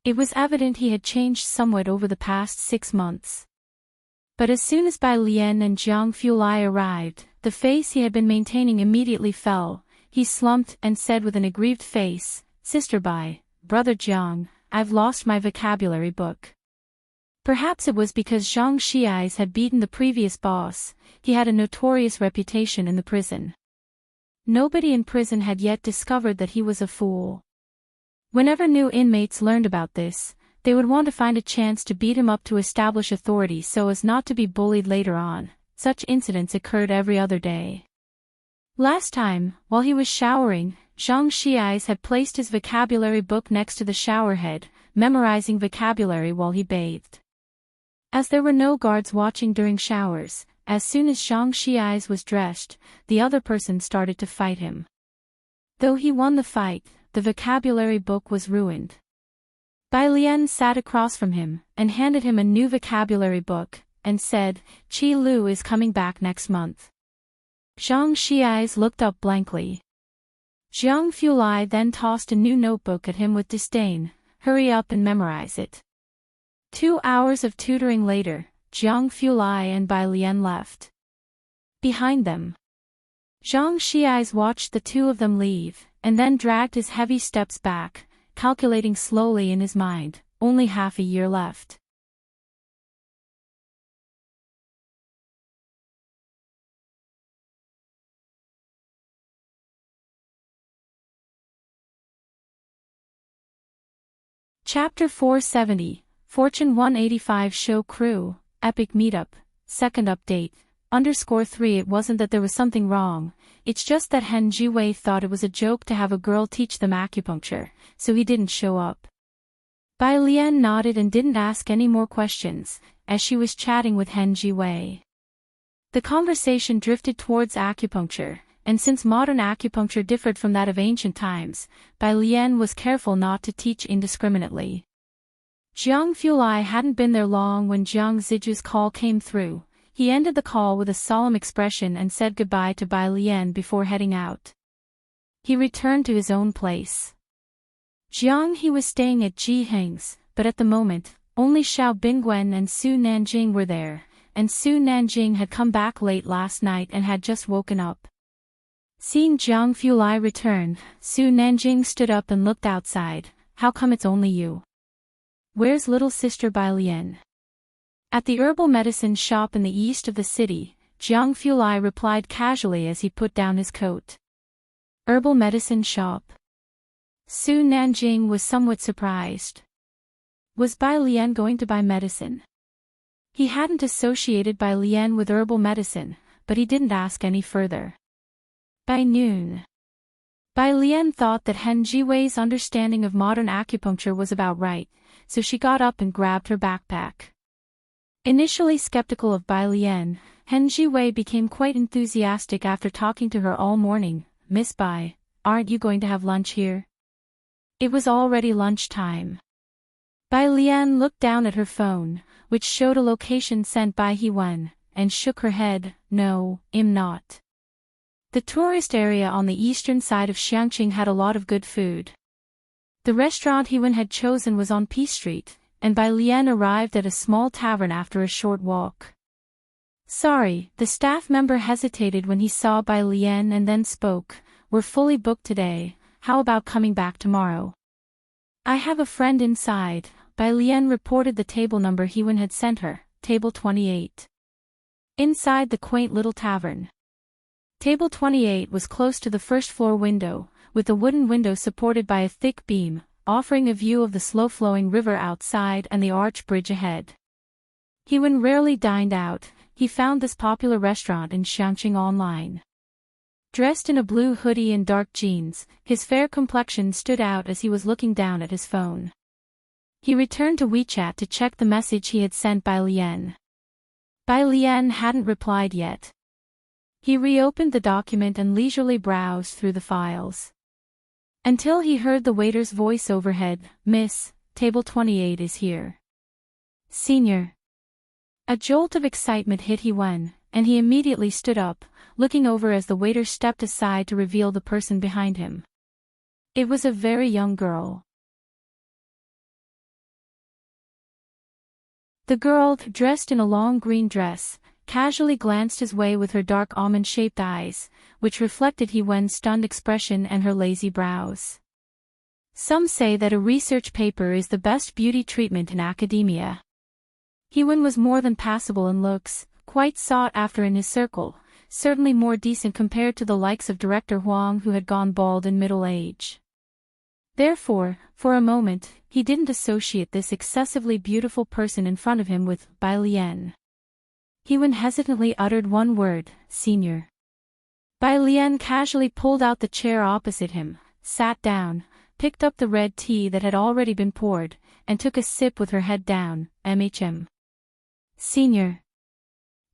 It was evident he had changed somewhat over the past 6 months. But as soon as Bai Lian and Jiang Fulai arrived, the face he had been maintaining immediately fell. He slumped and said with an aggrieved face, Sister Bai, Brother Jiang, I've lost my vocabulary book. Perhaps it was because Zhang Xiai's had beaten the previous boss, he had a notorious reputation in the prison. Nobody in prison had yet discovered that he was a fool. Whenever new inmates learned about this, they would want to find a chance to beat him up to establish authority so as not to be bullied later on. Such incidents occurred every other day. Last time, while he was showering, Zhang Xiai's had placed his vocabulary book next to the showerhead, memorizing vocabulary while he bathed. As there were no guards watching during showers, as soon as Zhang Xiai's was dressed, the other person started to fight him. Though he won the fight, the vocabulary book was ruined. Bai Lian sat across from him, and handed him a new vocabulary book, and said, Qi Lu is coming back next month. Zhang Xiai's looked up blankly. Jiang Fulai then tossed a new notebook at him with disdain, hurry up and memorize it. 2 hours of tutoring later, Jiang Fulai and Bai Lian left. Behind them, Zhang Xiai's watched the two of them leave, and then dragged his heavy steps back, calculating slowly in his mind, only half a year left. Chapter 470, Fortune 185 Show Crew, Epic Meetup, Second Update, _3 It wasn't that there was something wrong, it's just that Hen Jiwei thought it was a joke to have a girl teach them acupuncture, so he didn't show up. Bai Lian nodded and didn't ask any more questions, as she was chatting with Hen Jiwei. The conversation drifted towards acupuncture, and since modern acupuncture differed from that of ancient times, Bai Lian was careful not to teach indiscriminately. Jiang Fulai hadn't been there long when Jiang Ziju's call came through. He ended the call with a solemn expression and said goodbye to Bai Lian before heading out. He returned to his own place. Jiang He was staying at Ji Heng's, but at the moment, only Xiao Bingwen and Su Nanjing were there, and Su Nanjing had come back late last night and had just woken up. Seeing Jiang Fulai return, Su Nanjing stood up and looked outside. How come it's only you? Where's little sister Bai Lian? At the herbal medicine shop in the east of the city, Jiang Fulai replied casually as he put down his coat. Herbal medicine shop? Su Nanjing was somewhat surprised. Was Bai Lian going to buy medicine? He hadn't associated Bai Lian with herbal medicine, but he didn't ask any further. By noon. Bai Lian thought that Hen Jiwei's understanding of modern acupuncture was about right, so she got up and grabbed her backpack. Initially skeptical of Bai Lian, Hen Jiwei became quite enthusiastic after talking to her all morning. Miss Bai, aren't you going to have lunch here? It was already lunchtime. Bai Lian looked down at her phone, which showed a location sent by Hewen, and shook her head. No, I'm not. The tourist area on the eastern side of Xiangqing had a lot of good food. The restaurant Hewen had chosen was on P Street, and Bai Lian arrived at a small tavern after a short walk. Sorry, the staff member hesitated when he saw Bai Lian and then spoke. We're fully booked today, how about coming back tomorrow? I have a friend inside, Bai Lian reported the table number Hewen had sent her, table 28. Inside the quaint little tavern. Table 28 was close to the first floor window, with a wooden window supported by a thick beam, offering a view of the slow-flowing river outside and the arch bridge ahead. Hewen rarely dined out. He found this popular restaurant in Xiangqing online. Dressed in a blue hoodie and dark jeans, his fair complexion stood out as he was looking down at his phone. He returned to WeChat to check the message he had sent Bai Lian. Bai Lian hadn't replied yet. He reopened the document and leisurely browsed through the files. Until he heard the waiter's voice overhead, Miss, table 28 is here. Senior. A jolt of excitement hit Hewen, and he immediately stood up, looking over as the waiter stepped aside to reveal the person behind him. It was a very young girl. The girl, dressed in a long green dress, casually glanced his way with her dark almond-shaped eyes, which reflected Hewen's stunned expression and her lazy brows. Some say that a research paper is the best beauty treatment in academia. Hewen was more than passable in looks, quite sought after in his circle, certainly more decent compared to the likes of Director Huang who had gone bald in middle age. Therefore, for a moment, he didn't associate this excessively beautiful person in front of him with Bai Lian. Hewen hesitantly uttered one word, Senior. Bai Lian casually pulled out the chair opposite him, sat down, picked up the red tea that had already been poured, and took a sip with her head down. MHM. Senior.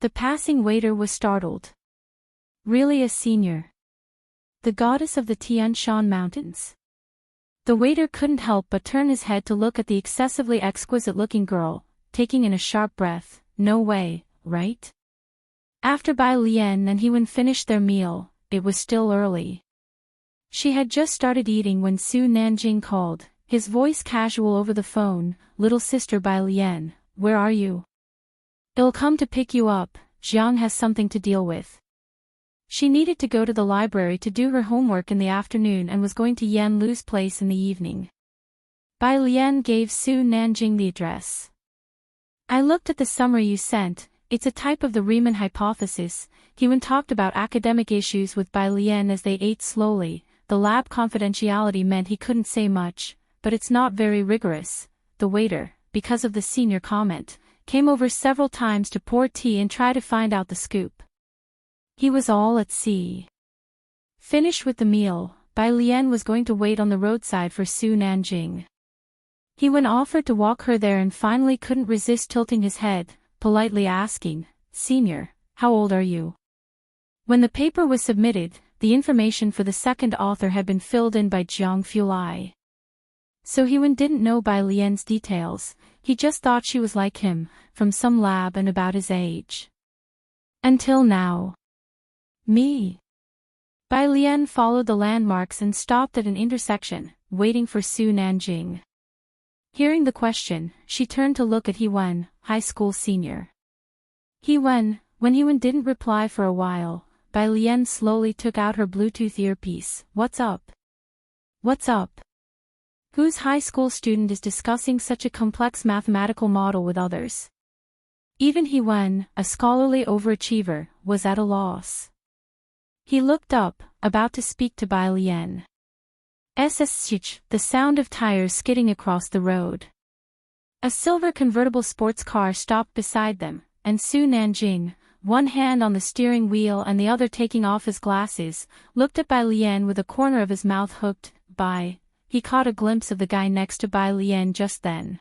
The passing waiter was startled. Really a senior? The goddess of the Tian Shan Mountains? The waiter couldn't help but turn his head to look at the excessively exquisite-looking girl, taking in a sharp breath. No way, right? After Bai Lian and Hewen finished their meal, it was still early. She had just started eating when Su Nanjing called, his voice casual over the phone. Little sister Bai Lian, where are you? I'll come to pick you up, Jiang has something to deal with. She needed to go to the library to do her homework in the afternoon and was going to Yan Lu's place in the evening. Bai Lian gave Su Nanjing the address. I looked at the summary you sent. It's a type of the Riemann hypothesis. Hewen talked about academic issues with Bai Lian as they ate slowly. The lab confidentiality meant he couldn't say much, but it's not very rigorous. The waiter, because of the senior comment, came over several times to pour tea and try to find out the scoop. He was all at sea. Finished with the meal, Bai Lian was going to wait on the roadside for Su Nanjing. Hewen offered to walk her there and finally couldn't resist tilting his head, politely asking, Senior, how old are you? When the paper was submitted, the information for the second author had been filled in by Jiang Fulai. So Hewen didn't know Bai Lian's details, he just thought she was like him, from some lab and about his age. Until now. Me. Bai Lian followed the landmarks and stopped at an intersection, waiting for Su Nanjing. Hearing the question, she turned to look at Hewen, high school senior. Hewen, when Hewen didn't reply for a while, Bai Lian slowly took out her Bluetooth earpiece. What's up? What's up? Whose high school student is discussing such a complex mathematical model with others? Even he Wen, a scholarly overachiever, was at a loss. He looked up, about to speak to Bai Lian. Ssh, the sound of tires skidding across the road. A silver convertible sports car stopped beside them, and Su Nanjing, one hand on the steering wheel and the other taking off his glasses, looked at Bai Lian with a corner of his mouth hooked. He caught a glimpse of the guy next to Bai Lian just then.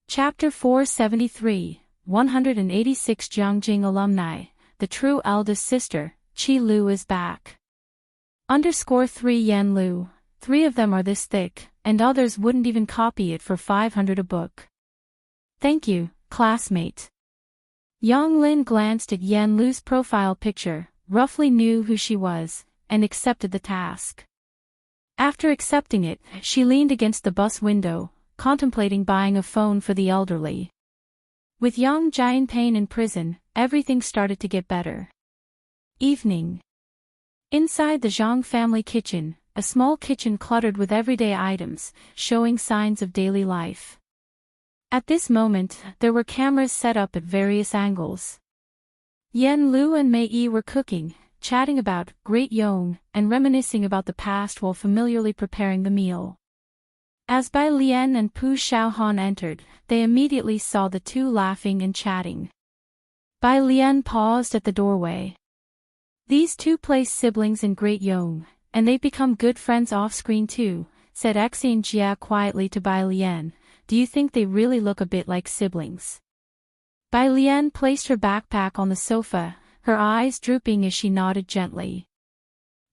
Chapter 473, 186 Jiangjing Alumni, the true eldest sister, Qi Lu is back. _3 Yan Lu, 3 of them are this thick, and others wouldn't even copy it for 500 a book. Thank you, classmate. Yang Lin glanced at Yan Lu's profile picture, roughly knew who she was, and accepted the task. After accepting it, she leaned against the bus window, contemplating buying a phone for the elderly. With Yang Jianping in prison, everything started to get better. Evening. Inside the Zhang family kitchen, a small kitchen cluttered with everyday items, showing signs of daily life. At this moment, there were cameras set up at various angles. Yan Lu and Mei Yi were cooking, chatting about Great Yong, and reminiscing about the past while familiarly preparing the meal. As Bai Lian and Pu Xiaohan entered, they immediately saw the two laughing and chatting. Bai Lian paused at the doorway. These two play siblings in Great Yong, and they've become good friends off-screen too, said Xing Jia quietly to Bai Lian. Do you think they really look a bit like siblings? Bai Lian placed her backpack on the sofa, her eyes drooping as she nodded gently.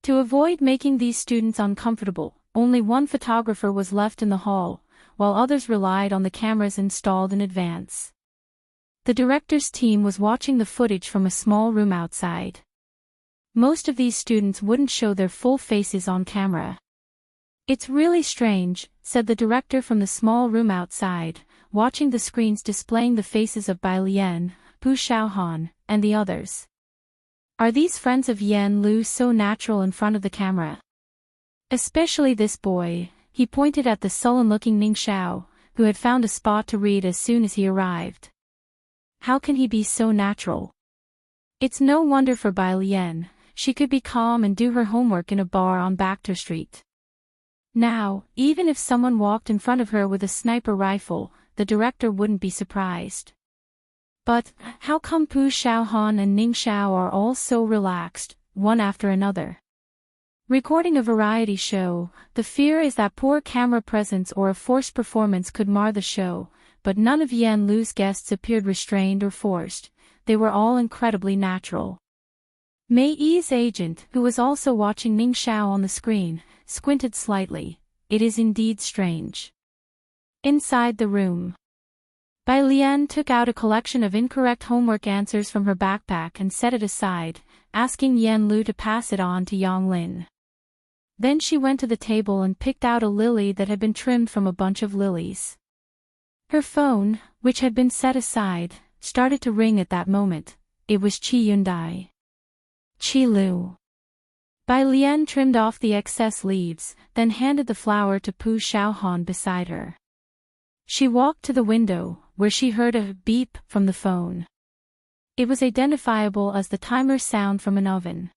To avoid making these students uncomfortable, only one photographer was left in the hall, while others relied on the cameras installed in advance. The director's team was watching the footage from a small room outside. Most of these students wouldn't show their full faces on camera. It's really strange, said the director from the small room outside, watching the screens displaying the faces of Bai Lian, Pu Xiaohan, and the others. Are these friends of Yan Lu so natural in front of the camera? Especially this boy, he pointed at the sullen-looking Ning Xiao, who had found a spot to read as soon as he arrived. How can he be so natural? It's no wonder for Bai Lian, she could be calm and do her homework in a bar on Backter Street. Now, even if someone walked in front of her with a sniper rifle, the director wouldn't be surprised. But, how come Pu Xiaohan and Ning Xiao are all so relaxed, one after another? Recording a variety show, the fear is that poor camera presence or a forced performance could mar the show, but none of Yan Lu's guests appeared restrained or forced, they were all incredibly natural. Mei Yi's agent, who was also watching Ning Xiao on the screen, squinted slightly. It is indeed strange. Inside the room, Bai Lian took out a collection of incorrect homework answers from her backpack and set it aside, asking Yan Lu to pass it on to Yang Lin. Then she went to the table and picked out a lily that had been trimmed from a bunch of lilies. Her phone, which had been set aside, started to ring at that moment. It was Qi Yundai. Qi Lu. Bai Lian trimmed off the excess leaves, then handed the flower to Pu Xiaohan beside her. She walked to the window, where she heard a beep from the phone. It was identifiable as the timer sound from an oven.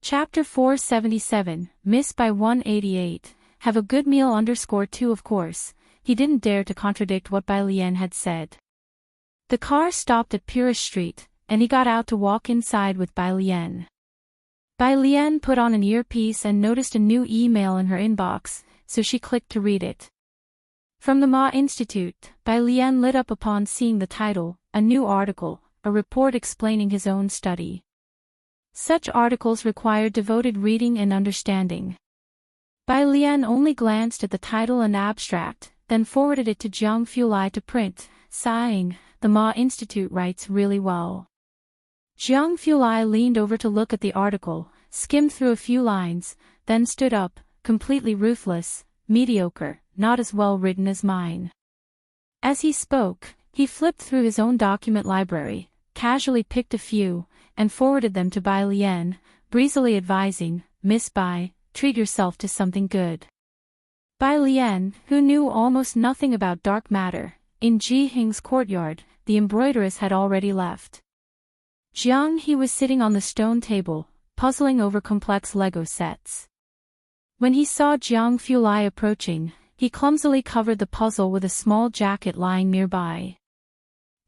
Chapter 477, Miss by 188, have a good meal _2 Of course, he didn't dare to contradict what Bai Lian had said. The car stopped at Purish Street, and he got out to walk inside with Bai Lian. Bai Lian put on an earpiece and noticed a new email in her inbox, so she clicked to read it. From the Ma Institute, Bai Lian lit up upon seeing the title, a new article, a report explaining his own study. Such articles required devoted reading and understanding. Bai Lian only glanced at the title and abstract, then forwarded it to Jiang Fulai to print, sighing, the Ma Institute writes really well. Jiang Fulai leaned over to look at the article, skimmed through a few lines, then stood up, completely ruthless, mediocre, not as well written as mine. As he spoke, he flipped through his own document library, casually picked a few, and forwarded them to Bai Lian, breezily advising, Miss Bai, treat yourself to something good. Bai Lian, who knew almost nothing about dark matter, in Ji Hing's courtyard, the embroideress had already left. Jiang He was sitting on the stone table, puzzling over complex Lego sets. When he saw Jiang Fulai approaching, he clumsily covered the puzzle with a small jacket lying nearby.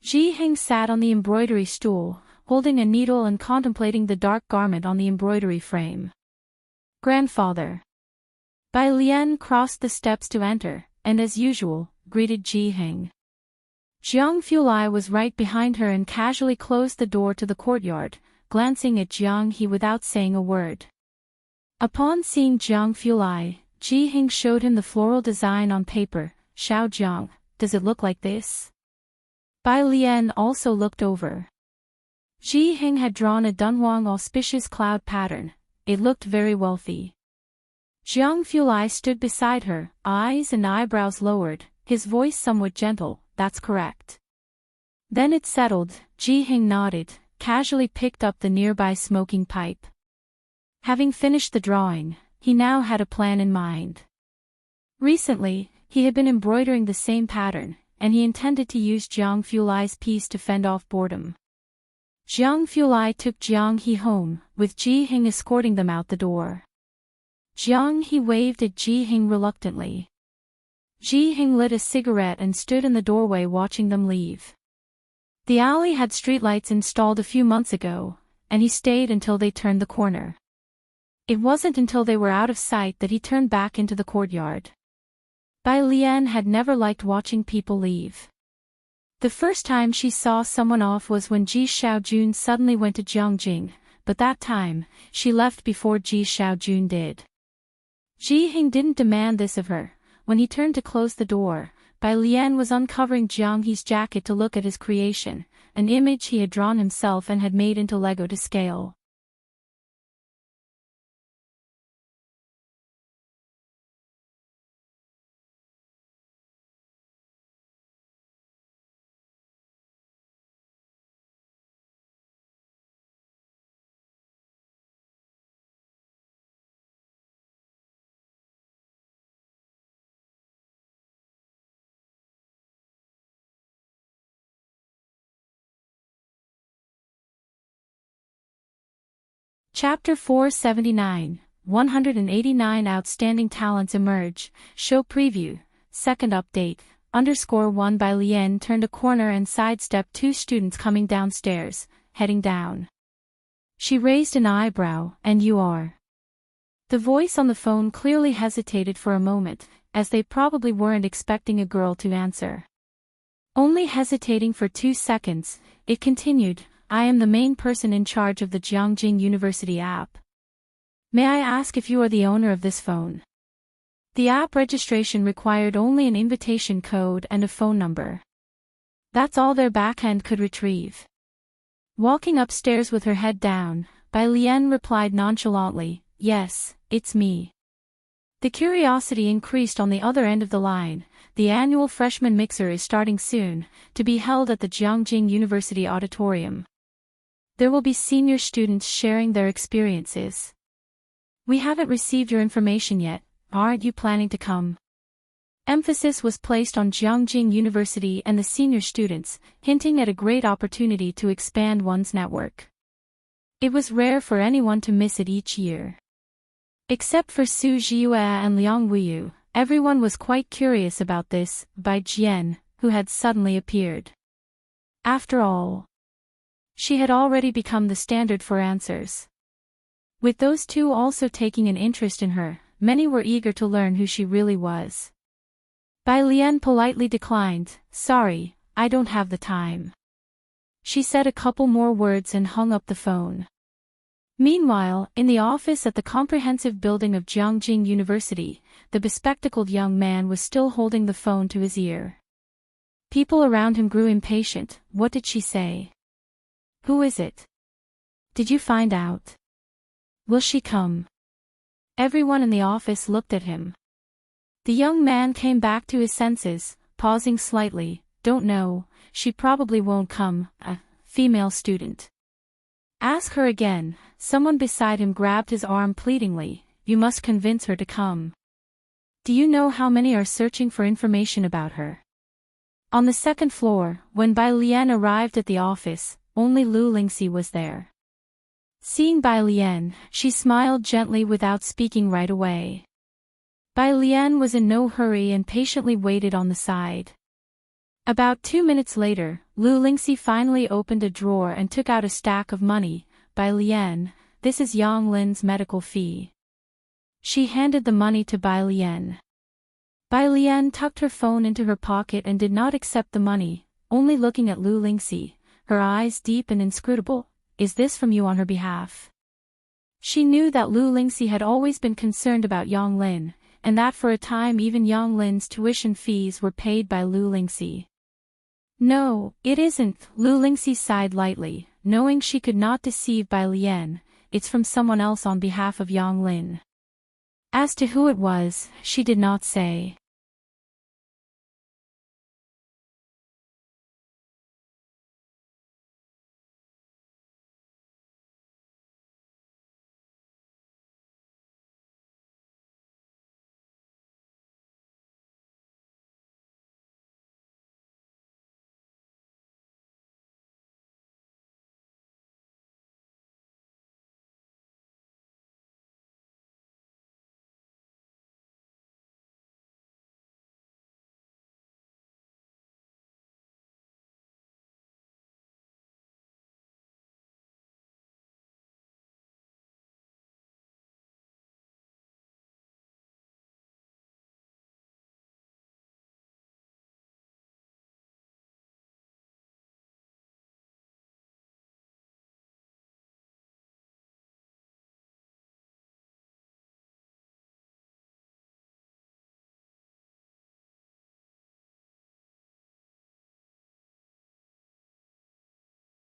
Ji Hing sat on the embroidery stool, holding a needle and contemplating the dark garment on the embroidery frame. Grandfather. Bai Lian crossed the steps to enter, and as usual, greeted Ji Hing. Jiang Fulai was right behind her and casually closed the door to the courtyard, glancing at Jiang He without saying a word. Upon seeing Jiang Fulai, Ji Hing showed him the floral design on paper. Xiao Jiang, does it look like this? Bai Lian also looked over. Ji Hing had drawn a Dunhuang auspicious cloud pattern. It looked very wealthy. Jiang Fulai stood beside her, eyes and eyebrows lowered, his voice somewhat gentle, that's correct. Then it settled, Ji Hing nodded, casually picked up the nearby smoking pipe. Having finished the drawing, he now had a plan in mind. Recently, he had been embroidering the same pattern, and he intended to use Jiang Fulai's piece to fend off boredom. Jiang Fulai took Jiang He home, with Ji Hing escorting them out the door. Jiang He waved at Ji Hing reluctantly. Ji Hing lit a cigarette and stood in the doorway watching them leave. The alley had streetlights installed a few months ago, and he stayed until they turned the corner. It wasn't until they were out of sight that he turned back into the courtyard. Bai Lian had never liked watching people leave. The first time she saw someone off was when Ji Xiaojun suddenly went to Jiangjing, but that time, she left before Ji Xiaojun did. Ji Hing didn't demand this of her. When he turned to close the door, Bai Lian was uncovering Jiang He's jacket to look at his creation, an image he had drawn himself and had made into Lego to scale. Chapter 479, 189 Outstanding Talents Emerge, Show Preview, Second Update, _1 Bai Lian turned a corner and sidestepped two students coming downstairs, heading down. She raised an eyebrow, and you are. The voice on the phone clearly hesitated for a moment, as they probably weren't expecting a girl to answer. Only hesitating for 2 seconds, it continued, I am the main person in charge of the Jiangjing University app. May I ask if you are the owner of this phone? The app registration required only an invitation code and a phone number. That's all their backend could retrieve. Walking upstairs with her head down, Bai Lian replied nonchalantly, yes, it's me. The curiosity increased on the other end of the line. The annual freshman mixer is starting soon, to be held at the Jiangjing University Auditorium. There will be senior students sharing their experiences. We haven't received your information yet, aren't you planning to come? Emphasis was placed on Jiangjing University and the senior students, hinting at a great opportunity to expand one's network. It was rare for anyone to miss it each year. Except for Su Jiue and Liang Wuyu, everyone was quite curious about this, Bai Jian, who had suddenly appeared. After all, she had already become the standard for answers. With those two also taking an interest in her, many were eager to learn who she really was. Bai Lian politely declined, "Sorry, I don't have the time." She said a couple more words and hung up the phone. Meanwhile, in the office at the comprehensive building of Jiangjing University, the bespectacled young man was still holding the phone to his ear. People around him grew impatient. What did she say? Who is it? Did you find out? Will she come? Everyone in the office looked at him. The young man came back to his senses, pausing slightly. Don't know, she probably won't come, a female student. Ask her again. Someone beside him grabbed his arm pleadingly. You must convince her to come. Do you know how many are searching for information about her? On the second floor, when Bai Lian arrived at the office, only Lu Lingxi was there. Seeing Bai Lian, she smiled gently without speaking right away. Bai Lian was in no hurry and patiently waited on the side. About 2 minutes later, Lu Lingxi finally opened a drawer and took out a stack of money. Bai Lian, this is Yang Lin's medical fee. She handed the money to Bai Lian. Bai Lian tucked her phone into her pocket and did not accept the money, only looking at Lu Lingxi, her eyes deep and inscrutable. Is this from you on her behalf? She knew that Lu Lingxi had always been concerned about Yang Lin, and that for a time even Yang Lin's tuition fees were paid by Lu Lingxi. No, it isn't, Lu Lingxi sighed lightly, knowing she could not deceive Bai Lian. It's from someone else on behalf of Yang Lin. As to who it was, she did not say.